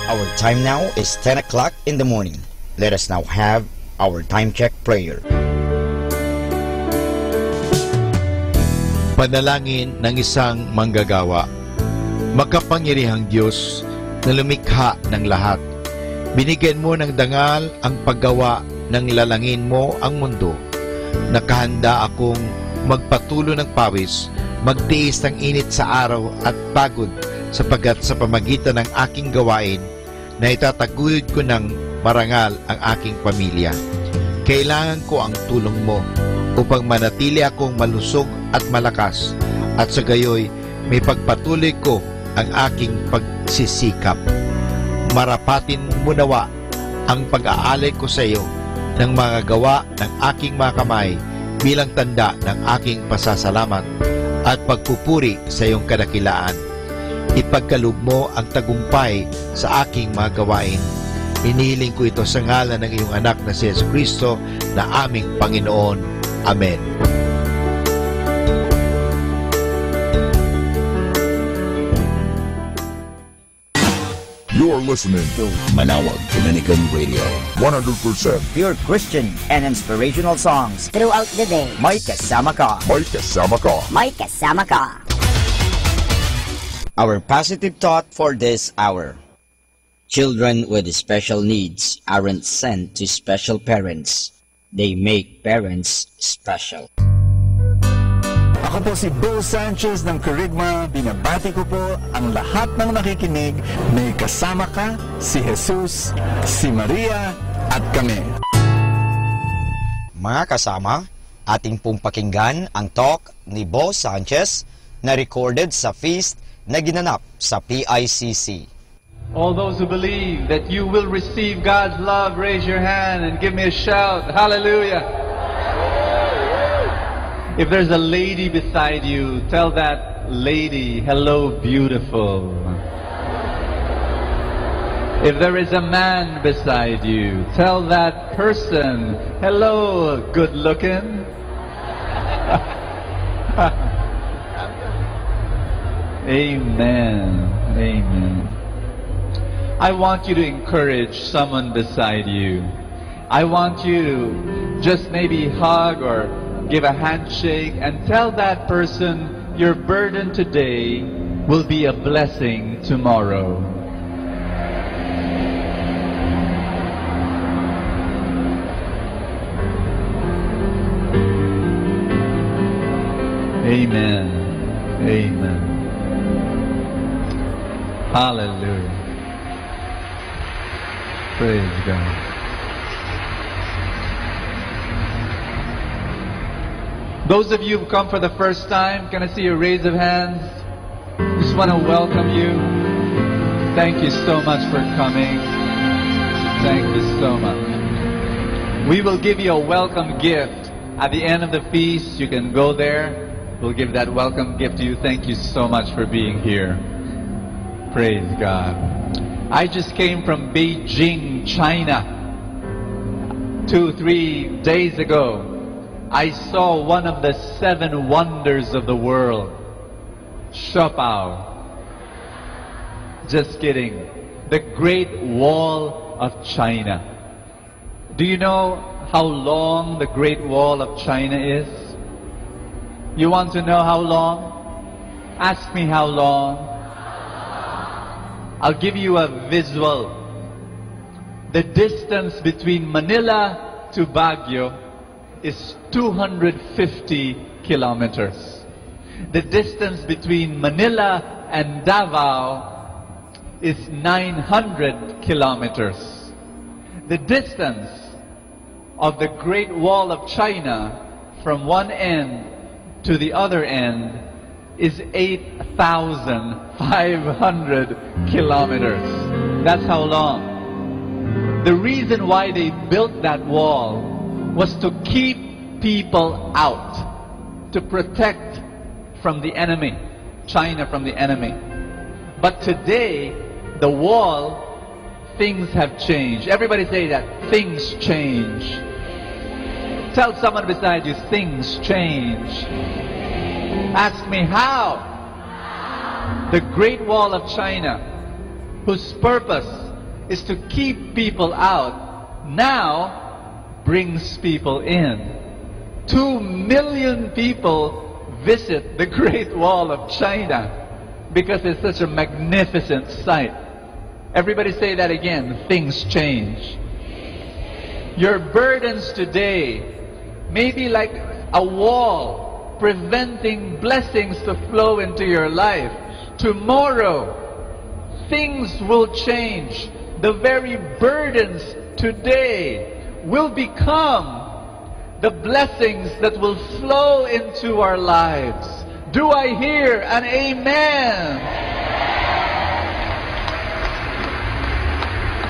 Our time now is 10 o'clock in the morning. Let us now have our time check prayer.
Panalangin ng isang manggagawa. Makapangyarihang Diyos na lumikha ng lahat, binigyan mo ng dangal ang paggawa ng lalangin mo ang mundo. Nakahanda akong magpatulo ng pawis, magtiis ng init sa araw at pagod, sapagkat sa pamagitan ng aking gawain na itataguyod ko ng marangal ang aking pamilya. Kailangan ko ang tulong mo upang manatili akong malusog at malakas, at sa gayoy may pagpatuloy ko ang aking pagsisikap. Marapatin mo nawa ang pag-aalay ko sa iyo ng mga gawa ng aking mga kamay bilang tanda ng aking pasasalamat at pagpupuri sa iyong kadakilaan. Ipagkaloob mo ang tagumpay sa aking mga gawain. Inihiling ko ito sa ngalan ng iyong anak na si Jesucristo na aming Panginoon. Amen.
You're listening to
Manawag Dominican Radio.
100%
Pure Christian and inspirational songs throughout the day. May kasama ka.
May kasama ka.
May kasama ka.
Our positive thought for this hour.
Children with special needs aren't sent to special parents. They make parents special.
Ako po si Bo Sanchez ng Kerygma. Binabati ko po ang lahat ng nakikinig. May kasama ka, si Jesus, si Maria, at kami.
Mga kasama, ating pong pakinggan ang talk ni Bo Sanchez na recorded sa feast na ginanap sa PICC.
All those who believe that you will receive God's love, raise your hand and give me a shout. Hallelujah. If there's a lady beside you, tell that lady, hello, beautiful. If there is a man beside you, tell that person, hello, good looking. Amen. Amen. I want you to encourage someone beside you. I want you to just maybe hug or give a handshake and tell that person your burden today will be a blessing tomorrow. Amen. Amen. Hallelujah. Praise God. Those of you who come for the first time, can I see a raise of hands? Just want to welcome you. Thank you so much for coming. Thank you so much. We will give you a welcome gift at the end of the feast. You can go there. We'll give that welcome gift to you. Thank you so much for being here. Praise God. I just came from Beijing, China. 2-3 days ago. I saw one of the 7 wonders of the world. Shopao. Just kidding. The Great Wall of China. Do you know how long the Great Wall of China is? You want to know how long? Ask me how long. I'll give you a visual. The distance between Manila to Baguio is 250 kilometers. The distance between Manila and Davao is 900 kilometers. The distance of the Great Wall of China from one end to the other end is 8,500 kilometers. That's how long. The reason why they built that wall was to keep people out, to protect from the enemy, China from the enemy. But today, the wall, things have changed. Everybody say that, things change. Tell someone beside you, things change. Ask me how. The Great Wall of China, whose purpose is to keep people out, now brings people in. 2 million people visit the Great Wall of China because it's such a magnificent sight. Everybody say that again. Things change. Your burdens today may be like a wall preventing blessings to flow into your life. Tomorrow, things will change. The very burdens today will become the blessings that will flow into our lives. Do I hear an amen?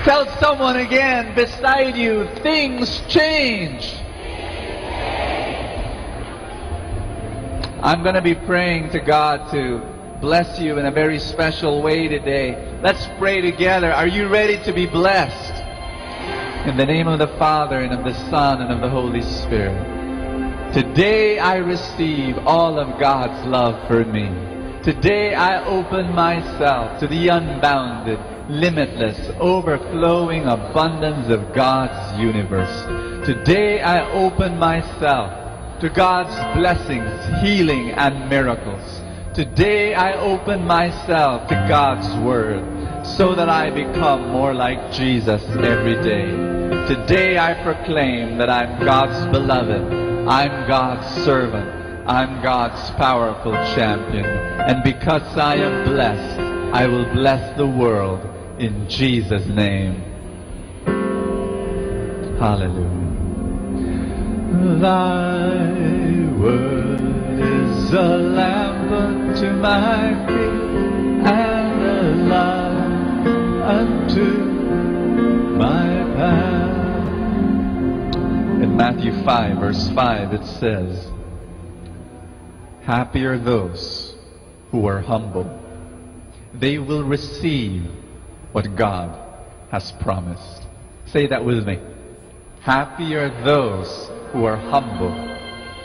Tell someone again beside you, things change. I'm going to be praying to God to bless you in a very special way today. Let's pray together. Are you ready to be blessed? In the name of the Father, and of the Son, and of the Holy Spirit. Today I receive all of God's love for me. Today I open myself to the unbounded, limitless, overflowing abundance of God's universe. Today I open myself to God's blessings, healing, and miracles. Today I open myself to God's Word so that I become more like Jesus every day. Today I proclaim that I'm God's beloved, I'm God's servant, I'm God's powerful champion. And because I am blessed, I will bless the world in Jesus' name. Hallelujah. Thy word is a lamp unto my feet and a light unto my path. In Matthew 5 verse 5 it says, happy are those who are humble. They will receive what God has promised. Say that with me. Happy are those who are humble.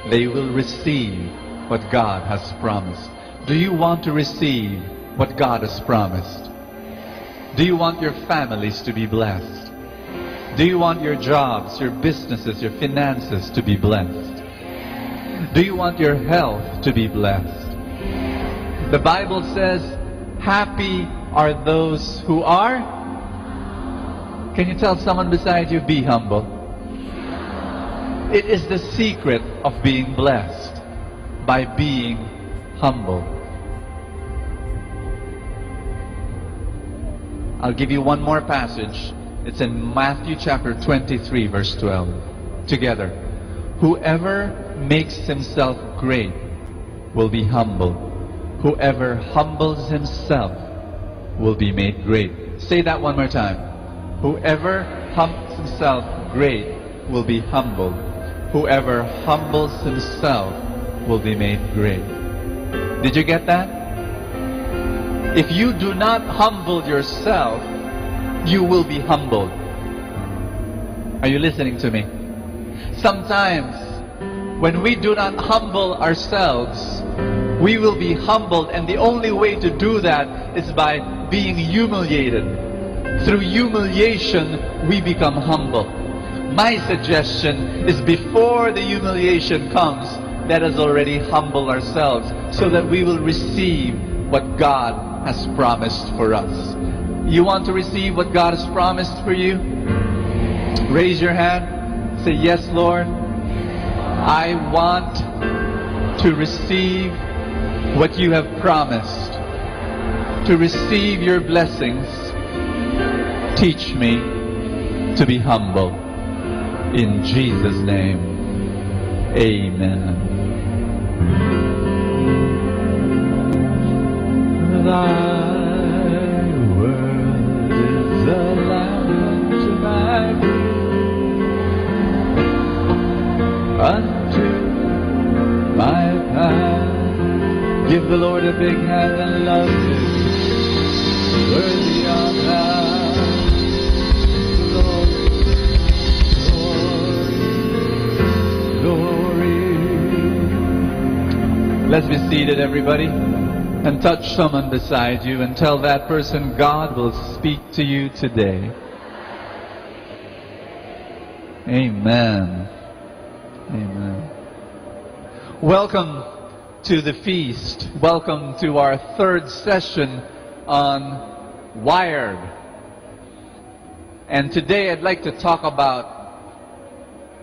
They will receive what God has promised. Do you want to receive what God has promised? Do you want your families to be blessed? Do you want your jobs, your businesses, your finances to be blessed? Do you want your health to be blessed? The Bible says, happy are those who are. Can you tell someone beside you, be humble? It is the secret of being blessed, by being humble. I'll give you one more passage. It's in Matthew chapter 23 verse 12. Together. Whoever makes himself great will be humble. Whoever humbles himself will be made great. Say that one more time. Whoever humbles himself great will be humble. Whoever humbles himself will be made great. Did you get that? If you do not humble yourself, you will be humbled. Are you listening to me? Sometimes, when we do not humble ourselves, we will be humbled, and the only way to do that is by being humiliated. Through humiliation, we become humble. My suggestion is before the humiliation comes, let us already humble ourselves so that we will receive what God has promised for us. You want to receive what God has promised for you? Raise your hand. Say, yes, Lord. I want to receive what you have promised. To receive your blessings. Teach me to be humble. In Jesus' name, amen. Thy word is a lamp to my feet, unto my path. Give the Lord a big hand and love Him. Worthy of that. Let's be seated, everybody. and touch someone beside you and tell that person, God will speak to you today. Amen. Amen. Welcome to the feast. Welcome to our third session on Wired. And today I'd like to talk about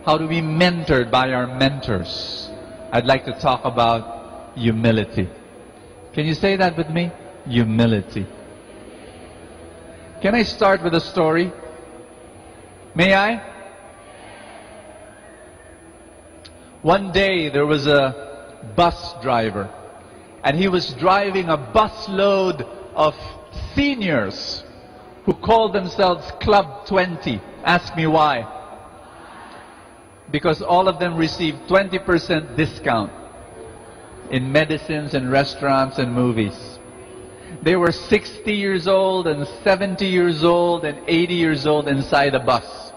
how to be mentored by our mentors. I'd like to talk about humility. Can you say that with me? Humility. Can I start with a story? May I? One day there was a bus driver, and he was driving a busload of seniors who called themselves Club 20. Ask me why. Because all of them received 20% discount in medicines and restaurants and movies. They were 60 years old and 70 years old and 80 years old inside a bus.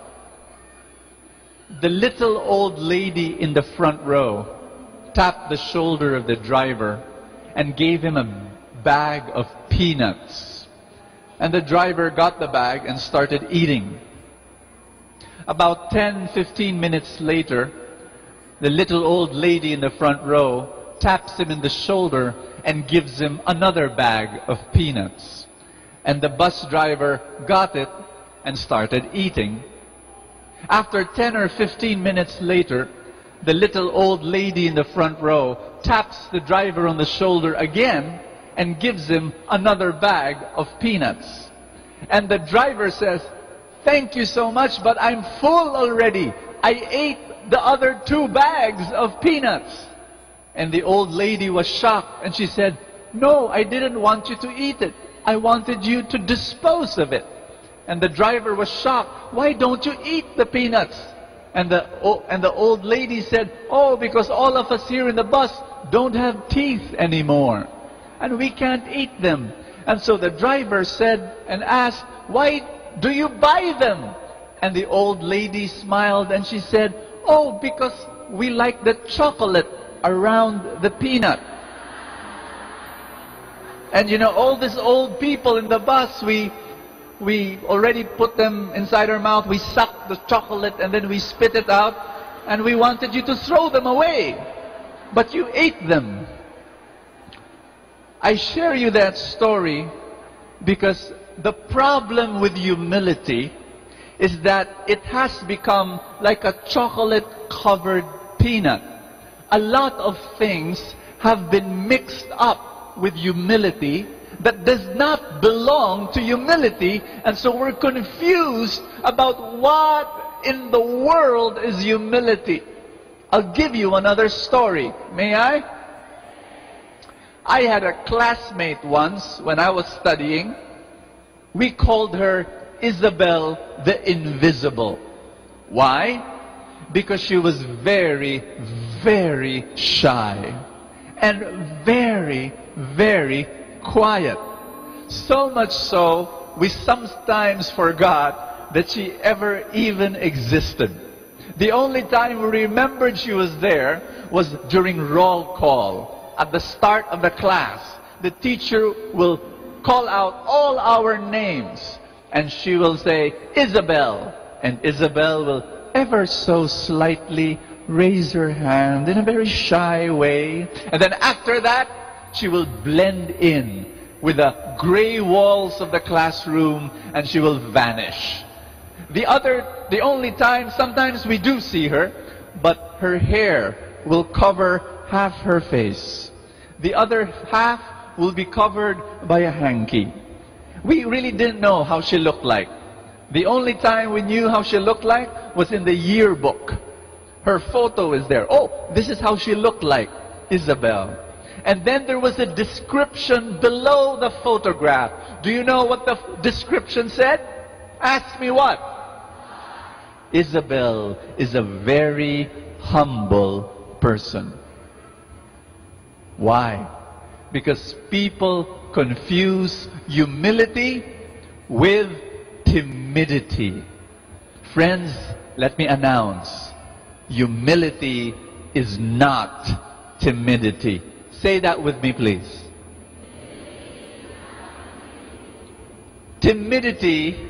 The little old lady in the front row tapped the shoulder of the driver and gave him a bag of peanuts. And the driver got the bag and started eating. About 10-15 minutes later, the little old lady in the front row taps him in the shoulder and gives him another bag of peanuts. And the bus driver got it and started eating. After 10 or 15 minutes later, the little old lady in the front row taps the driver on the shoulder again and gives him another bag of peanuts. And the driver says, "Thank you so much, but I'm full already. I ate the other 2 bags of peanuts." And the old lady was shocked, and she said, "No, I didn't want you to eat it. I wanted you to dispose of it." And the driver was shocked. "Why don't you eat the peanuts?" And the old lady said, "Oh, because all of us here in the bus don't have teeth anymore, and we can't eat them." And so the driver said and asked, "Why do you buy them?" And the old lady smiled and she said, "Oh, because we like the chocolate around the peanut." And you know, all these old people in the bus, we already put them inside our mouth, we suck the chocolate and then we spit it out, and we wanted you to throw them away, but you ate them. I share you that story because the problem with humility is that it has become like a chocolate-covered peanut. A lot of things have been mixed up with humility that does not belong to humility, and so we're confused about what in the world is humility. I'll give you another story. May I? I had a classmate once when I was studying. We called her Isabel the Invisible. Why? Because she was very, very shy and very, very quiet. So much so, we sometimes forgot that she ever even existed. The only time we remembered she was there was during roll call. At the start of the class, the teacher will call out all our names, and she will say, "Isabel," and Isabel will ever so slightly raise her hand in a very shy way, and then after that she will blend in with the gray walls of the classroom and she will vanish. The only time, sometimes we do see her, but her hair will cover half her face. The other half will be covered by a hanky. We really didn't know how she looked like. The only time we knew how she looked like was in the yearbook. Her photo is there. Oh, this is how she looked like, Isabel. And then there was a description below the photograph. Do you know what the description said? Ask me what? Isabel is a very humble person. Why? Because people confuse humility with timidity. Friends, let me announce, humility is not timidity. Say that with me, please. Timidity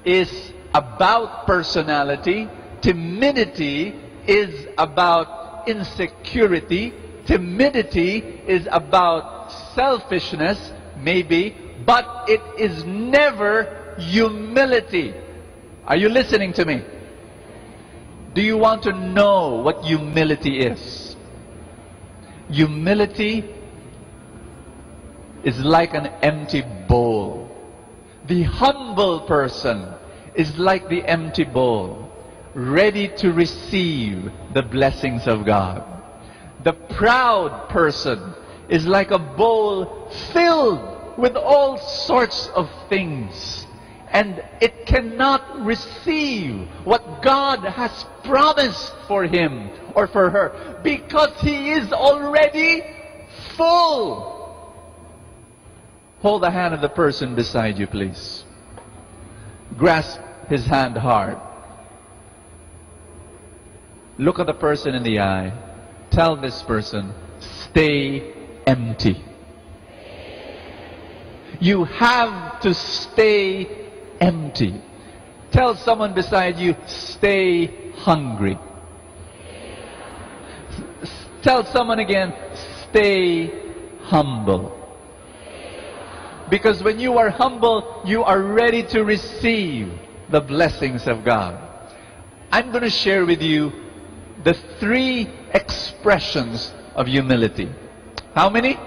is about personality. Timidity is about insecurity. Timidity is about selfishness, maybe, but it is never humility. Are you listening to me? Do you want to know what humility is? Humility is like an empty bowl. The humble person is like the empty bowl, ready to receive the blessings of God. The proud person is like a bowl filled with all sorts of things, and it cannot receive what God has promised for him or for her because he is already full. Hold the hand of the person beside you, please. Grasp his hand hard. Look at the person in the eye. Tell this person, stay empty. You have to stay empty. Tell someone beside you, stay hungry. Tell someone again, stay humble. Because when you are humble, you are ready to receive the blessings of God. I'm going to share with you the 3 expressions of humility. How many?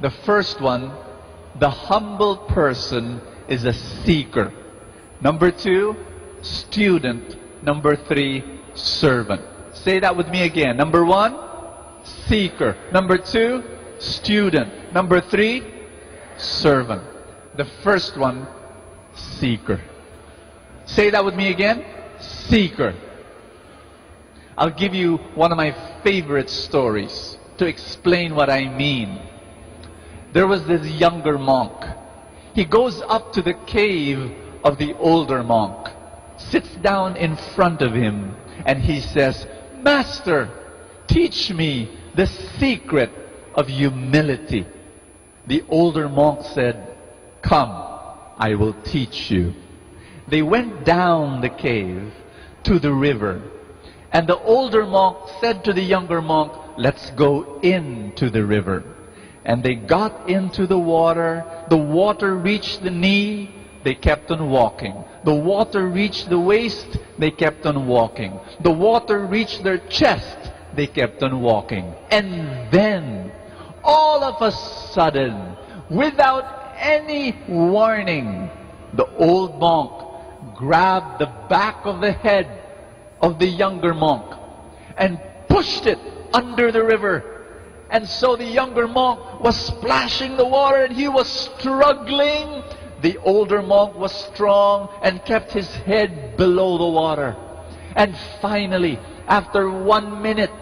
The first one, the humble person is a seeker. Number 2, student. Number 3, servant. Say that with me again. Number 1, seeker. Number 2, student. Number 3, servant. The first one, seeker. Say that with me again. Seeker. I'll give you one of my favorite stories to explain what I mean. There was this younger monk. He goes up to the cave of the older monk, sits down in front of him, and he says, "Master, teach me the secret of humility." The older monk said, "Come, I will teach you." They went down the cave to the river, and the older monk said to the younger monk, "Let's go into the river." And they got into the water. The water reached the knee. They kept on walking. The water reached the waist. They kept on walking. The water reached their chest. They kept on walking. And then, all of a sudden, without any warning, the old monk grabbed the back of the head of the younger monk and pushed it under the river. And so the younger monk was splashing the water and he was struggling. The older monk was strong and kept his head below the water. And finally, after 1 minute,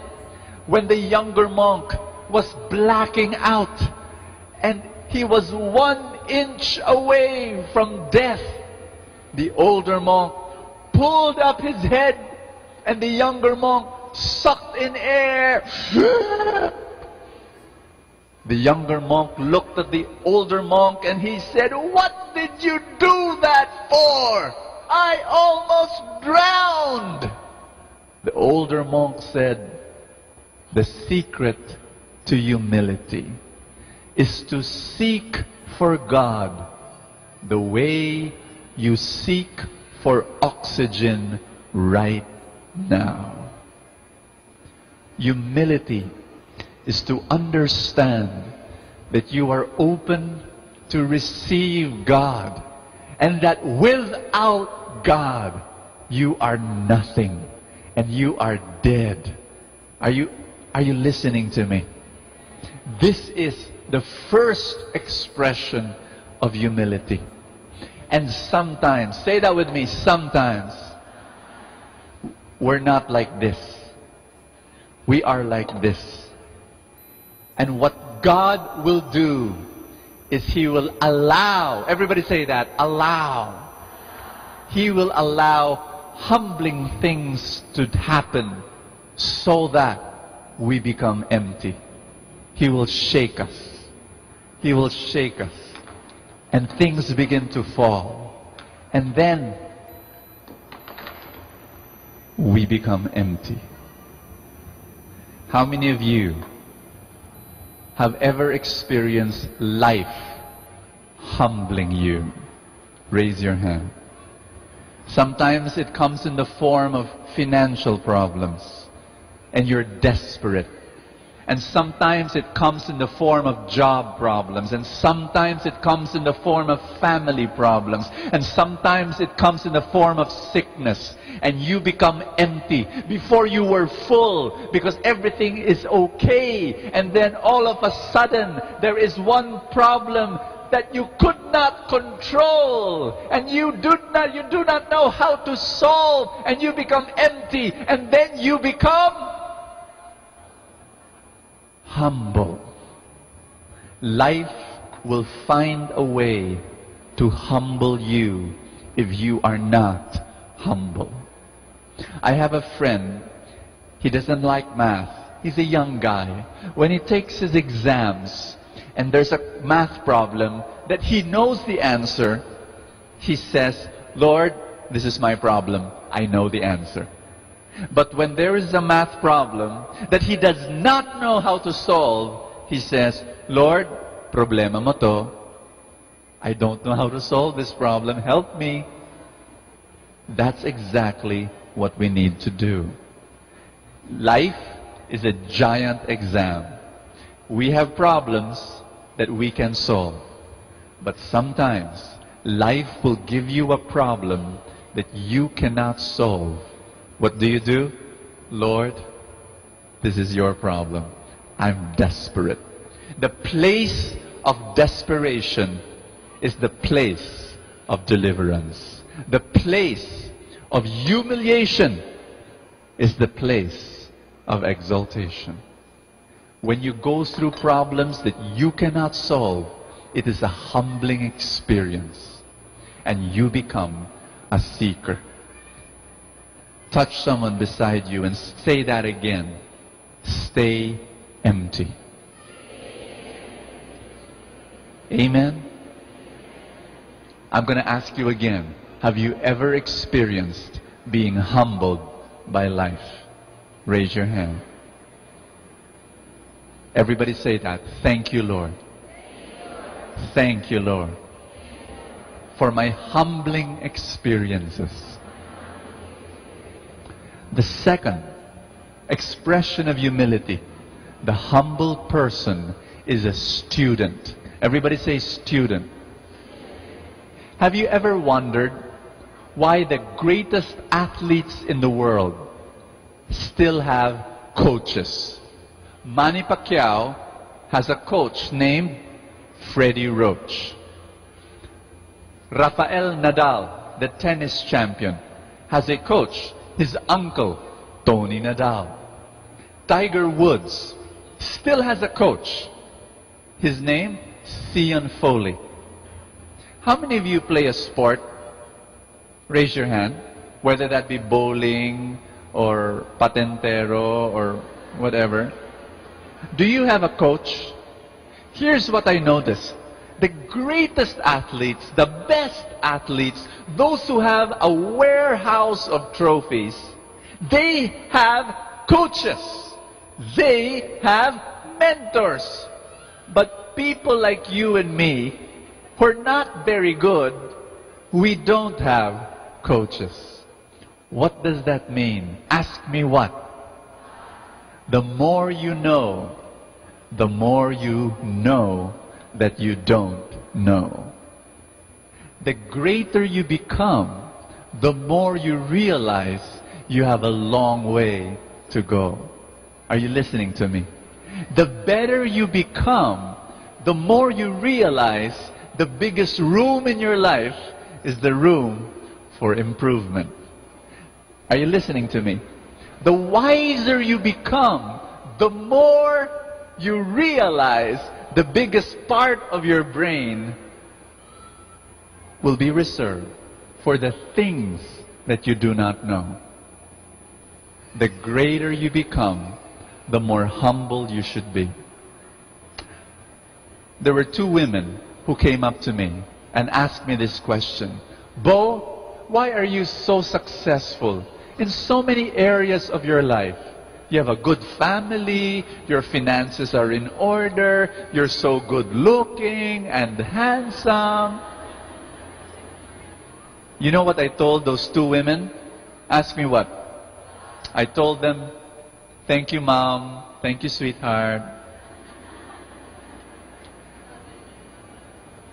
when the younger monk was blacking out and he was 1 inch away from death, the older monk pulled up his head and the younger monk sucked in air. The younger monk looked at the older monk and he said, "What did you do that for? I almost drowned." The older monk said, "The secret to humility is to seek for God the way you seek for oxygen right now." Humility is to understand that you are open to receive God and that without God you are nothing and you are dead. Are you listening to me? This is the first expression of humility. And sometimes, say that with me, sometimes we're not like this. We are like this. And what God will do is He will allow, everybody say that, allow. He will allow humbling things to happen so that we become empty. He will shake us. He will shake us. and things begin to fall. And then we become empty. How many of you have ever experienced life humbling you? Raise your hand. Sometimes it comes in the form of financial problems, and you're desperate. And sometimes it comes in the form of job problems, and sometimes it comes in the form of family problems, and sometimes it comes in the form of sickness, and you become empty. Before you were full because everything is okay, and then all of a sudden there is one problem that you could not control, and you do not know how to solve, and you become empty, and then you become humble. Life will find a way to humble you if you are not humble. I have a friend, he doesn't like math. He's a young guy. When he takes his exams and there's a math problem that he knows the answer, he says, "Lord, this is my problem. I know the answer." But when there is a math problem that he does not know how to solve, he says, "Lord, problema mo to. I don't know how to solve this problem. Help me." That's exactly what we need to do. Life is a giant exam. We have problems that we can solve. But sometimes life will give you a problem that you cannot solve. What do? "Lord, this is your problem. I'm desperate." The place of desperation is the place of deliverance. The place of humiliation is the place of exaltation. When you go through problems that you cannot solve, it is a humbling experience, and you become a seeker. Touch someone beside you and say that again. Stay empty. Amen? I'm going to ask you again. Have you ever experienced being humbled by life? Raise your hand. Everybody say that. Thank you, Lord. Thank you, Lord, for my humbling experiences. The second expression of humility, the humble person is a student. Everybody say student. Have you ever wondered why the greatest athletes in the world still have coaches? Manny Pacquiao has a coach named Freddie Roach. Rafael Nadal, the tennis champion, has a coach, his uncle, Tony Nadal. Tiger Woods still has a coach. His name, Cian Foley. How many of you play a sport? Raise your hand. Whether that be bowling or patentero or whatever. Do you have a coach? Here's what I noticed. The greatest athletes, the best athletes, those who have a warehouse of trophies, they have coaches. They have mentors. But people like you and me, who are not very good, we don't have coaches. What does that mean? Ask me what? The more you know, the more you know that you don't know. The greater you become, the more you realize you have a long way to go. Are you listening to me? The better you become, the more you realize the biggest room in your life is the room for improvement. Are you listening to me? The wiser you become, the more you realize the biggest part of your brain will be reserved for the things that you do not know. The greater you become, the more humble you should be. There were two women who came up to me and asked me this question, Bo, why are you so successful in so many areas of your life? You have a good family, your finances are in order, you're so good looking and handsome. You know what I told those two women? Ask me what? I told them, thank you, Mom. Thank you, sweetheart.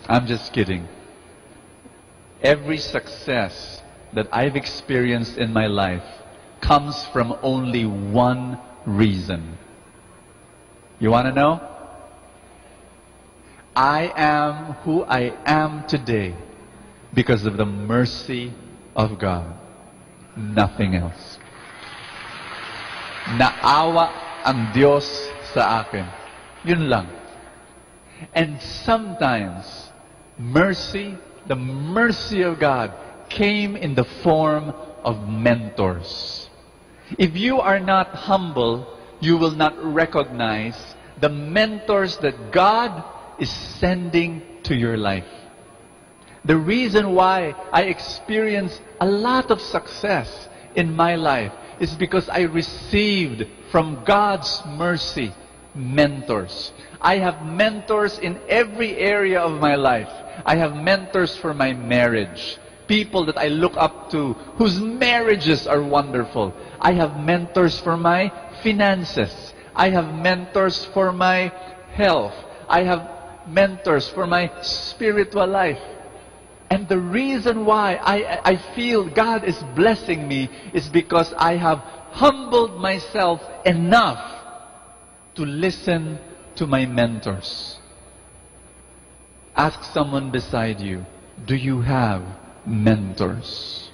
I'm just kidding. Every success that I've experienced in my life comes from only one reason. You want to know? I am who I am today because of the mercy of God. Nothing else. Naawa ang Diyos sa akin. Yun lang. And sometimes, mercy, the mercy of God, came in the form of mentors. If you are not humble, you will not recognize the mentors that God is sending to your life. The reason why I experienced a lot of success in my life is because I received from God's mercy mentors. I have mentors in every area of my life. I have mentors for my marriage. People that I look up to, whose marriages are wonderful. I have mentors for my finances. I have mentors for my health. I have mentors for my spiritual life. And the reason why I feel God is blessing me is because I have humbled myself enough to listen to my mentors. Ask someone beside you, do you have mentors?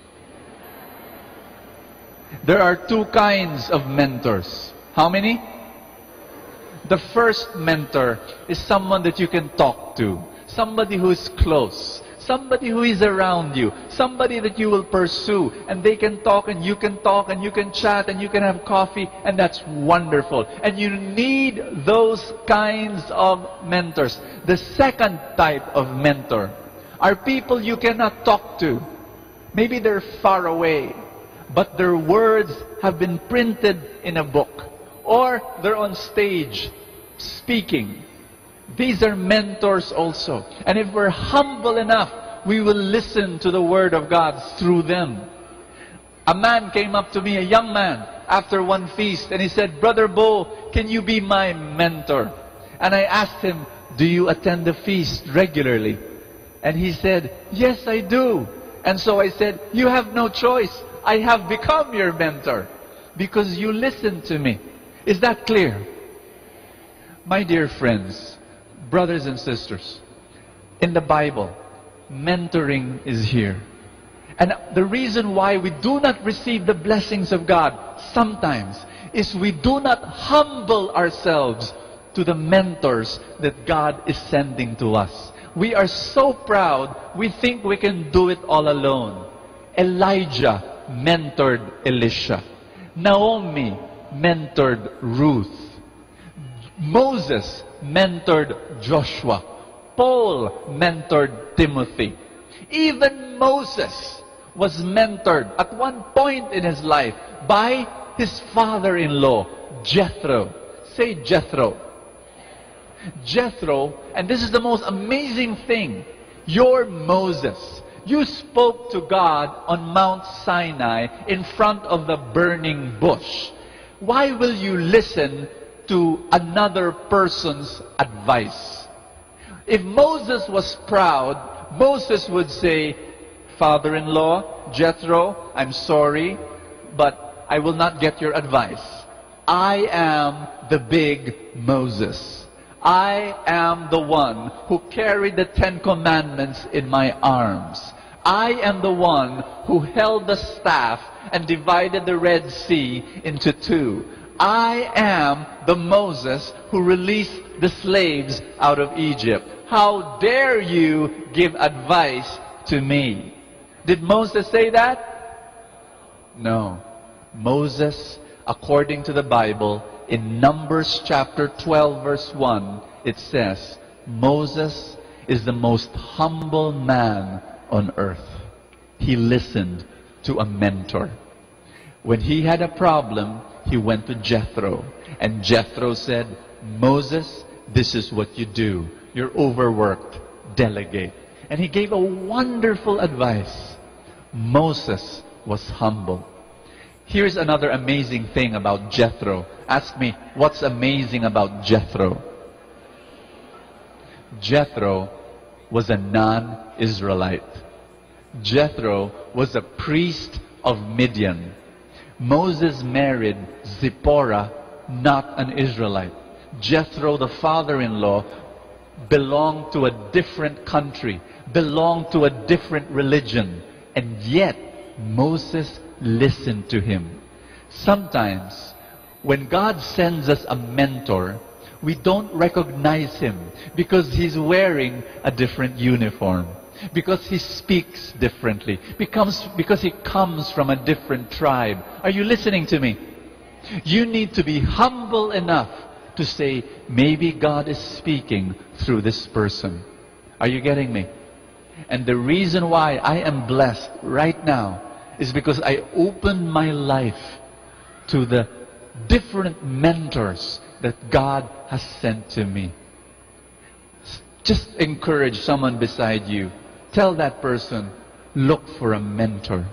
There are two kinds of mentors. How many? The first mentor is someone that you can talk to. Somebody who is close. Somebody who is around you. Somebody that you will pursue. And they can talk and you can talk and you can chat and you can have coffee. And that's wonderful. And you need those kinds of mentors. The second type of mentor are people you cannot talk to. Maybe they're far away, but their words have been printed in a book. Or they're on stage speaking. These are mentors also. And if we're humble enough, we will listen to the Word of God through them. A man came up to me, a young man, after one feast, and he said, Brother Bo, can you be my mentor? And I asked him, do you attend the feast regularly? And he said, yes, I do. And so I said, you have no choice. I have become your mentor because you listen to me. Is that clear? My dear friends, brothers and sisters, in the Bible, mentoring is here. And the reason why we do not receive the blessings of God sometimes is we do not humble ourselves to the mentors that God is sending to us. We are so proud, we think we can do it all alone. Elijah mentored Elisha. Naomi mentored Ruth. Moses mentored Joshua. Paul mentored Timothy. Even Moses was mentored at one point in his life by his father-in-law, Jethro. Say Jethro. Jethro, and this is the most amazing thing, you're Moses. You spoke to God on Mount Sinai in front of the burning bush. Why will you listen to another person's advice? If Moses was proud, Moses would say, Father-in-law, Jethro, I'm sorry, but I will not get your advice. I am the big Moses. I am the one who carried the 10 Commandments in my arms. I am the one who held the staff and divided the Red Sea into two. I am the Moses who released the slaves out of Egypt. How dare you give advice to me? Did Moses say that? No. Moses, according to the Bible, in Numbers chapter 12 verse 1, it says, Moses is the most humble man on earth. He listened to a mentor. When he had a problem, he went to Jethro. And Jethro said, Moses, this is what you do. You're overworked. Delegate. And he gave a wonderful advice. Moses was humble. Here's another amazing thing about Jethro. Ask me, what's amazing about Jethro? Jethro was a non-Israelite. Jethro was a priest of Midian. Moses married Zipporah, not an Israelite. Jethro, the father-in-law, belonged to a different country, belonged to a different religion, and yet Moses listened to him. Sometimes, when God sends us a mentor, we don't recognize him because he's wearing a different uniform, because he speaks differently, because he comes from a different tribe. Are you listening to me? You need to be humble enough to say, maybe God is speaking through this person. Are you getting me? And the reason why I am blessed right now is because I opened my life to the different mentors that God has sent to me. Just encourage someone beside you. Tell that person, look for a mentor.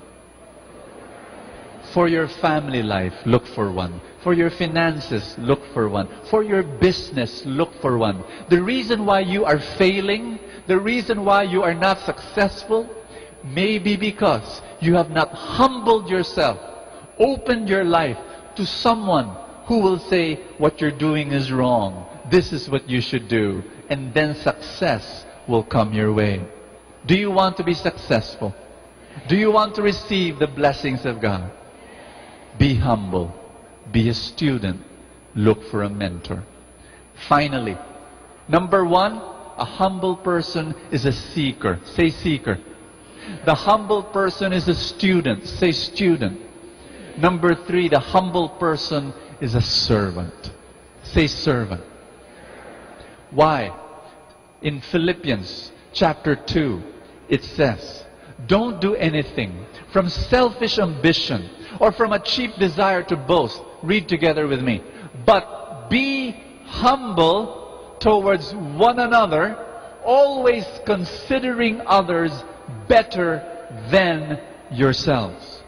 For your family life, look for one. For your finances, look for one. For your business, look for one. The reason why you are failing, the reason why you are not successful, may be because you have not humbled yourself, opened your life to someone who will say, what you're doing is wrong. This is what you should do. And then success will come your way. Do you want to be successful? Do you want to receive the blessings of God? Be humble. Be a student. Look for a mentor. Finally, number one, a humble person is a seeker. Say seeker. The humble person is a student. Say student. Number three, the humble person is a servant. Say servant. Why? In Philippians chapter 2, it says, don't do anything from selfish ambition or from a cheap desire to boast. Read together with me. But be humble towards one another, always considering others better than yourselves.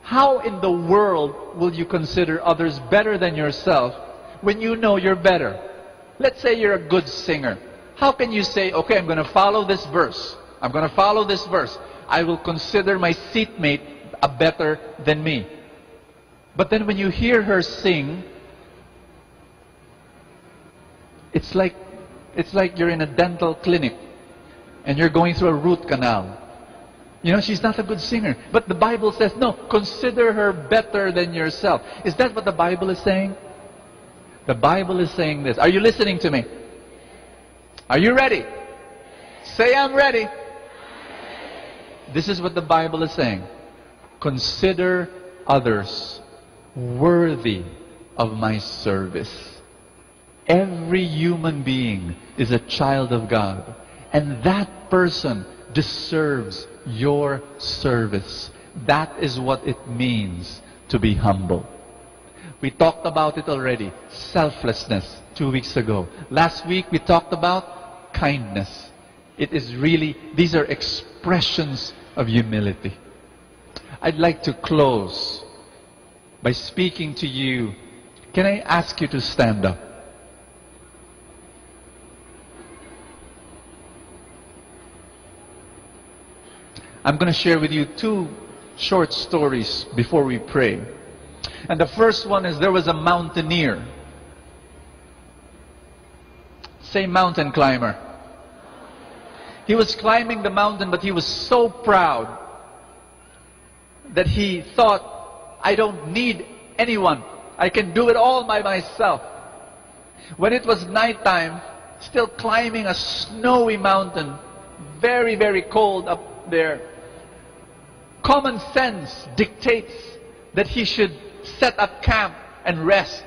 How in the world will you consider others better than yourself when you know you're better? Let's say you're a good singer. How can you say, okay, I'm going to follow this verse. I'm going to follow this verse. I will consider my seatmate a better than me. But then when you hear her sing, it's like you're in a dental clinic and you're going through a root canal. You know, she's not a good singer. But the Bible says, no, consider her better than yourself. Is that what the Bible is saying? The Bible is saying this. Are you listening to me? Are you ready? Say, I'm ready. This is what the Bible is saying. Consider others worthy of my service. Every human being is a child of God. And that person deserves your service. That is what it means to be humble. We talked about it already. Selflessness 2 weeks ago. Last week we talked about kindness. It is really, these are expressions of humility. I'd like to close by speaking to you. Can I ask you to stand up? I'm going to share with you 2 short stories before we pray. And the first one is, there was a mountaineer. Say mountain climber. He was climbing the mountain, but he was so proud that he thought, I don't need anyone. I can do it all by myself. When it was nighttime, still climbing a snowy mountain, very, very cold up there, common sense dictates that he should set up camp and rest.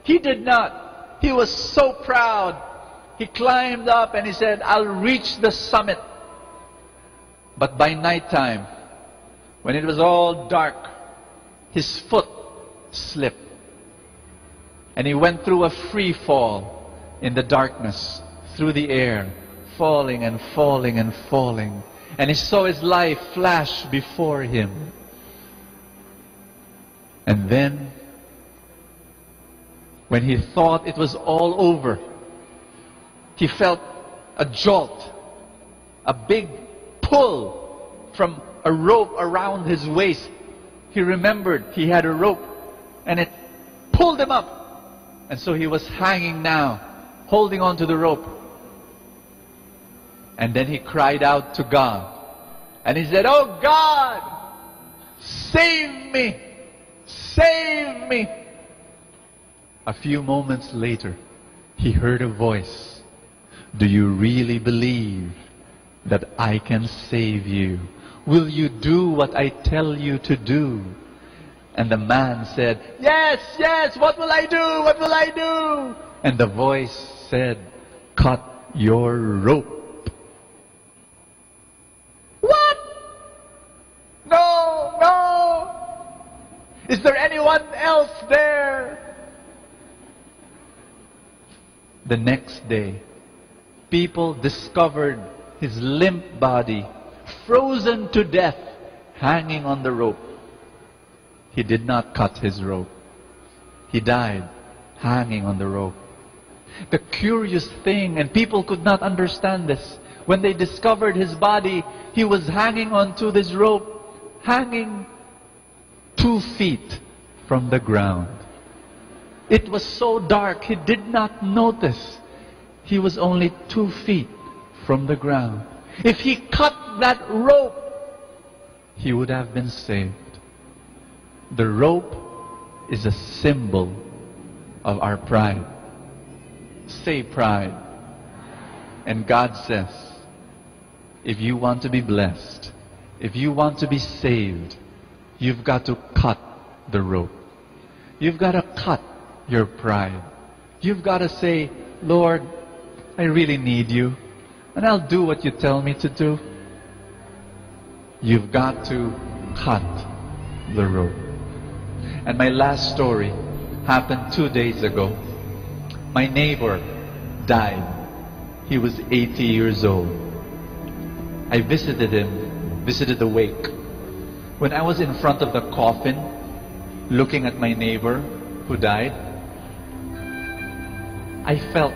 He did not. He was so proud. He climbed up and he said, I'll reach the summit. But by nighttime, when it was all dark, his foot slipped. And he went through a free fall in the darkness, through the air, falling and falling and falling. And he saw his life flash before him. And then, when he thought it was all over, he felt a jolt, a big pull from a rope around his waist. He remembered he had a rope, and it pulled him up. And so he was hanging now, holding on to the rope. And then he cried out to God. And he said, "Oh God, save me! Save me!" A few moments later, he heard a voice. "Do you really believe that I can save you? Will you do what I tell you to do?" And the man said, "Yes, yes, what will I do? What will I do?" And the voice said, "Cut your rope." What? No, no. Is there anyone else there? The next day, people discovered his limp body, frozen to death, hanging on the rope. He did not cut his rope. He died hanging on the rope. The curious thing, and people could not understand this, when they discovered his body, he was hanging onto this rope, hanging 2 feet from the ground. It was so dark, he did not notice. He was only 2 feet from the ground. If he cut that rope, he would have been saved. The rope is a symbol of our pride. Say pride. And God says, if you want to be blessed, if you want to be saved, you've got to cut the rope. You've got to cut your pride. You've got to say, "Lord, I really need you, and I'll do what you tell me to do." You've got to cut the rope. And my last story happened 2 days ago. My neighbor died. He was 80 years old. I visited him, visited the wake. When I was in front of the coffin, looking at my neighbor who died, I felt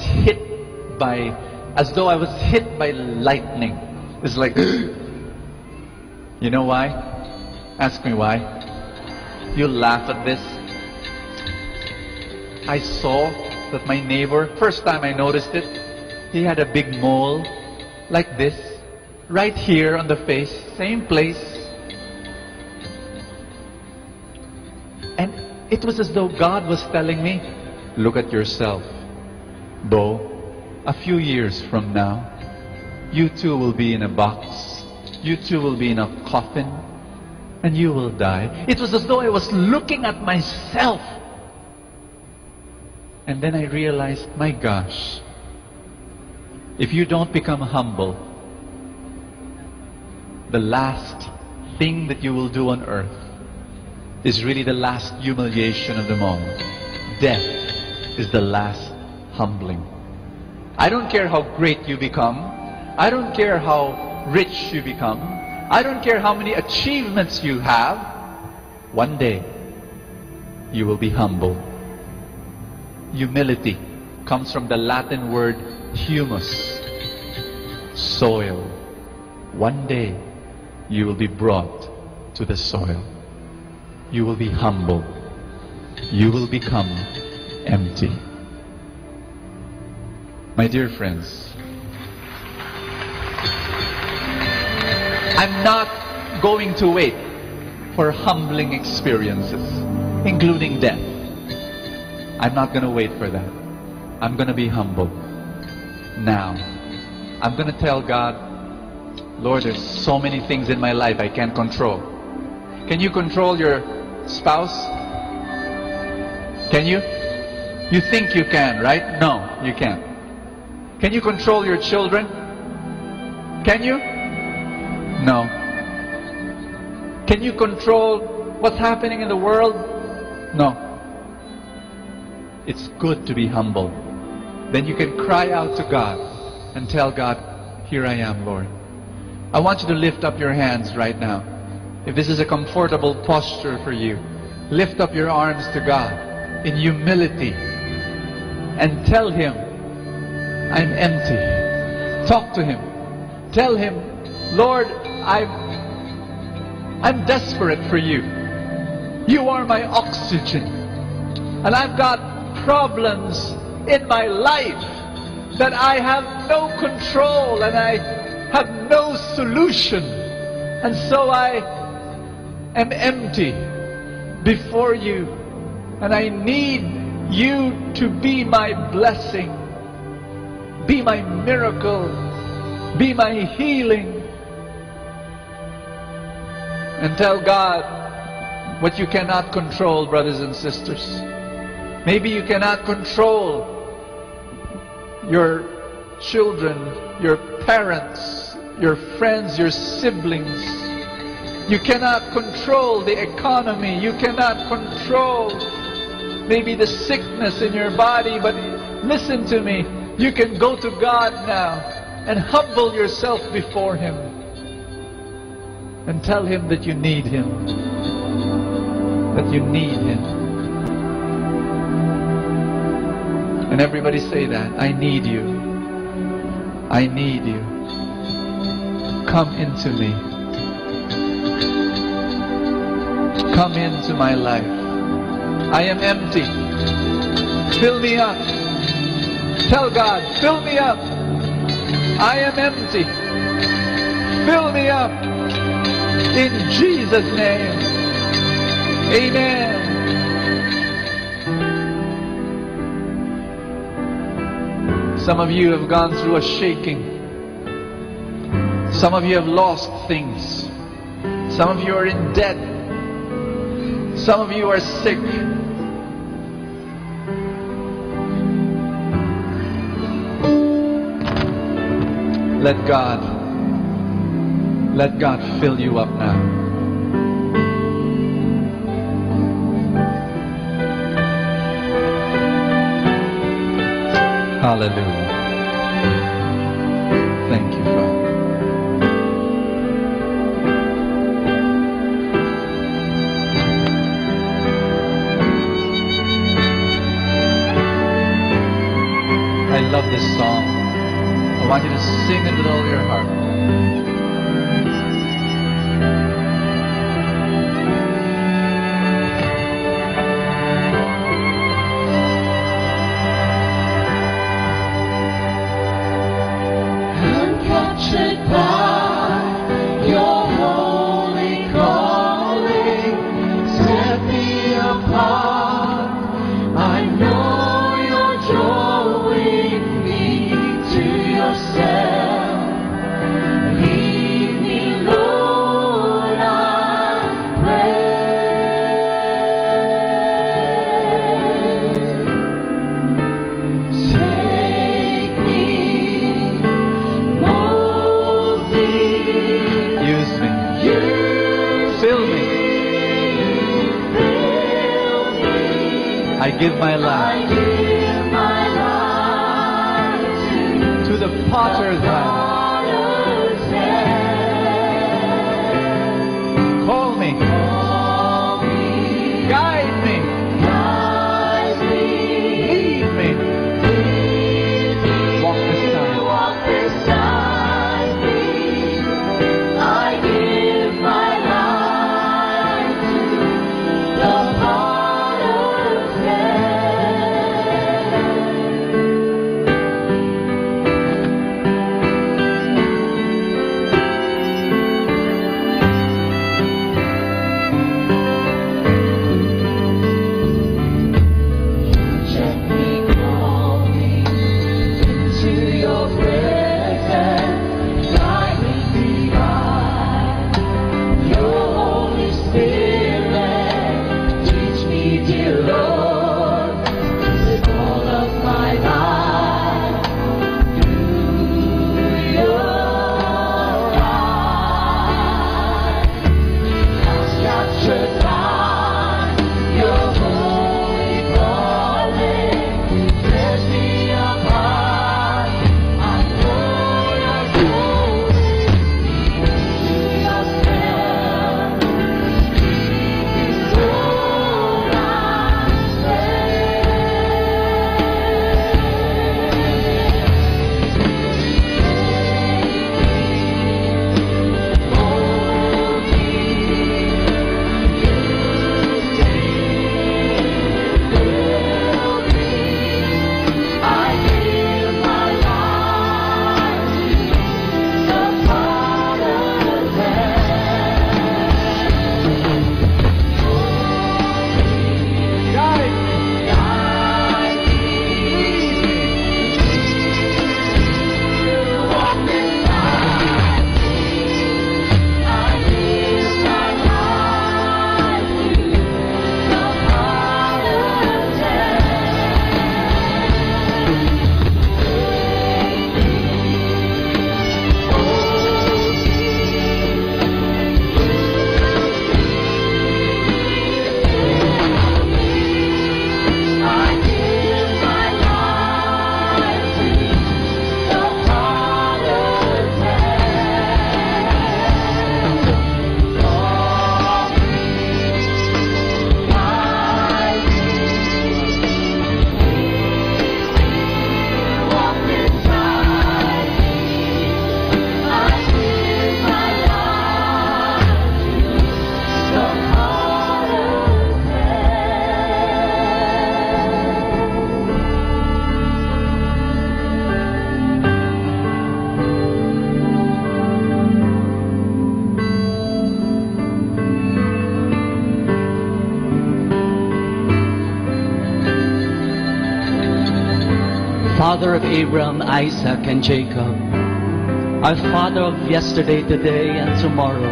hit by, as though I was hit by lightning. It's like, you know why? Ask me why. You'll laugh at this. I saw that my neighbor, first time I noticed it, he had a big mole like this, right here on the face, same place. And it was as though God was telling me, look at yourself. Bo, a few years from now, you too will be in a box. You too will be in a coffin. And you will die. It was as though I was looking at myself. And then I realized, my gosh, if you don't become humble, the last thing that you will do on earth is really the last humiliation of them all. Death is the last humbling. I don't care how great you become. I don't care how rich you become. I don't care how many achievements you have. One day, you will be humble. Humility comes from the Latin word humus, soil. One day, you will be brought to the soil. You will be humble. You will become empty. My dear friends, I'm not going to wait for humbling experiences, including death. I'm not going to wait for that. I'm going to be humble. Now, I'm going to tell God, Lord, there's so many things in my life I can't control. Can you control your spouse? Can you? You think you can, right? No, you can't. Can you control your children? Can you? No. Can you control what's happening in the world? No. It's good to be humble. Then you can cry out to God and tell God, here I am, Lord. I want you to lift up your hands right now. If this is a comfortable posture for you, lift up your arms to God in humility and tell Him, I'm empty. Talk to Him. Tell Him, Lord, I'm desperate for you. You are my oxygen. And I've got problems in my life that I have no control and I have no solution. And so I am empty before you. And I need you to be my blessing, be my miracle, be my healing. And tell God what you cannot control, brothers and sisters. Maybe you cannot control your children, your parents, your friends, your siblings. You cannot control the economy. You cannot control maybe the sickness in your body. But listen to me. You can go to God now and humble yourself before Him and tell Him that you need Him. That you need Him. And everybody say that. I need you. I need you. Come into me. Come into my life. I am empty. Fill me up. Tell God, fill me up. I am empty. Fill me up. In Jesus' name. Amen. Some of you have gone through a shaking. Some of you have lost things. Some of you are in debt. Some of you are sick. Let God fill you up now. Hallelujah. Thank you, Father. I love this song. I want you to sing it with all your heart.
Captured by your holy calling, set me apart. I know you're drawing me to yourself. Lead me, Lord, I pray. Take me.
Use me. Fill me. I give my life to the potter's hand. Call me. Guide me. Lead me. Walk beside me.
I give my life to the potter's hand.
Father of Abraham, Isaac, and Jacob, our Father of yesterday, today, and tomorrow.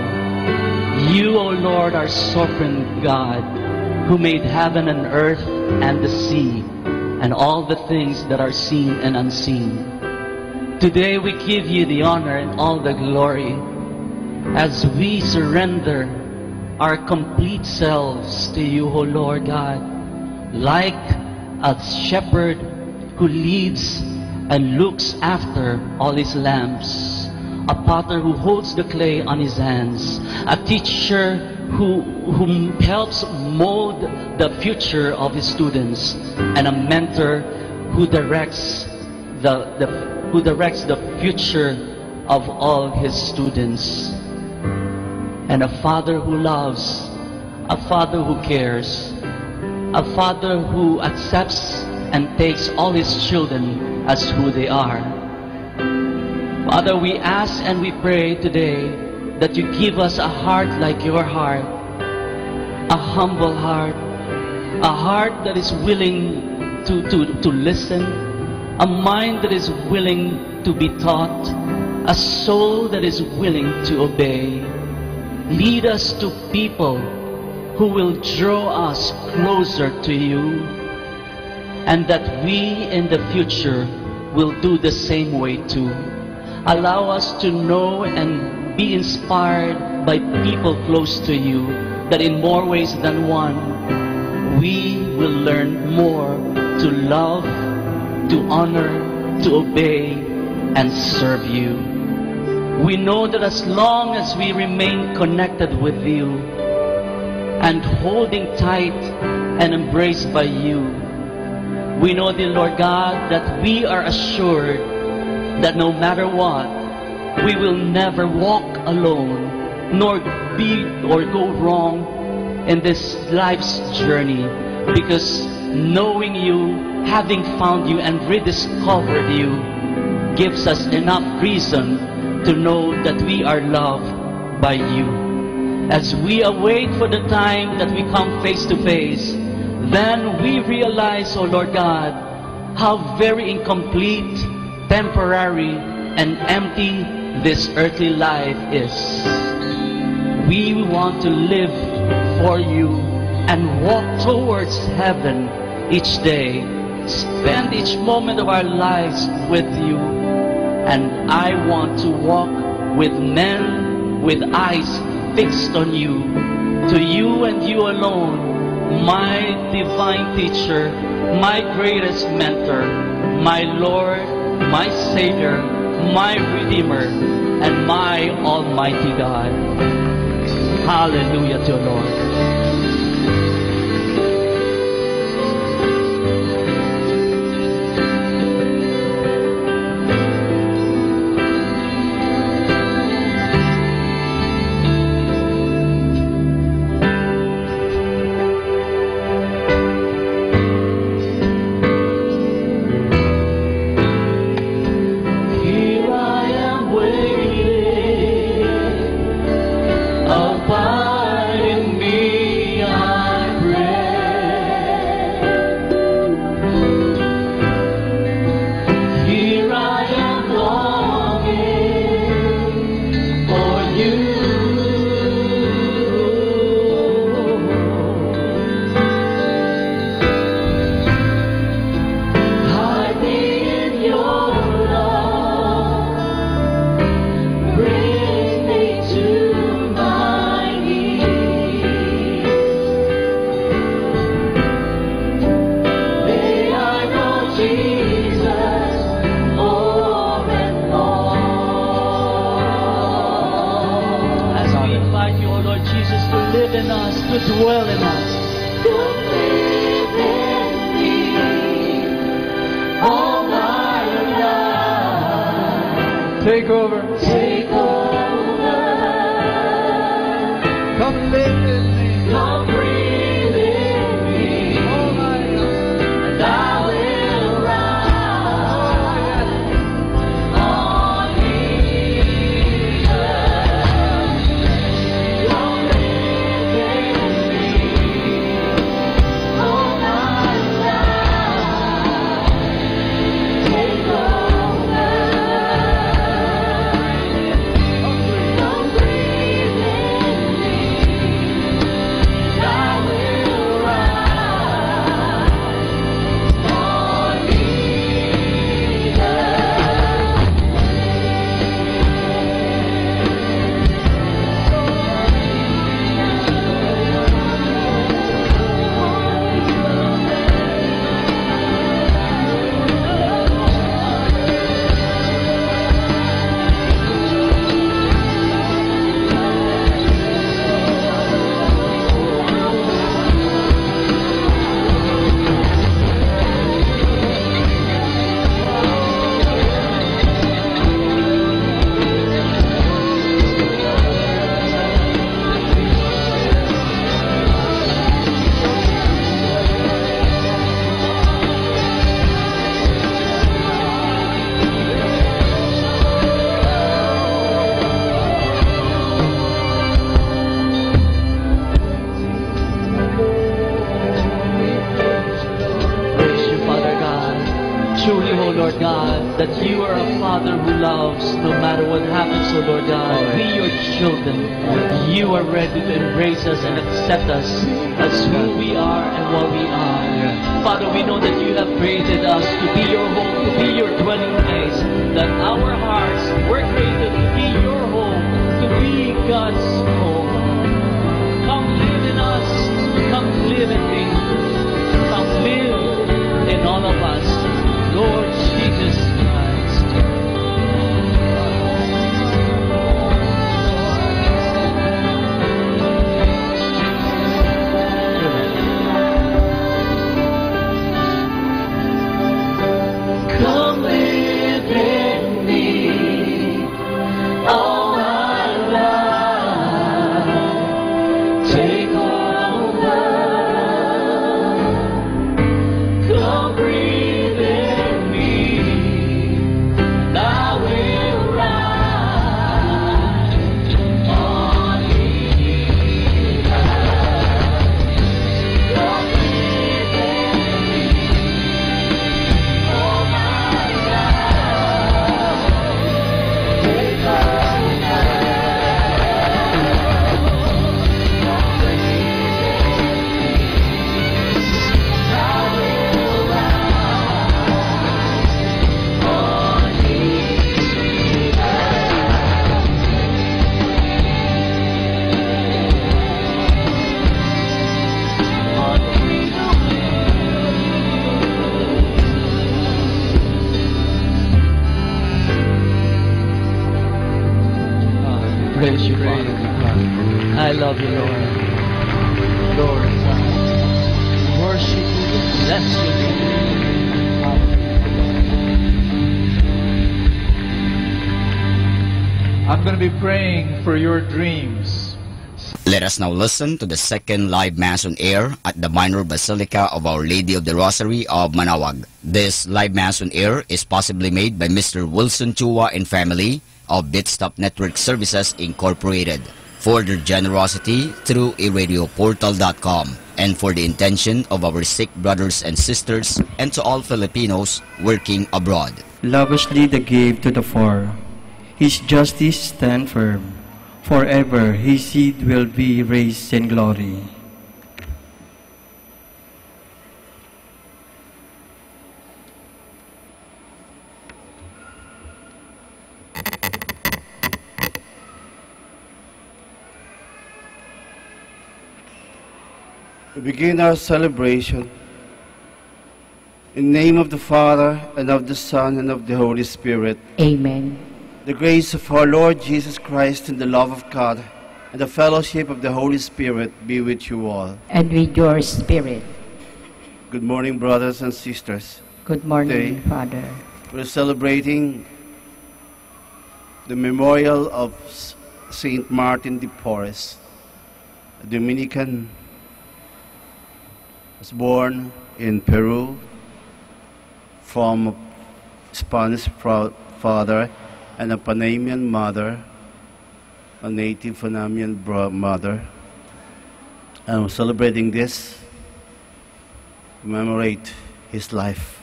You, O Lord, are sovereign God, who made heaven and earth and the sea, and all the things that are seen and unseen. Today we give you the honor and all the glory as we surrender our complete selves to you, O Lord God, like a shepherd who leads and looks after all his lambs, a potter who holds the clay on his hands, a teacher who helps mold the future of his students, and a mentor who directs the future of all his students, and a father who loves, a father who cares, a father who accepts and takes all his children as who they are. Father, we ask and we pray today that you give us a heart like your heart, a humble heart, a heart that is willing to listen, a mind that is willing to be taught, a soul that is willing to obey. Lead us to people who will draw us closer to you, and that we in the future will do the same way too. Allow us to know and be inspired by people close to you, that in more ways than one, we will learn more to love, to honor, to obey, and serve you. We know that as long as we remain connected with you and holding tight and embraced by you, we know, dear Lord God, that we are assured that no matter what, we will never walk alone, nor be or go wrong in this life's journey, because knowing you, having found you and rediscovered you, gives us enough reason to know that we are loved by you. As we await for the time that we come face to face, then we realize, oh Lord God, how very incomplete, temporary, and empty this earthly life is. We want to live for you and walk towards heaven each day. Spend each moment of our lives with you. And I want to walk with men with eyes fixed on you, to you and you alone, my divine teacher, my greatest mentor, my Lord, my Savior, my Redeemer, and my Almighty God. Hallelujah to the Lord.
Take over.
Take over.
Come live in me.
Come breathe in me.
Oh my God.
And I will rise on Jesus. Come live in me. Oh my life. Take
Lord God, that you are a Father who loves no matter what happens, oh Lord God. We, your children, you are ready to embrace us and accept us as who we are and what we are. Father, we know that you have created us to be your home, to be your dwelling place, that our hearts were created to be your home, to be God's home. Come live in us, come live in me, come live in all of us, Lord Jesus Christ.
Come live in me, all our life. Take over. Come breathe in me, and I will ride on eagles. Come live in me, all my life. Take
Praise you, Father. I love you, Lord. Lord, worship you, bless you.
I'm going to be praying for your dreams.
Let us now listen to the second live Mass on air at the Minor Basilica of Our Lady of the Rosary of Manaoag. This live Mass on air is possibly made by Mr. Wilson Chua and family of Bitstop Network Services Incorporated for their generosity through iradioportal.com and for the intention of our sick brothers and sisters and to all Filipinos working abroad.
Lavishly the gave to the poor. His justice stand firm. Forever his seed will be raised in glory.
We begin our celebration in the name of the Father, and of the Son, and of the Holy Spirit.
Amen.
The grace of our Lord Jesus Christ, and the love of God, and the fellowship of the Holy Spirit be with you all.
And with your spirit.
Good morning, brothers and sisters.
Good morning,
Today,
Father.
we're celebrating the memorial of Saint Martin de Porres, a Dominican. Was born in Peru from a Spanish father and a Panamanian mother, a native Panamanian mother. And we're celebrating this to commemorate his life.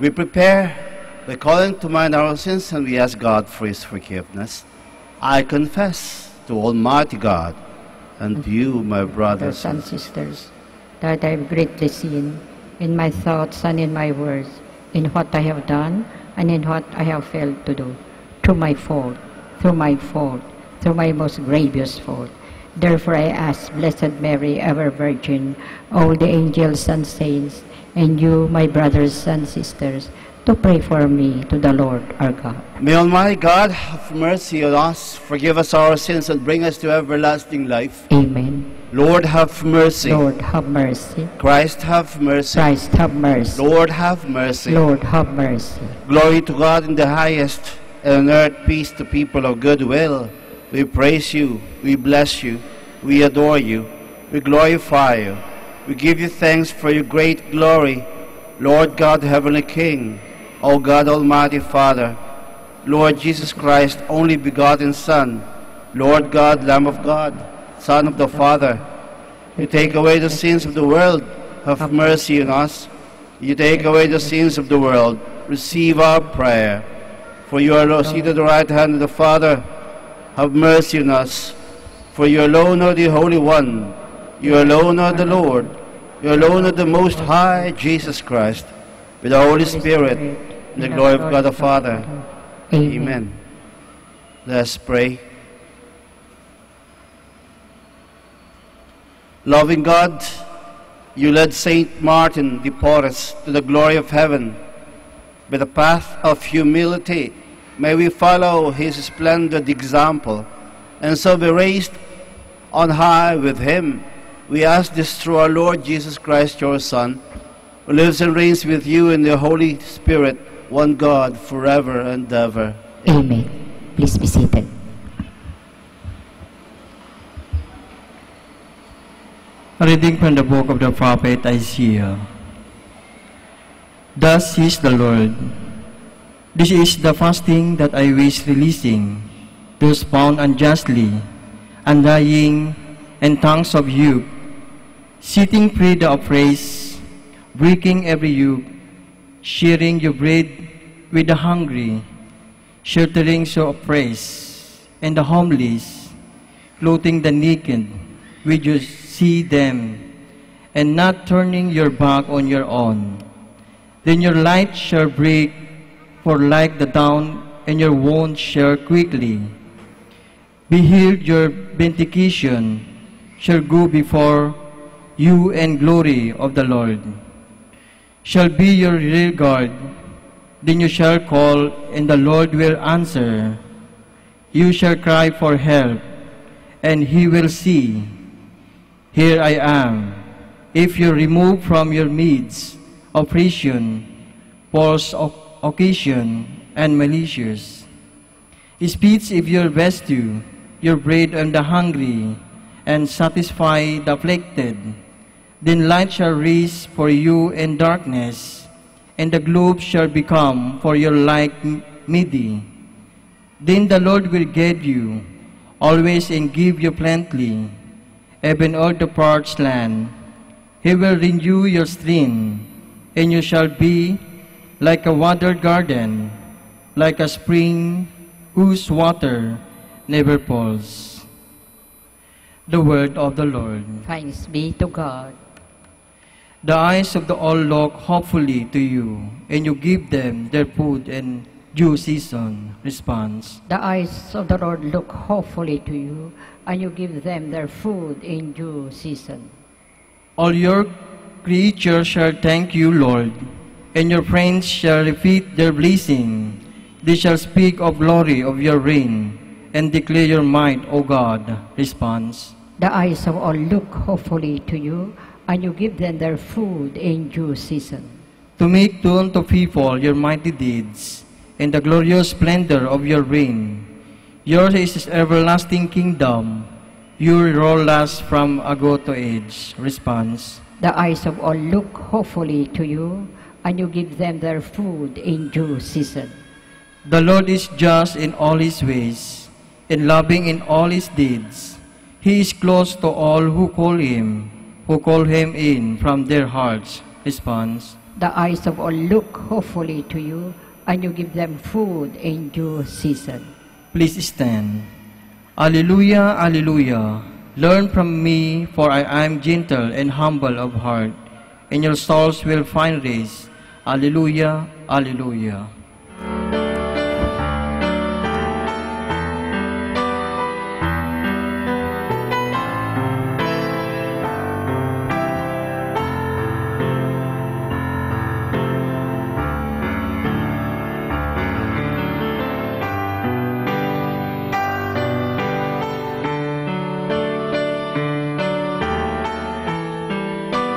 We prepare by calling to mind our sins, and we ask God for his forgiveness. I confess to Almighty God and to you, my brothers
and sisters, that I have greatly sinned in my thoughts and in my words, in what I have done and in what I have failed to do, through my fault, through my most grievous fault. Therefore I ask Blessed Mary, ever Virgin, all the angels and saints, and you, my brothers and sisters, to pray for me to the Lord our God.
May Almighty God have mercy on us, forgive us our sins, and bring us to everlasting life.
Amen.
Lord, have mercy.
Lord, have mercy.
Christ, have mercy.
Christ, have mercy.
Lord, have mercy.
Lord, have mercy.
Glory to God in the highest, and on earth peace to people of good will. We praise you, we bless you, we adore you, we glorify you. We give you thanks for your great glory, Lord God, Heavenly King, O God, Almighty Father, Lord Jesus Christ, only begotten Son, Lord God, Lamb of God, Son of the Father. You take away the sins of the world. have mercy on us. You take away the sins of the world. Receive our prayer. For you are seated at the right hand of the Father. Have mercy on us. For you alone are the Holy One. You alone are the Lord. You alone are the Most High, Jesus Christ, with the Holy Spirit, in the glory of God the Father. Amen. Let us pray. Loving God, you led Saint Martin de Porres to the glory of heaven. By the path of humility, may we follow his splendid example, and so be raised on high with him. We ask this through our Lord Jesus Christ, your Son, who lives and reigns with you in the Holy Spirit, one God, forever and ever.
Amen. Please be seated.
A reading from the book of the prophet Isaiah. Thus says the Lord, this is the fasting that I wish releasing, those found unjustly, undying, and tongues of yoke, setting free the oppressed, breaking every yoke, sharing your bread with the hungry, sheltering the oppressed and the homeless, clothing the naked with your see them, and not turning your back on your own. Then your light shall break, for like the dawn, and your wounds shall quickly be healed. Your vindication shall go before you, and glory of the Lord shall be your rear guard. Then you shall call, and the Lord will answer. You shall cry for help, and he will see. Here I am. If you remove from your midst oppression, false occasion, and malicious speech, if you rescue your bread on the hungry, and satisfy the afflicted, then light shall rise for you in darkness, and the globe shall become for your like midday. Then the Lord will guide you always and give you plenty, even all the parched land. He will renew your strength, and you shall be like a watered garden, like a spring whose water never falls. The word of the Lord.
Thanks be to God.
The eyes of the all look hopefully to you, and you give them their food in due season. Response.
The eyes of the Lord look hopefully to you, and you give them their food in due season.
All your creatures shall thank you, Lord, and your friends shall repeat their blessing. They shall speak of glory of your reign, and declare your might, O God. Response.
The eyes of all look hopefully to you, and you give them their food in due season.
To make known to people your mighty deeds, and the glorious splendor of your reign. Yours is this everlasting kingdom. Your rule lasts from ago to age. Response.
The eyes of all look hopefully to you, and you give them their food in due season.
The Lord is just in all his ways, and loving in all his deeds. He is close to all who call him in from their hearts. Response.
The eyes of all look hopefully to you, and you give them food in due season.
Please stand. Alleluia, alleluia. Learn from me, for I am gentle and humble of heart, and your souls will find rest. Alleluia, alleluia.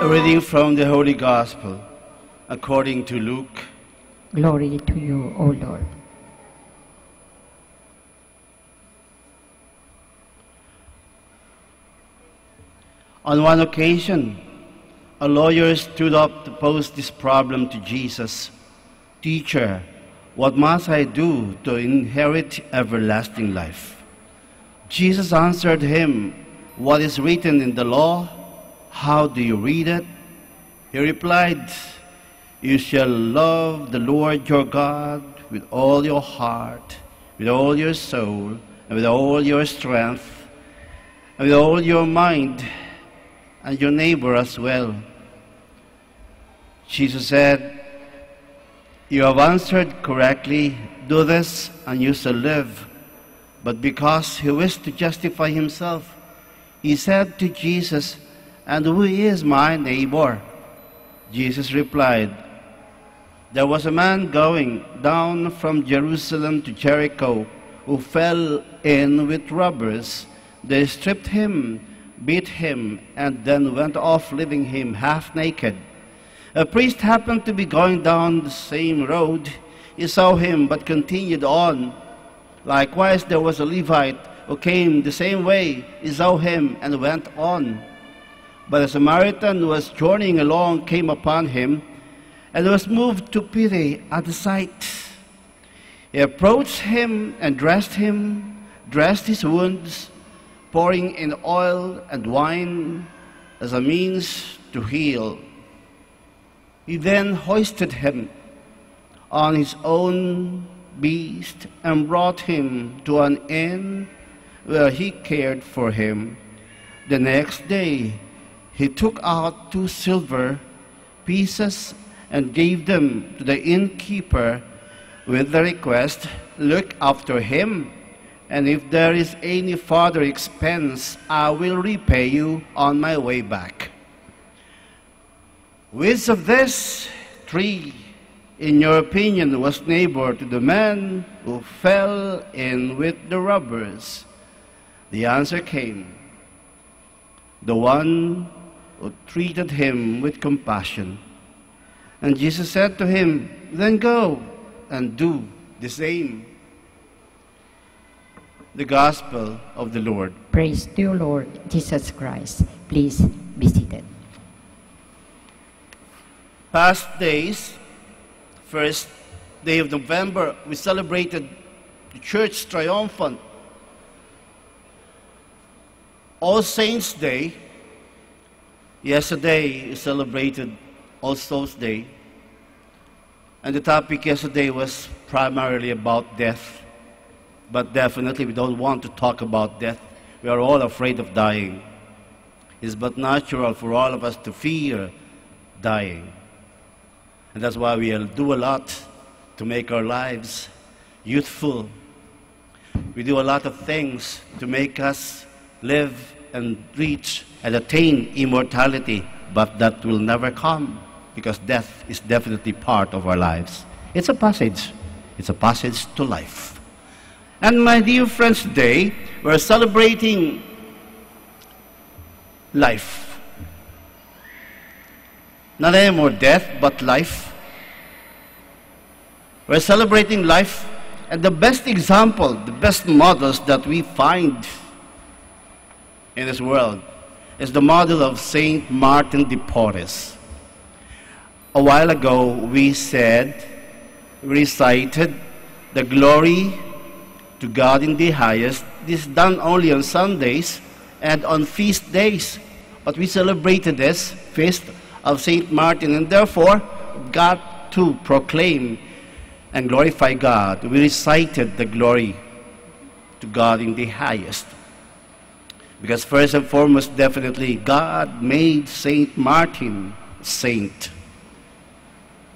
A reading from the Holy Gospel according to Luke.
Glory to you, O Lord.
On one occasion, a lawyer stood up to pose this problem to Jesus. Teacher, what must I do to inherit everlasting life? Jesus answered him, what is written in the law? How do you read it? He replied, "You shall love the Lord your God with all your heart, with all your soul, and with all your strength, and with all your mind, and your neighbor as well." Jesus said, "You have answered correctly. Do this, and you shall live." But because he wished to justify himself, he said to Jesus, "And who is my neighbor?" Jesus replied, "There was a man going down from Jerusalem to Jericho who fell in with robbers. They stripped him, beat him, and then went off, leaving him half naked. A priest happened to be going down the same road. He saw him, but continued on. Likewise, there was a Levite who came the same way. He saw him and went on. But a Samaritan who was journeying along came upon him and was moved to pity at the sight. He approached him and dressed his wounds, pouring in oil and wine as a means to heal. He then hoisted him on his own beast and brought him to an inn where he cared for him. The next day he took out 2 silver pieces and gave them to the innkeeper with the request, "Look after him, and if there is any further expense, I will repay you on my way back." Which of these 3, in your opinion, was neighbor to the man who fell in with the robbers? The answer came, "The one who treated him with compassion." And Jesus said to him, "Then go and do the same." The Gospel of the Lord.
Praise to you, Lord Jesus Christ. Please be seated.
Past days, first day of November, we celebrated the Church Triumphant. All Saints' Day. Yesterday, we celebrated All Souls' Day. And the topic yesterday was primarily about death. But definitely we don't want to talk about death. We are all afraid of dying. It's but natural for all of us to fear dying. And that's why we'll do a lot to make our lives youthful. We do a lot of things to make us live and reach and attain immortality, but that will never come because death is definitely part of our lives. It's a passage. It's a passage to life. And my dear friends, today we're celebrating life. Not anymore death, but life. We're celebrating life, and the best example, the best models that we find in this world is the model of Saint Martin de Porres. A while ago, we recited the glory to God in the highest. This is done only on Sundays and on feast days. But we celebrated this feast of Saint Martin, and therefore got to proclaim and glorify God. We recited the glory to God in the highest. Because first and foremost, definitely, God made Saint Martin saint.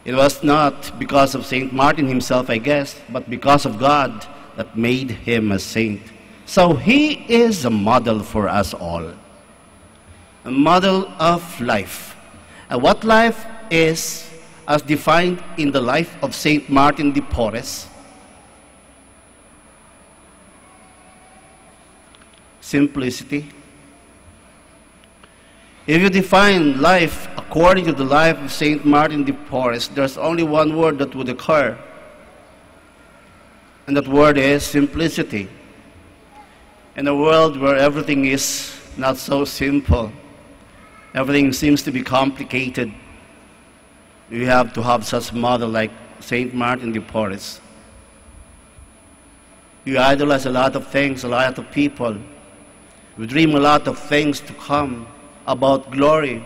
It was not because of Saint Martin himself, I guess, but because of God that made him a saint. So he is a model for us all. A model of life. And what life is, as defined in the life of Saint Martin de Porres? Simplicity. If you define life according to the life of Saint Martin de Porres, there's only one word that would occur, and that word is simplicity. In a world where everything is not so simple, everything seems to be complicated, we have to have such a model like Saint Martin de Porres. We idolize a lot of things, a lot of people. We dream a lot of things to come about glory.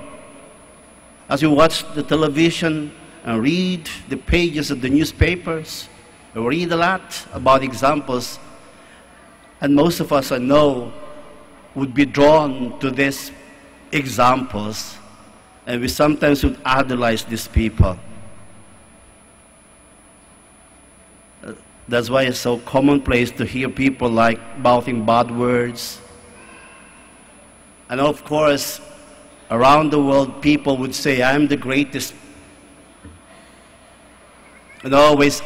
as we watch the television and read the pages of the newspapers, we read a lot about examples, and most of us I know would be drawn to these examples, and we sometimes would idolize these people. That's why it's so commonplace to hear people like mouthing bad words. And of course, around the world, people would say, I'm the greatest. And always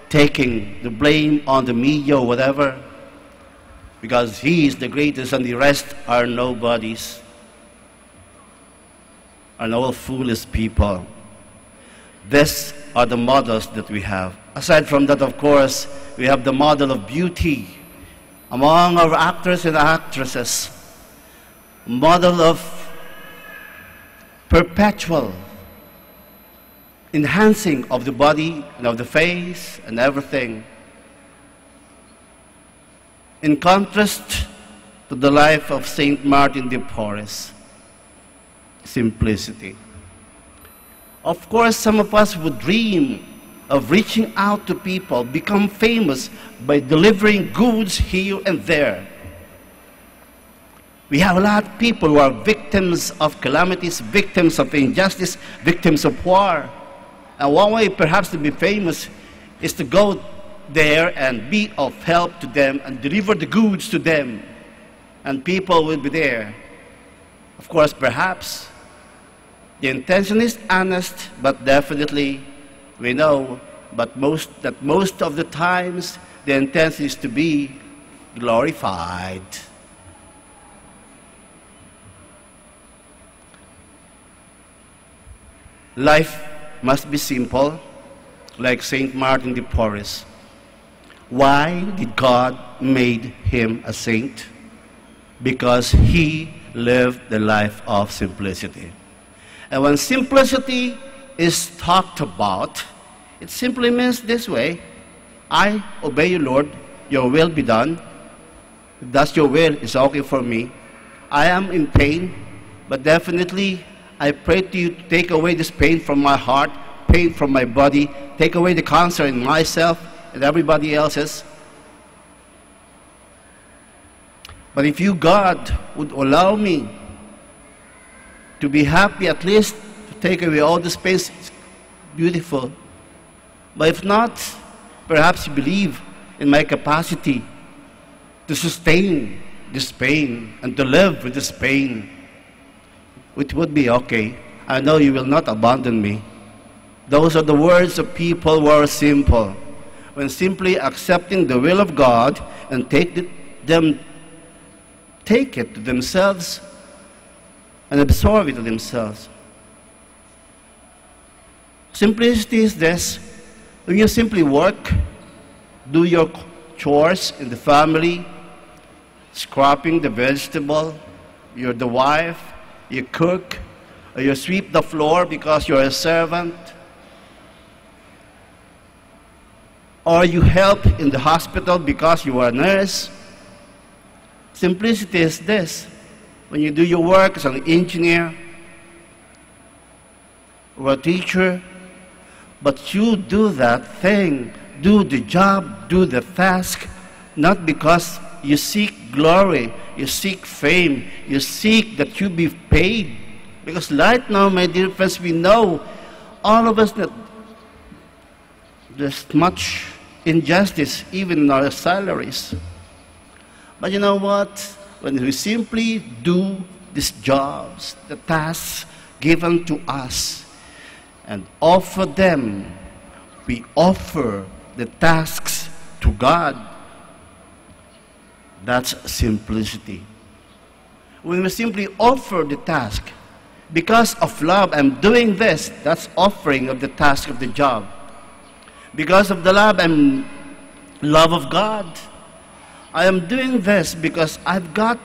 taking the blame on the media or whatever, because he is the greatest and the rest are nobodies, and all foolish people. These are the models that we have. Aside from that, of course, we have the model of beauty among our actors and actresses, model of perpetual enhancing of the body and of the face and everything. In contrast to the life of Saint Martin de Porres, simplicity. Of course, some of us would dream of reaching out to people, become famous by delivering goods here and there. We have a lot of people who are victims of calamities, victims of injustice, victims of war. And one way perhaps to be famous is to go there and be of help to them and deliver the goods to them. And people will be there. Of course, perhaps the intention is honest, but definitely we know that most of the times the intention is to be glorified. Life must be simple, like Saint Martin de Porres. Why did God make him a saint? Because he lived the life of simplicity. And when simplicity is talked about, it simply means this way: I obey you, Lord, your will be done. If that's your will, it's okay for me. I am in pain, but definitely I pray to you to take away this pain from my heart, pain from my body, take away the cancer in myself and everybody else's. But if you, God, would allow me to be happy, at least to take away all this pain, it's beautiful. But if not, perhaps you believe in my capacity to sustain this pain and to live with this pain, which would be okay. I know you will not abandon me. Those are the words of people who are simple. When simply accepting the will of God and take it to themselves and absorb it to themselves. Simplicity is this: when you simply work, do your chores in the family, scraping the vegetable, you're the wife, you cook, or you sweep the floor because you're a servant, or you help in the hospital because you are a nurse. Simplicity is this: when you do your work as an engineer or a teacher, but you do that thing, do the job, do the task, not because you seek glory, you seek fame, you seek that you be paid. Because right now, my dear friends, we know, all of us, that there's much injustice even in our salaries. But you know what? When we simply do these jobs, the tasks given to us, and offer them, we offer the tasks to God. That's simplicity. When we simply offer the task, because of love, I'm doing this, that's offering of the task of the job. Because of the love and love of God, I am doing this because I've got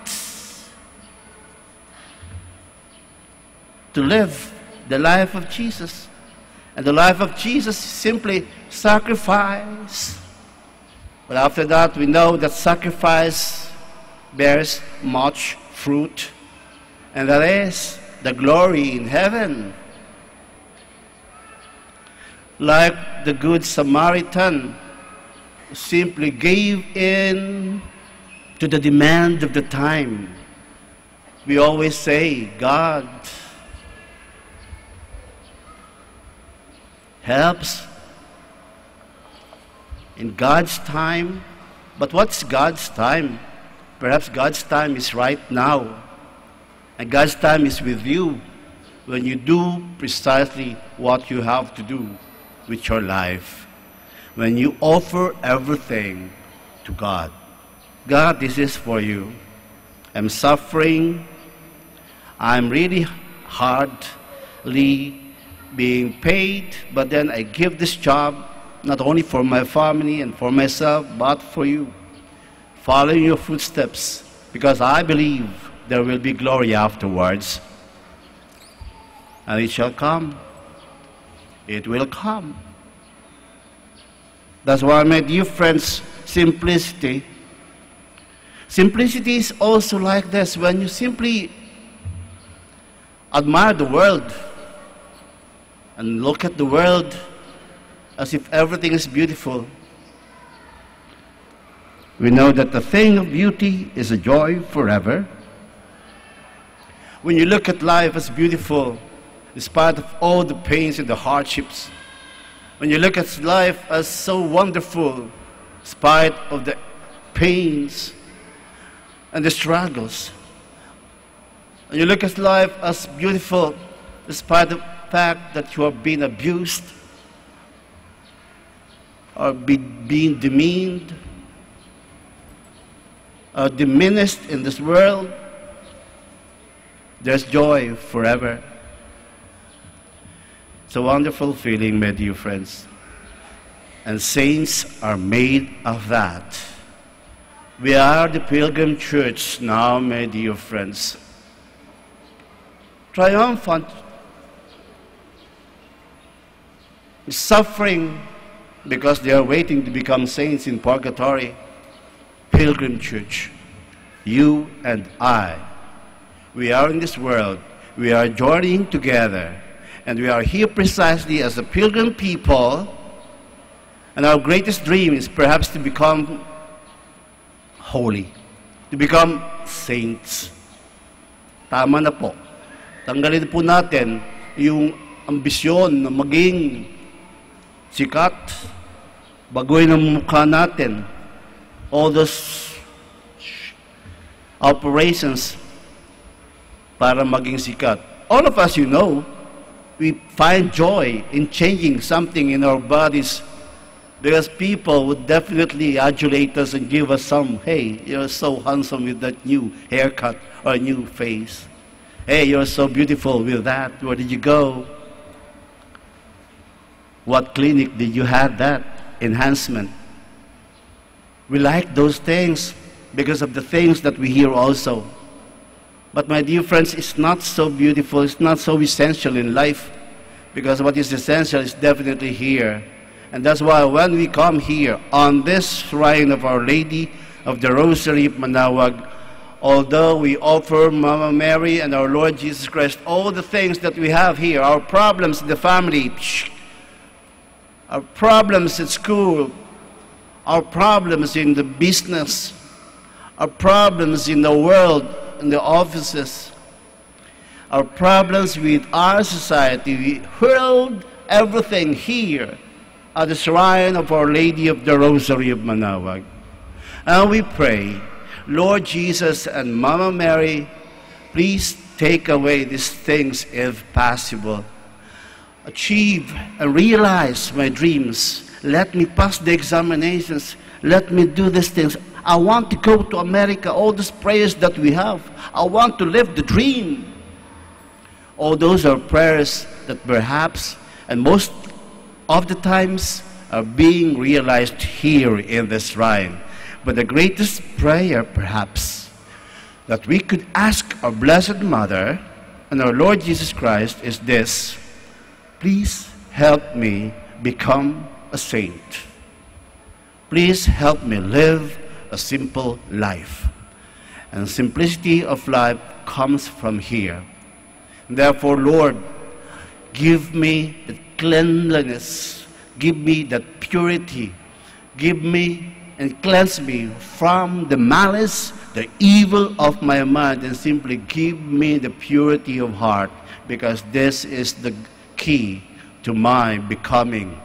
to live the life of Jesus. And the life of Jesus is simply sacrifice. But after that, we know that sacrifice bears much fruit. And that is the glory in heaven. like the Good Samaritan, who simply gave in to the demand of the time. We always say, God helps in God's time. But what's God's time? Perhaps God's time is right now. And God's time is with you when you do precisely what you have to do with your life. When you offer everything to God. God, this is for you. I'm suffering. I'm really hardly being paid, but then I give this job not only for my family and for myself, but for you. Following your footsteps, because I believe there will be glory afterwards. And it shall come. It will come. That's why, my dear friends, simplicity. Simplicity is also like this. When you simply admire the world and look at the world as if everything is beautiful, we know that the thing of beauty is a joy forever. When you look at life as beautiful, in spite of all the pains and the hardships, when you look at life as so wonderful, in spite of the pains and the struggles, and you look at life as beautiful, despite the fact that you are being abused or being demeaned or diminished in this world, there's joy forever. It's a wonderful feeling, my dear friends. And saints are made of that. We are the Pilgrim Church now, my dear friends. Triumphant, suffering because they are waiting to become saints in purgatory. Pilgrim Church, you and I, we are in this world, we are journeying together, and we are here precisely as a pilgrim people, and our greatest dream is perhaps to become holy, to become saints. Tama na po. Tanggalin po natin yung ambisyon na maging sikat, baguhin ang mukha natin, all those operations para maging sikat. All of us, you know, we find joy in changing something in our bodies because people would definitely adulate us and give us some, hey, you're so handsome with that new haircut or new face. Hey, you're so beautiful with that. Where did you go? What clinic did you have that enhancement? We like those things because of the things that we hear also. But my dear friends, it's not so beautiful, it's not so essential in life, because what is essential is definitely here. And that's why when we come here on this shrine of Our Lady of the Rosary of Manaoag, although we offer Mama Mary and our Lord Jesus Christ all the things that we have here, our problems in the family, our problems at school, our problems in the business, our problems in the world, in the offices, our problems with our society, we hurled everything here at the shrine of Our Lady of the Rosary of Manaoag. And we pray, Lord Jesus and Mama Mary, please take away these things if possible. Achieve and realize my dreams. Let me pass the examinations. Let me do these things. I want to go to America. All these prayers that we have. I want to live the dream. All those are prayers that perhaps, and most of the times, are being realized here in this shrine. But the greatest prayer, perhaps, that we could ask our Blessed Mother and our Lord Jesus Christ is this: please help me become a saint. Please help me live a simple life. And simplicity of life comes from here. Therefore, Lord, give me the cleanliness, Give me that purity. Give me and cleanse me from the malice, the evil of my mind, and simply give me the purity of heart, because this is the key to my becoming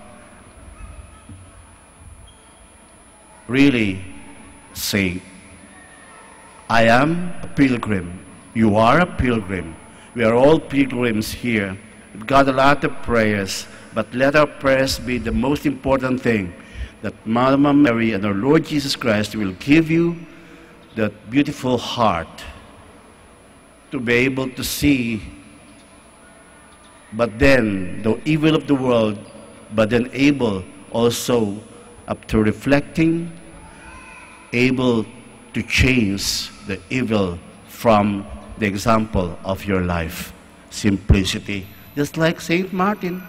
really saint. I am a pilgrim. You are a pilgrim. We are all pilgrims here. We've got a lot of prayers, but let our prayers be the most important thing, that Mama Mary and our Lord Jesus Christ will give you that beautiful heart to be able to see, but then the evil of the world, but then able also up to reflecting, able to change the evil from the example of your life. Simplicity. Just like Saint Martin.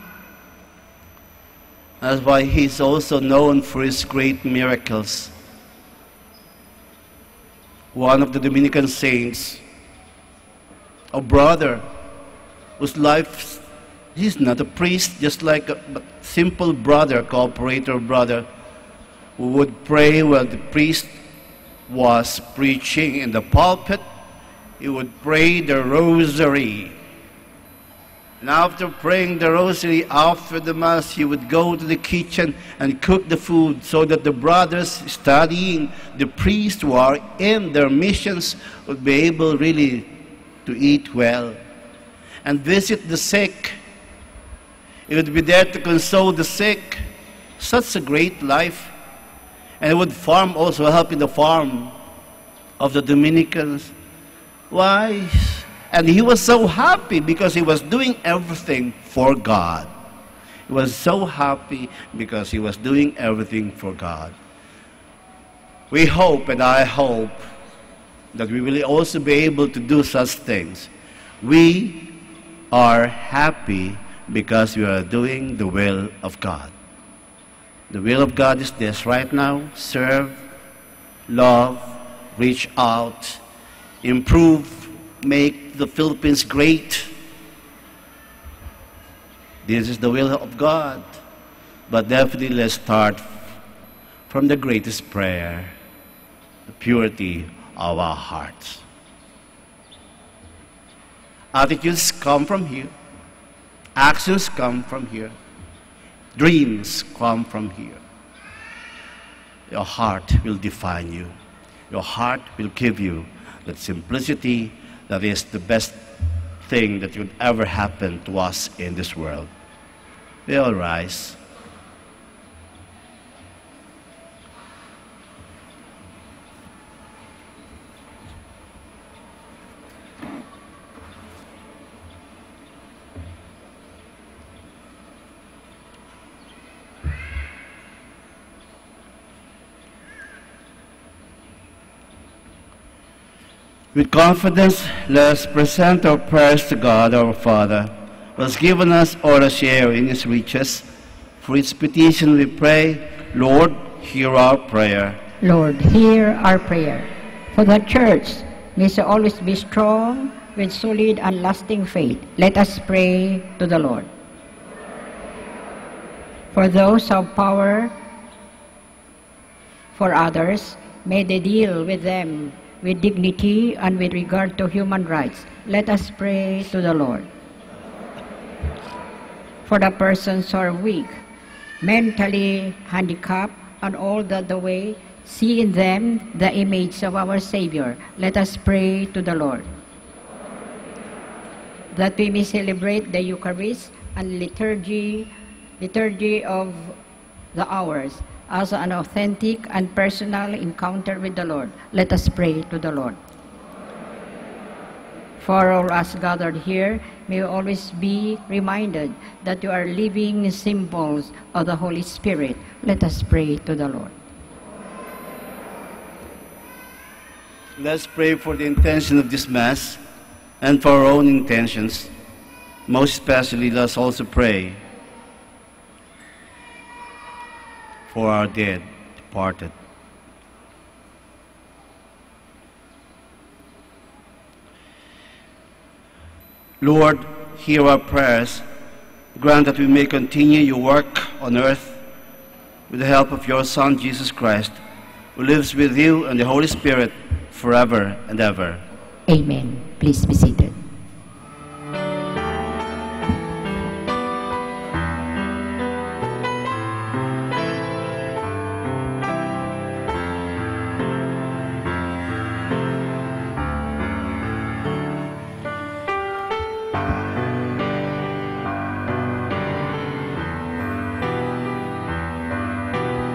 That's why he's also known for his great miracles. One of the Dominican saints, a brother whose life, he's not a priest, just like a simple brother, cooperator brother, who would pray while the priest was preaching in the pulpit. He would pray the rosary. And after praying the rosary, after the Mass, he would go to the kitchen and cook the food so that the brothers studying, the priests who are in their missions, would be able really to eat well and visit the sick. He would be there to console the sick. Such a great life. And he would farm, also help in the farm of the Dominicans. Why? And he was so happy because he was doing everything for God. He was so happy because he was doing everything for God. We hope, and I hope, that we will also be able to do such things. We are happy because we are doing the will of God. The will of God is this right now: serve, love, reach out, improve, make the Philippines great. This is the will of God. But definitely let's start from the greatest prayer, the purity of our hearts. Attitudes come from here. Actions come from here. Dreams come from here. Your heart will define you. Your heart will give you that simplicity that is the best thing that could ever happen to us in this world. We all rise. With confidence, let us present our prayers to God, our Father, who has given us all a share in His riches. For His petition we pray, Lord, hear our prayer.
Lord, hear our prayer. For the Church, may she always be strong with solid and lasting faith. Let us pray to the Lord. For those of power for others, may they deal with them with dignity and with regard to human rights. Let us pray to the Lord. For the persons who are weak, mentally handicapped, and all that the way see in them the image of our Savior, let us pray to the Lord. That we may celebrate the Eucharist and liturgy of the hours as an authentic and personal encounter with the Lord. Let us pray to the Lord. For all us gathered here, may we always be reminded that you are living symbols of the Holy Spirit. Let us pray to the Lord.
Let's pray for the intention of this Mass and for our own intentions. Most especially, let's also pray for our dead, departed. Lord, hear our prayers. Grant that we may continue your work on earth with the help of your Son, Jesus Christ, who lives with you and the Holy Spirit forever and ever.
Amen. Please be seated.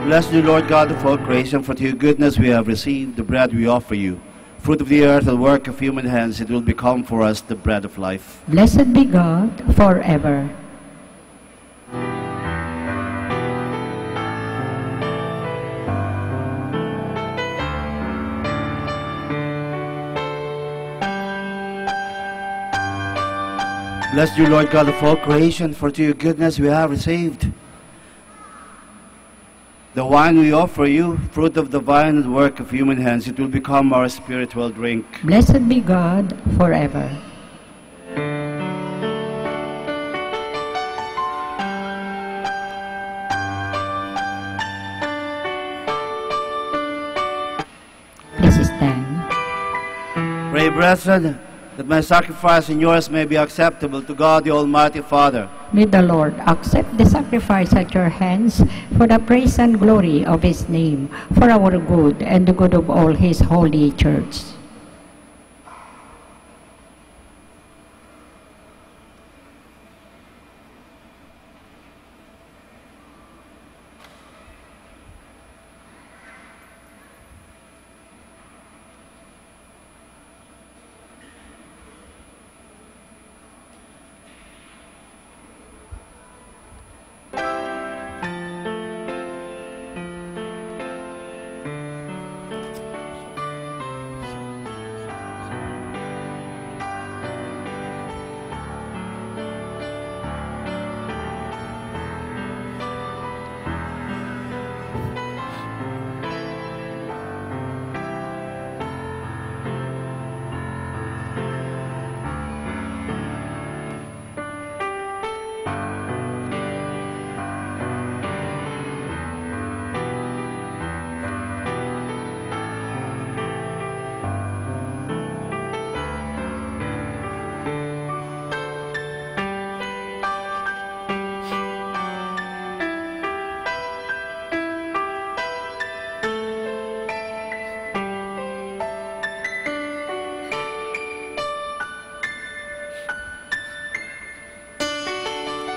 Blessed you, Lord God of all creation, for to your goodness we have received the bread we offer you. Fruit of the earth and work of human hands, it will become for us the bread of life.
Blessed be God forever.
Blessed you, Lord God of all creation, for to your goodness we have received the wine we offer you, fruit of the vine and work of human hands, it will become our spiritual drink.
Blessed be God forever. Please stand.
Pray, brethren, that my sacrifice and yours may be acceptable to God the Almighty Father.
May the Lord accept the sacrifice at your hands for the praise and glory of his name, for our good and the good of all his holy church.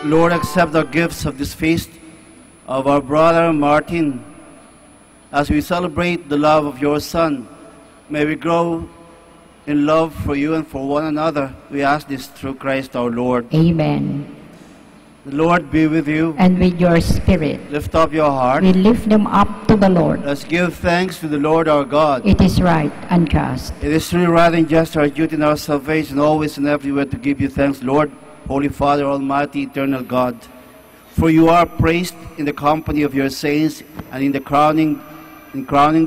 Lord, accept the gifts of this feast of our brother Martin. As we celebrate the love of your Son, may we grow in love for you and for one another. We ask this through Christ our Lord.
Amen.
The Lord be with you.
And with your spirit.
Lift up your heart.
We lift them up to the Lord.
Let's give thanks to the Lord our God.
It is right and just.
It is truly right and just, our duty and our salvation, always and everywhere to give you thanks, Lord, Holy Father, Almighty, Eternal God. For you are praised in the company of your saints, and in crowning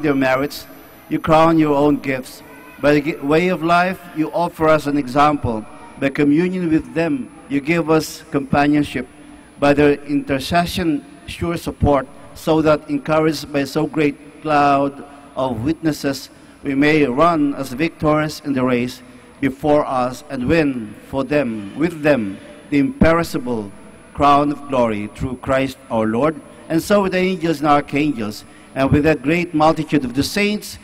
their merits, you crown your own gifts. By the way of life, you offer us an example. By communion with them, you give us companionship. By their intercession, sure support, so that, encouraged by so great cloud of witnesses, we may run as victors in the race before us and win for them, with them, the imperishable crown of glory through Christ our Lord. And so with the angels and archangels, and with that great multitude of the saints,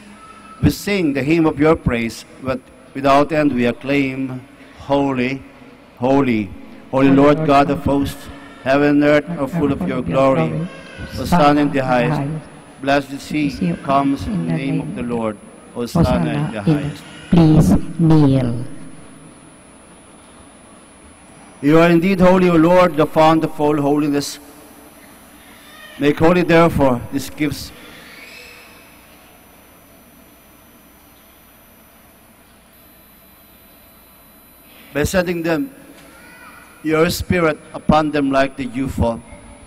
we sing the hymn of your praise, but without end we acclaim, Holy, holy, holy Lord God of hosts, heaven and earth are full of your glory. Hosanna in the highest. Blessed is he comes in the name of the Lord. Hosanna in the highest.
Please kneel.
You are indeed holy, O Lord, the fount of all holiness. Make holy, therefore, these gifts. By sending them your Spirit upon them like the dewfall,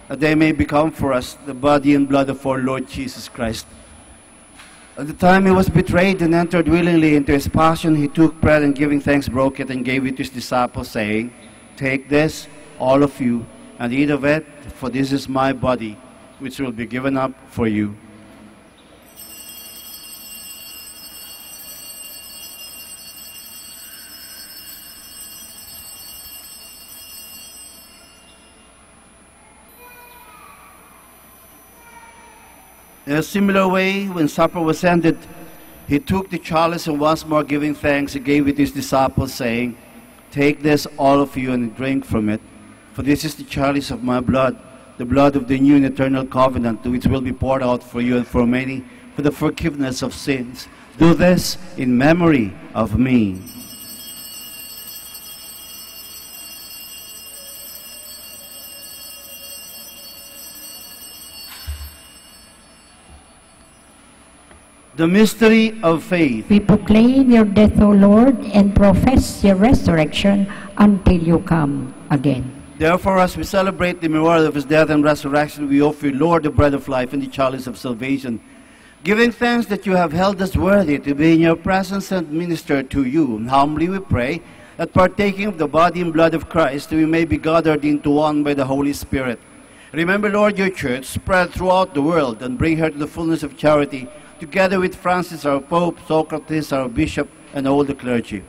that they may become for us the body and blood of our Lord Jesus Christ. At the time he was betrayed and entered willingly into his passion, he took bread and giving thanks broke it and gave it to his disciples, saying, Take this, all of you, and eat of it, for this is my body, which will be given up for you. In a similar way, when supper was ended, he took the chalice and once more giving thanks, he gave it to his disciples, saying, "Take this, all of you, and drink from it. For this is the chalice of my blood, the blood of the new and eternal covenant, which will be poured out for you and for many for the forgiveness of sins. Do this in memory of me." The mystery of faith.
We proclaim your death, O Lord, and profess your resurrection until you come again.
Therefore, as we celebrate the memorial of his death and resurrection, we offer you, Lord, the bread of life and the chalice of salvation, giving thanks that you have held us worthy to be in your presence and minister to you. Humbly we pray that partaking of the body and blood of Christ, we may be gathered into one by the Holy Spirit. Remember, Lord, your church spread throughout the world and bring her to the fullness of charity, together with Francis, our Pope, Socrates, our Bishop, and all the clergy.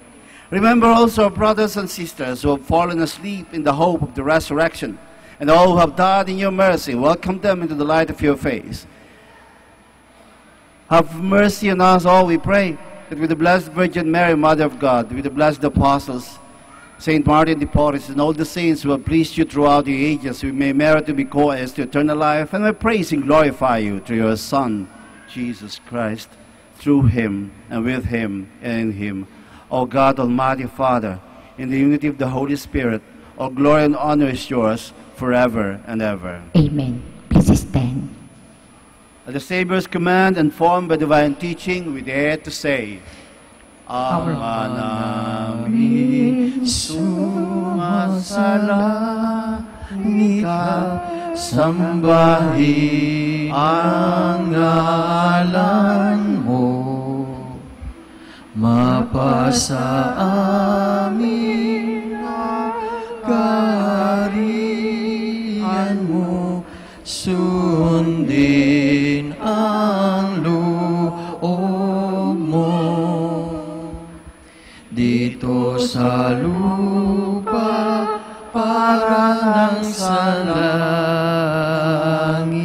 Remember also our brothers and sisters who have fallen asleep in the hope of the resurrection, and all who have died in your mercy. Welcome them into the light of your face. Have mercy on us all, we pray, that with the Blessed Virgin Mary, Mother of God, with the blessed apostles, Saint Martin de Porres, and all the saints who have pleased you throughout the ages, we may merit to be co-heirs to eternal life, and may praise and glorify you through your Son, Jesus Christ, through him, and with him, and in him. O God, Almighty Father, in the unity of the Holy Spirit, all glory and honor is yours forever and ever.
Amen. Please stand.
At the Savior's command, informed by divine teaching, we dare to say, Ama namin sumasalangit ka, sambahin ang ngalan mo, mapasa amin ang kaharian mo, sundin ang loob mo, dito sa lupa parang sa langit.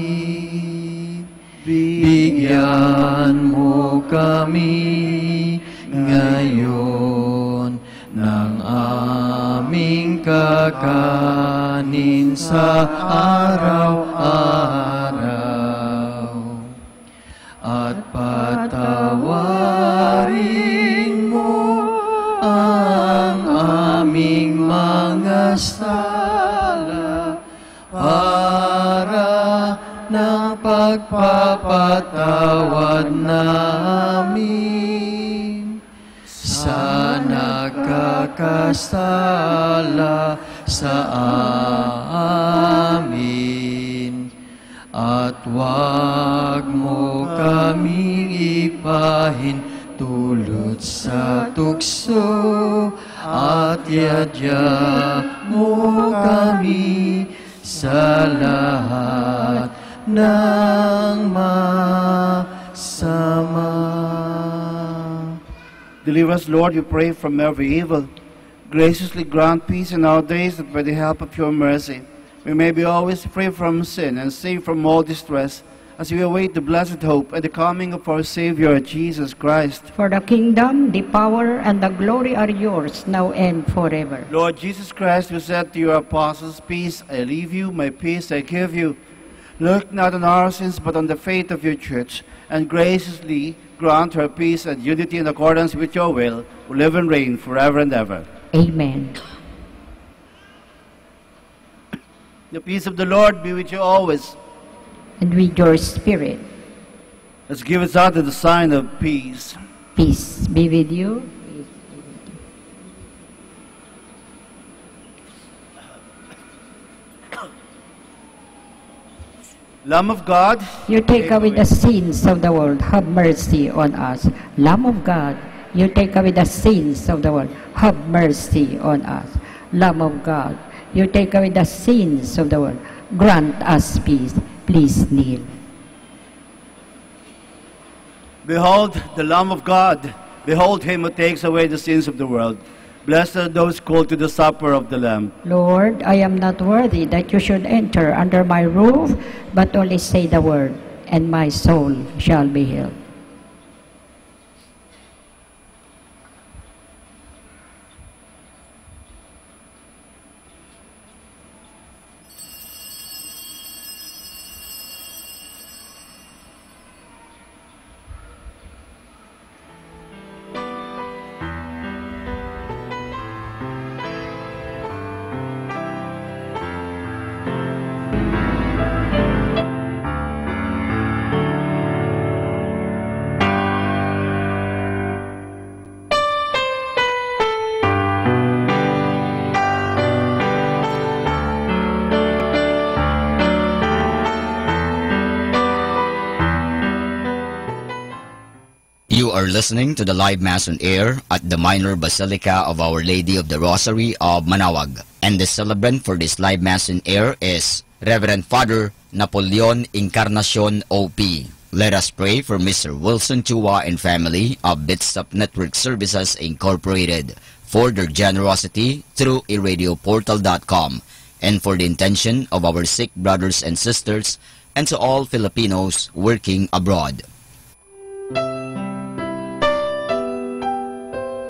Bigyan mo kami ngayon ng aming kakanin sa araw-araw, at patawarin mo ang aming mga sala para ng pagpapatawad namin sa nagkakasala sa amin, at huwag mo kaming ipahin tulad sa tukso, at yadya mo kami sa lahat ng masama. Deliver us, Lord, we pray, from every evil. Graciously grant peace in our days, that by the help of your mercy we may be always free from sin and safe from all distress, as we await the blessed hope and the coming of our Savior, Jesus Christ.
For the kingdom, the power, and the glory are yours, now and forever.
Lord Jesus Christ, who said to your apostles, "Peace I leave you, my peace I give you," look not on our sins, but on the faith of your church, and graciously grant her peace and unity in accordance with your will, who live and reign forever and ever.
Amen.
The peace of the Lord be with you always.
And with your spirit.
Let's give us out the sign of peace.
Peace be with you.
Lamb of God,
you take away the sins of the world, have mercy on us. Lamb of God, you take away the sins of the world, have mercy on us. Lamb of God, you take away the sins of the world, grant us peace. Please kneel.
Behold the Lamb of God. Behold him who takes away the sins of the world. Blessed are those called to the supper of the Lamb.
Lord, I am not worthy that you should enter under my roof, but only say the word, and my soul shall be healed.
You are listening to the live Mass on air at the Minor Basilica of Our Lady of the Rosary of Manaoag. And the celebrant for this live Mass on air is Reverend Father Napoleon Encarnacion O.P. Let us pray for Mr. Wilson Chua and family of Bitsap Network Services Incorporated for their generosity through iradioportal.com and for the intention of our sick brothers and sisters and to all Filipinos working abroad.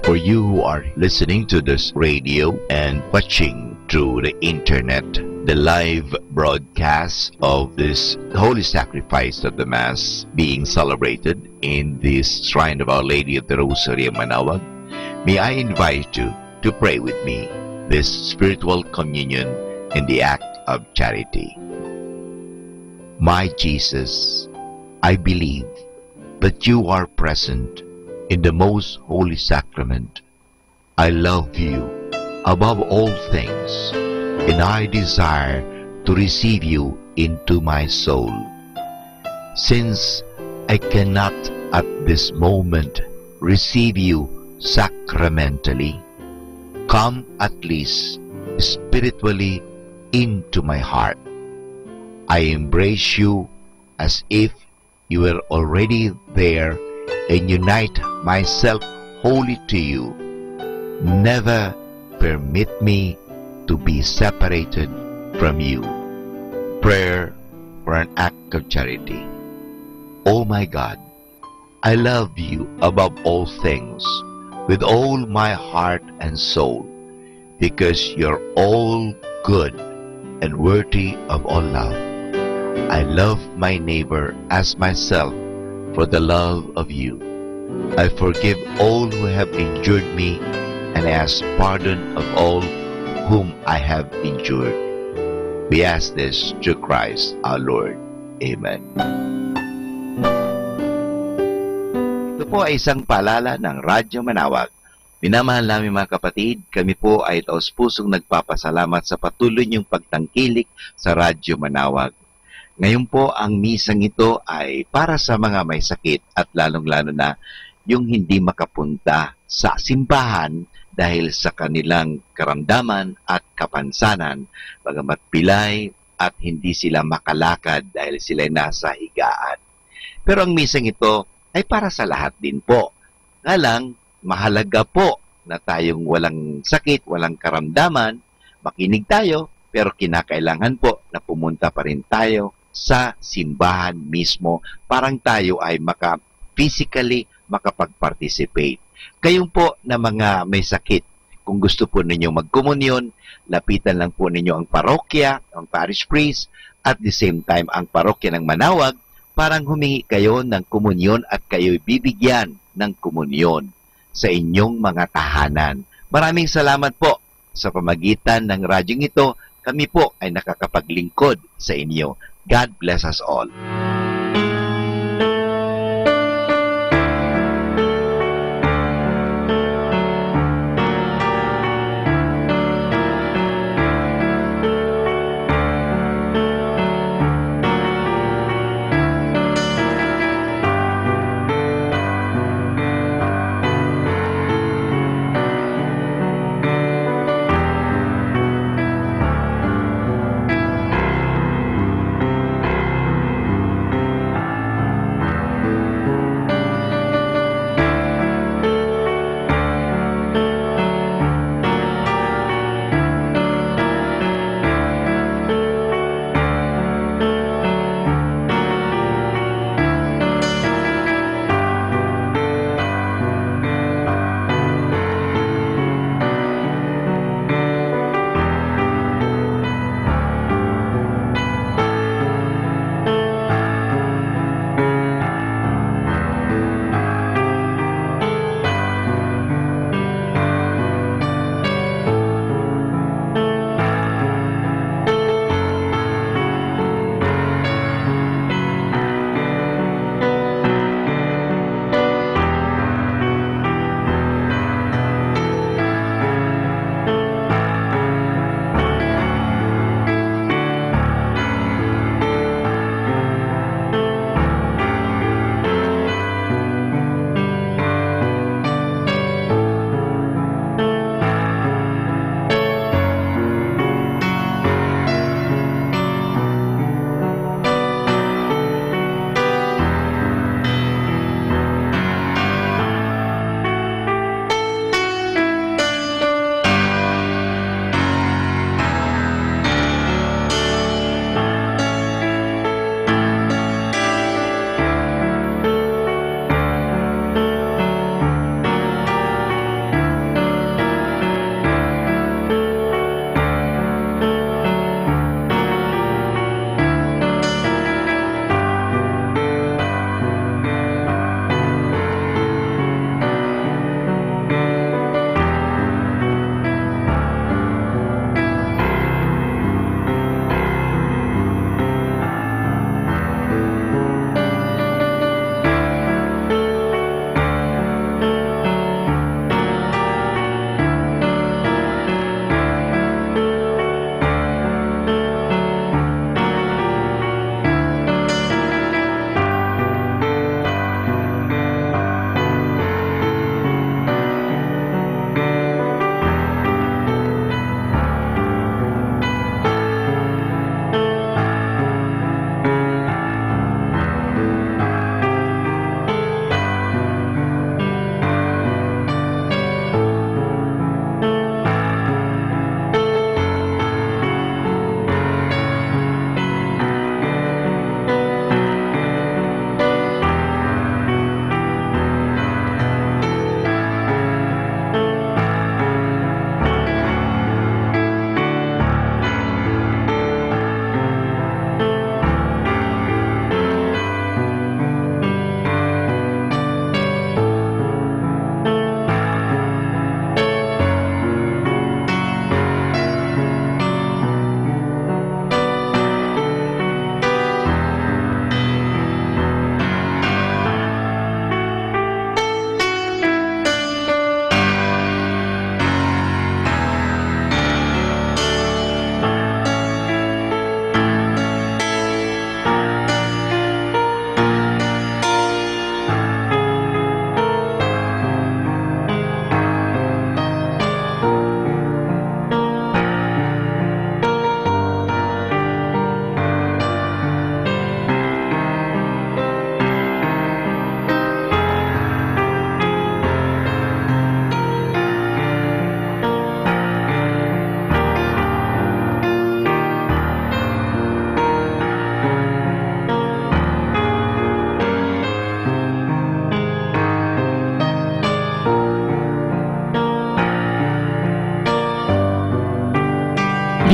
For you who are listening to this radio and watching through the internet, the live broadcast of this Holy Sacrifice of the Mass being celebrated in this Shrine of Our Lady of the Rosary of Manaoag, may I invite you to pray with me this spiritual communion in the act of charity. My Jesus, I believe that you are present in the most holy sacrament. I love you above all things, and I desire to receive you into my soul. Since I cannot at this moment receive you sacramentally, come at least spiritually into my heart. I embrace you as if you were already there and unite myself wholly to you. Never permit me to be separated from you. Prayer for an act of charity. Oh my God, I love you above all things with all my heart and soul, because you're all good and worthy of all love. I love my neighbor as myself for the love of you. I forgive all who have injured me and ask pardon of all whom I have injured. We ask this through Christ our Lord. Amen. Ito po ay isang paalala ng Radyo Manaoag. Minamahal namin mga kapatid, kami po ay taos-pusong nagpapasalamat sa patuloy niyong pagtangkilik sa Radyo Manaoag. Ngayon po, ang misang ito ay para sa mga may sakit at lalong-lalo na yung hindi makapunta sa simbahan dahil sa kanilang karamdaman at kapansanan, bagamat pilay at hindi sila makalakad dahil sila nasa higaan. Pero ang misang ito ay para sa lahat din po. Nga lang, mahalaga po na tayong walang sakit, walang karamdaman, makinig tayo, pero kinakailangan po na pumunta pa rin tayo sa simbahan mismo, parang tayo ay physically makapag-participate. Kayong po na mga may sakit, kung gusto po ninyo magkomunyon, lapitan lang po ninyo ang parokya, ang parish priest, at the same time ang parokya ng Manaoag, parang humingi kayo ng komunyon at kayo'y bibigyan ng komunyon sa inyong mga tahanan. Maraming salamat po sa pamagitan ng radyong ito, kami po ay nakakapaglingkod sa inyo. God bless us all.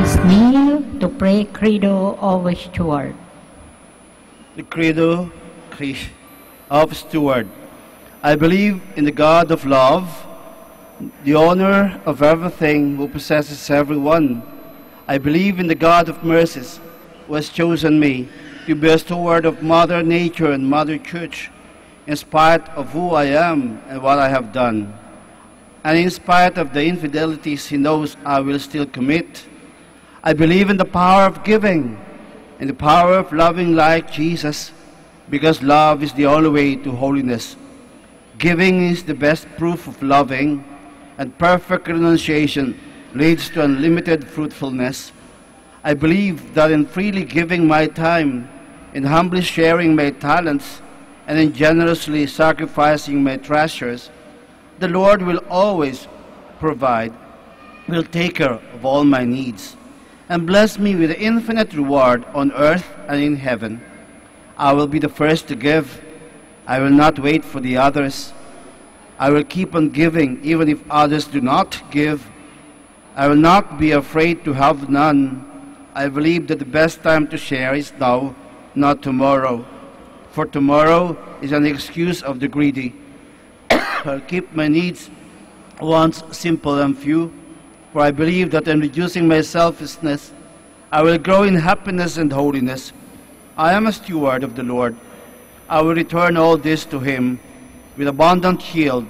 Please kneel to pray Credo of Stuart.
The Credo of Stuart. I believe in the God of love, the owner of everything, who possesses everyone. I believe in the God of mercies, who has chosen me to be a steward of Mother Nature and Mother Church, in spite of who I am and what I have done. And in spite of the infidelities he knows I will still commit, I believe in the power of giving, in the power of loving like Jesus, because love is the only way to holiness. Giving is the best proof of loving, and perfect renunciation leads to unlimited fruitfulness. I believe that in freely giving my time, in humbly sharing my talents, and in generously sacrificing my treasures, the Lord will always provide, will take care of all my needs, and bless me with infinite reward on earth and in heaven. I will be the first to give. I will not wait for the others. I will keep on giving even if others do not give. I will not be afraid to have none. I believe that the best time to share is now, not tomorrow. For tomorrow is an excuse of the greedy. I'll keep my needs, wants simple and few, for I believe that in reducing my selfishness, I will grow in happiness and holiness. I am a steward of the Lord. I will return all this to Him with abundant yield.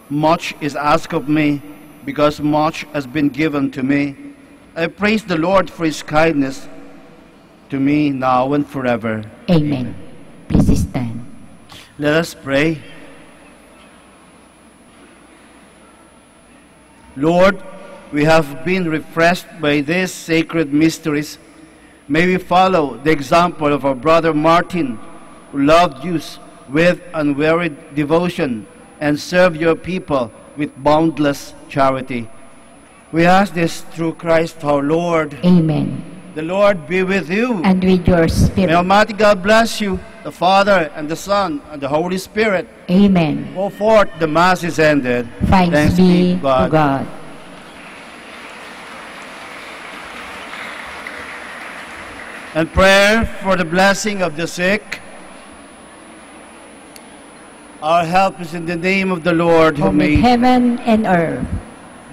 Much is asked of me, because much has been given to me. I praise the Lord for His kindness to me now and forever.
Amen. Please stand.
Let us pray. Lord, we have been refreshed by these sacred mysteries. May we follow the example of our brother Martin, who loved you with unwearied devotion and served your people with boundless charity. We ask this through Christ our Lord.
Amen.
The Lord be with you.
And with your spirit.
May Almighty God bless you, the Father and the Son and the Holy Spirit.
Amen.
Go forth, the Mass is ended.
Thanks be to God.
And prayer for the blessing of the sick. Our help is in the name of the Lord who made
heaven and earth.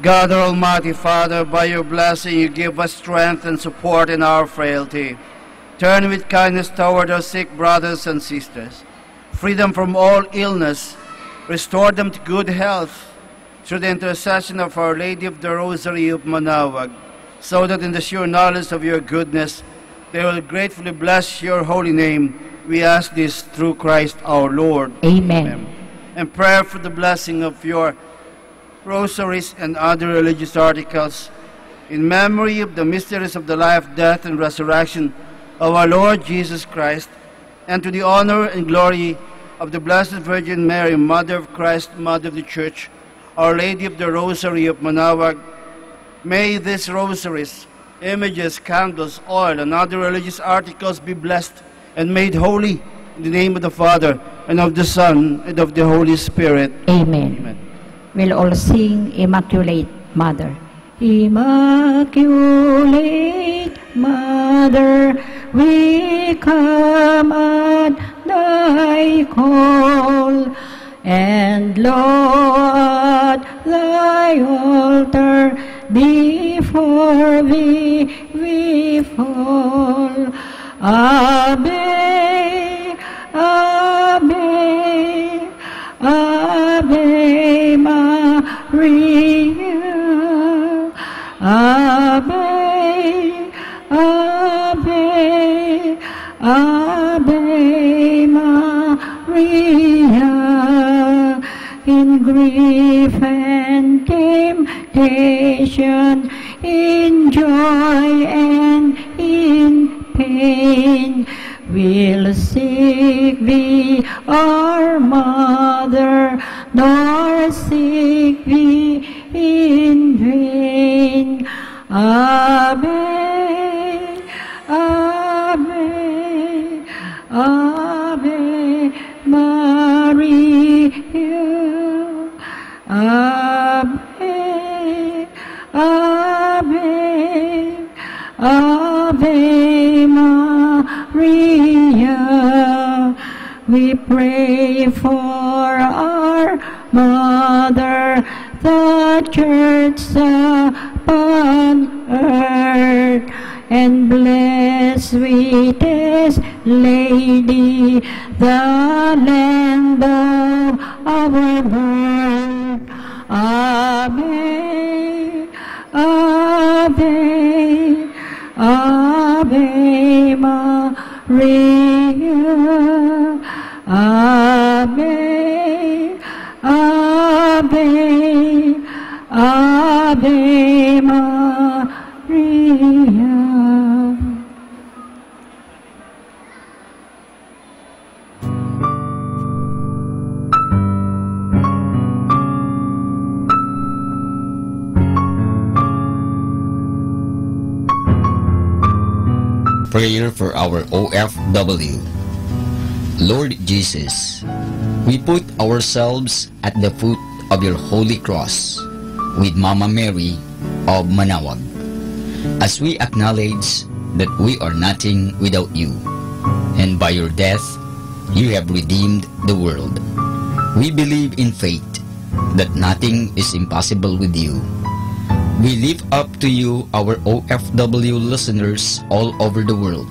God, our Almighty Father, by your blessing you give us strength and support in our frailty. Turn with kindness toward our sick brothers and sisters. Free them from all illness. Restore them to good health through the intercession of Our Lady of the Rosary of Manaoag, so that in the sure knowledge of your goodness they will gratefully bless your holy name. We ask this through Christ our Lord.
Amen.
And prayer for the blessing of your rosaries and other religious articles, in memory of the mysteries of the life, death, and resurrection of our Lord Jesus Christ, and to the honor and glory of the Blessed Virgin Mary, Mother of Christ, Mother of the Church, Our Lady of the Rosary of Manaoag. May these rosaries, images, candles, oil, and other religious articles be blessed and made holy in the name of the Father, and of the Son, and of the Holy Spirit.
Amen.
Amen.
We'll all sing Immaculate Mother. Immaculate Mother, we come at thy call, and Lord, thy altar before thee we fall. Ave, Ave, Ave Maria, Ave, Ave, Ave Maria. In grief and temptation, in joy and in pain, we'll seek thee, our Mother, nor seek thee in vain. Ave, Ave, Ave Maria, Ave, Ave, Mother, the Church upon earth, and blessed sweetest Lady, the land of our birth. Ave, Ave, Ave Maria. Ave, Ave, Ave Maria.
Prayer for our OFW. Lord Jesus, we put ourselves at the foot of your holy cross with Mama Mary of Manaoag, as we acknowledge that we are nothing without you, and by your death you have redeemed the world. We believe in faith that nothing is impossible with you. We lift up to you our OFW listeners all over the world,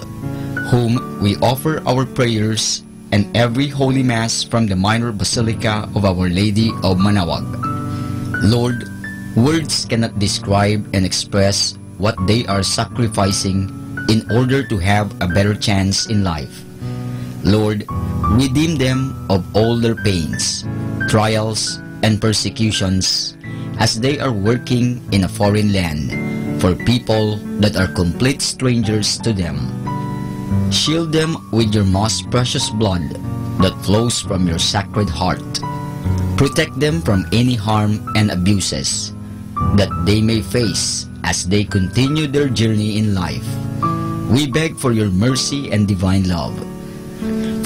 whom we offer our prayers and every Holy Mass from the Minor Basilica of Our Lady of Manaoag. Lord, words cannot describe and express what they are sacrificing in order to have a better chance in life. Lord, redeem them of all their pains, trials, and persecutions as they are working in a foreign land for people that are complete strangers to them. Shield them with your most precious blood that flows from your sacred heart. Protect them from any harm and abuses that they may face as they continue their journey in life. We beg for your mercy and divine love,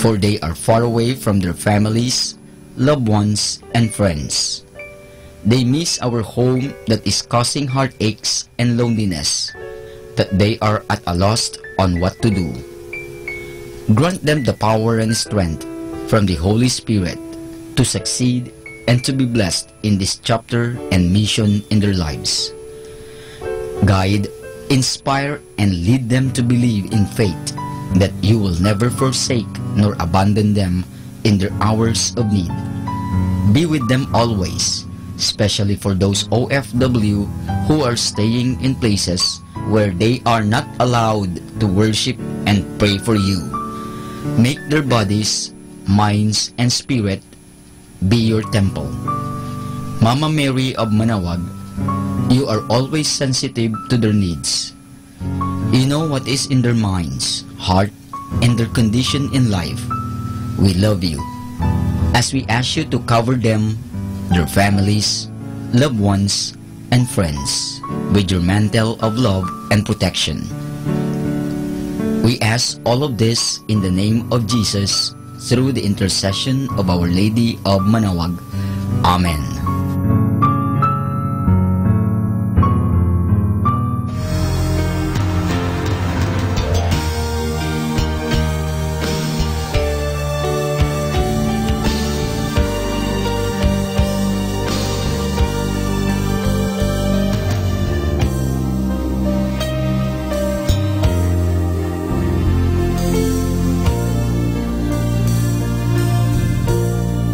for they are far away from their families, loved ones, and friends. They miss our home that is causing heartaches and loneliness, that they are at a loss on what to do. Grant them the power and strength from the Holy Spirit to succeed and to be blessed in this chapter and mission in their lives. Guide, inspire, and lead them to believe in faith that you will never forsake nor abandon them in their hours of need. Be with them always, especially for those OFW who are staying in places where they are not allowed to worship and pray for you. Make their bodies, minds, and spirit be your temple. Mama Mary of Manaoag, you are always sensitive to their needs. You know what is in their minds, heart, and their condition in life. We love you, as we ask you to cover them, their families, loved ones, and friends with your mantle of love and protection. We ask all of this in the name of Jesus, through the intercession of Our Lady of Manaoag. Amen.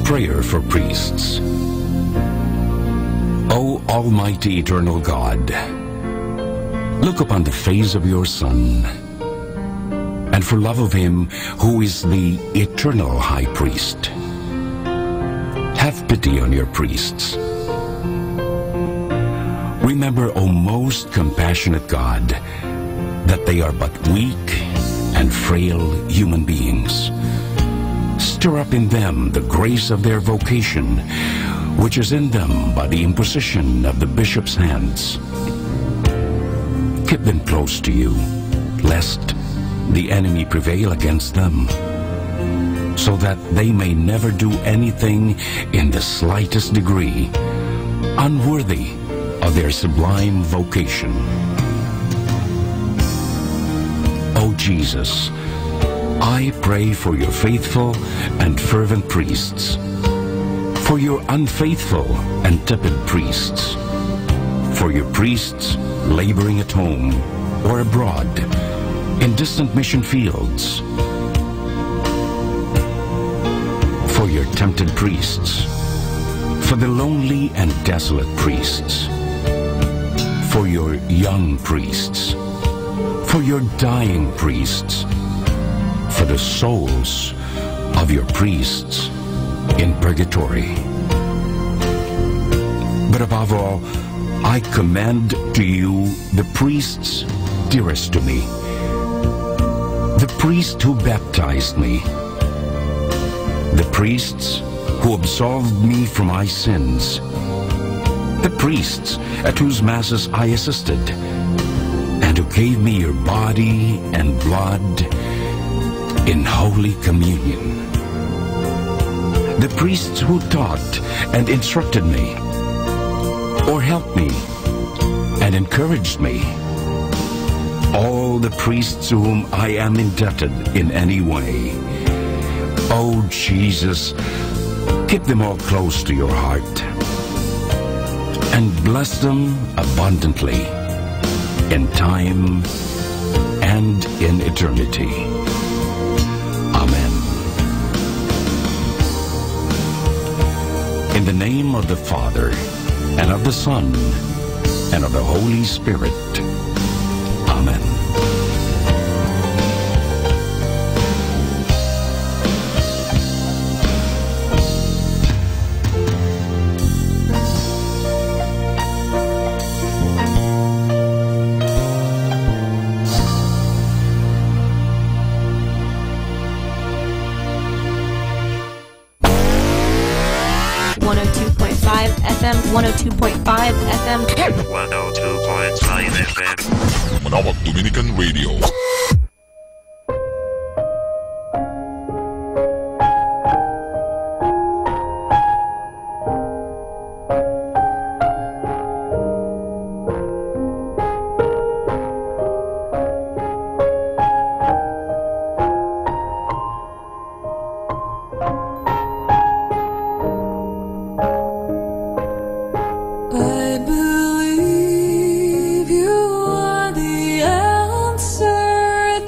Prayer for priests. O Almighty Eternal God, look upon the face of your Son, and for love of him who is the eternal High Priest, have pity on your priests. Remember, O most compassionate God, that they are but weak and frail human beings. Stir up in them the grace of their vocation, which is in them by the imposition of the bishop's hands. Keep them close to you, lest the enemy prevail against them, so that they may never do anything in the slightest degree unworthy of their sublime vocation. O Jesus, I pray for your faithful and fervent priests, for your unfaithful and tepid priests, for your priests laboring at home or abroad in distant mission fields, for your tempted priests, for the lonely and desolate priests, for your young priests, for your dying priests, for the souls of your priests in purgatory. But above all, I commend to you the priests dearest to me, the priest who baptized me, the priests who absolved me from my sins, the priests at whose masses I assisted, and who gave me your body and blood in Holy Communion, the priests who taught and instructed me, or helped me and encouraged me, all the priests to whom I am indebted in any way. Oh, Jesus, keep them all close to your heart and bless them abundantly in time and in eternity. Amen. In the name of the Father, and of the Son, and of the Holy Spirit. Amen.
FM, 102.5 FM.
102.5 FM. Manawag Dominican Radio.
I believe you are the answer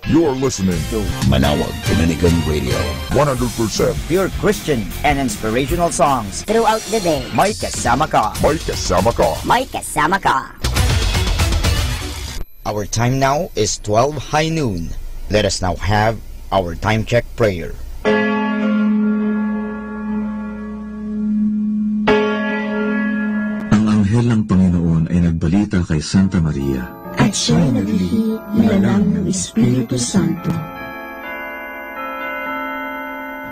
You're listening
to
Manawag Dominican Radio.
100%
pure Christian and inspirational songs
throughout the day.
May kasama ka.
May kasama ka.
May kasama ka.
Our time now is 12 high noon. Let us now have our time check prayer.
Ang anghel ng Panginoon ay nagbalita kay Santa Maria.
At siya'y naglihi nilalang ng Espiritu Santo.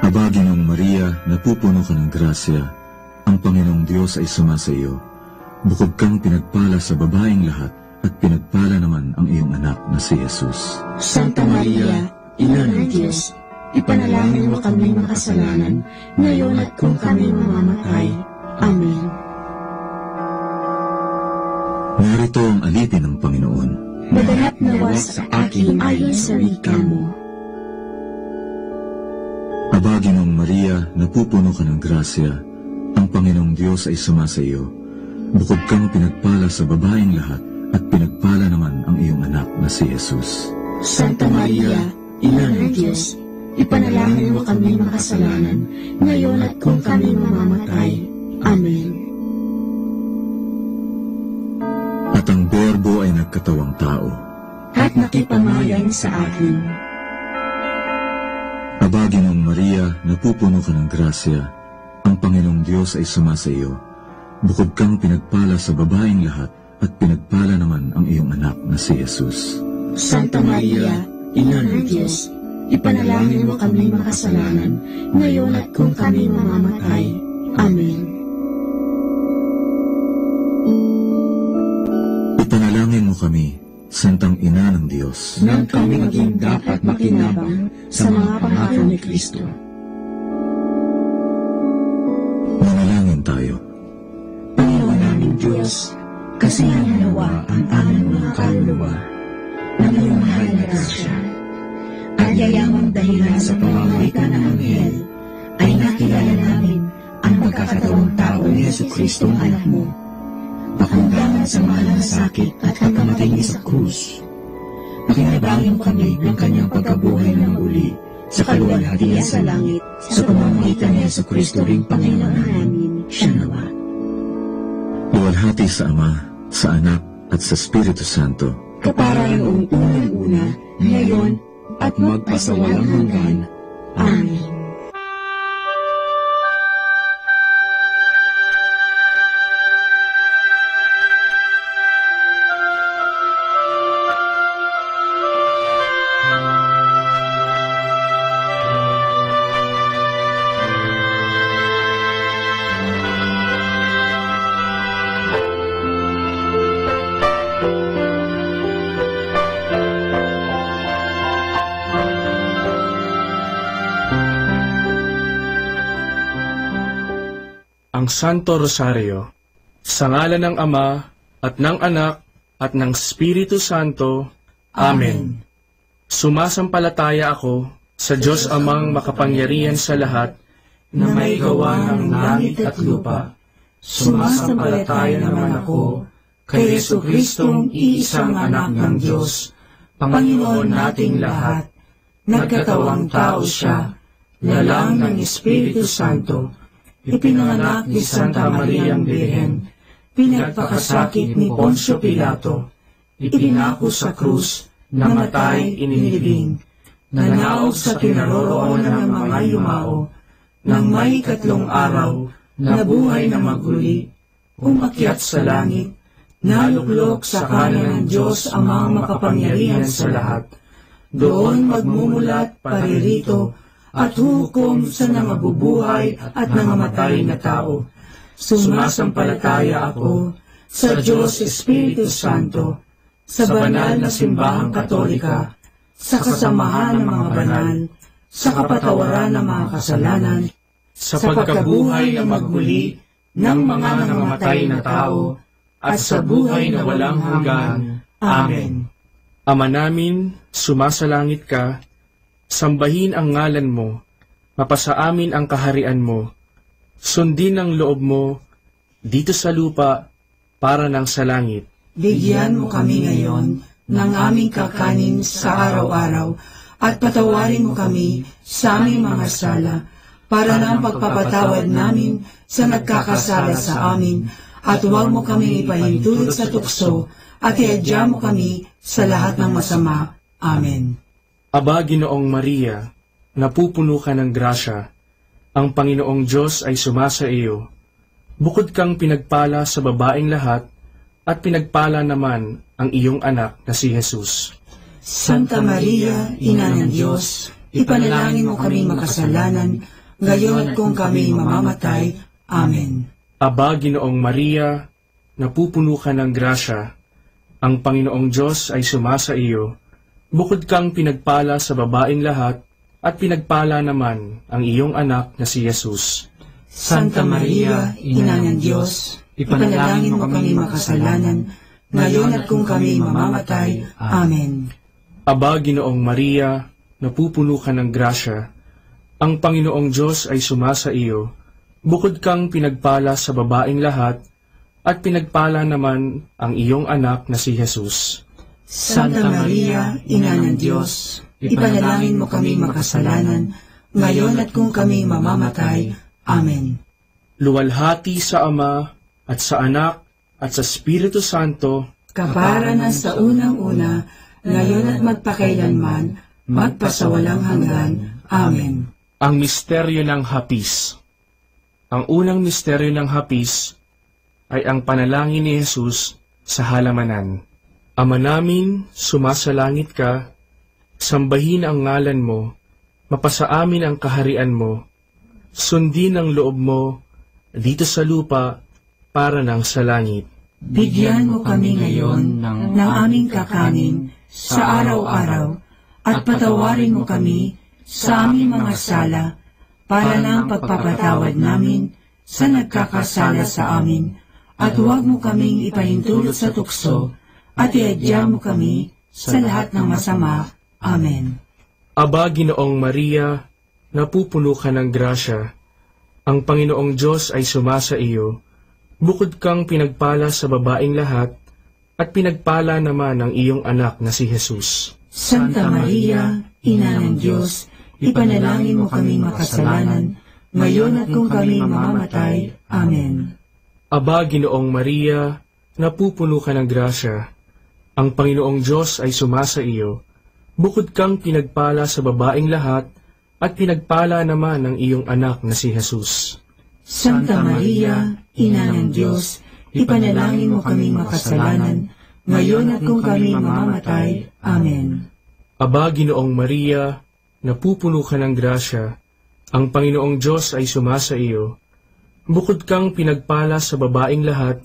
Aba, Ginoong Maria, napupuno ka ng grasya. Ang Panginoong Diyos ay sumasa iyo. Bukod kang pinagpala sa babaeng lahat, at pinagpala naman ang iyong anak na si Jesus.
Santa Maria, Ina ng Diyos, ipanalangin mo kami makasalanan, ngayon at kung kami mamamatay. Amen.
Narito ang alipin ng Panginoon.
Maganap nawa sa akin ayon sa wika mo.
Aba, Ginoong Maria, napupuno ka ng grasya. Ang Panginoong Diyos ay sumasa iyo. Bukod kang pinagpala sa babaeng lahat, at pinagpala naman ang iyong anak na si Jesus.
Santa Maria, Ina ng Diyos, ipanalangin mo kami makasalanan, ngayon at kung kami mamamatay. Amen.
At ang Berbo ay nagkatawang tao.
At nakipamayan sa akin.
Aba, Ginoong Maria, napupuno ka ng grasya. Ang Panginoong Diyos ay sumasa iyo. Bukod kang pinagpala sa babaeng lahat, at pinagpala naman ang iyong anak na si Jesus.
Santa Maria, Ina ng Diyos, ipanalangin mo kami makasalanan, ngayon at kung kami mamamatay. Amen.
Ipanalangin mo kami, Santang Ina ng Diyos,
nang kami maging dapat makinabang sa mga pangako ni Kristo.
Manalangin tayo.
Panginoon naming Diyos, kasihan nawa ang aming mga kaluluwa ng iyong mahal na grasya. At yayamang dahilan sa pamamagitan ng anghel ay nakilala namin ang pagkakatawang tao ni Jesucristo ang anak mo. Pakundangan sa mahal na sakit at pagkamatay niya sa krus. Pakinabangin mo kami ng kanyang pagkabuhay ng uli sa kaluwalhatian sa langit sa pamamagitan ni Jesucristo ring Panginoon namin. Siya nawa.
Luwalhati sa Ama, sa Anak, at sa Espiritu Santo.
Kapara noong unang-una, ngayon, at magpasawalang hanggan. Amen.
Ang Santo Rosario, sa ngalan ng Ama, at ng Anak, at ng Espiritu Santo. Amen. Sumasampalataya ako sa Diyos Amang makapangyarihan sa lahat, na may gawa ng langit at lupa. Sumasampalataya naman ako kay Jesucristong iisang anak ng Diyos, Panginoon nating lahat. Nagkatawang tao siya, lalang ng Espiritu Santo, ipinanganak ni Santa Mariang Birhen, pinagpakasakit ni Poncio Pilato, ipinako sa krus, namatay, inilibing, nanaog sa kinaroroonan ng mga yumao, nang may 3 araw, nabuhay na maguli, umakyat sa langit, naluklok sa kanan ng Diyos Amang makapangyarihan sa lahat. Doon magmumulat paririto, at hukom sa nangabubuhay at nangamatay na tao. Sumasampalataya ako sa Diyos Espiritu Santo, sa banal na simbahang katolika, sa kasamahan ng mga banal, sa kapatawaran ng mga kasalanan, sa pagkabuhay na magmuli ng mga nangamatay na tao, at sa buhay na walang hanggan. Amen. Ama namin, sumasalangit ka, sambahin ang ngalan mo, mapasa amin ang kaharian mo, sundin ang loob mo, dito sa lupa, para nang sa langit.
Bigyan mo kami ngayon ng aming kakanin sa araw-araw, at patawarin mo kami sa aming mga sala, para ng pagpapatawad namin sa nagkakasala sa amin, at huwag mo kami ipahintulot sa tukso, at iadya mo kami sa lahat ng masama. Amen.
Aba, Ginoong Maria, napupuno ka ng grasya, ang Panginoong Diyos ay sumasa iyo. Bukod kang pinagpala sa babaeng lahat, at pinagpala naman ang iyong anak na si Jesus.
Santa Maria, Ina ng Diyos, ipanalangin mo kami makasalanan, ngayon at kung kami mamamatay. Amen.
Aba, Ginoong Maria, napupuno ka ng grasya, ang Panginoong Diyos ay sumasa iyo. Bukod kang pinagpala sa babaeng lahat, at pinagpala naman ang iyong anak na si Jesus.
Santa Maria, Ina ng Diyos, ipanalangin mo kami makasalanan, ngayon at kung kami mamamatay. Amen.
Aba, Ginoong Maria, napupuno ka ng grasya, ang Panginoong Diyos ay sumasa iyo. Bukod kang pinagpala sa babaeng lahat, at pinagpala naman ang iyong anak na si Jesus.
Santa Maria, Ina ng Diyos, ipanalangin mo kami makasalanan, ngayon at kung kami mamamatay. Amen.
Luwalhati sa Ama, at sa Anak, at sa Espiritu Santo,
kapara na sa unang-una, ngayon at magpakailanman, magpasawalang hanggan. Amen.
Ang misteryo ng hapis. Ang unang misteryo ng hapis ay ang panalangin ni Jesus sa halamanan. Ama namin, sumasalangit ka, sambahin ang ngalan mo, mapasa amin ang kaharian mo, sundin ang loob mo dito sa lupa para ng sa langit.
Bigyan mo kami ngayon ng aming kakanin sa araw-araw, at patawarin mo kami sa aming mga sala, para ng pagpapatawad namin sa nagkakasala sa amin, at huwag mo kaming ipahintulot sa tukso, at iadya mo kami sa lahat ng masama. Amen.
Aba, Ginoong Maria, napupuno ka ng grasya, ang Panginoong Diyos ay sumasa iyo. Bukod kang pinagpala sa babaeng lahat, at pinagpala naman ang iyong anak na si Jesus.
Santa Maria, Ina ng Diyos, ipanalangin mo kami makasalanan, ngayon at kung kami mamamatay. Amen.
Aba, Ginoong Maria, napupuno ka ng grasya, ang Panginoong Diyos ay sumasa iyo. Bukod kang pinagpala sa babaeng lahat, at pinagpala naman ang iyong anak na si Jesus.
Santa Maria, Ina ng Diyos, ipanalangin mo kami makasalanan, ngayon at kung kami mamamatay. Amen.
Aba, Ginoong Maria, napupuno ka ng grasya, ang Panginoong Diyos ay sumasa iyo. Bukod kang pinagpala sa babaeng lahat,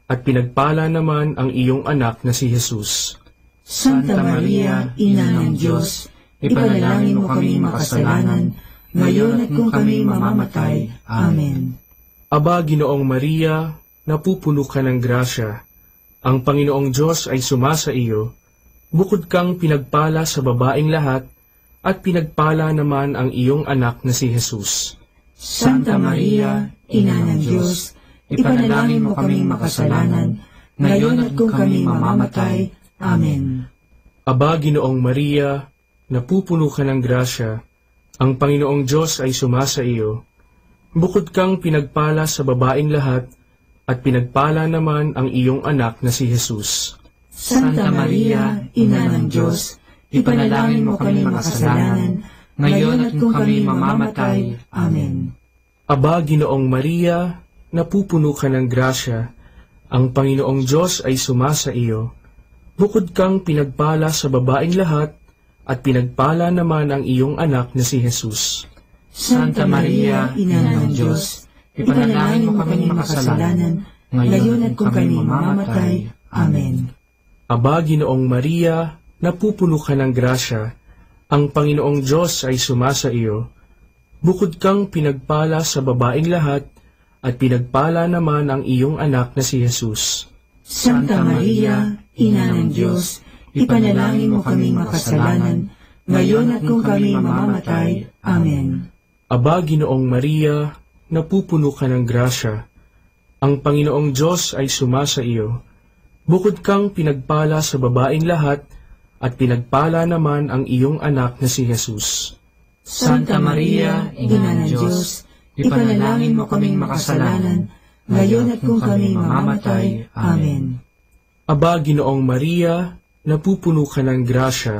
at pinagpala naman ang iyong anak na si Jesus.
Santa Maria, Ina ng Diyos, ipanalangin mo kami makasalanan, ngayon at kung kami mamamatay. Amen.
Aba, Ginoong Maria, napupuno ka ng grasya, ang Panginoong Diyos ay sumasa iyo. Bukod kang pinagpala sa babaeng lahat, at pinagpala naman ang iyong anak na si Jesus.
Santa Maria, Ina ng Diyos, ipanalangin mo kaming makasalanan, ngayon at kung kami mamamatay. Amen.
Aba, Ginoong Maria, napupuno ka ng grasya, ang Panginoong Diyos ay sumasa iyo. Bukod kang pinagpala sa babaeng lahat, at pinagpala naman ang iyong anak na si Jesus.
Santa Maria, Ina ng Diyos, ipanalangin mo kami makasalanan, ngayon at kung kami mamamatay. Amen.
Aba, Ginoong Maria, napupuno ka ng grasya, ang Panginoong Diyos ay sumasa iyo. Bukod kang pinagpala sa babaeng lahat, at pinagpala naman ang iyong anak na si Jesus.
Santa Maria, Ina ng Diyos, ipanalangin mo kami makasalanan, ngayon at kung kami mamamatay. Amen.
Aba, Ginoong Maria, napupuno ka ng grasya, ang Panginoong Diyos ay sumasa iyo. Bukod kang pinagpala sa babaeng lahat, at pinagpala naman ang iyong anak na si Jesus.
Santa Maria, Ina ng Diyos, ipanalangin mo kami makasalanan, ngayon at kung kami mamamatay. Amen.
Aba, Ginoong Maria, napupuno ka ng grasya, ang Panginoong Diyos ay sumasa iyo. Bukod kang pinagpala sa babaeng lahat, at pinagpala naman ang iyong anak na si Jesus.
Santa Maria, Ina ng Diyos, ipanalangin mo kaming makasalanan, ngayon at kung kami mamamatay. Amen.
Aba, Ginoong Maria, napupuno ka ng grasya,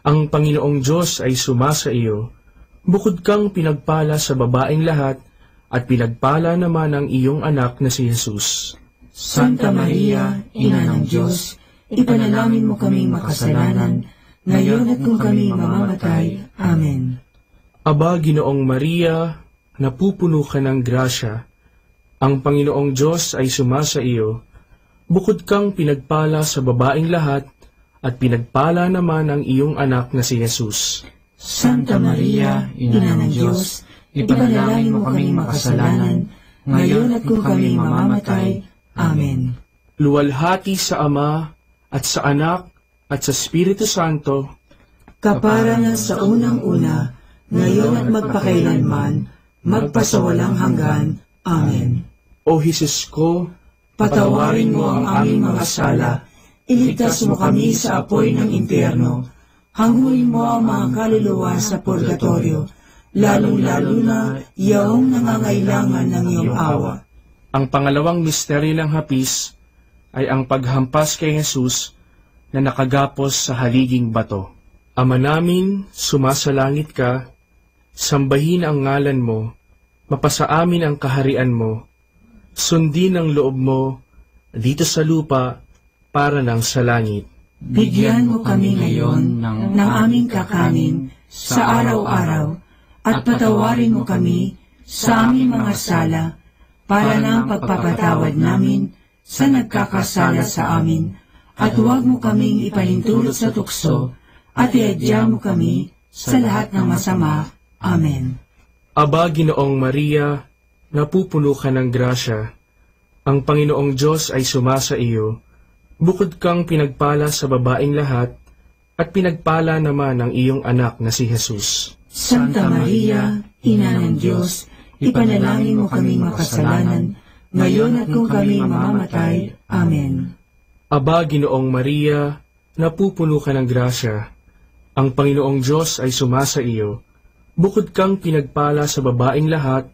ang Panginoong Diyos ay sumasa iyo. Bukod kang pinagpala sa babaeng lahat, at pinagpala naman ang iyong anak na si Jesus.
Santa Maria, Ina ng Diyos, ipanalangin mo kaming makasalanan, ngayon at kung kami mamamatay. Amen.
Aba, Ginoong Maria, napupuno ka ng grasya, ang Panginoong Diyos ay sumasa iyo. Bukod kang pinagpala sa babaeng lahat, at pinagpala naman ang iyong anak na si Jesus.
Santa Maria, Ina ng Diyos, ipanalangin mo kaming makasalanan, ngayon at kung kami mamamatay. Amen.
Luwalhati sa Ama, at sa Anak, at sa Espiritu Santo,
kapara na sa unang-una, ngayon at magpakailanman, magpasawalang hanggan. Amen.
O Jesus ko,
patawarin mo ang aming mga sala, iligtas mo kami sa apoy ng impyerno, hanguin mo ang mga kaluluwa sa purgatorio, lalong-lalo na yaong nangangailangan ng iyong awa.
Ang pangalawang misteryo ng hapis ay ang paghampas kay Jesus na nakagapos sa haliging bato. Ama namin, sumasalangit ka, sambahin ang ngalan mo, mapasa amin ang kaharian mo, sundin ang loob mo dito sa lupa para ng sa langit.
Bigyan mo kami ngayon ng aming kakanin sa araw-araw at patawarin mo kami sa aming mga sala para ng pagpapatawad namin sa nagkakasala sa amin, at huwag mo kaming ipahintulot sa tukso, at iadya mo kami sa lahat ng masama. Amen.
Aba, Ginoong Maria, napupuno ka ng grasya, ang Panginoong Diyos ay sumasa iyo. Bukod kang pinagpala sa babaeng lahat, at pinagpala naman ang iyong anak na si Jesus.
Santa Maria, Ina ng Diyos, ipanalangin mo kaming makasalanan, ngayon at kung kami mamamatay. Amen.
Aba, Ginoong Maria, napupuno ka ng grasya, ang Panginoong Diyos ay sumasa iyo. Bukod kang pinagpala sa babaeng lahat,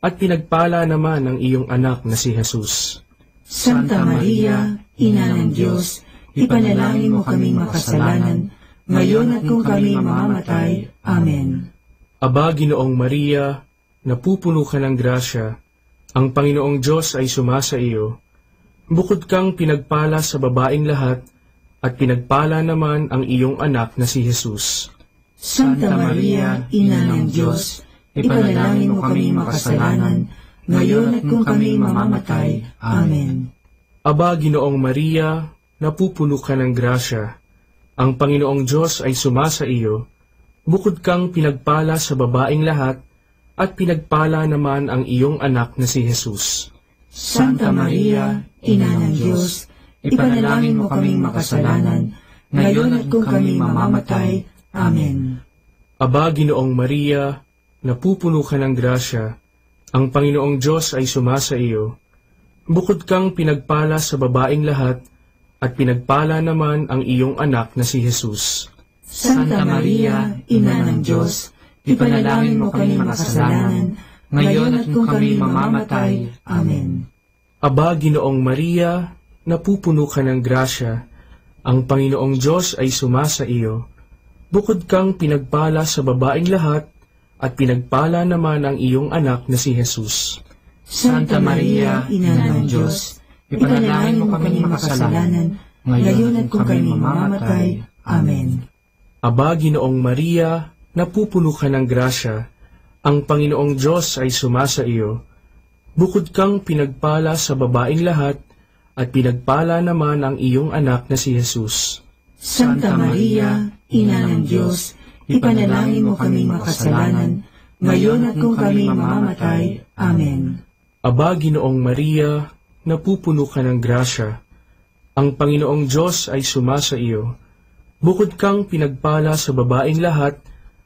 at pinagpala naman ang iyong anak na si Jesus.
Santa Maria, Ina ng Diyos, ipanalangin mo kaming makasalanan, ngayon at kung kami mamamatay. Amen.
Aba, Ginoong Maria, napupuno ka ng grasya, ang Panginoong Diyos ay sumasa iyo. Bukod kang pinagpala sa babaeng lahat, at pinagpala naman ang iyong anak na si Jesus.
Santa Maria, Ina ng Diyos, ipanalangin mo kaming makasalanan, ngayon at kung kami mamamatay. Amen.
Aba, Ginoong Maria, napupuno ka ng grasya, ang Panginoong Diyos ay sumasa iyo. Bukod kang pinagpala sa babaeng lahat, at pinagpala naman ang iyong anak na si Jesus.
Santa Maria, Ina ng Diyos, ipanalangin mo kaming makasalanan, ngayon at kung kami mamamatay. Amen.
Aba, Ginoong Maria, napupuno ka ng grasya, ang Panginoong Diyos ay sumasa iyo. Bukod kang pinagpala sa babaeng lahat, at pinagpala naman ang iyong anak na si Jesus.
Santa Maria, Ina ng Diyos, ipanalangin mo kami makasalanan, ngayon at kung kami mamamatay. Amen.
Aba, Ginoong Maria, napupuno ka ng grasya, ang Panginoong Diyos ay sumasa iyo. Bukod kang pinagpala sa babaeng lahat, at pinagpala naman ang iyong anak na si Jesus.
Santa Maria, Ina ng Diyos, ipanalangin mo kami makasalanan, ngayon at kung kami mamamatay. Amen.
Aba, Ginoong Maria, napupuno ka ng grasya, ang Panginoong Diyos ay sumasa iyo. Bukod kang pinagpala sa babaeng lahat, at pinagpala naman ang iyong anak na si Jesus.
Santa Maria, Ina ng Diyos, ipanalangin mo kaming makasalanan, ngayon at kung kami mamamatay. Amen.
Aba, Ginoong Maria, napupuno ka ng grasya, ang Panginoong Diyos ay sumasa iyo. Bukod kang pinagpala sa babaeng lahat,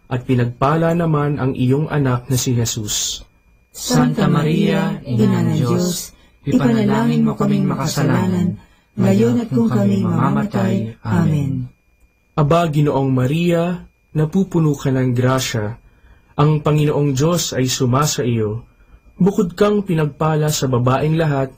at pinagpala naman ang iyong anak na si Jesus.
Santa Maria, Ina ng Diyos, ipanalangin mo kaming makasalanan, ngayon at kung kami mamamatay. Amen.
Aba, Ginoong Maria, napupuno ka ng grasya, ang Panginoong Diyos ay sumasa iyo. Bukod kang pinagpala sa babaeng lahat,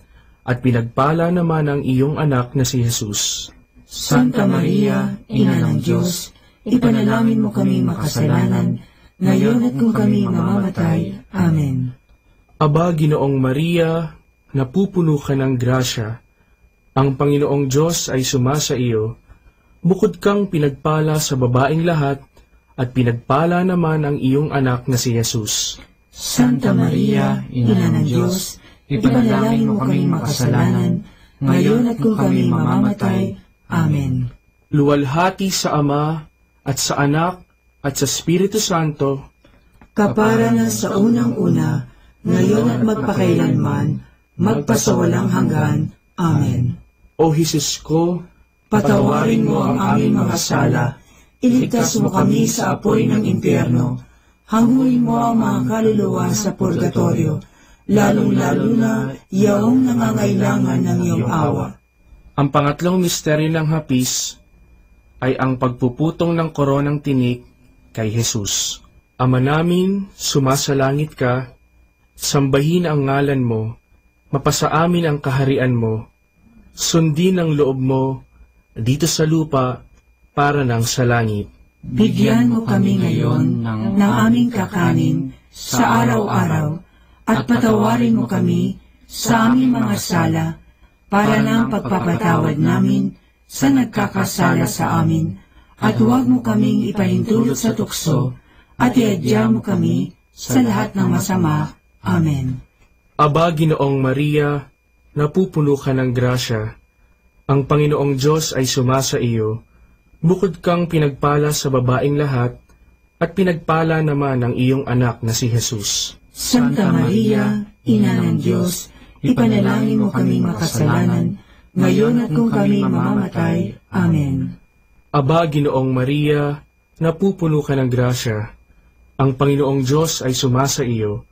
at pinagpala naman ang iyong anak na si Jesus.
Santa Maria, Ina ng Diyos, ipanalangin mo kami makasalanan, ngayon at kung kami mamamatay. Amen.
Aba, Ginoong Maria, napupuno ka ng grasya, ang Panginoong Diyos ay sumasa iyo. Bukod kang pinagpala sa babaeng lahat, at pinagpala naman ang iyong anak na si Jesus.
Santa Maria, Ina ng Diyos, ipanalangin mo kami makasalanan, ngayon at kung kami mamamatay. Amen.
Luwalhati sa Ama, at sa Anak, at sa Espiritu Santo,
kapara na sa unang-una, ngayon at magpakailanman, magpasawalang hanggan. Amen.
O Jesus ko,
patawarin mo ang aming mga sala, iligtas mo kami sa apoy ng impyerno, hanguin mo ang mga kaluluwa sa purgatorio, lalong-lalo na yaong nangangailangan ng iyong awa.
Ang pangatlong misteryo ng hapis ay ang pagpuputong ng koronang tinik kay Jesus. Ama namin, sumasalangit ka, sambahin ang ngalan mo, mapasa amin ang kaharian mo, sundin ang loob mo, dito sa lupa, para ng sa langit.
Bigyan mo kami ngayon ng aming kakanin sa araw-araw, at patawarin mo kami sa aming mga sala, para ng pagpapatawad namin sa nagkakasala sa amin, at huwag mo kaming ipahintulot sa tukso, at iadya mo kami sa lahat ng masama. Amen.
Aba, Ginoong Maria, napupuno ka ng grasya, ang Panginoong Diyos ay sumasa iyo. Bukod kang pinagpala sa babaeng lahat, at pinagpala naman ang iyong anak na si Jesus.
Santa Maria, Ina ng Diyos, ipanalangin mo kami makasalanan, ngayon at kung kami mamamatay. Amen.
Aba, Ginoong Maria, napupuno ka ng grasya, ang Panginoong Diyos ay sumasa iyo.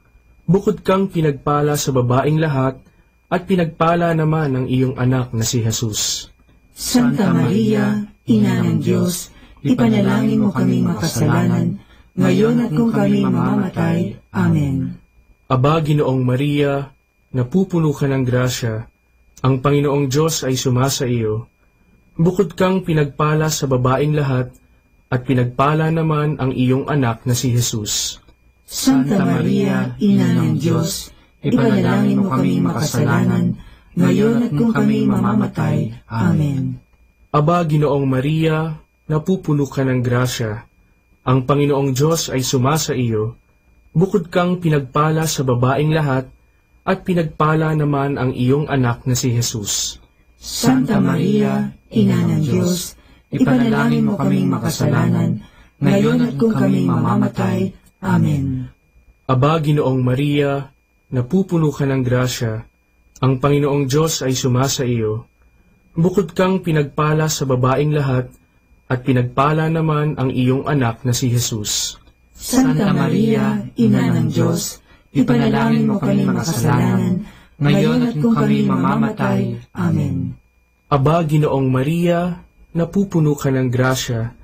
Bukod kang pinagpala sa babaeng lahat, at pinagpala naman ang iyong anak na si Jesus.
Santa Maria, Ina ng Diyos, ipanalangin mo kami makasalanan, ngayon at kung kami mamamatay. Amen.
Aba, Ginoong Maria, napupuno ka ng grasya, ang Panginoong Diyos ay sumasa iyo. Bukod kang pinagpala sa babaeng lahat, at pinagpala naman ang iyong anak na si Jesus.
Santa Maria, Ina ng Diyos, ipanalangin mo kami makasalanan, ngayon at kung kami mamamatay. Amen.
Aba, Ginoong Maria, napupuno ka ng grasya, ang Panginoong Diyos ay sumasa iyo. Bukod kang pinagpala sa babaeng lahat, at pinagpala naman ang iyong anak na si Jesus.
Santa Maria, Ina ng Diyos, ipanalangin mo kami makasalanan, ngayon at kung kami mamamatay. Amen.
Aba, Ginoong Maria, napupuno ka ng grasya, ang Panginoong Diyos ay sumasa iyo. Bukod kang pinagpala sa babaeng lahat, at pinagpala naman ang iyong anak na si Jesus.
Santa Maria, Ina ng Diyos, ipanalangin mo kami makasalanan, ngayon at kung kami mamamatay. Amen.
Aba, Ginoong Maria, napupuno ka ng grasya,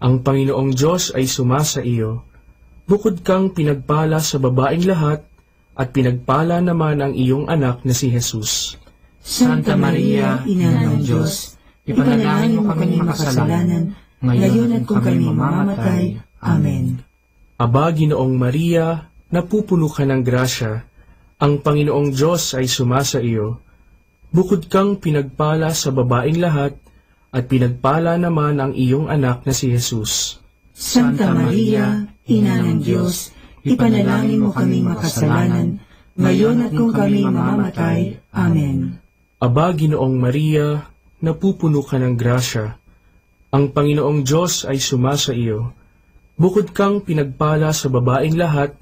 ang Panginoong Diyos ay sumasa iyo. Bukod kang pinagpala sa babaeng lahat, at pinagpala naman ang iyong anak na si Jesus.
Santa Maria, Ina ng Diyos, ipanalangin mo kami makasalanan, ngayon at kung kami mamamatay. Amen.
Aba, Ginoong Maria, napupuno ka ng grasya, ang Panginoong Diyos ay sumasa iyo. Bukod kang pinagpala sa babaeng lahat, at pinagpala naman ang iyong anak na si Jesus.
Santa Maria, Ina ng Diyos, ipanalangin mo kami makasalanan, ngayon at kung kami mamamatay. Amen.
Aba, Ginoong Maria, napupuno ka ng grasya, ang Panginoong Diyos ay sumasa iyo. Bukod kang pinagpala sa babaeng lahat,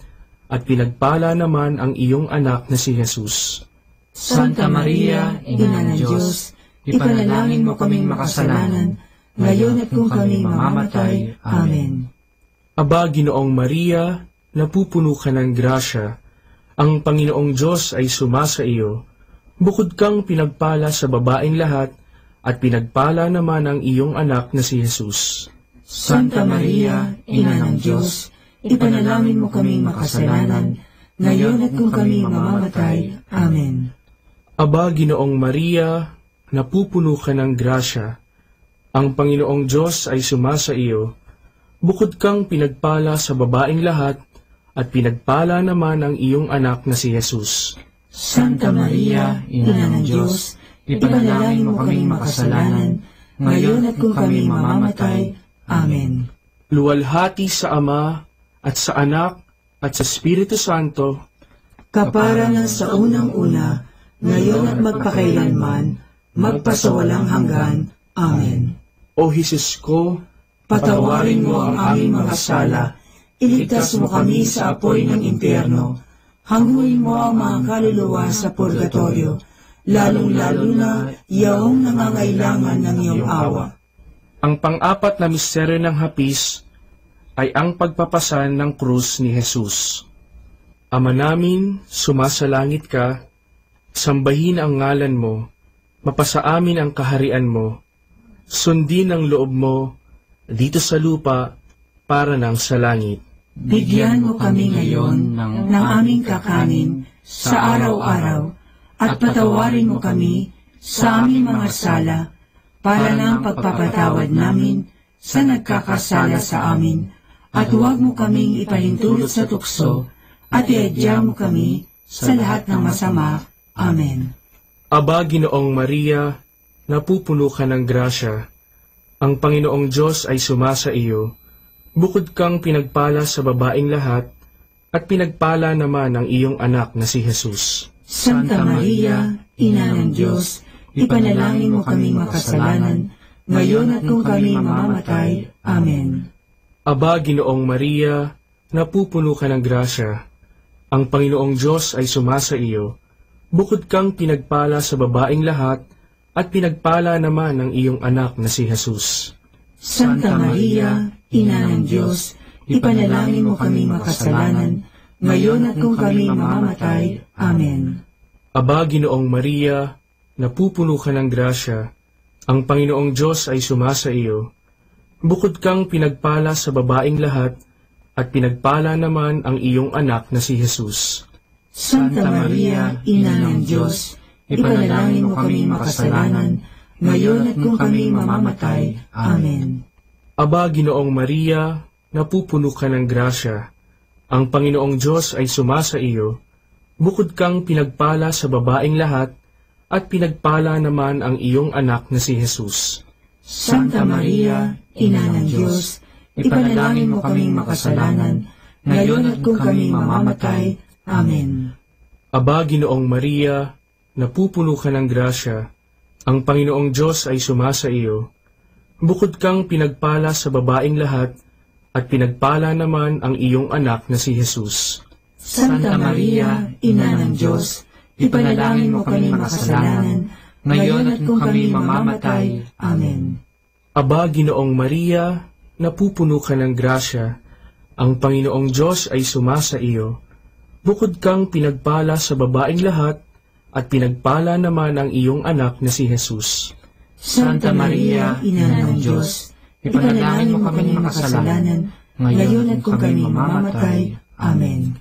at pinagpala naman ang iyong anak na si Jesus.
Santa Maria, Ina ng Diyos, ipanalangin mo kaming makasalanan, ngayon at kung kami mamamatay. Amen.
Aba, Ginoong Maria, napupuno ka ng grasya, ang Panginoong Diyos ay sumasa iyo. Bukod kang pinagpala sa babaeng lahat, at pinagpala naman ang iyong anak na si Jesus.
Santa Maria, Ina ng Diyos, ipanalangin mo kaming makasalanan, ngayon at kung kami mamamatay. Amen.
Aba, Ginoong Maria, napupuno ka ng grasya. Ang Panginoong Diyos ay sumasa iyo. Bukod kang pinagpala sa babaeng lahat, at pinagpala naman ang iyong anak na si Jesus.
Santa Maria, Ina ng Diyos, ipanalangin mo kaming makasalanan, ngayon at kung kami mamamatay. Amen.
Luwalhati sa Ama, at sa Anak, at sa Espiritu Santo,
kapara na sa unang-una, ngayon at magpakailanman, magpasawalang hanggan. Amen.
O Jesus ko,
patawarin mo ang aming mga sala, iligtas mo kami sa apoy ng impyerno, hangguin mo ang mga kaluluwa sa purgatorio, lalong-lalo na yaong nangangailangan ng iyong awa.
Ang pang-apat na misteryo ng hapis ay ang pagpapasan ng krus ni Jesus. Ama namin, sumasalangit ka, sambahin ang ngalan mo, mapasa amin ang kaharian mo, sundin ang loob mo, dito sa lupa, para nang sa langit.
Bigyan mo kami ngayon ng aming kakanin sa araw-araw, at patawarin mo kami sa aming mga sala, para ng pagpapatawad namin sa nagkakasala sa amin, at huwag mo kaming ipahintulot sa tukso, at iadya mo kami sa lahat ng masama. Amen.
Aba, Ginoong Maria, napupuno ka ng grasya. Ang Panginoong Diyos ay sumasa iyo. Bukod kang pinagpala sa babaeng lahat, at pinagpala naman ang iyong anak na si Jesus.
Santa Maria, Ina ng Diyos, ipanalangin mo kaming makasalanan, ngayon at kung kami mamamatay. Amen.
Aba, Ginoong Maria, napupuno ka ng grasya. Ang Panginoong Diyos ay sumasa iyo. Bukod kang pinagpala sa babaeng lahat, at pinagpala naman ang iyong anak na si Jesus.
Santa Maria, Ina ng Diyos, ipanalangin mo kaming makasalanan, ngayon at kung kami mamamatay. Amen.
Aba, Ginoong Maria, napupuno ka ng grasya. Ang Panginoong Diyos ay sumasa iyo. Bukod kang pinagpala sa babaeng lahat, at pinagpala naman ang iyong anak na si Jesus.
Santa Maria, Ina ng Diyos, ipanalangin mo kaming makasalanan, ngayon at kung kami mamamatay. Amen.
Aba, Ginoong Maria, napupuno ka ng grasya. Ang Panginoong Diyos ay sumasa iyo. Bukod kang pinagpala sa babaeng lahat, at pinagpala naman ang iyong anak na si Jesus.
Santa Maria, Ina ng Diyos, ipanalangin mo kaming makasalanan, ngayon at kung kami mamamatay. Amen.
Aba, Ginoong Maria, napupuno ka ng grasya. Ang Panginoong Diyos ay sumasa iyo. Bukod kang pinagpala sa babaeng lahat, at pinagpala naman ang iyong anak na si Jesus.
Santa Maria, Ina ng Diyos, ipanalangin mo kaming makasalanan, ngayon at kung kami mamamatay. Amen.
Aba, Ginoong Maria, napupuno ka ng grasya. Ang Panginoong Diyos ay sumasa iyo. Bukod kang pinagpala sa babaeng lahat, at pinagpala naman ang iyong anak na si Jesus.
Santa Maria, Ina ng Diyos, ipanalangin mo kaming makasalanan, ngayon at kung kami mamamatay. Amen.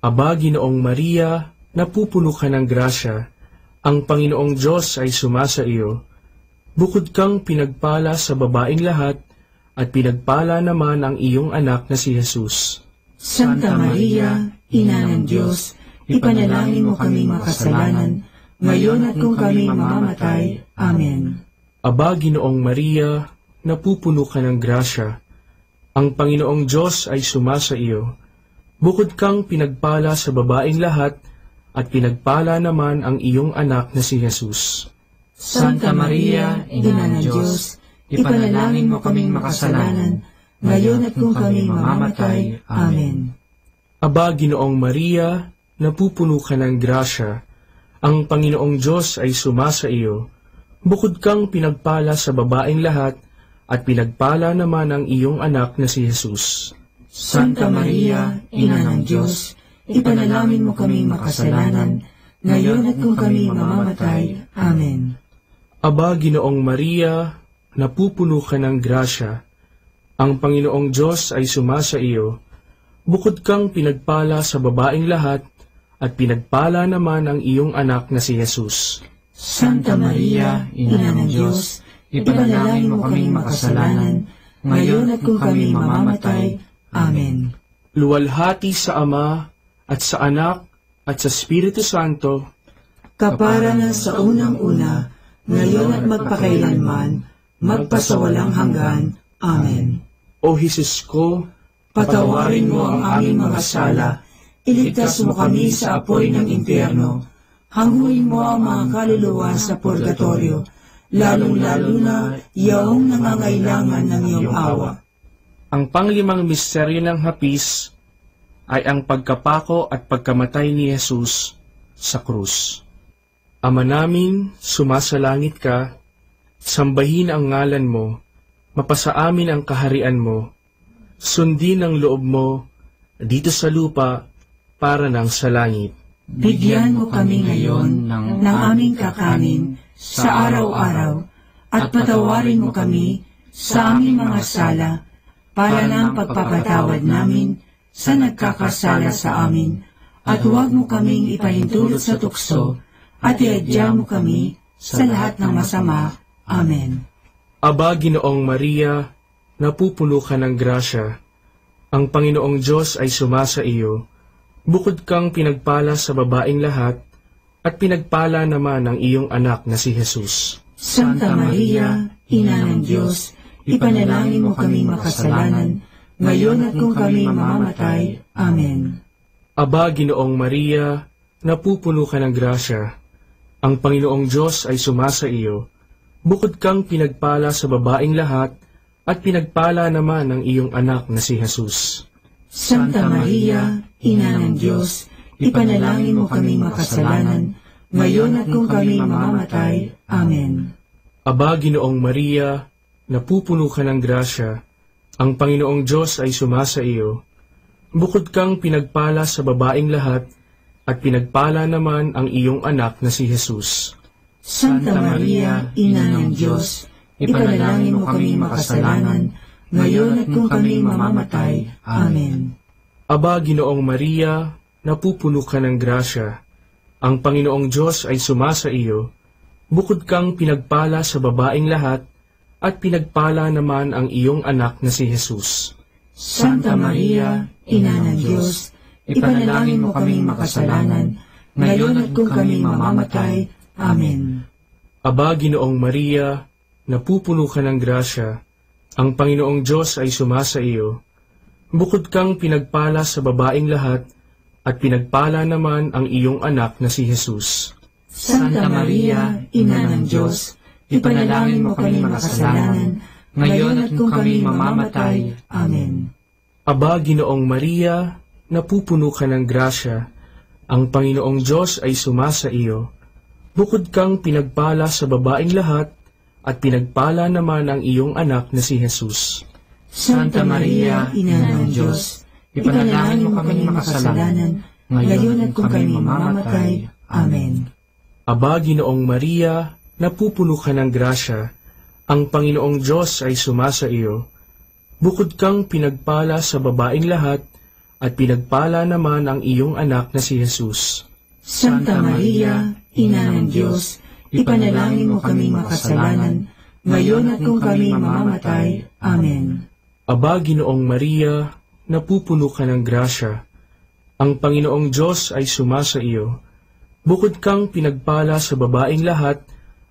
Aba, Ginoong Maria, napupuno ka ng grasya. Ang Panginoong Diyos ay sumasa iyo. Bukod kang pinagpala sa babaeng lahat, at pinagpala naman ang iyong anak na si Jesus.
Santa Maria, Ina ng Diyos, ipanalangin mo kaming makasalanan, ngayon at kung kami mamamatay. Amen.
Aba, Ginoong Maria, napupuno ka ng grasya. Ang Panginoong Diyos ay sumasa iyo. Bukod kang pinagpala sa babaeng lahat, at pinagpala naman ang iyong anak na si Jesus.
Santa Maria, Ina ng Diyos, ipanalangin mo kaming makasalanan, ngayon at kung kami mamamatay. Amen.
Aba, Ginoong Maria, napupuno ka ng grasya. Ang Panginoong Diyos ay sumasa iyo. Bukod kang pinagpala sa babaeng lahat, at pinagpala naman ang iyong anak na si Jesus.
Santa Maria, Ina ng Diyos, ipanalangin mo kaming makasalanan, ngayon at kung kami mamamatay. Amen.
Aba, Ginoong Maria, napupuno ka ng grasya. Ang Panginoong Diyos ay sumasa iyo. Bukod kang pinagpala sa babaeng lahat, at pinagpala naman ang iyong anak na si Jesus.
Santa Maria, Ina ng Diyos, ipanalangin mo kaming makasalanan, ngayon at kung kami mamamatay. Amen.
Luwalhati sa Ama, at sa Anak, at sa Espiritu Santo,
kapara na sa unang-una, ngayon at magpakailanman, magpasawalang hanggan. Amen.
O Jesus ko,
patawarin mo ang aming mga sala, iligtas mo kami sa apoy ng impyerno, hanguin mo ang mga kaluluwa sa purgatorio, lalong-lalo na yaong nangangailangan ng iyong awa.
Ang panglimang misteryo ng hapis ay ang pagkapako at pagkamatay ni Jesus sa krus. Ama namin, sumasalangit ka, sambahin ang ngalan mo, mapasa amin ang kaharian mo, sundin ang loob mo dito sa lupa para ng sa langit.
Bigyan mo kami ngayon ng aming kakanin sa araw-araw at patawarin mo kami sa aming mga sala para ng pagpapatawad namin sa nagkakasala sa amin, at huwag mo kaming ipahintulot sa tukso at iadya mo kami sa lahat ng masama. Amen.
Aba, Ginoong Maria, napupuno ka ng grasya. Ang Panginoong Diyos ay sumasa iyo. Bukod kang pinagpala sa babaeng lahat, at pinagpala naman ang iyong anak na si Jesus.
Santa Maria, Ina ng Diyos, ipanalangin mo kaming makasalanan, ngayon at kung kami mamamatay. Amen.
Aba, Ginoong Maria, napupuno ka ng grasya. Ang Panginoong Diyos ay sumasa iyo. Bukod kang pinagpala sa babaeng lahat, at pinagpala naman ang iyong anak na si Jesus.
Santa Maria, Ina ng Diyos, ipanalangin mo kaming makasalanan, ngayon at kung kami mamamatay. Amen.
Aba, Ginoong Maria, napupuno ka ng grasya. Ang Panginoong Diyos ay sumasa iyo. Bukod kang pinagpala sa babaeng lahat, at pinagpala naman ang iyong anak na si Jesus.
Santa Maria, Ina ng Diyos, ipanalangin mo kaming makasalanan, ngayon at kung kami mamamatay. Amen.
Aba, Ginoong Maria, napupuno ka ng grasya. Ang Panginoong Diyos ay sumasa iyo. Bukod kang pinagpala sa babaeng lahat, at pinagpala naman ang iyong anak na si Jesus.
Santa Maria, Ina ng Diyos, ipanalangin mo kaming makasalanan, ngayon at kung kami mamamatay. Amen.
Aba, Ginoong Maria, napupuno ka ng grasya. Ang Panginoong Diyos ay sumasa iyo. Bukod kang pinagpala sa babaeng lahat, at pinagpala naman ang iyong anak na si Jesus.
Santa Maria, Ina ng Diyos, ipanalangin mo kaming makasalanan, ngayon at kung kami mamamatay. Amen.
Aba, Ginoong Maria, napupuno ka ng grasya. Ang Panginoong Diyos ay sumasa iyo. Bukod kang pinagpala sa babaeng lahat, at pinagpala naman ang iyong anak na si Jesus.
Santa Maria, Ina ng Diyos, ipanalangin mo kaming makasalanan, ngayon at kung kami mamamatay. Amen.
Aba, Ginoong Maria, napupuno ka ng grasya. Ang Panginoong Diyos ay sumasa iyo. Bukod kang pinagpala sa babaeng lahat, at pinagpala naman ang iyong anak na si Jesus.
Santa Maria, Ina ng Diyos, ipanalangin mo kaming makasalanan, ngayon at kung kami mamamatay. Amen.
Aba, Ginoong Maria, napupuno ka ng grasya. Ang Panginoong Diyos ay sumasa iyo. Bukod kang pinagpala sa babaeng lahat,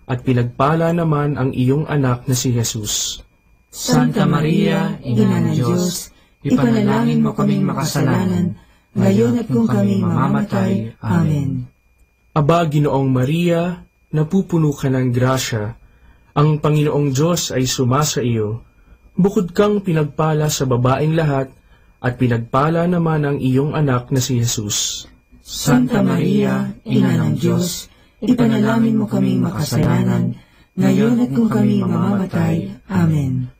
at pinagpala naman ang iyong anak na si Jesus.
Santa Maria, Ina ng Diyos, ipanalangin mo kaming makasalanan, ngayon at kung kami mamamatay. Amen.
Aba, Ginoong Maria, napupuno ka ng grasya. Ang Panginoong Diyos ay sumasa iyo. Bukod kang pinagpala sa babaeng lahat, at pinagpala naman ang iyong anak na si Jesus.
Santa Maria, Ina ng Diyos, ipanalangin mo kaming makasalanan, ngayon at kung kami mamamatay. Amen.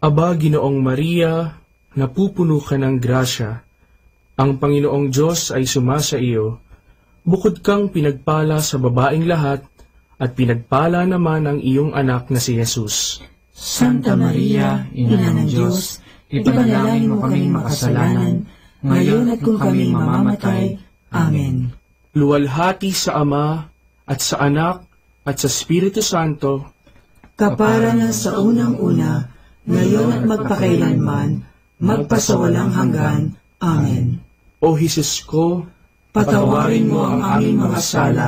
Aba, Ginoong Maria, napupuno ka ng grasya. Ang Panginoong Diyos ay sumasa iyo. Bukod kang pinagpala sa babaeng lahat, at pinagpala naman ang iyong anak na si Jesus.
Santa Maria, Ina ng Diyos, ipanalangin mo kaming makasalanan, ngayon at kung kami mamamatay. Amen.
Luwalhati sa Ama, at sa Anak, at sa Espiritu Santo,
kapara na sa unang-una, ngayon at magpakailanman, magpasawalang hanggan. Amen.
O Jesus ko,
patawarin mo ang aming mga sala,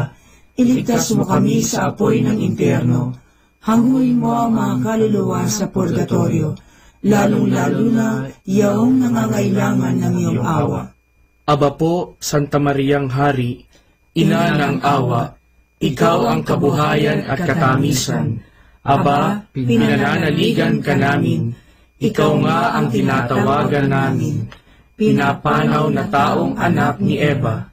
iligtas mo kami sa apoy ng impyerno, hanguin mo ang mga kaluluwa sa purgatorio, lalong-lalo na yaong nangangailangan ng iyong awa.
Aba po, Santa Mariang Hari, Ina ng awa, ikaw ang kabuhayan at katamisan. Aba, pinananaligan ka namin, ikaw nga ang tinatawagan namin. Pinapanaw na taong anak ni Eva,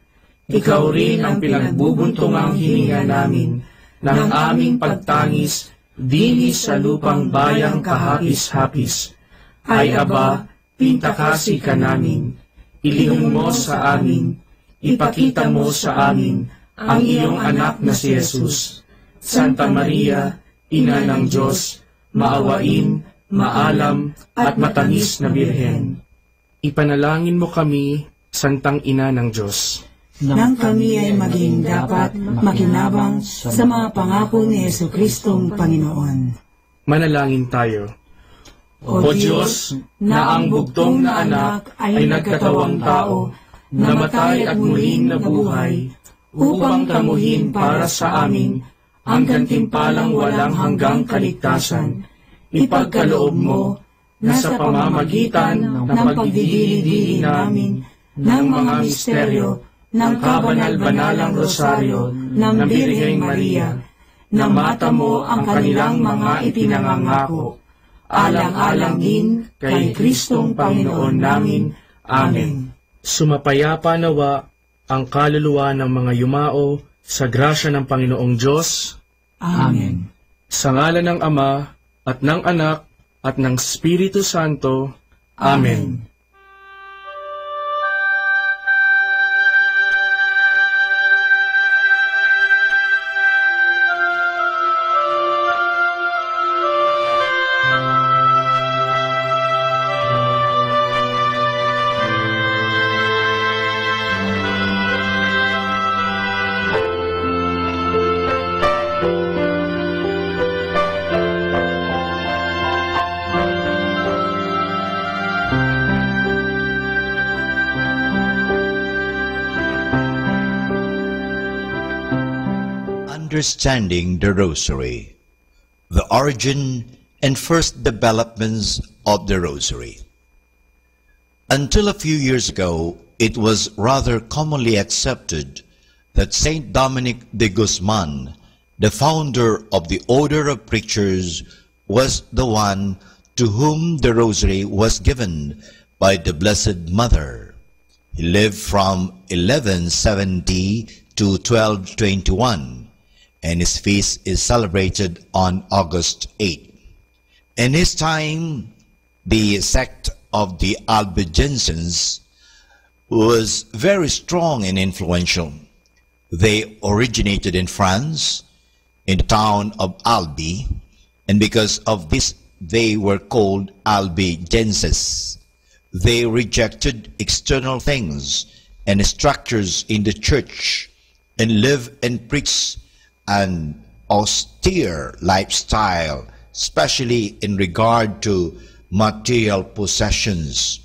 ikaw rin ang pinagbubuntungang hininga namin ng aming pagtangis dinis sa lupang bayang kahapis-hapis. Ay aba, pintakasi ka namin, ilihong mo sa amin, ipakita mo sa amin ang iyong anak na si Jesus. Santa Maria, Ina ng Diyos, maawain, maalam, at matamis na Birhen. Ipanalangin mo kami, Santang Ina ng Diyos,
nang kami ay maging dapat makinabang sa mga pangako ni Jesucristong Panginoon.
Manalangin tayo. O Diyos, na ang bugtong na anak ay nagkatawang tao, namatay at muling nabuhay, upang tamuhin para sa amin ang gantimpalang walang hanggang kaligtasan. Ipagkaloob mo na sa pamamagitan ng pagdidili-dili namin ng mga misteryo ng kabanal-banalang rosaryo ng Birheng Maria, na mata mo ang kanilang mga ipinangangako, alang-alang din kay Kristong Panginoon namin. Amen. Sumapayapa nawa ang kaluluwa ng mga yumao sa grasya ng Panginoong Diyos.
Amen.
Sa ngalan ng Ama, at ng Anak, at ng Espiritu Santo. Amen.
Understanding the Rosary, the origin and first developments of the Rosary. Until a few years ago, it was rather commonly accepted that Saint Dominic de Guzman, the founder of the Order of Preachers, was the one to whom the Rosary was given by the Blessed Mother. He lived from 1170 to 1221. And his feast is celebrated on August 8. In his time, the sect of the Albigensians was very strong and influential. They originated in France, in the town of Albi, and because of this, they were called Albigenses. They rejected external things and structures in the church and lived and preached an austere lifestyle, especially in regard to material possessions.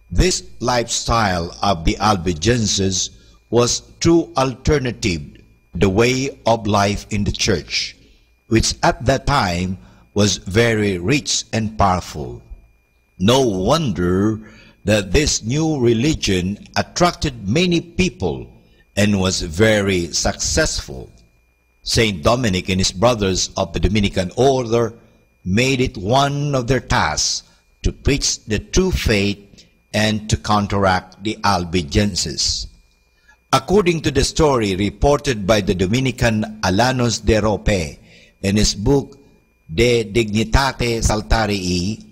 This lifestyle of the Albigenses was true alternative, the way of life in the church, which at that time was very rich and powerful. No wonder that this new religion attracted many people and was very successful. Saint Dominic and his brothers of the Dominican order made it one of their tasks to preach the true faith and to counteract the Albigenses. According to the story reported by the Dominican Alanos de Rope in his book De Dignitate Saltarii,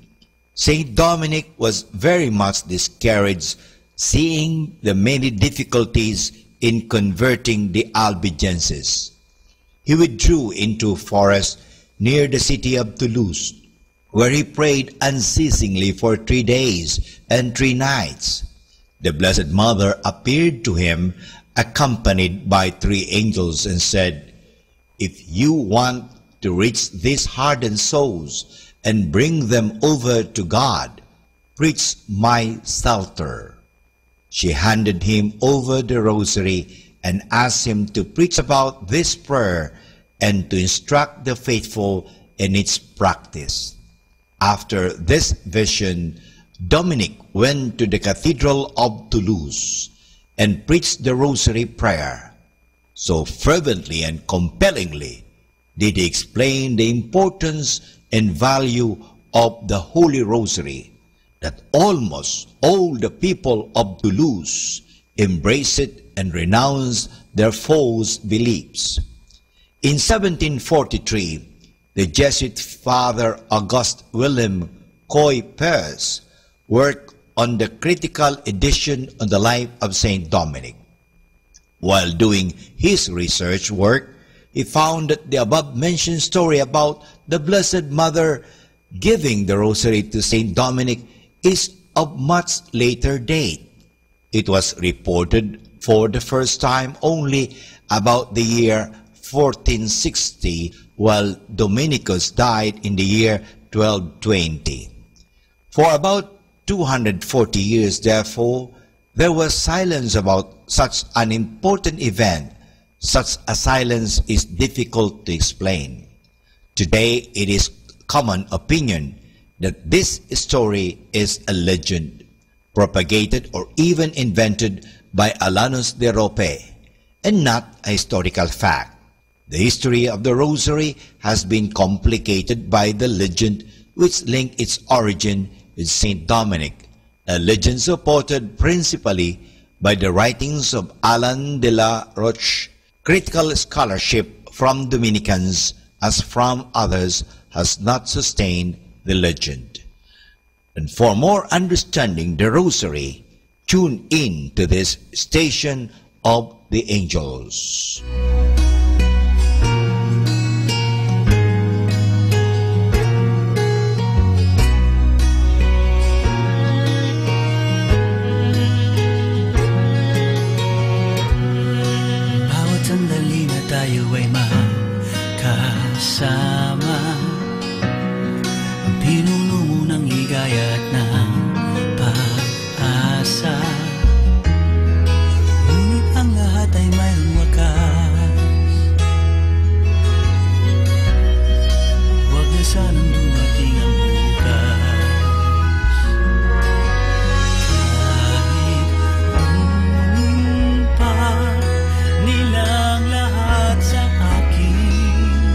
Saint Dominic was very much discouraged seeing the many difficulties in converting the Albigenses.
he withdrew into a forest near the city of Toulouse, where he prayed unceasingly for 3 days and 3 nights. The Blessed Mother appeared to him accompanied by 3 angels and said, "If you want to reach these hardened souls and bring them over to God, preach my Psalter." She handed him over the rosary and asked him to preach about this prayer and to instruct the faithful in its practice. After this vision, Dominic went to the Cathedral of Toulouse and preached the rosary prayer. So fervently and compellingly did he explain the importance and value of the Holy Rosary that almost all the people of Toulouse embraced it and renounced their false beliefs. In 1743, the Jesuit Father Auguste William Coy-Pers worked on the critical edition on the life of Saint Dominic. While doing his research work, he found that the above-mentioned story about the Blessed Mother giving the rosary to Saint Dominic is of much later date. It was reported for the first time only about the year 1460, while Dominicus died in the year 1220. For about 240 years, therefore, there was silence about such an important event. Such a silence is difficult to explain. Today, it is common opinion that this story is a legend, propagated or even invented by Alanus de Rope, and not a historical fact. The history of the Rosary has been complicated by the legend which linked its origin with Saint Dominic, a legend supported principally by the writings of Alan de la Roche. Critical scholarship from Dominicans as from others has not sustained the legend. And for more understanding the Rosary, tune in to this Station of the Angels.
Bawat sandali na tayo ay makasama, ang pinuno mo ng ligaya at ng pag-asa. Ngunit ang lahat ay mayroong wakas. Huwag na sanang dumating ang bukas. Kahit kunin pa nilang lahat sa akin,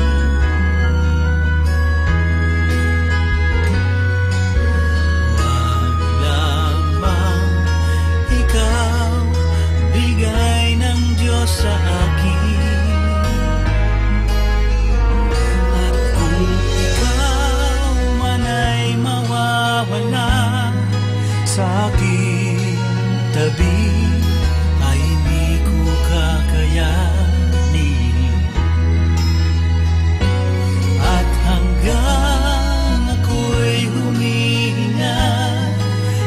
wag lamang ikaw bigay ng Diyos sa akin. At kung ikaw man ay mawawala sa aking tabi, ay hindi ko kakayanin. At hanggang ako'y humihinga,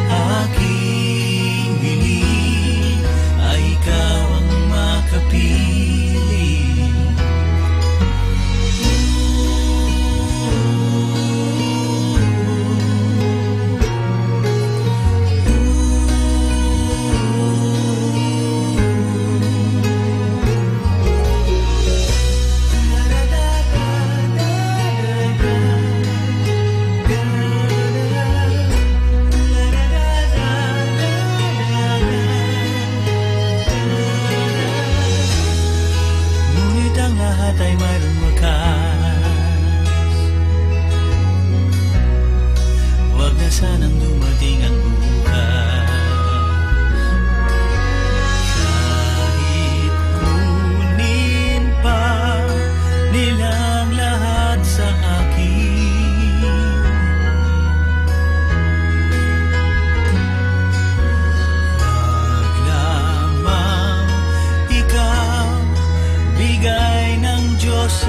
aking hiling ay ikaw ang makapiling. Ngunit ang lahat ay mayroong wakas. Huwag na sanang dumating ang bukas. Kahit kunin pa nilang lahat sa akin, wag lamang ikaw bigay ng Diyos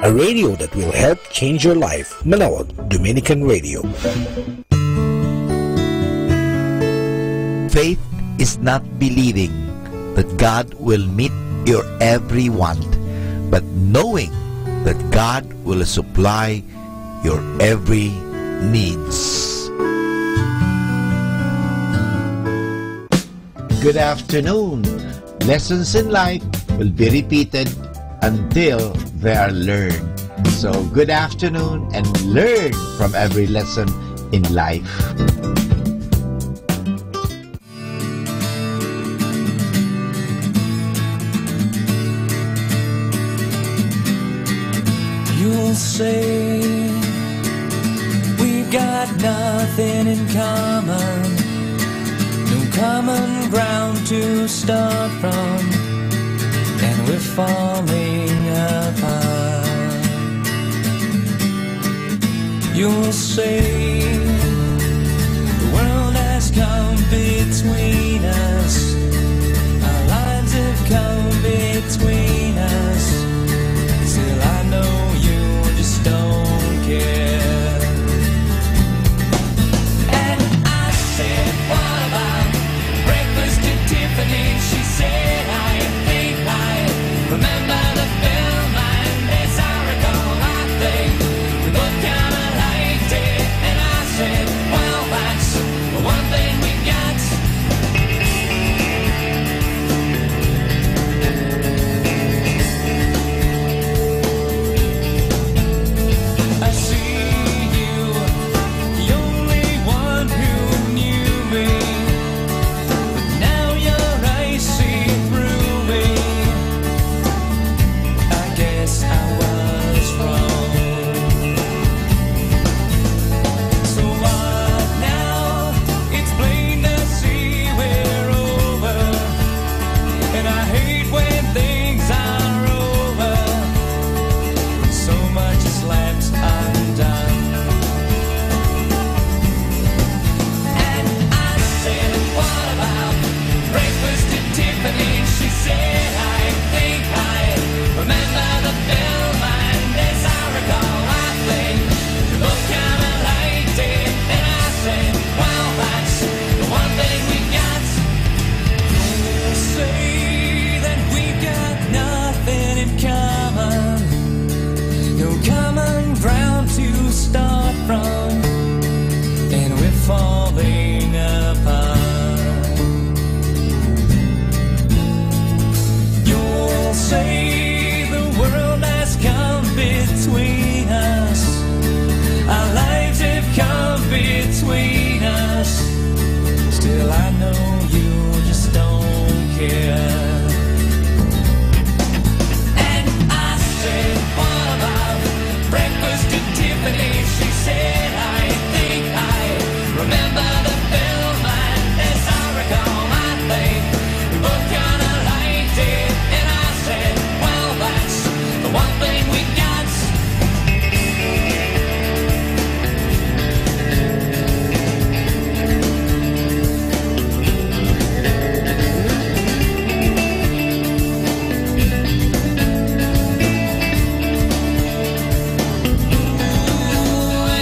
a radio that will help change your life. Manawag Dominican Radio.
Faith is not believing that God will meet your every want, but knowing that God will supply your every needs. Good afternoon. Lessons in life will be repeated until they are learned. So good afternoon and learn from every lesson in life.
You'll say we've got nothing in common, no common ground to start from, and we're falling apart. You'll say the world has come between us, our lives have come between us. Still I know you just don't care. And I said, what about breakfast at Tiffany? She said, I think I remember the film, and as I recall, I think we both kinda liked it. And I said, well, that's the one thing we got. I see you, the only one who knew me, but now your eyes see through me. I guess I was wrong. So what now? It's plain to see we're over, and I hate when things are over. So much is left undone. And I said, what about breakfast at Tiffany? She said, I think I remember the film, and as I recall, I think we both kinda liked it. And I said, well, that's the one thing we got. You'll say that we got nothing in common, no common ground to start from, and we're falling apart. You'll say the world has come between us, our lives have come between us. Still I know you just don't care. And I said, what about breakfast at Tiffany? She said, I think I remember the film, and as I recall, I think we both kinda liked it. And I said, well, that's the one thing we got.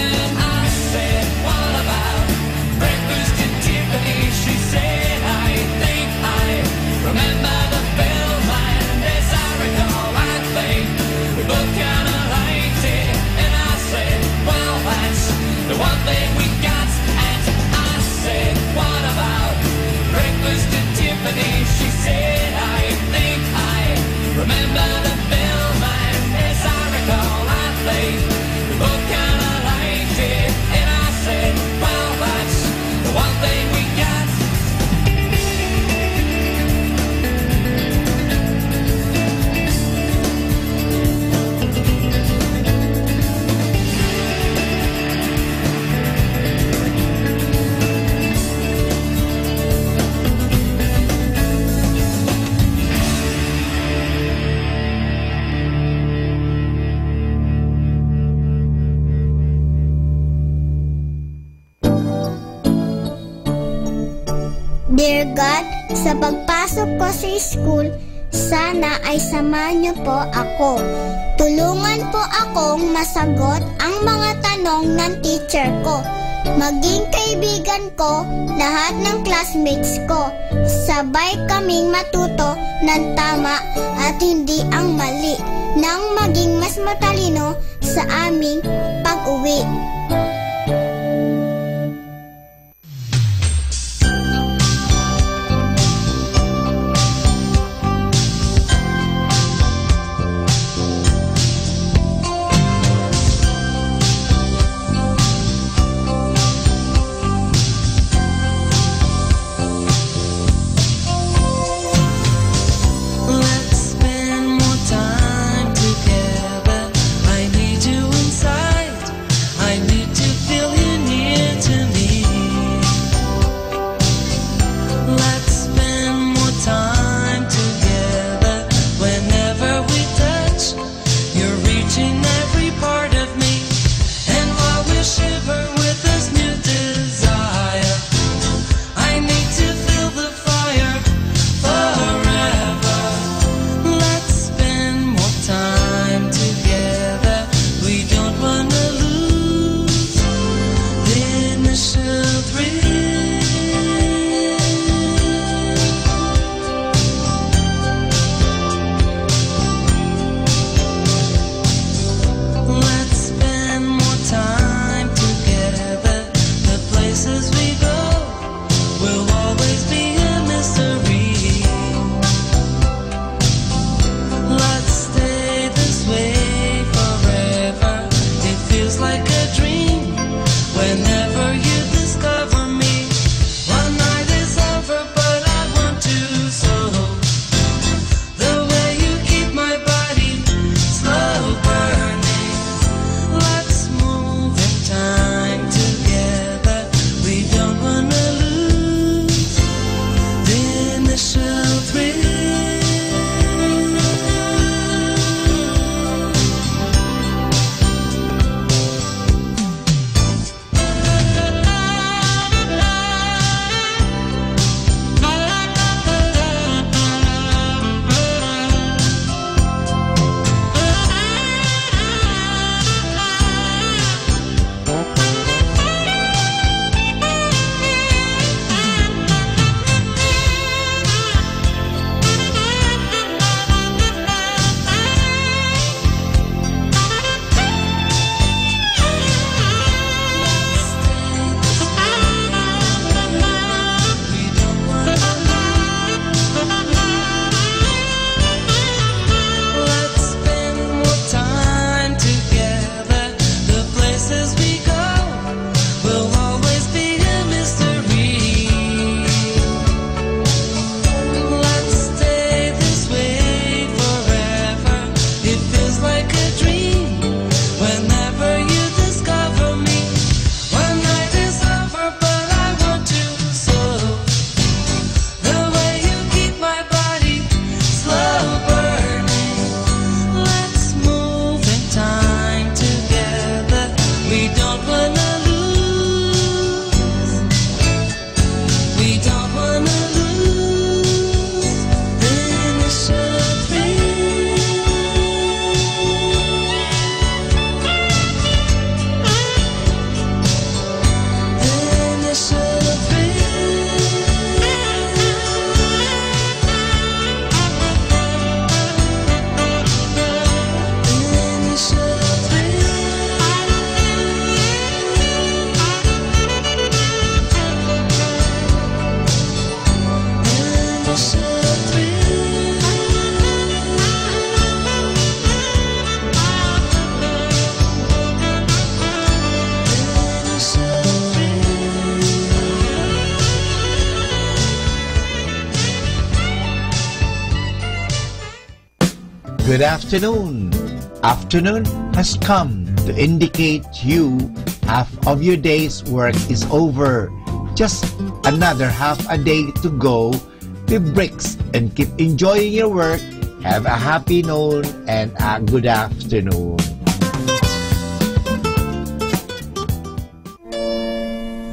And I said, what about breakfast at Tiffany? She said, I think I remember the film, and as I recall, I think we both kinda liked it. And I said, well, that's the one thing we got. And I said, what about breakfast at Tiffany? She said, I think I remember the film, and as I recall, I think we both kinda liked it. And I said, well, that's the one thing we got.
Dear God, sa pagpasok ko sa school, Sana ay samahan niyo po ako. Tulungan po akong masagot ang mga tanong ng teacher ko. Maging kaibigan ko lahat ng classmates ko. Sabay kaming matuto ng tama at hindi ang mali, nang maging mas matalino sa aming pag-uwi.
Good afternoon. Afternoon has come to indicate you half of your day's work is over. Just another half a day to go. Give breaks and keep enjoying your work. Have a happy noon and a good afternoon.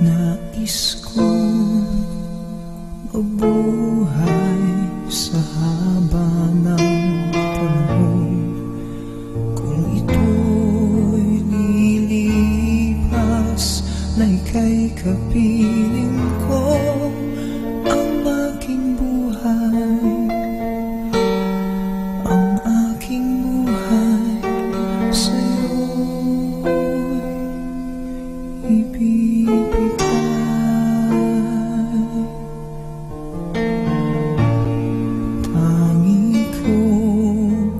Nais kong mabuhay sa haba kapiling ko ang aking buhay, ang aking buhay sa'yo ibibigay. Tangi kong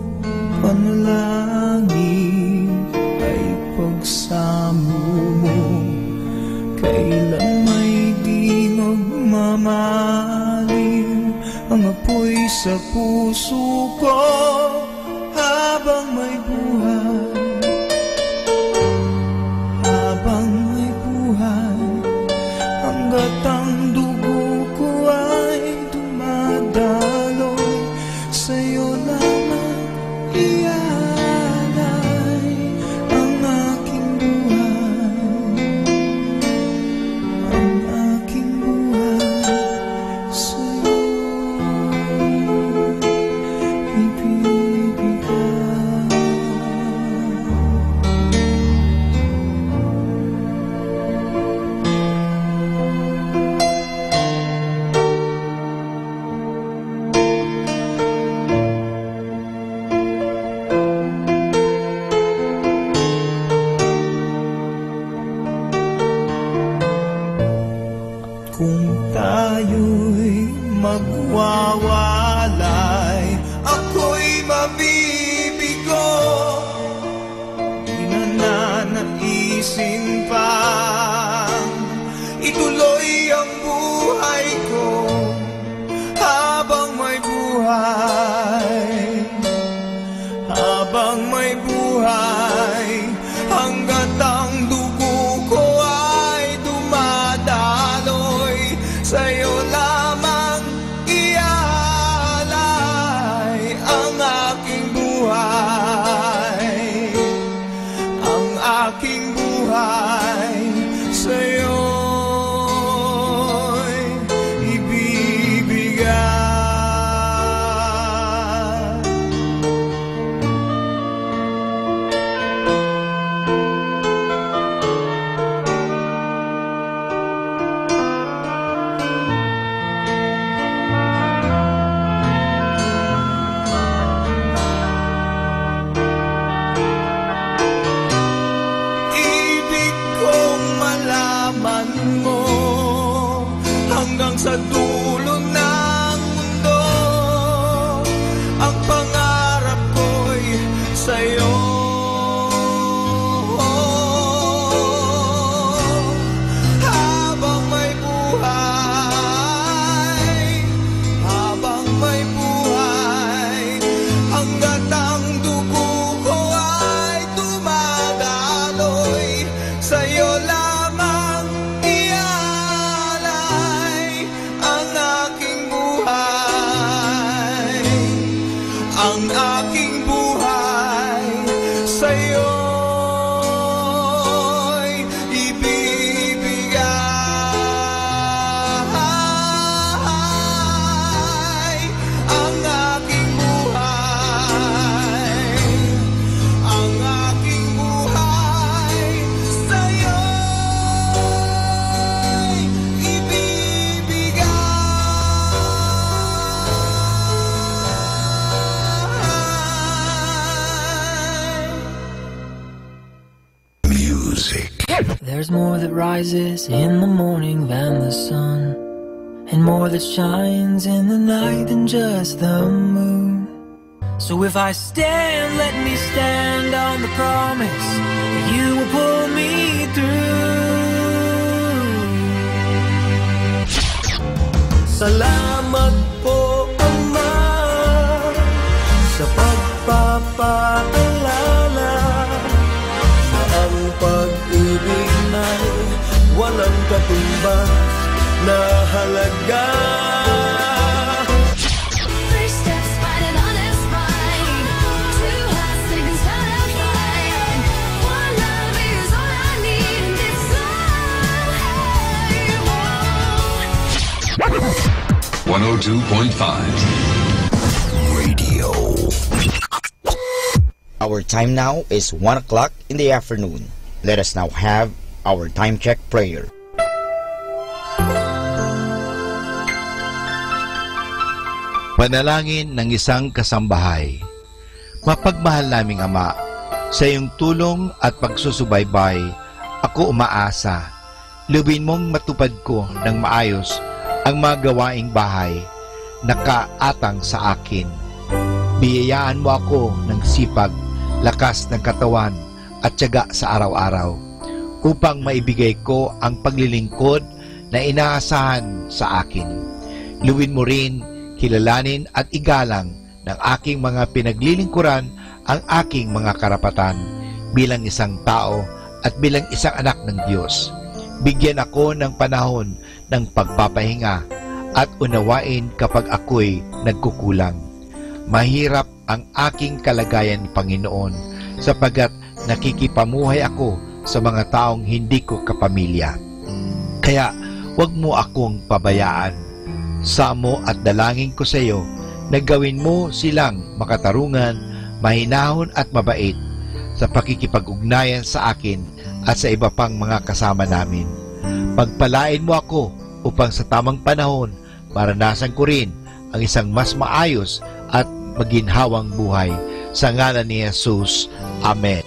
panalangin ay pagsamo mo, kailan may di magmamalim ang apoy sa puso ko habang may buhay, habang may buhay, hanggat ang dugo ko ay dumadaloy, sa'yo lamang ialay ang aking buhay, ang aking buhay sa'yo ibibigay. Kung tayo'y magwawalay, ako'y mabibigo, di na nanaisin pang ituloy ang buhay ko habang may buhay, habang may buhay, hanggat ang dugo ko ay dumadaloy, sa'yo lamang ialay ang aking buhay, ang aking buhay sa'yo'y ibibigay. Ibig kong malaman mo hanggang sa dulo ng mundo, ang pangarap ko'y sa'yo. Habang may buhay, habang may buhay, hanggat ang dugo ko ay dumadaloy, sa'yo lamang ialay ang aking buhay, ang aking buhay sa'yo'y ibibigay ang aking buhay, ang aking buhay sa'yo'y ibibigay.
There's more that rises in the morning than the sun, and more that shines in the night than just the moon. So if I stand, let me stand on the promise that you will pull me through.
Salamat po, Ama, sa pagpapaalala na ang pag-ibig na'y walang katumbas na halaga.
First steps, find an honest mind. Two hearts that can start a fire. One love is all I need, and it's all
102.5 Radio.
Our time now is 1 o'clock in the afternoon. Let us now have our time check prayer.
Panalangin ng isang kasambahay. Mapagmahal naming Ama, sa iyong tulong at pagsusubaybay, ako umaasa. Lubin mong matupad ko ng maayos ang mga gawaing bahay na kaatang sa akin. Biyayaan mo ako ng sipag, lakas ng katawan at tiyaga sa araw-araw upang maibigay ko ang paglilingkod na inaasahan sa akin. Luwin mo rin, kilalanin at igalang ng aking mga pinaglilingkuran ang aking mga karapatan bilang isang tao at bilang isang anak ng Diyos. Bigyan ako ng panahon ng pagpapahinga at unawain kapag ako'y nagkukulang. Mahirap ang aking kalagayan, Panginoon, sapagkat nakikipamuhay ako sa mga taong hindi ko kapamilya. Kaya huwag mo akong pabayaan. Samo at dalangin ko sa iyo na gawin mo silang makatarungan, mahinahon at mabait sa pakikipag-ugnayan sa akin at sa iba pang mga kasama namin. Pagpalain mo ako upang sa tamang panahon maranasan ko rin ang isang mas maayos at maginhawang buhay. Sa ngalan ni Jesus. Amen.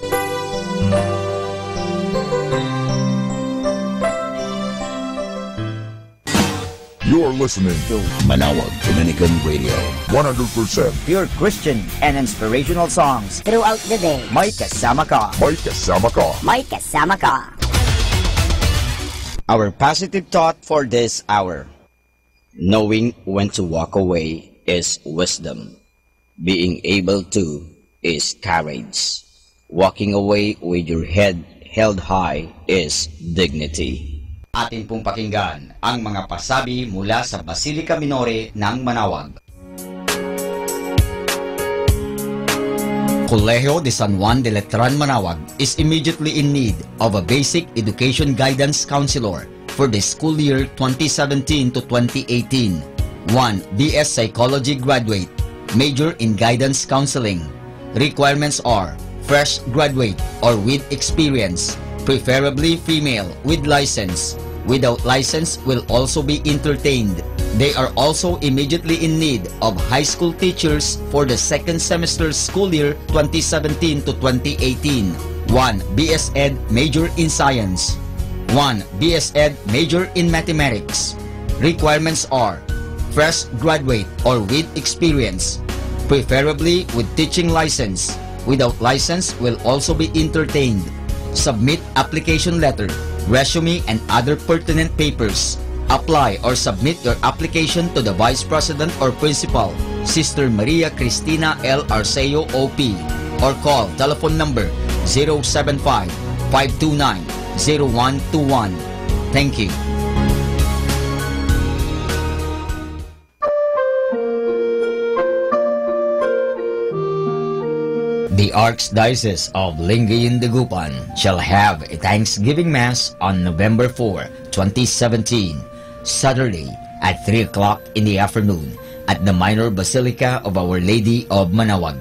You're listening to Manawag Dominican Radio. 100%
Pure Christian and inspirational songs throughout the day. May kasama ka.
May kasama ka.
May kasama ka.
Our positive thought for this hour. Knowing when to walk away is wisdom. Being able to is courage. Walking away with your head held high is dignity. Atin pong pakinggan ang mga pasabi mula sa Basilica Minore ng Manawag. Colegio de San Juan de Letran Manawag is immediately in need of a basic education guidance counselor for the school year 2017 to 2018. 1. BS Psychology graduate, major in guidance counseling. Requirements are fresh graduate or with experience, preferably female with license. Without license will also be entertained. They are also immediately in need of high school teachers for the second semester school year 2017 to 2018. 1. BS Ed major in science. 1. BS Ed major in mathematics. Requirements are fresh graduate or with experience, preferably with teaching license. Without license will also be entertained. Submit application letter, resume and other pertinent papers. Apply or submit your application to the Vice President or Principal, Sister Maria Cristina L. Arceo OP, or call telephone number 075-529-0121. Thank you. The Archdiocese of Lingayen Dagupan shall have a Thanksgiving Mass on November 4, 2017, Saturday at 3 o'clock in the afternoon at the Minor Basilica of Our Lady of Manawag.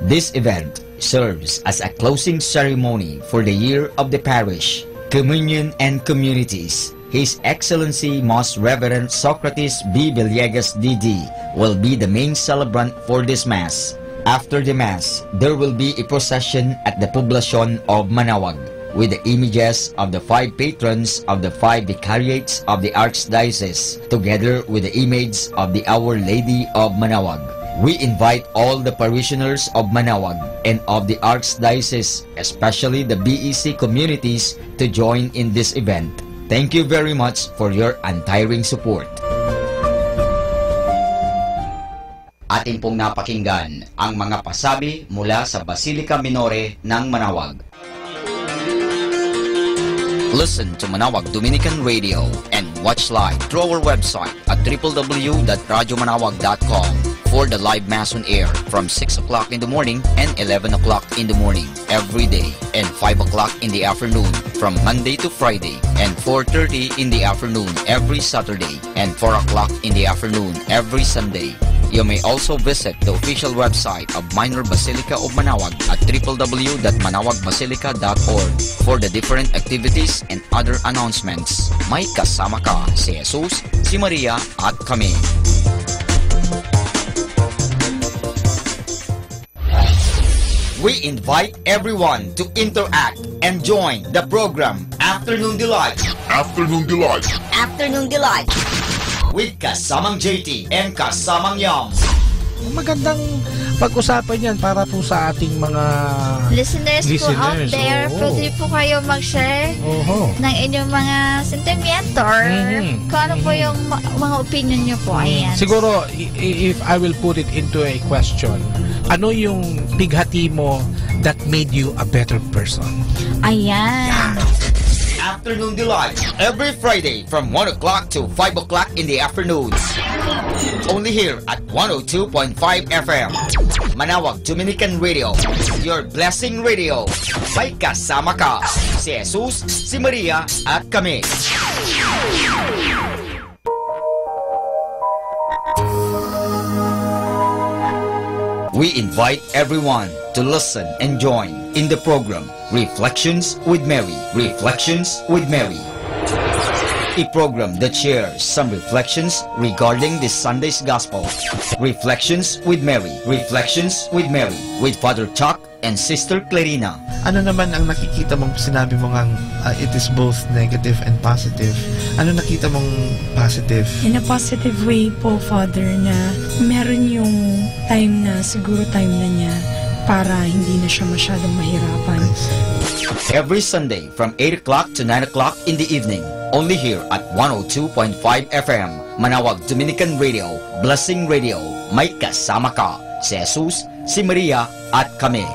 This event serves as a closing ceremony for the year of the parish, communion and communities. His Excellency Most Reverend Socrates B. Villegas D.D. will be the main celebrant for this Mass. After the Mass, there will be a procession at the Poblacion of Manawag with the images of the 5 patrons of the 5 vicariates of the Archdiocese, together with the image of the Our Lady of Manawag. We invite all the parishioners of Manawag and of the Archdiocese, especially the BEC communities, to join in this event. Thank you very much for your untiring support. Atin pong napakinggan ang mga pasabi mula sa Basilica Minore ng Manawag. Listen to Manawag Dominican Radio and watch live through our website at www.radyomanawag.com for the live Mass on air from 6 o'clock in the morning and 11 o'clock in the morning every day, and 5 o'clock in the afternoon from Monday to Friday, and 4:30 in the afternoon every Saturday, and 4 o'clock in the afternoon every Sunday. You may also visit the official website of Minor Basilica of Manawag at www.manawagbasilica.org for the different activities and other announcements. May kasama ka si Jesus, si Maria at kami. We invite everyone to interact and join the program Afternoon Delight.
Afternoon Delight.
Afternoon Delight.
With kasamang JT and kasamang Yum.
Magandang pag-usapan yan para po sa ating mga
listeners po out there. Pwede po kayo mag-share ng inyong mga sentimento or kung ano po yung mga opinion nyo po. Ayan.
Siguro, if I will put it into a question, ano yung bighati mo that made you a better person?
Ayan.
Afternoon Delight every Friday from 1 o'clock to 5 o'clock in the afternoon. Only here at 102.5 FM. Manawag Dominican Radio, your blessing radio. May kasama ka, si Jesus, si Maria, at kami. We invite everyone to listen and join in the program Reflections with Mary. Reflections with Mary. A program that shares some reflections regarding this Sunday's Gospel. Reflections with Mary. Reflections with Mary with Father Chuck and Sister Clarina.
Ano naman ang nakikita mong sinabi mo ngang it is both negative and positive? Ano nakita mong positive?
In a positive way po, Father, na meron yung time na, siguro time na niya para hindi na siya masyadong mahirapan.
Every Sunday from 8 o'clock to 9 o'clock in the evening. Only here at 102.5 FM. Manawag Dominican Radio, Blessing Radio. May kasama ka, si Jesus, si Maria, at kami.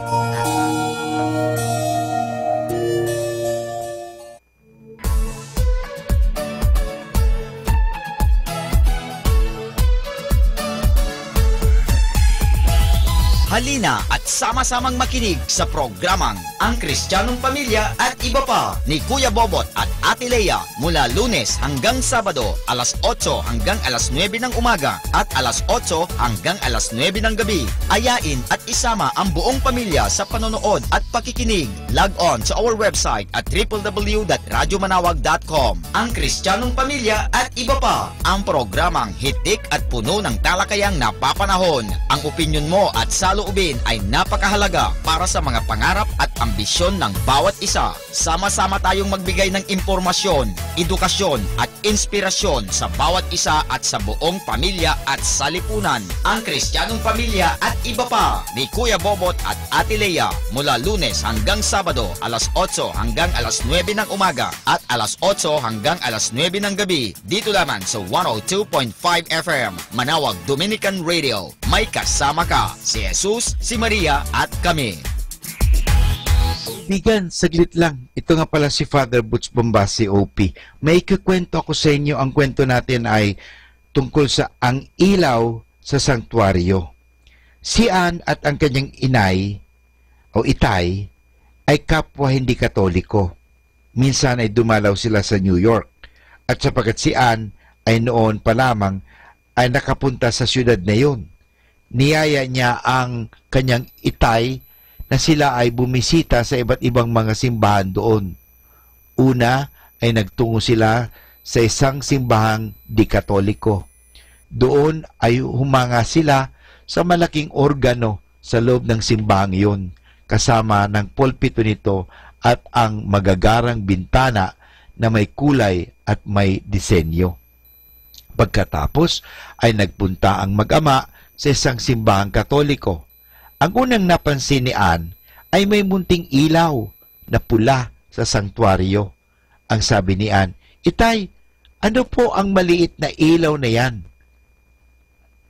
Halina at sama-samang makinig sa programang Ang Kristiyanong Pamilya at Iba Pa ni Kuya Bobot at Ate Lea mula Lunes hanggang Sabado alas 8 hanggang alas 9 ng umaga at alas 8 hanggang alas 9 ng gabi. Ayain at isama ang buong pamilya sa panonood at pakikinig. Log on to our website at www.radyomanawag.com. Ang Kristiyanong Pamilya at Iba Pa, ang programang hitik at puno ng talakayang napapanahon. Ang opinyon mo at saloobin ay napakahalaga para sa mga pangarap at ambisyon ng bawat isa. Sama-sama tayong magbigay ng impormasyon, edukasyon at inspirasyon sa bawat isa at sa buong pamilya at salipunan. Ang Kristiyanong Pamilya at Iba Pa ni Kuya Bobot at Ate Lea mula Lunes hanggang Sabado alas 8 hanggang alas 9 ng umaga at alas 8 hanggang alas 9 ng gabi dito lamang sa 102.5 FM Manawag Dominican Radio. May kasama ka, si Jesus, si Maria at kami.
Bigan, saglit lang. Ito nga pala si Father Butch Bombasi, OP. May ikukwento ako sa inyo. Ang kwento natin ay tungkol sa ang ilaw sa sanktuaryo. Si Ann at ang kanyang inay o itay ay kapwa hindi Katoliko. Minsan ay dumalaw sila sa New York. At sapagkat si Ann ay noon pa lamang ay nakapunta sa syudad na yun. Niyaya niya ang kanyang itay na sila ay bumisita sa iba't ibang mga simbahan doon. Una ay nagtungo sila sa isang simbahang di Katoliko. Doon ay humanga sila sa malaking organo sa loob ng simbahang iyon, kasama ng pulpito nito at ang magagarang bintana na may kulay at may disenyo. Pagkatapos ay nagpunta ang mag-ama sa isang simbahang Katoliko. Ang unang napansin ni Ann ay may munting ilaw na pula sa sanktuaryo. Ang sabi ni Ann, "Itay, ano po ang maliit na ilaw na yan?"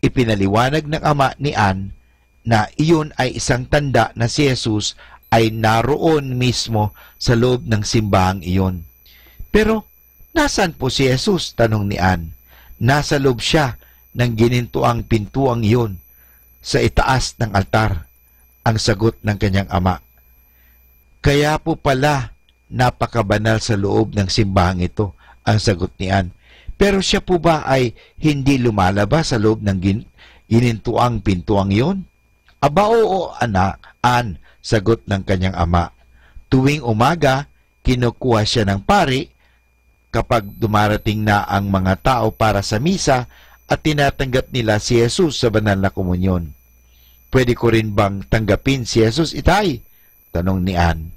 Ipinaliwanag ng ama ni Ann na iyon ay isang tanda na si Jesus ay naroon mismo sa loob ng simbahang iyon. Pero, nasaan po si Jesus? Tanong ni Ann. Nasa loob siya ng ginintuang pintuang iyon sa itaas ng altar, ang sagot ng kanyang ama. Kaya po pala napakabanal sa loob ng simbahang ito, ang sagot ni Ann. Pero siya po ba ay hindi lumalabas sa loob ng ginintuang pintuang iyon? Aba oo, anak, Ann, sagot ng kanyang ama. Tuwing umaga, kinukuha siya ng pari kapag dumarating na ang mga tao para sa misa at tinatanggap nila si Jesus sa banal na komunyon. pwede ko rin bang tanggapin si Jesus, itay? Tanong ni Ann.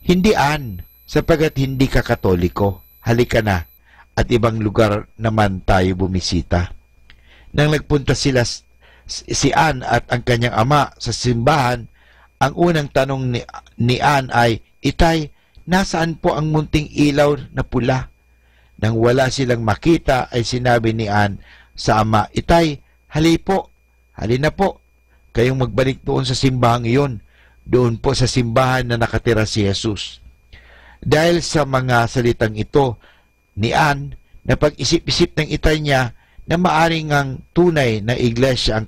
Hindi, Ann, sapagkat hindi ka Katoliko. Halika na, at ibang lugar naman tayo bumisita. Nang nagpunta sila si Ann at ang kanyang ama sa simbahan, ang unang tanong ni Ann ay, itay, nasaan po ang munting ilaw na pula? Nang wala silang makita ay sinabi ni Ann sa ama, itay, halina po, kayong magbalik doon sa simbahang iyon, doon po sa simbahan na nakatira si Jesus. Dahil sa mga salitang ito ni Ann, napag-isip-isip ng itay niya na maaring ang tunay na iglesia,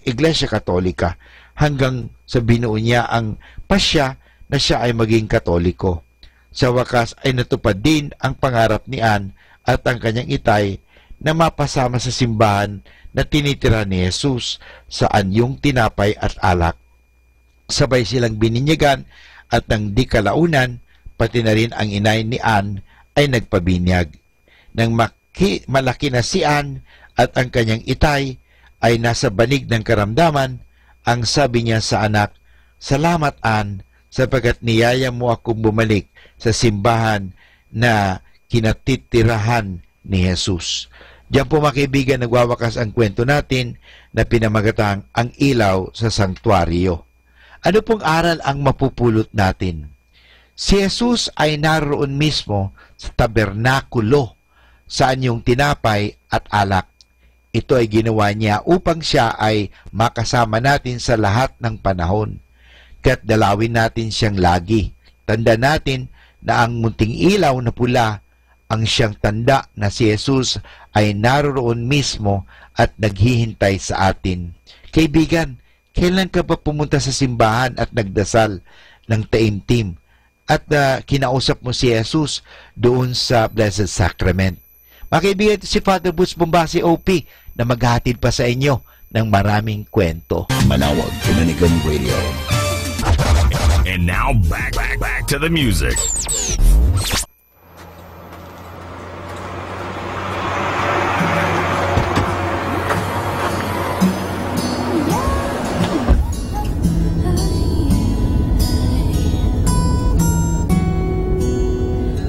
iglesia Katolika, hanggang sa binuo niya ang pasya na siya ay maging Katoliko. Sa wakas ay natupad din ang pangarap ni Ann at ang kanyang itay na mapasama sa simbahan na tinitira ni Jesus sa anyong tinapay at alak. Sabay silang bininyagan at nang di kalaunan, pati na rin ang inay ni Ann ay nagpabinyag. Nang malaki na si Ann at ang kanyang itay ay nasa banig ng karamdaman, ang sabi niya sa anak, salamat Ann, sapagkat niyaya mo akong bumalik sa simbahan na kinatitirahan ni Jesus. Diyan po mga kaibigan, nagwawakas ang kwento natin na pinamagatang ang ilaw sa sanktuaryo. Ano pong aral ang mapupulot natin? Si Jesus ay naroon mismo sa tabernakulo saan yung tinapay at alak. Ito ay ginawa niya upang siya ay makasama natin sa lahat ng panahon. Kaya't dalawin natin siyang lagi. Tanda natin na ang munting ilaw na pula ang siyang tanda na si Jesus ay naroon mismo at naghihintay sa atin. Kaibigan, kailan ka ba pumunta sa simbahan at nagdasal ng taimtim at kinausap mo si Jesus doon sa Blessed Sacrament? Mga kaibigan, ito si Father Boots Bombasi OP na maghahatid pa sa inyo ng maraming kwento.
Manawag Dominican Radio.
And now back to the music.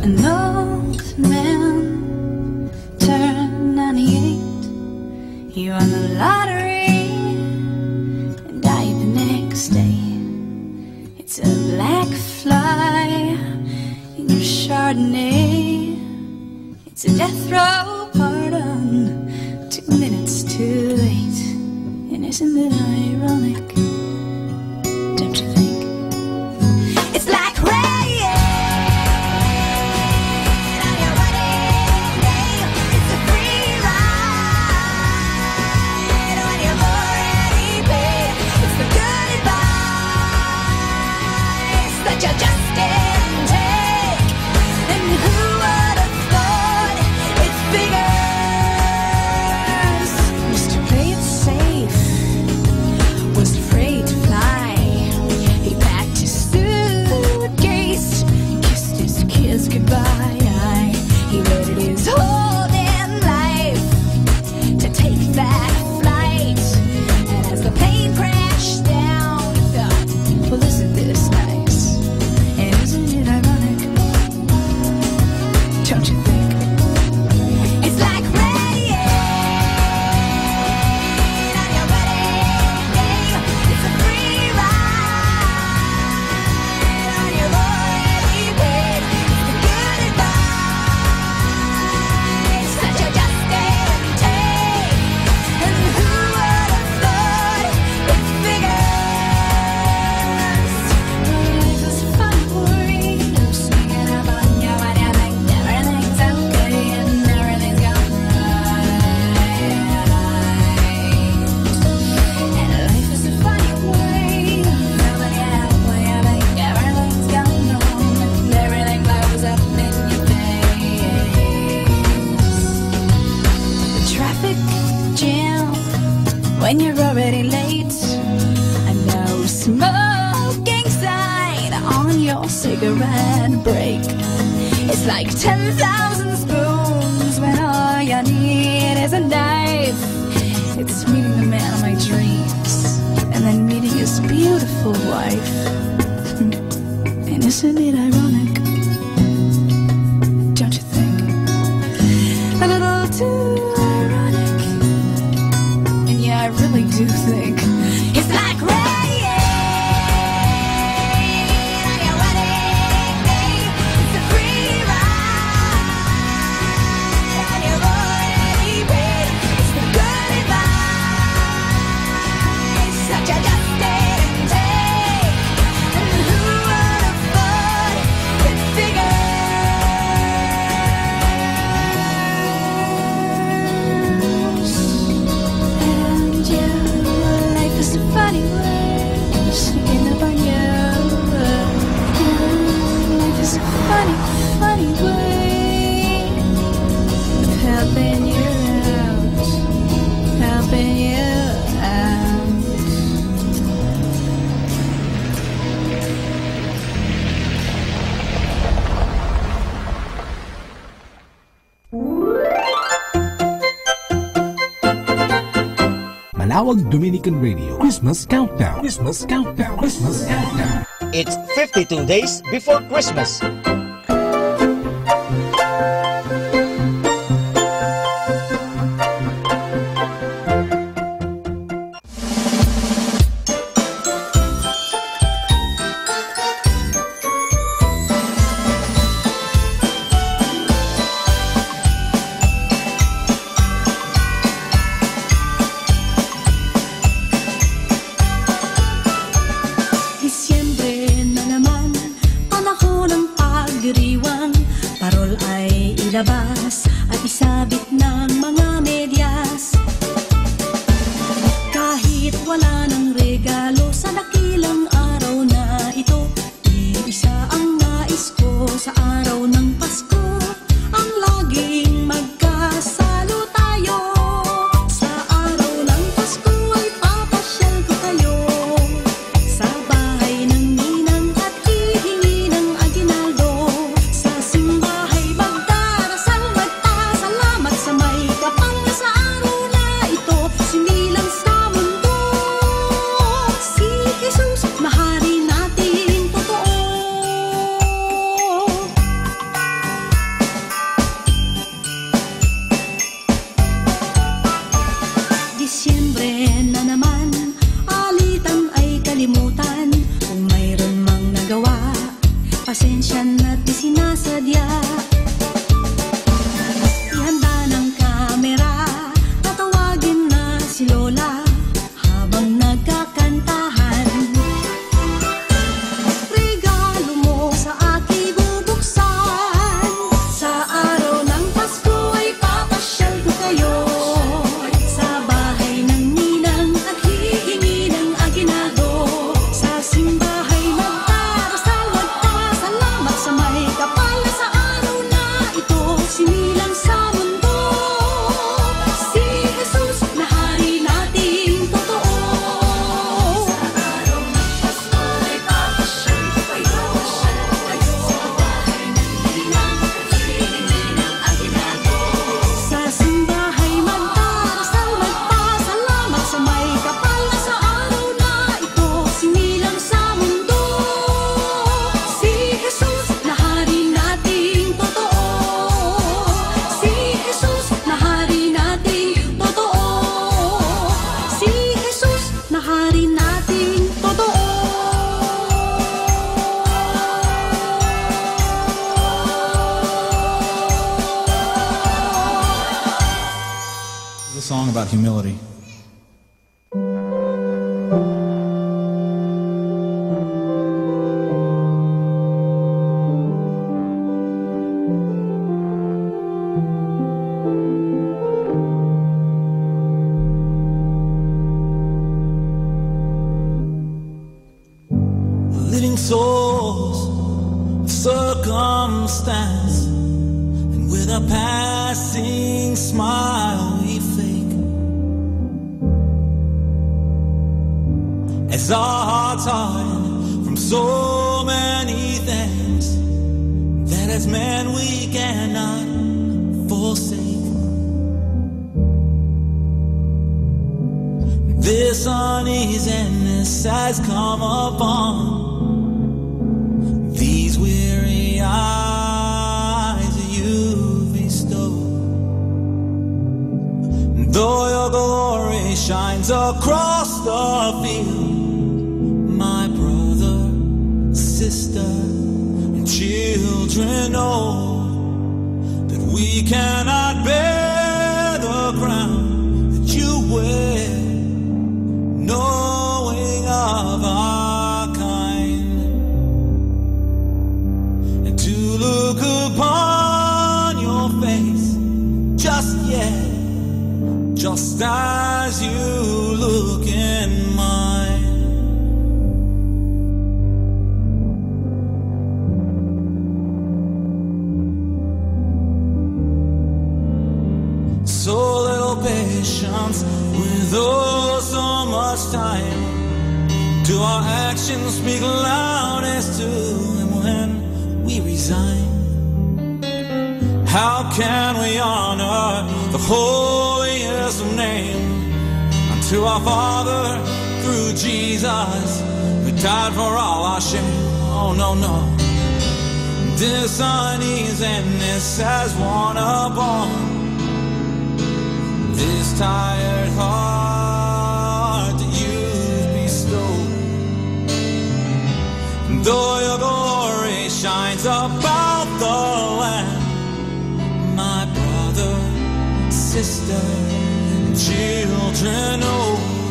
An old man turned 98. He won the lottery and died the next day. It's a black fly in your Chardonnay. It's a death row pardon, 2 minutes too late. And isn't it ironic? Don't you think? It's like rain. You just didn't take, and who would have thought it figures? Mr. Play It Safe was afraid to fly. He packed his suitcase, kissed his kids goodbye. He waited his whole damn life to take that flight, and as the plane crashed down, he thought, well, isn't this nice? Don't you think? It's like rain on your wedding day. It's a free ride on your already paid. It's the good advice that you just didn't take. And who would have thought it figures? Life is fun for you, swinging up on your wedding. Everything's okay and everything's gone right. And life is a funny way. Nobody halfway, I think everything's gone wrong. And everything blows up in your face. The traffic jam when you're already late. And no smoking sign on your cigarette break. It's like 10,000 spoons when all you need is a knife. It's meeting the man of my dreams, and and then meeting his beautiful wife. And isn't it ironic? Don't you think? A little too ironic. And yeah, I really do think it's like rain on your wedding day. It's a free ride on your body, babe. It's the good advice that you just didn't take. And who would have thought it figures? And yeah, life is a funny way sneaking up on you. Life is a funny, funny way of helping you out, helping you out.
Manawag Dominican Radio Christmas Countdown. Christmas Countdown. Christmas Countdown.
It's 52 days before Christmas.
Disyembre na naman, panahon ng pagdiriwang. Parol ay ilabas at isabit ng mga medyas. Kahit wala ng regalo sa dakilang araw na ito, iisa ang nais ko sa araw ng Pasko, ang laging magkasalo tayo. Sa araw ng Pasko ay papasyal ko kayo sa bahay ng ninang at hihingi ng aginaldo. Sa simbahay magdarasal, magpasalamat sa may kapal na sa araw na ito, sinilang sa mundo si Jesus na hari nating totoo. Disyembre na naman, alitan ay kalimutan. Kung mayroon mang nagawa, pasensya na't di sinasadya. Ihanda ng kamera, tatawagin na si Lola habang nagkakantahan. Regalo mo sa aking bubuksan. Sa araw ng Pasko ay papasyal ko kayo sa bahay ng ninang at hihingi ng aginaldo. Sa simbahay magdarasal, magpasalamat sa may kapal na sa araw na ito, sinilang sa mundo si Jesus na hari nating totoo. Sa araw ng Pasko ay papasyal ko kayo sa bahay ng ninang at hihingi ng aginaldo. Sa simbahay magdarasal, magpasalamat sa may kapal na sa araw na ito, sinilang sa mundo si Jesus na hari nating totoo. Si Jesus na hari nating totoo. Si Jesus na hari nating totoo.
It's a song about humility.
Living souls of circumstance, and with a passing smile we fake, as our hearts harden from so many things that as men we cannot forsake. This uneasiness weariness has come upon these weary eyes you've bestowed. Though your glory shines across the field, my brother, sister, and children know that we cannot bear the crown that you wear, knowing of our kind, and to look upon your face just yet, just as you look in mine. So little patience with oh so much time. Do our actions speak loudest to him when we resign? How can we honor the holiest of name unto our Father through Jesus, who died for all our shame? Oh no, no. This uneasiness has worn upon this tired heart that you've bestowed. Though your glory shines about the land, my brother, sister, and children know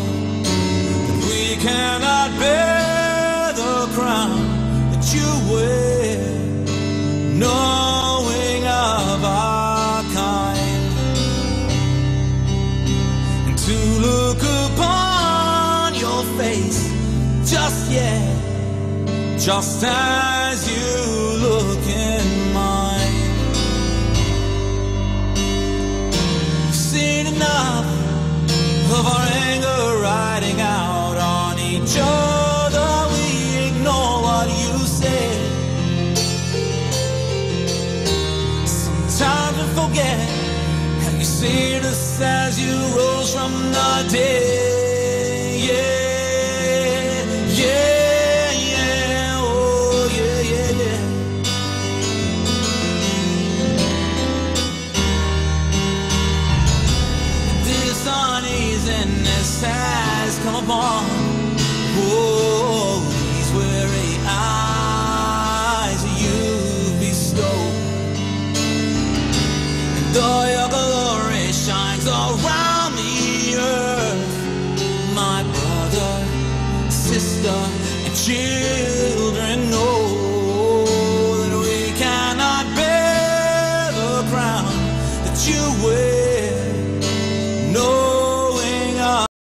that we cannot bear the crown that you wear, knowing of our kind, and to look upon your face just yet, just as you look in mine. We've seen enough of our anger riding out on each other. We ignore what you said. Sometimes we forget how you saved us as you rose from the dead. Yeah, yeah, yeah, oh yeah, yeah, yeah. This uneasiness has come upon oh these weary eyes you bestow. And though your glory shines around the earth, my brother, sister, and children know that we cannot bear the crown that you wear,